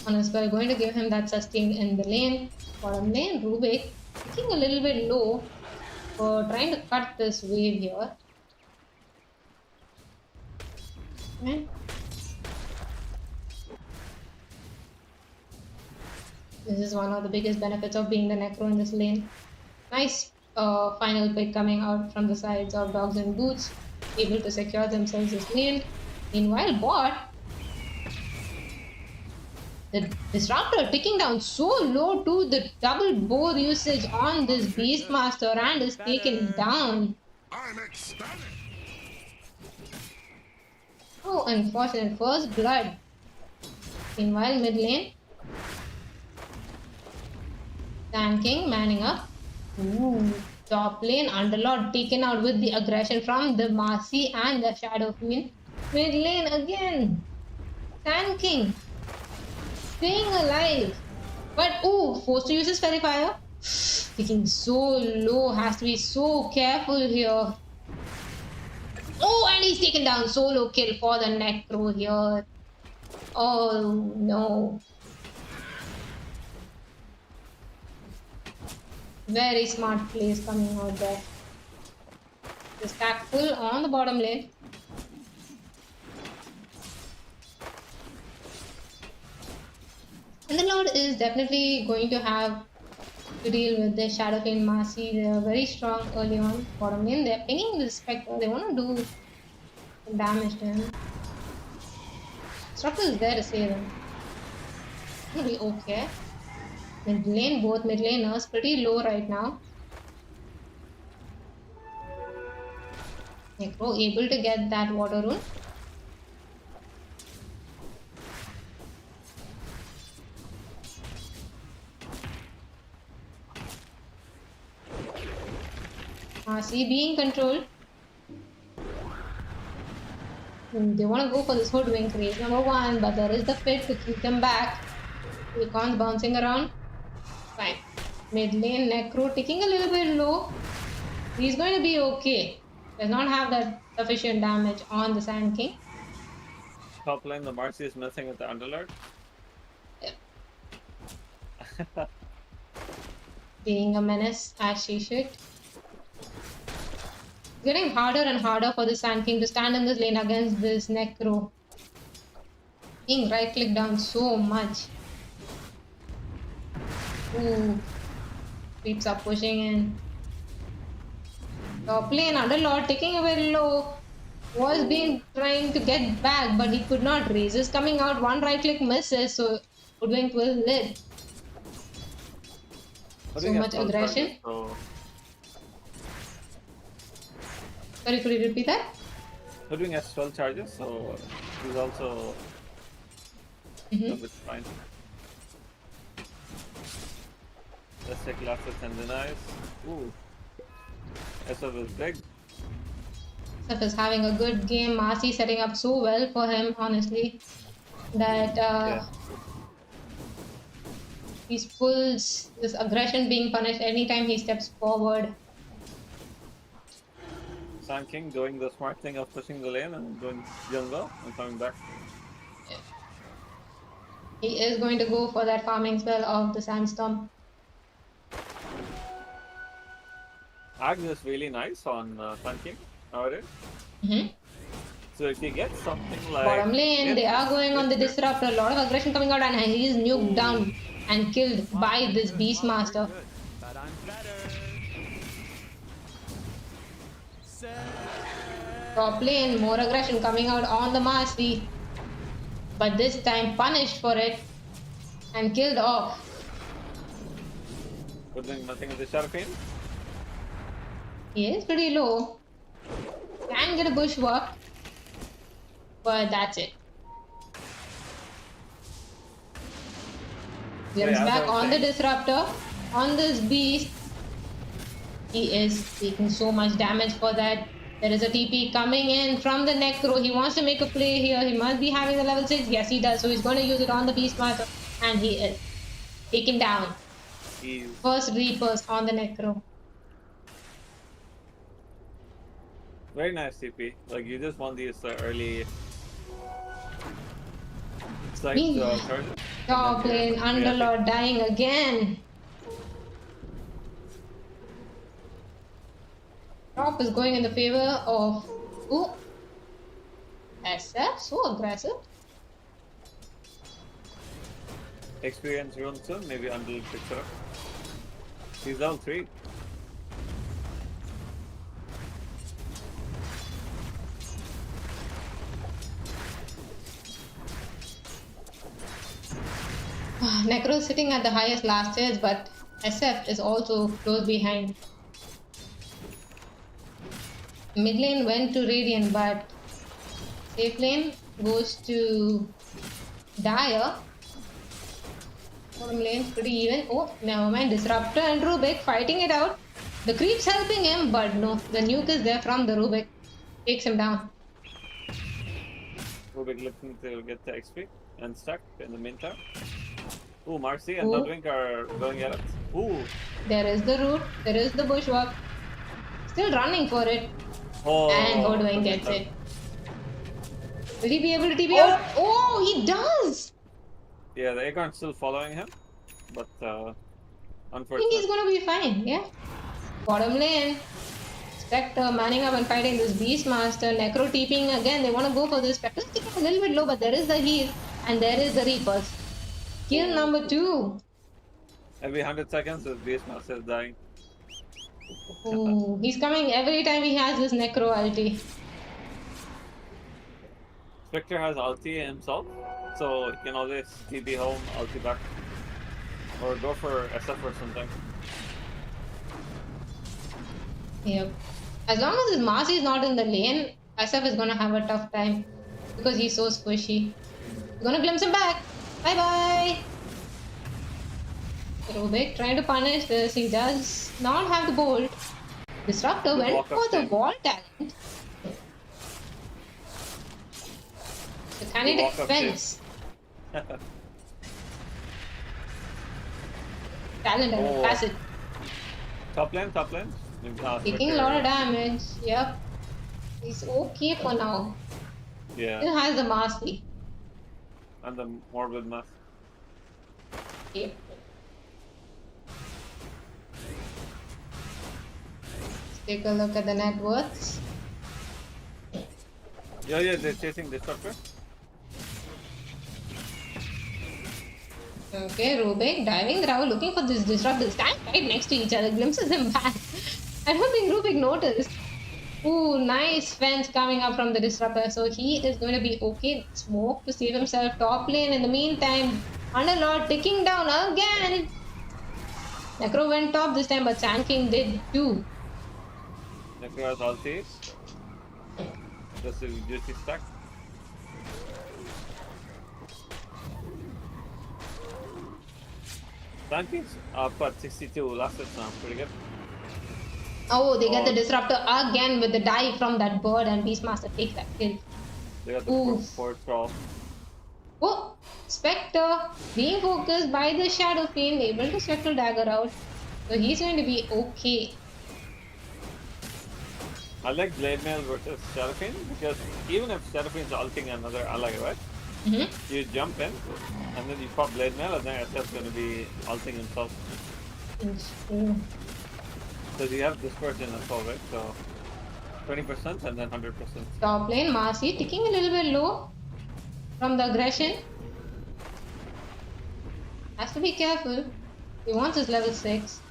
on a spell, going to give him that sustain in the lane. Bottom lane, Rubik picking a little bit low for trying to cut this wave here. Okay. This is one of the biggest benefits of being the necro in this lane. Nice final pick coming out from the sides of Dogs and Boots, able to secure themselves this lane. Meanwhile, bot, the Disruptor ticking down so low to the double bow usage on this Beastmaster and is taken down. I'm ecstatic. Oh, unfortunate. First blood. Meanwhile, mid lane, Sand King manning up. Ooh. Top lane, Underlord taken out with the aggression from the Marcy and the Shadow Queen. Mid lane again. Sand King staying alive. But ooh, forced to use his fairy fire. Picking so low, has to be so careful here. Oh, and he's taken down. Solo kill for the necro here. Oh no. Very smart plays coming out there. The stack full on the bottom lane. And the Lord is definitely going to have to deal with the Shadow Queen Marcy. They are very strong early on. Bottom lane, they're pinging the Spectre. They want to do some damage to him. Disruptor is there to save him. It'll be okay. Mid lane, both mid laners pretty low right now. Necro able to get that water rune. Marcy being controlled. They want to go for this hoodwink race, number one, but there is the fit to keep them back. Icons bouncing around. Fine. Mid lane, Necro ticking a little bit low. He's going to be okay. Does not have that sufficient damage on the Sand King. Top lane, the Marcy is messing with the Underlord. Yep. Being a menace as she should. Getting harder and harder for the Sand King to stand in this lane against this Necro. Being right click down so much. Ooh. Creeps are pushing in. Top lane, Underlord taking a bit low. Was being trying to get back, but he could not. Raise is coming out. One right click misses, so Hoodwink will live. So much aggression. Sorry, could you repeat that? Hoodwink has 12 charges, so he's also a bit fine. Let's take last and denies. Ooh. SF is big. SF is having a good game. Marcy setting up so well for him, honestly. That he pulls this aggression being punished anytime he steps forward. Sand King doing the smart thing of pushing the lane and going jungle and coming back. Yeah. He is going to go for that farming spell of the Sandstorm. Ag is really nice on Sand King nowadays. So if you get something like... Bottom lane, they are going on the Disruptor. A lot of aggression coming out and he is nuked down and killed by this Beastmaster. Top lane, more aggression coming out on the Marcy. But this time punished for it and killed off. Good thing nothing in the Sharpin. He is pretty low. Can get a bushwalk, but that's it. Glimpse as I back was on the saying- disruptor. On this beast. He is taking so much damage for that. There is a TP coming in from the Necro. He wants to make a play here. He must be having the level 6. Yes, he does. So he's going to use it on the Beastmaster. And he is taken down. He's First Reapers on the Necro. very nice TP. Like, you just want these early. It's like the charges. Top lane, Underlord dying again. Top is going in the favor of SF, so aggressive. Experience rune soon, maybe Until picks it up. He's level 3. Necro is sitting at the highest last stage, but SF is also close behind. Mid lane went to Radiant, but safe lane goes to Dire. Bottom lane's pretty even. Oh, never mind. Disruptor and Rubik fighting it out. The creep's helping him, but no. The nuke is there from the Rubik. Takes him down. Rubik looking to get the XP and stuck in the meantime. Ooh, Marcy and Ooh. Nudwink are going at it. Ooh. There is the root. There is the bushwalk. Still running for it. Oh, And Odwin gets it. Will he be able to TP out? Oh, he does! Yeah, the Acorn's still following him, but I think unfortunately. he's gonna be fine, yeah. Bottom lane. Spectre manning up and fighting this Beastmaster. Necro TPing again. They want to go for this. Spectre's taking a little bit low, but there is the heal. And there is the Reapers. Kill number 2. Every 100 seconds, the Beastmaster is dying. Ooh, he's coming every time he has this Necro ulti. Spectre has ulti himself, so he can always TP home, ulti back. Or go for SF or something. Yep. As long as his Marcy is not in the lane, SF is gonna have a tough time. Because he's so squishy. We're gonna glimpse him back. Bye bye. Rubik trying to punish this. He does not have the bolt. Disruptor Good went walk up for the there. wall talent. The kinetic walk up there. fence. Talent and Oh. pass it. Top lane, top lane. Taking a lot of damage. Yep. He's okay for now. Yeah, Still has the Marcy. and the Morbid Mass. Yep. Let's take a look at the net worths. Yeah, they're chasing Disruptor. Okay, Rubik diving around looking for this disruptor. Stand right next to each other, glimpses him back. I don't think Rubik noticed. Ooh, nice fence coming up from the disruptor. So he is going to be okay. Smoke to save himself. Top lane in the meantime. Underlord ticking down again. Necro went top this time, but Sand King did too. Necro has ulti. Just a juicy stack. Tanking's up at 62 last hit now, pretty good. Oh, they get the disruptor again with the dive from that bird, and Beastmaster takes that kill. They got the Oof. forward crawl. Oh, Spectre being focused by the Shadow Fiend, able to Spectral Dagger out. So he's going to be okay. I like Blade Mail versus Seraphine because even if Seraphine's ulting another ally, right? Mm-hmm. You jump in and then you pop Blade Mail and then SF's going to be ulting himself. Because you have dispersion as well, right? So 20% and then 100%. Top lane, Marcy ticking a little bit low from the aggression. Has to be careful. He wants his level 6.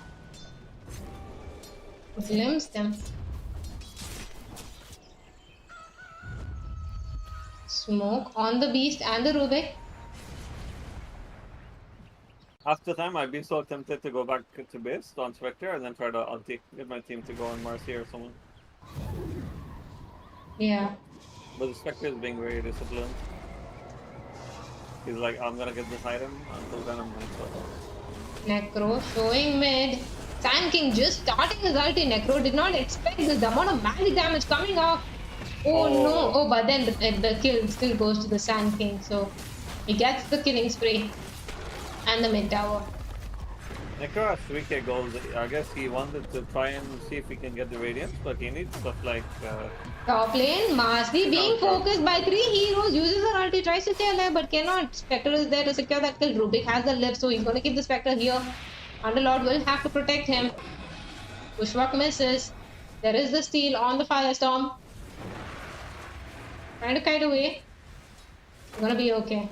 Glimpse them. Smoke on the beast and the Rubik. After time, I'd be so tempted to go back to base on Spectre and then try to ulti. Get my team to go on Marcy or someone. Yeah. But the Spectre is being very disciplined. He's like, I'm gonna get this item, until then I'm gonna kill. Necro showing mid. Sand King just starting his ulti. Necro did not expect this amount of magic damage coming off. Oh no. Oh, but then the kill still goes to the Sand King. So he gets the killing spree and the mid tower. Necro has 3k gold. I guess he wanted to try and see if he can get the Radiance, but he needs stuff like... Top lane, Marsly being focused by 3 heroes, uses her ulti, tries to stay alive but cannot. Spectre is there to secure that kill. Rubik has the lift, so he's going to keep the Spectre here. Underlord will have to protect him. Bushwalk misses. There is the steal on the Firestorm. Trying to kite away. It's gonna be okay.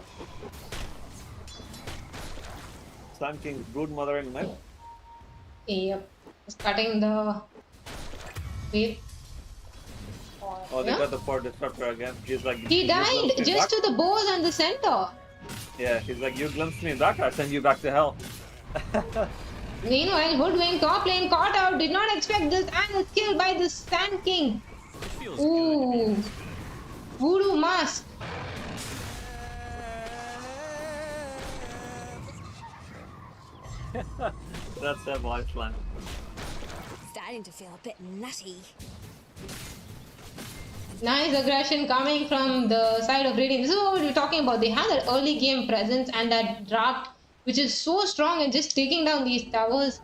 Sand King's brood mother in mid. Yep. Just cutting the wave. Oh, they got the 4 disruptor again. He's like, He "You died glimpsed me just back." to the bows and the center. Yeah, he's like, you glimpsed me back, I send you back to hell. Meanwhile, Hoodwink top lane caught out, did not expect this and was killed by the Sand King. Ooh. Voodoo mask. That's their lifeline. Starting to feel a bit nutty. Nice aggression coming from the side of Radiant. This is what we were talking about. They have that early game presence and that draft which is so strong and just taking down these towers.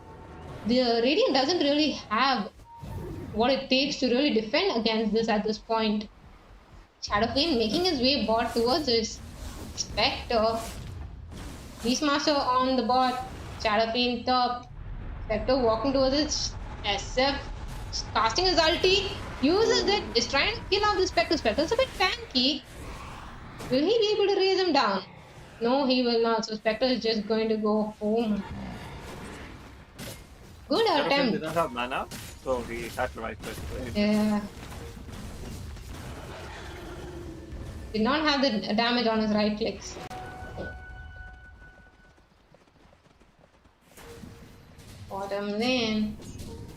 The Radiant doesn't really have what it takes to really defend against this at this point. Shadowflame making his way bot towards his Spectre. Beastmaster on the bot. Shadowflame top. Spectre walking towards his SF. Casting his ulti. Uses it. Is trying to kill off the Spectre. Spectre's a bit tanky. Will he be able to raise him down? No, he will not. So Spectre is just going to go home. Good attempt. Did not have mana, so he had to right click. Yeah. Did not have the damage on his right clicks. Bottom lane.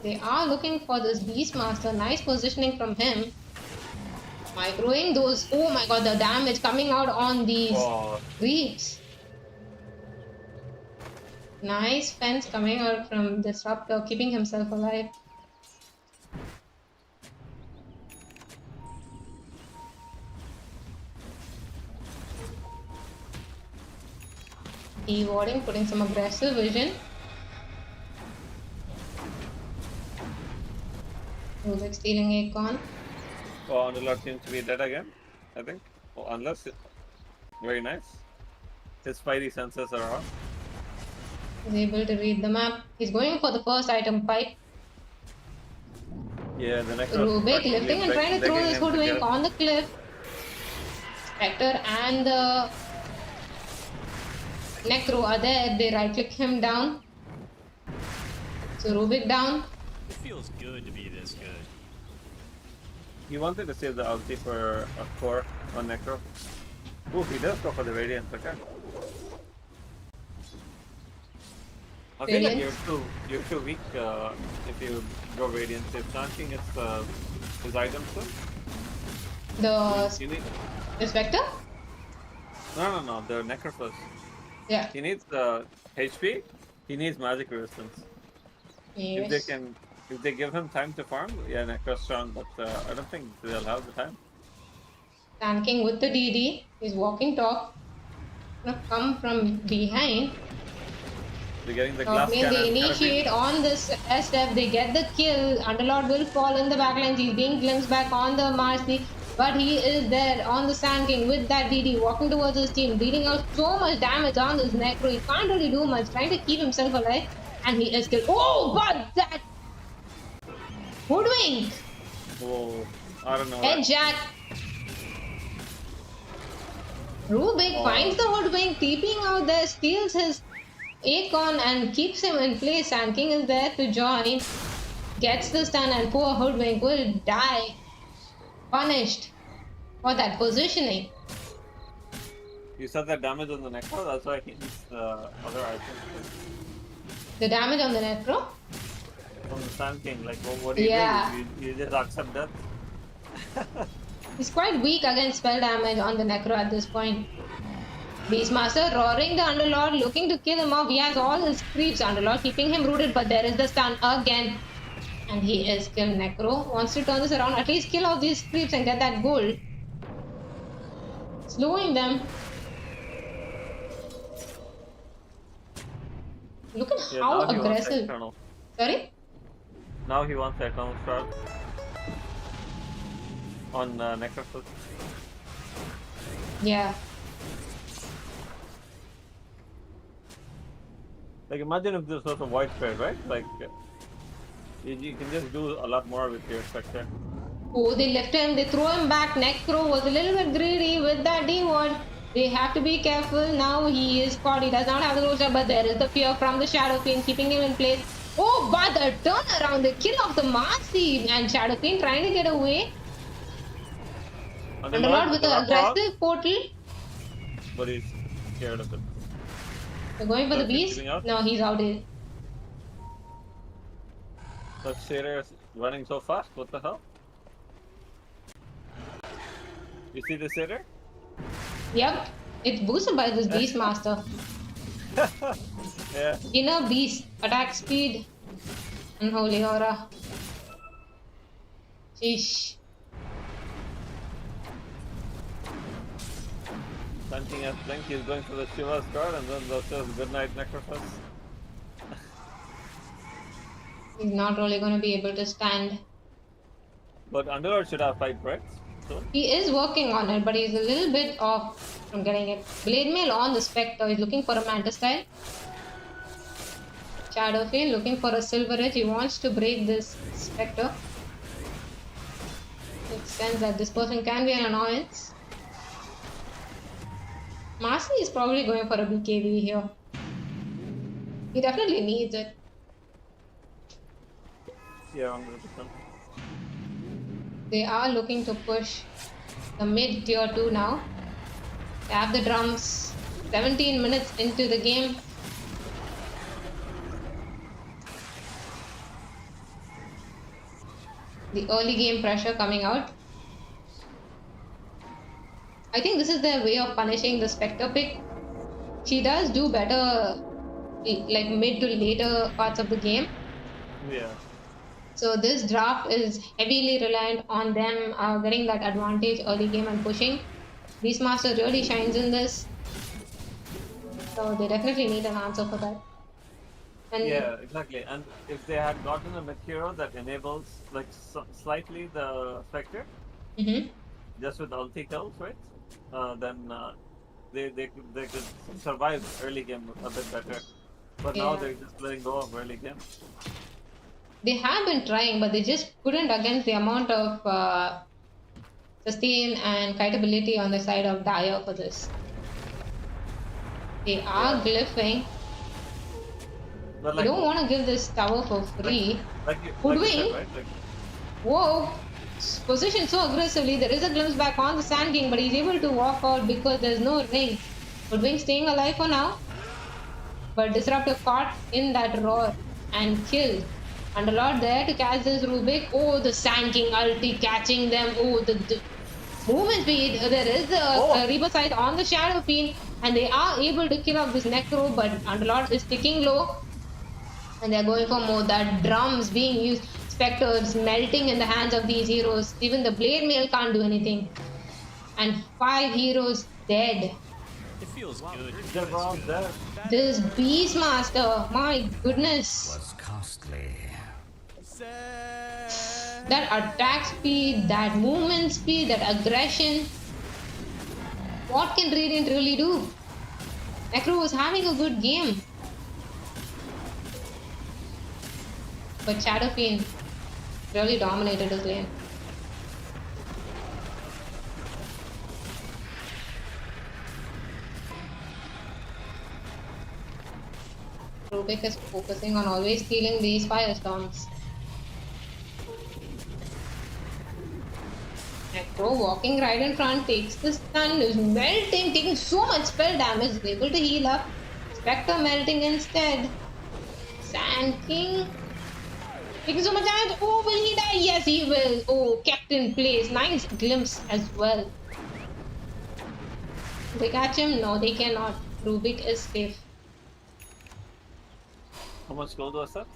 They are looking for this Beastmaster. Nice positioning from him. Microing those. Oh my god, the damage coming out on these creeps. Nice fence coming out from Disruptor, keeping himself alive. E-warding, putting some aggressive vision. Rubik stealing Akon. Oh, Underlord seems to be dead again, I think. Oh, unless very nice. His spidey senses are on. He's able to read the map. He's going for the first item pipe. Yeah, the next Rubik lifting and trying to throw this Hoodwink on the cliff. Spectre and the Necro are there. They right click him down. So Rubik down. It feels good to be this good. He wanted to save the ulti for a core on Necro. Oh, he does go for the Radiance, okay. I feel like you're too weak if you go Radiance. If Chanting is his items The you need... Spectre? No, the Necro first. Yeah. He needs the HP, he needs magic resistance. Yes. If they give him time to farm, yeah, Necro's strong, but I don't think they'll have the time. Tanking with the DD. He's walking top. Gonna come from behind. They're getting the glass They cannon. initiate on this SF. They get the kill. Underlord will fall in the backlines. He's being glimpsed back on the Marcy. But he is there on the Sand King with that DD, walking towards his team, dealing out so much damage on this Necro. He can't really do much, trying to keep himself alive. And he is killed. Oh, but that Hoodwink! Oh, I don't know. Head jack. Rubik finds the Hoodwink, TPing out there, steals his Akon and keeps him in place. Sand King is there to join. Gets the stun and poor Hoodwink will die. Punished for that positioning. You said that damage on the Necro, that's why he needs the other item. The damage on the Necro? From the Sand King, like what do you do? You just accept death? He's quite weak against spell damage on the Necro at this point. Beastmaster roaring the Underlord, looking to kill him off. He has all his creeps, Underlord, keeping him rooted, but there is the stun again. And he is killed. Necro wants to turn this around, at least kill off these creeps and get that gold. Slowing them. Look at how aggressive. Sorry? Now he wants Eternal Shroud on Necrophus. Yeah. Like, imagine if this was a white trade, right? Like, you can just do a lot more with your Spectre. Oh, they left him, they throw him back. Necro was a little bit greedy with that D-word. They have to be careful. Now he is caught. He does not have the roster, but there is the fear from the Shadow Fiend keeping him in place. Oh, but the turnaround, the kill of the Marcy, and Shadow Fiend trying to get away. Underlord with an aggressive portal. But he's scared of it. They're going for the beast. No, he's out here. That Satyr is running so fast. What the hell? You see the Satyr? Yep, it's boosted by this Beastmaster. Yeah. Inner Beast, attack speed, Unholy Aura. Sheesh. Hunting at Blink, he's going for the Shiva's card and then that says Goodnight Necrophus. He's not really going to be able to stand. But Underlord should have 5 breaks. So. He is working on it, but he's a little bit off from getting it. Blade Mail on the Spectre. He's looking for a Mantis style. Shadow Fiend looking for a Silver Edge. He wants to break this Spectre. Makes sense that this person can be an annoyance. Marcy is probably going for a BKB here. He definitely needs it. Yeah, 100%. They are looking to push the mid tier 2 now. They have the drums. 17 minutes into the game. The early game pressure coming out. I think this is their way of punishing the Spectre pick. She does do better like mid to later parts of the game. Yeah. So this draft is heavily reliant on them getting that advantage early game and pushing. Beastmaster really shines in this. So they definitely need an answer for that. And yeah, exactly. And if they had gotten a mid hero that enables like slightly the Spectre, just with ulti kills, right? Then they could survive early game a bit better. But now they're just letting go of early game. They have been trying, but they just couldn't against the amount of sustain and kiteability on the side of Dire for this. They are glyphing. But like, you don't want to give this tower for free. Hoodwink. Right? Whoa! Positioned so aggressively. There is a glimpse back on the Sand King, but he's able to walk out because there's no ring. Hoodwink staying alive for now. But Disruptor caught in that roar and killed. Underlord there to catch this Rubik. Oh, the Sand King ulti catching them. Oh, the movement speed. There is a Reaper Sight on the Shadow Fiend. And they are able to kill off this Necro, but Underlord is ticking low. And they're going for more. That drums being used. Spectres melting in the hands of these heroes. Even the Blade Mail can't do anything. And 5 heroes dead. It feels good. They're all dead. This Beastmaster, my goodness. Was costly. That attack speed, that movement speed, that aggression. What can Radiant really do? Necro was having a good game. But Shadow Fiend really dominated his lane. Rubik is focusing on always stealing these firestorms. Necro walking right in front, takes the stun, is melting, taking so much spell damage, is able to heal up. Spectre melting instead. Sand King Taking so much damage. Oh, will he die? Yes, he will. Oh, kept in place. Nice glimpse as well. They catch him? No, they cannot. Rubik is safe. How much gold was that?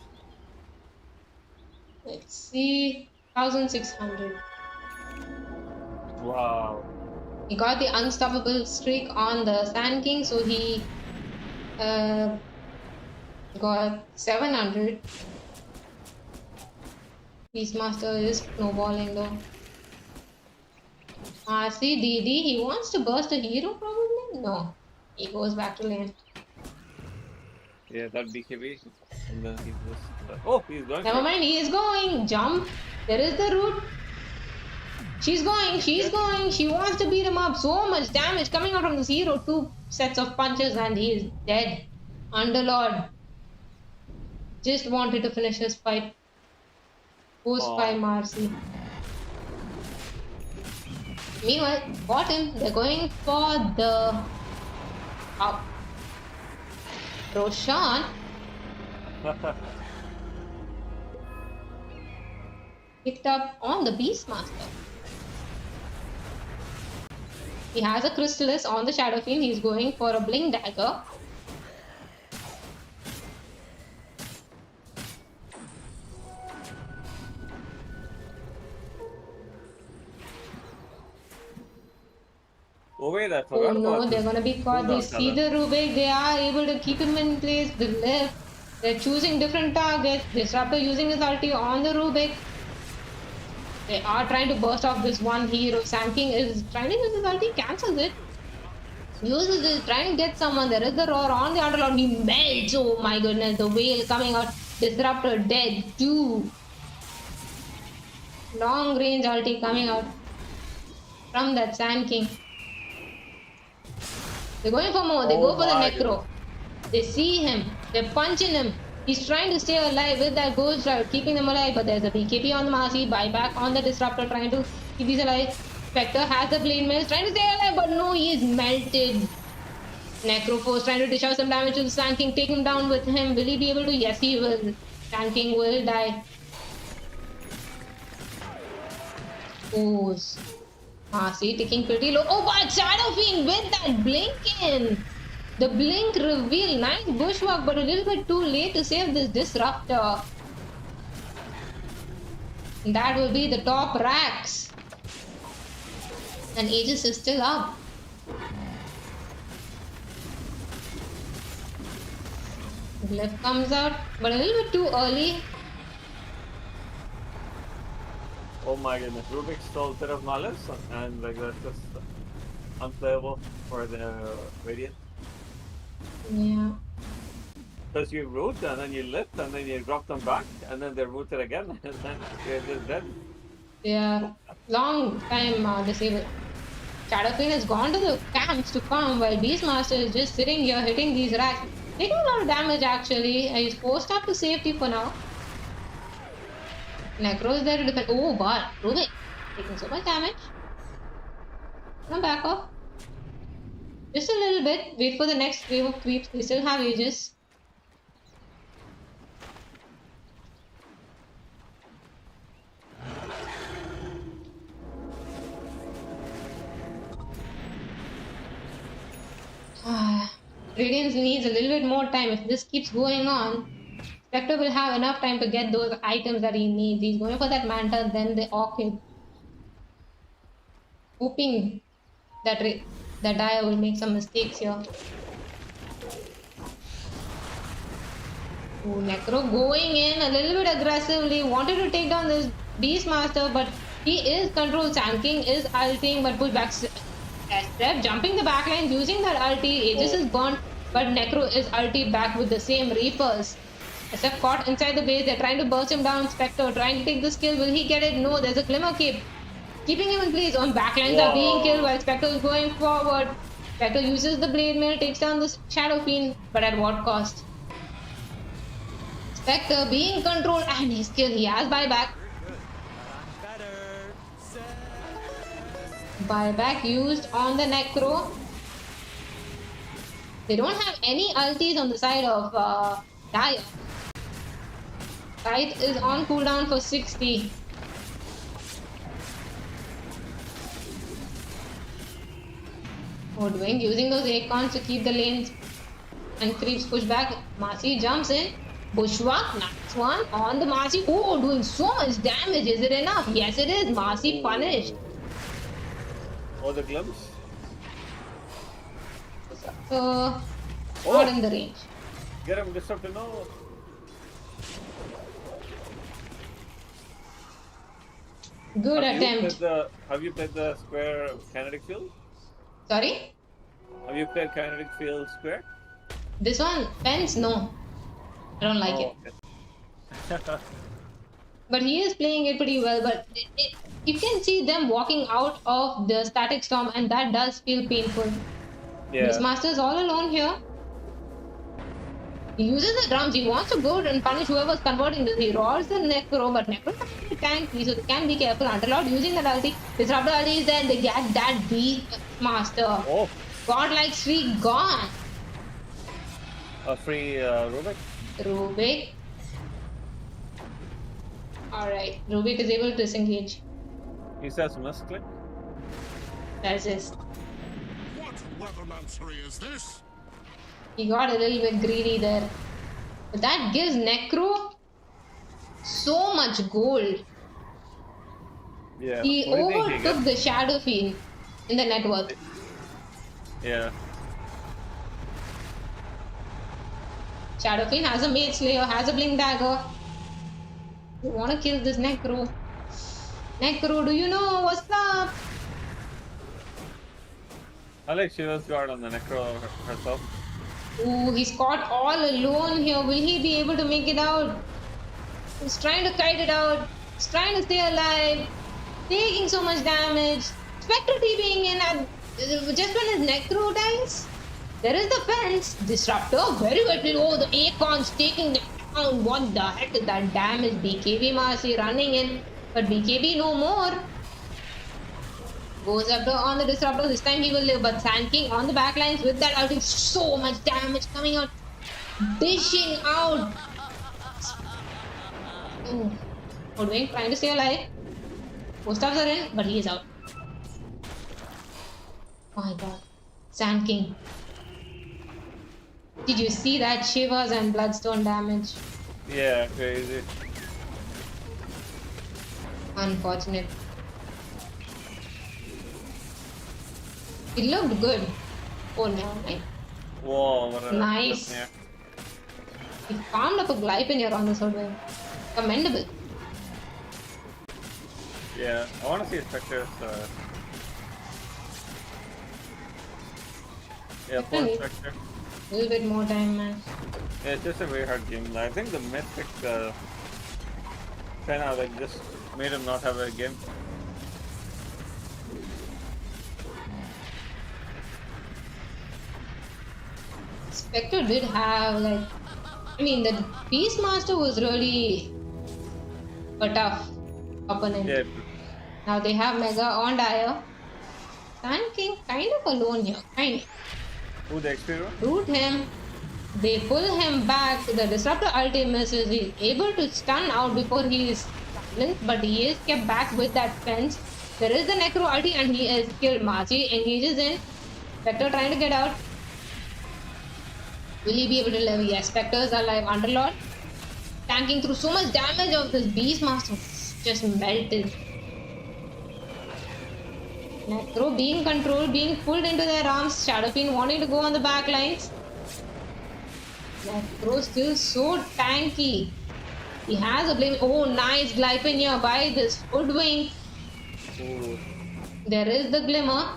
Let's see. 1600. Wow. He got the unstoppable streak on the Sand King, so he got 700. Beastmaster is snowballing though. See DD, he wants to burst a hero probably? No. He goes back to lane. Yeah, that BKB. And then he just. Oh, he's going. Never mind, he is going. Jump. There is the root. She's going. She's going. She wants to beat him up. So much damage coming out from this hero. 2 sets of punches and he is dead. Underlord. Just wanted to finish his fight. Post by Marcy. Meanwhile, bottom, they're going for the up. Roshan picked up on the Beastmaster. He has a Chrysalis on the Shadow Fiend. He's going for a Blink Dagger. Oh wait, I Oh forgot no, about they're this. gonna be caught. They see the Rubik. They are able to keep him in place. The left. They're choosing different targets. Disruptor using his ulti on the Rubik. They are trying to burst off this one hero. Sand King is trying to use his ulti, cancels it. Uses it, trying to get someone. There is the roar on the Underlord. He melts. Oh my goodness, the whale coming out. Disruptor dead. 2. Long range ulti coming out from that Sand King. They're going for more. They go for the Necro. They see him. They're punching him. He's trying to stay alive with that Ghost Drive, keeping them alive. But there's a BKB on the Marcy. Buyback on the Disruptor, trying to keep these alive. Spectre has the Blade Mail, trying to stay alive. But no, he is melted. Necro Force trying to dish out some damage to the Sand King. Take him down with him. Will he be able to? Yes, he will. Sand King will die. Oh. Marcy ticking pretty low. Oh, but Shadow Fiend with that blink in. The blink reveal. Nice bushwalk, but a little bit too late to save this Disruptor. That will be the top racks. And Aegis is still up. Glyph comes out, but a little bit too early. Oh my goodness, Rubik stole a bit of malice, and like that's just unplayable for the Radiant. Yeah. Because you root, and then you lift, and then you drop them back, and then they're rooted again, and then you're just dead. Yeah. Long time disabled. Shadow Queen has gone to the camps to come while Beastmaster is just sitting here hitting these racks. Taking a lot of damage actually. He's forced up to safety for now. Necro is there to defend. Oh, but Rubik taking so much damage. Now back off. Just a little bit. Wait for the next wave of creeps. We still have Aegis. Radiance needs a little bit more time. If this keeps going on, Spectre will have enough time to get those items that he needs. He's going for that Manta, then the Orchid. Hoping that Dia will make some mistakes here. Ooh, Necro going in a little bit aggressively. Wanted to take down this Beastmaster, but he is controlled. Sand King is ulting, but pushback. Step jumping the backlines, using that ulti. Aegis is burnt, but Necro is ulti back with the same Reapers. Step caught inside the base. They're trying to burst him down. Spectre trying to take the skill. Will he get it? No, there's a Glimmer Cape. Keeping him in place. On backlines are being killed while Spectre is going forward. Spectre uses the Blade Mail, takes down the Shadow Fiend, but at what cost? Spectre being controlled and he's killed. He has buyback. Buyback used on the Necro. They don't have any ultis on the side of Dia. Scythe is on cooldown for 60. Woodwing using those acorns to keep the lanes and creeps push back. Marcy jumps in. Bushwalk, nice one on the Marcy. Oh, doing so much damage. Is it enough? Yes, it is. Marcy punished. Oh, the glimpse. Not in the range. Get him, disruptor, no. Good attempt. Have you played the square kinetic field? Sorry? Have you played kinetic field square? This one, fence, no. I don't like it. Okay. But he is playing it pretty well. But you can see them walking out of the static storm, and that does feel painful. Yeah. This master is all alone here. He uses the drums. He wants to go and punish whoever's converting this. He roars the Necro, but Necro is tanky, so they can be careful. Underlord using that ulti. Disruptor ulti is there. They get that beast master. Oh. Godlike streak gone. A free Rubik. Rubik. Alright, Rubik is able to disengage. He says misclick. That's it. What weathermancery is this? He got a little bit greedy there. But that gives Necro so much gold. Yeah. He What do you think he overtook gets? the Shadow Fiend in the net worth. Yeah. Shadow Fiend has a Mage Slayer, has a Blink Dagger. You wanna kill this Necro. Necro, do you know what's up? I like Shiva's guard on the Necro herself. Ooh, he's caught all alone here. Will he be able to make it out? He's trying to kite it out. He's trying to stay alive. Taking so much damage. Spectre TPing in at just when his Necro dies. There is the fence. Disruptor. Very well. Oh, the Acorns taking them down. What the heck is that damage? BKB Marcy running in. But BKB no more. Goes after on the Disruptor. This time he will live. But Sand King on the backlines with that ulti. So much damage coming out. Dishing out. Oh. Woodwing trying to stay alive. Post-ups are in, but he is out. Oh my god. Sand King. Did you see that Shivas and Bloodstone damage? Yeah, crazy. Unfortunate. It looked good. Oh no, right? Whoa, what a Nice. flip He farmed up a Glypin on this Woodwing. Commendable. Yeah, I want to see Spectre's. Yeah, poor Definitely. Spectre. A little bit more time, man. Yeah, it's just a very hard game. I think the Mythic kind of like just made him not have a game. Spectre did have like, I mean, the Beastmaster was really a tough opponent. Yeah, Now they have Mega on Dire. Sand King kind of alone here, kind of. who the XP room? Root him. They pull him back. The Disruptor ulti misses. He's able to stun out before he is silenced, but he is kept back with that fence. There is the Necro ulti and he is killed. Marcy engages in. Spectre trying to get out. Will he be able to live? Yes, Spectres are alive. Underlord tanking through so much damage of this Beastmaster. Just melted. Necro being controlled, being pulled into their arms. Shadow Fiend wanting to go on the back lines. Necro still so tanky. He has a blame. Oh, nice Glypin here by this Woodwing. Ooh. There is the Glimmer.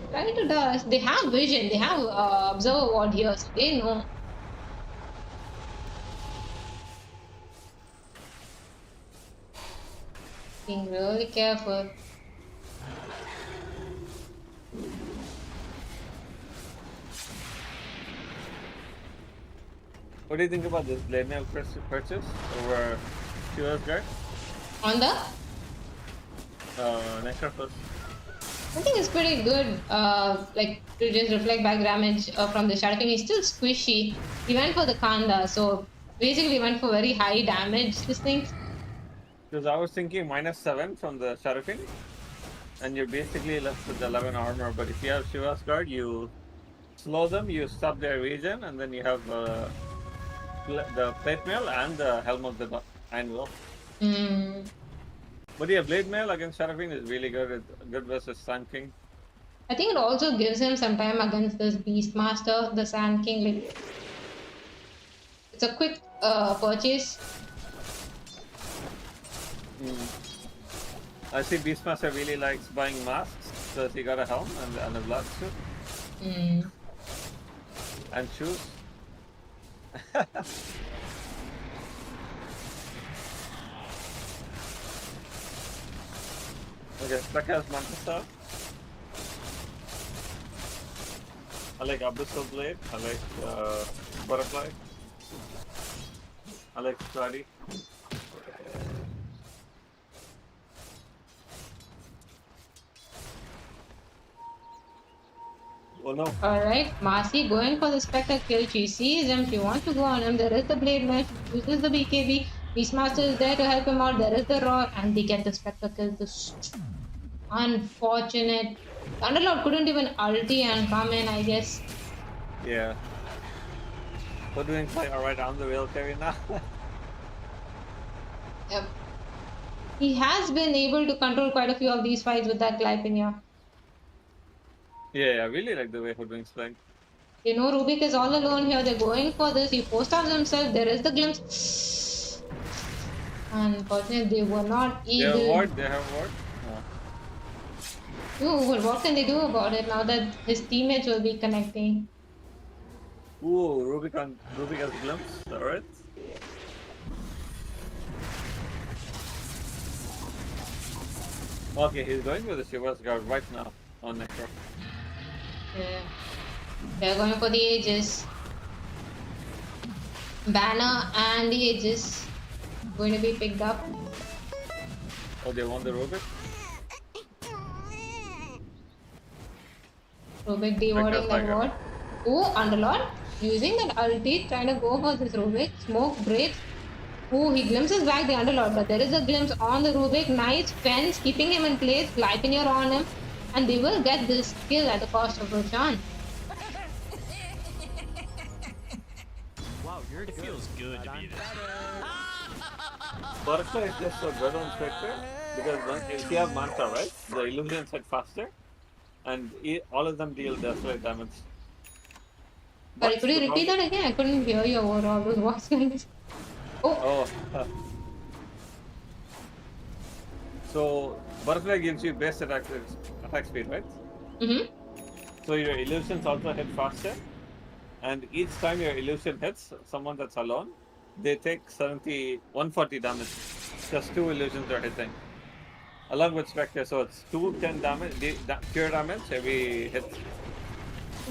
Try to dodge. They have vision. They have Observer Ward here, so they know. Being really careful. What do you think about this Lane purchase over Shiva's guard? On the? Necro first. I think it's pretty good. Like to just reflect back damage from the Shadow King. He's still squishy. He went for the Kanda, so Basically went for very high damage, this thing. Because I was thinking -7 from the Sharafin, and you're basically left with 11 armor. But if you have Shiva's Guard, you slow them, you stop their region, and then you have the plate mail and the helm of the anvil. But yeah, blade mail against Sharafin is really good. It's good versus Sand King. I think it also gives him some time against this Beastmaster, the Sand King. Like, it's a quick purchase. I see Beastmaster really likes buying masks because he got a helm and a blood suit. And shoes. Okay, Spec has Mantistar. I like Abyssal Blade. I like Butterfly. I like Strati. Oh no. Alright, Marcy going for the Spectre kill. She sees him, she wants to go on him. There is the Blade Mesh, uses the BKB. Beastmaster is there to help him out. There is the Roar, and they get the Spectre kill. This unfortunate. Underlord couldn't even ulti and come in, I guess. Yeah. We're doing quite alright on the rail carry now. Yep. He has been able to control quite a few of these fights with that Glypinia. Yeah, I really like the way Hoodwink's playing. You know, Rubik is all alone here. They're going for this. He post-ups himself. There is the glimpse. Unfortunately, they were not able. They have ward. Ooh, well, what can they do about it now that his teammates will be connecting? Ooh, Rubik has a glimpse. Alright. Okay, he's going with the Shiva's Guard right now on Necro. Yeah. They're going for the Aegis. Banner and the Aegis going to be picked up. Oh, they won the Rubik? Rubik dewarding that ward. Oh, Underlord using that ulti, trying to go for this Rubik. Smoke breaks. Oh, he glimpses back the Underlord, but there is a glimpse on the Rubik. Nice fence, keeping him in place. Glypinier on him. And they will get this kill at the cost of Roshan. Wow, it feels good to be there. Butterfly is just so good on Spectre because if you have Manta, right? The illusions hit faster and all of them deal death damage. Sorry, could you repeat that again? I couldn't hear you over all those voice lines. Oh. So Butterfly gives you base attack speed, right? So your illusions also hit faster, and each time your illusion hits someone that's alone, they take 140 damage. Just 2 illusions are hitting. Along with Spectre, so it's 210 damage, pure damage every hit.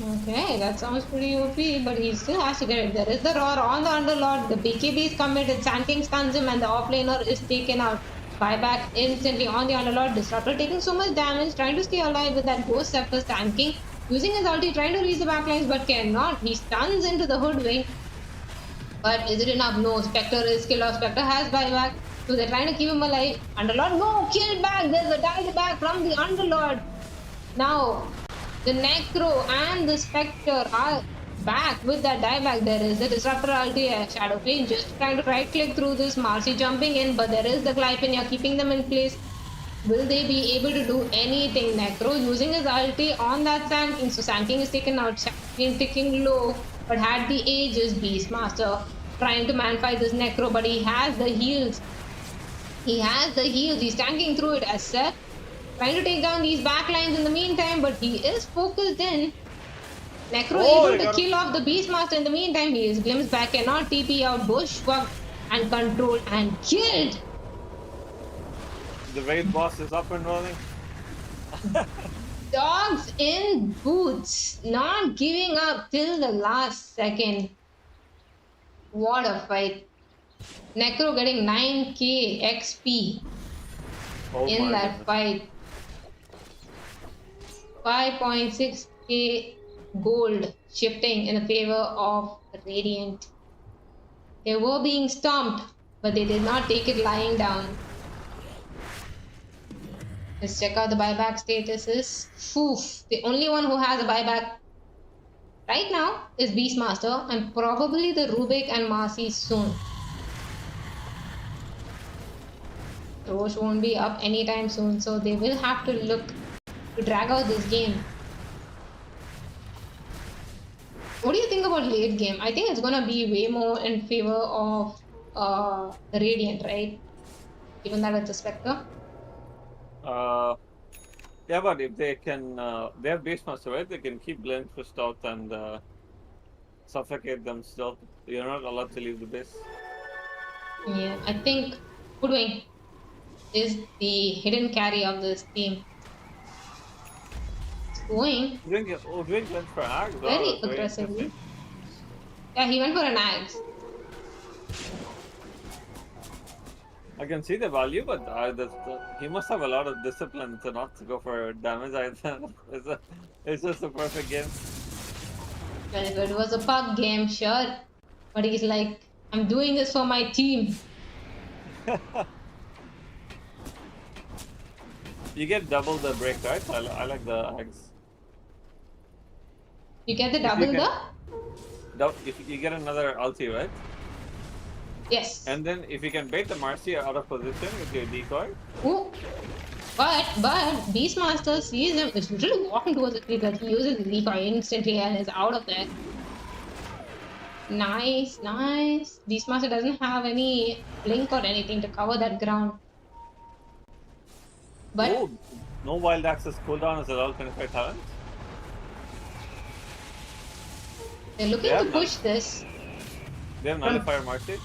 Okay, that sounds pretty OP, but he still has to get it. There is the Roar on the Underlord, the BKB is committed, Sand King stuns him, and the offlaner is taken out. Buyback instantly on the Underlord, Disruptor taking so much damage, trying to stay alive with that Ghost Scepter. Sand King using his ulti, trying to reach the backlines, but cannot. He stuns into the Hoodwink. But is it enough? No, Spectre is killed off. Spectre has buyback, so they're trying to keep him alive. Underlord, no, killed back. There's a dive back from the Underlord. Now, the Necro and the Spectre are back with that dieback. There is the Disruptor ulti, Shadow Flame just trying to right click through this. Marcy jumping in, but there is the Glypinia keeping them in place. Will they be able to do anything? Necro using his ulti on that Sand King. So Sand King is taken out. Sand King ticking low, but had the Aegis. Beastmaster trying to man fight this Necro, but he has the heals. He's tanking through it as Seth. Trying to take down these backlines in the meantime, but he is focused in. Necro able to kill off the Beastmaster in the meantime. He is glimpsed back, cannot TP out, bushwalk and control and killed. The raid boss is up and rolling. Dogs in boots, not giving up till the last second. What a fight. Necro getting 9k XP in that fight. 5.6k gold shifting in the favor of Radiant. They were being stomped, but they did not take it lying down. Let's check out the buyback statuses. Foof. The only one who has a buyback right now is Beastmaster and probably the Rubik and Marcy soon. Roche won't be up anytime soon, so they will have to look to drag out this game. What do you think about late game? I think it's gonna be way more in favor of the Radiant, right? Given that it's a Spectre. Yeah, but if they can, they have Beastmaster, right? They can keep Blend pushed out and suffocate them still. You're not allowed to leave the base. Yeah, I think Hoodwink is the hidden carry of this team. It's going Drink went for Axe. very aggressively. Yeah, he went for an Axe. I can see the value, but he must have a lot of discipline to not to go for damage either. It's just a perfect game. Well, if it was a pub game, sure. But he's like, I'm doing this for my team. You get double the break, right? I like the Axe. You get the If you get another ulti, right? Yes. And then if you can bait the Marcy out of position with your decoy. Ooh. But Beastmaster sees him, is literally walking towards the creep, like he uses the decoy instantly and is out of there. Nice, nice. Beastmaster doesn't have any blink or anything to cover that ground. But Ooh, no wild access cooldown is allowed 25 talents. they're looking to push this. They have Nullifier Marcy.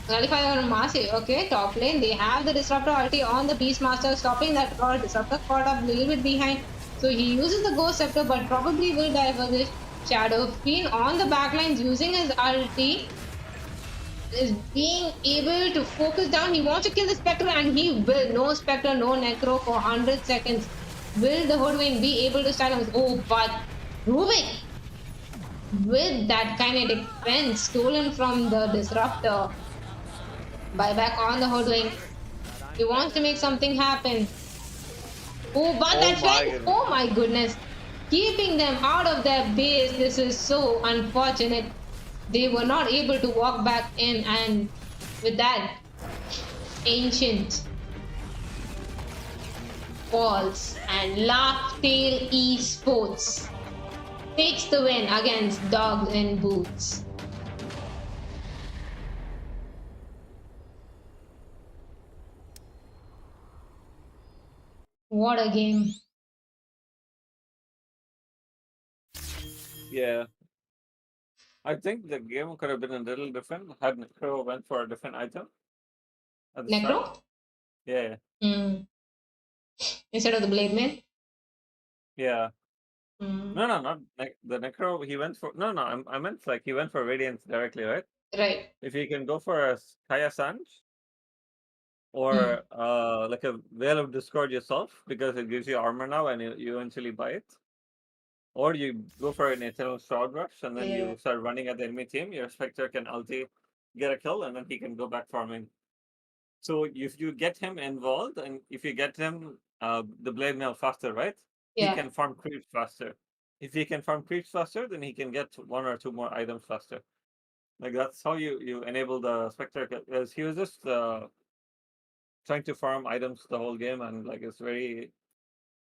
Qualifier on Marcy, okay, top lane. They have the Disruptor ulti on the Beastmaster, stopping that Disruptor caught up a little bit behind. So he uses the Ghost Scepter, but probably will die for this. Shadow Fiend on the backlines using his ulti. Is being able to focus down. He wants to kill the Spectre and he will. No Spectre, no Necro for 100 seconds. Will the Hoodwink be able to start him? Oh, but Rubik with that kinetic fence stolen from the Disruptor. Buyback on the Hoodwink. He wants to make something happen. Oh, but that fence! Oh my goodness. Keeping them out of their base. This is so unfortunate. They were not able to walk back in, and with that, Ancient falls and Laugh-Tail Esports takes the win against Dogs in Boots. What a game. Yeah. I think the game could have been a little different had Necro went for a different item. At the Necro? start. Yeah. Instead of the Blade Man? Yeah. No, not the Necro. He went for I meant like he went for Radiance directly, right? Right. If you can go for a Kaya Sanj or like a Veil of Discord yourself because it gives you armor now and you eventually buy it. Or you go for an Eternal Shroud Rush and then you start running at the enemy team. Your Spectre can ulti, get a kill, and then he can go back farming. So if you get him involved and if you get him the Blade Mail faster, right? Yeah. He can farm creeps faster. If he can farm creeps faster, then he can get one or two more items faster. Like that's how you enable the Spectre, because he was just trying to farm items the whole game, and like it's very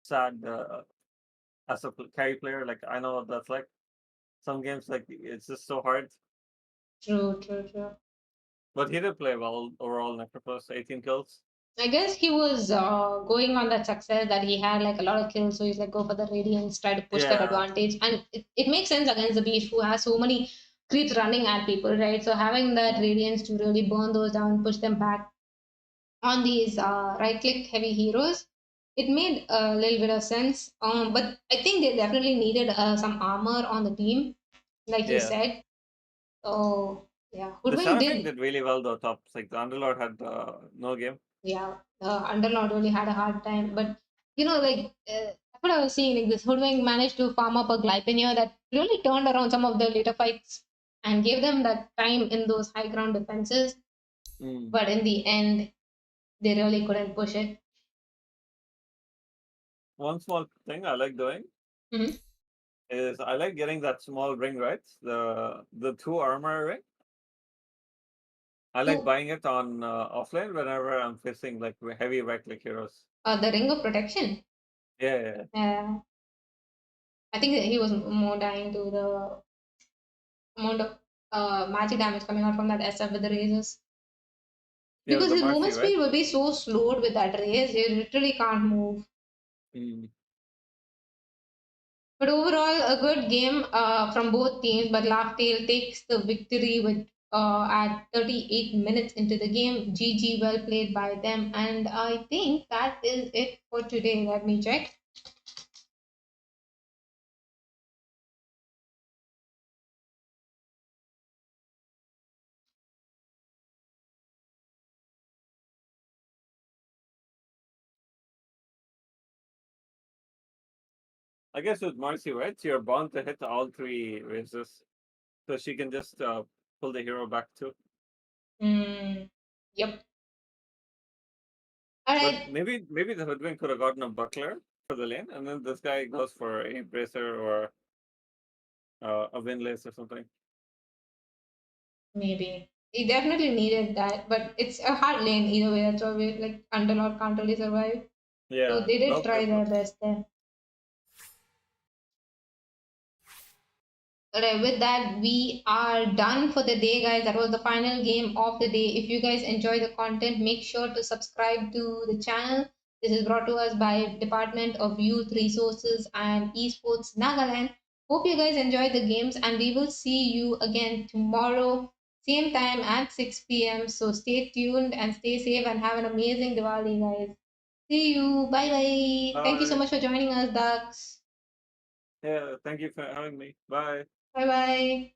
sad as a carry player. Like I know what that's like. Some games like it's just so hard. True. But he did play well overall. Necropus 18 kills. I guess he was going on that success that he had like a lot of kills, so he's like go for the Radiance, try to push that advantage, and it makes sense against the Beast who has so many creeps running at people, right? So having that Radiance to really burn those down, push them back on these right-click heavy heroes, it made a little bit of sense. But I think they definitely needed some armor on the team, like you said. So yeah, The Hoodwink Shadow did really well though. Tops like the Underlord had no game. Yeah, Underlord really had a hard time, but like that's what I was seeing. Like this Hoodwink managed to farm up a Glypenia that really turned around some of the later fights and gave them that time in those high ground defenses. But in the end, they really couldn't push it. One small thing I like doing Mhm. is I like getting that small ring, right? The 2 armor ring. I like So, buying it on offline whenever I'm facing like heavy right click heroes. the ring of protection. Yeah. I think that he was more dying to the amount of magic damage coming out from that SF with the razors. Yeah, with Because the his Marcy, movement right? speed will be so slowed with that raise, you literally can't move. Mm. But overall, a good game from both teams. But Laughtail takes the victory with at 38 minutes into the game. GG, well played by them. And I think that is it for today. Let me check. I guess with Marcy, right? You're bound to hit all 3 raises. So she can just pull the hero back too. Yep. All But right. maybe the Hoodwink could have gotten a buckler for the lane, and then this guy goes for a bracer or a windlace or something. Maybe. He definitely needed that, but it's a hard lane either way. That's why we like Underlord can't really survive. So Yeah. they did Nope. try their best there. Alright, with that, we are done for the day, guys. That was the final game of the day. If you guys enjoy the content, make sure to subscribe to the channel. This is brought to us by Department of Youth Resources and Esports Nagaland. Hope you guys enjoyed the games, and we will see you again tomorrow, same time at 6 p.m. So stay tuned and stay safe and have an amazing Diwali, guys. See you. Bye bye. Thank you so Bye. much for joining us, Ducks. Yeah. Thank you for having me. Bye. Bye bye.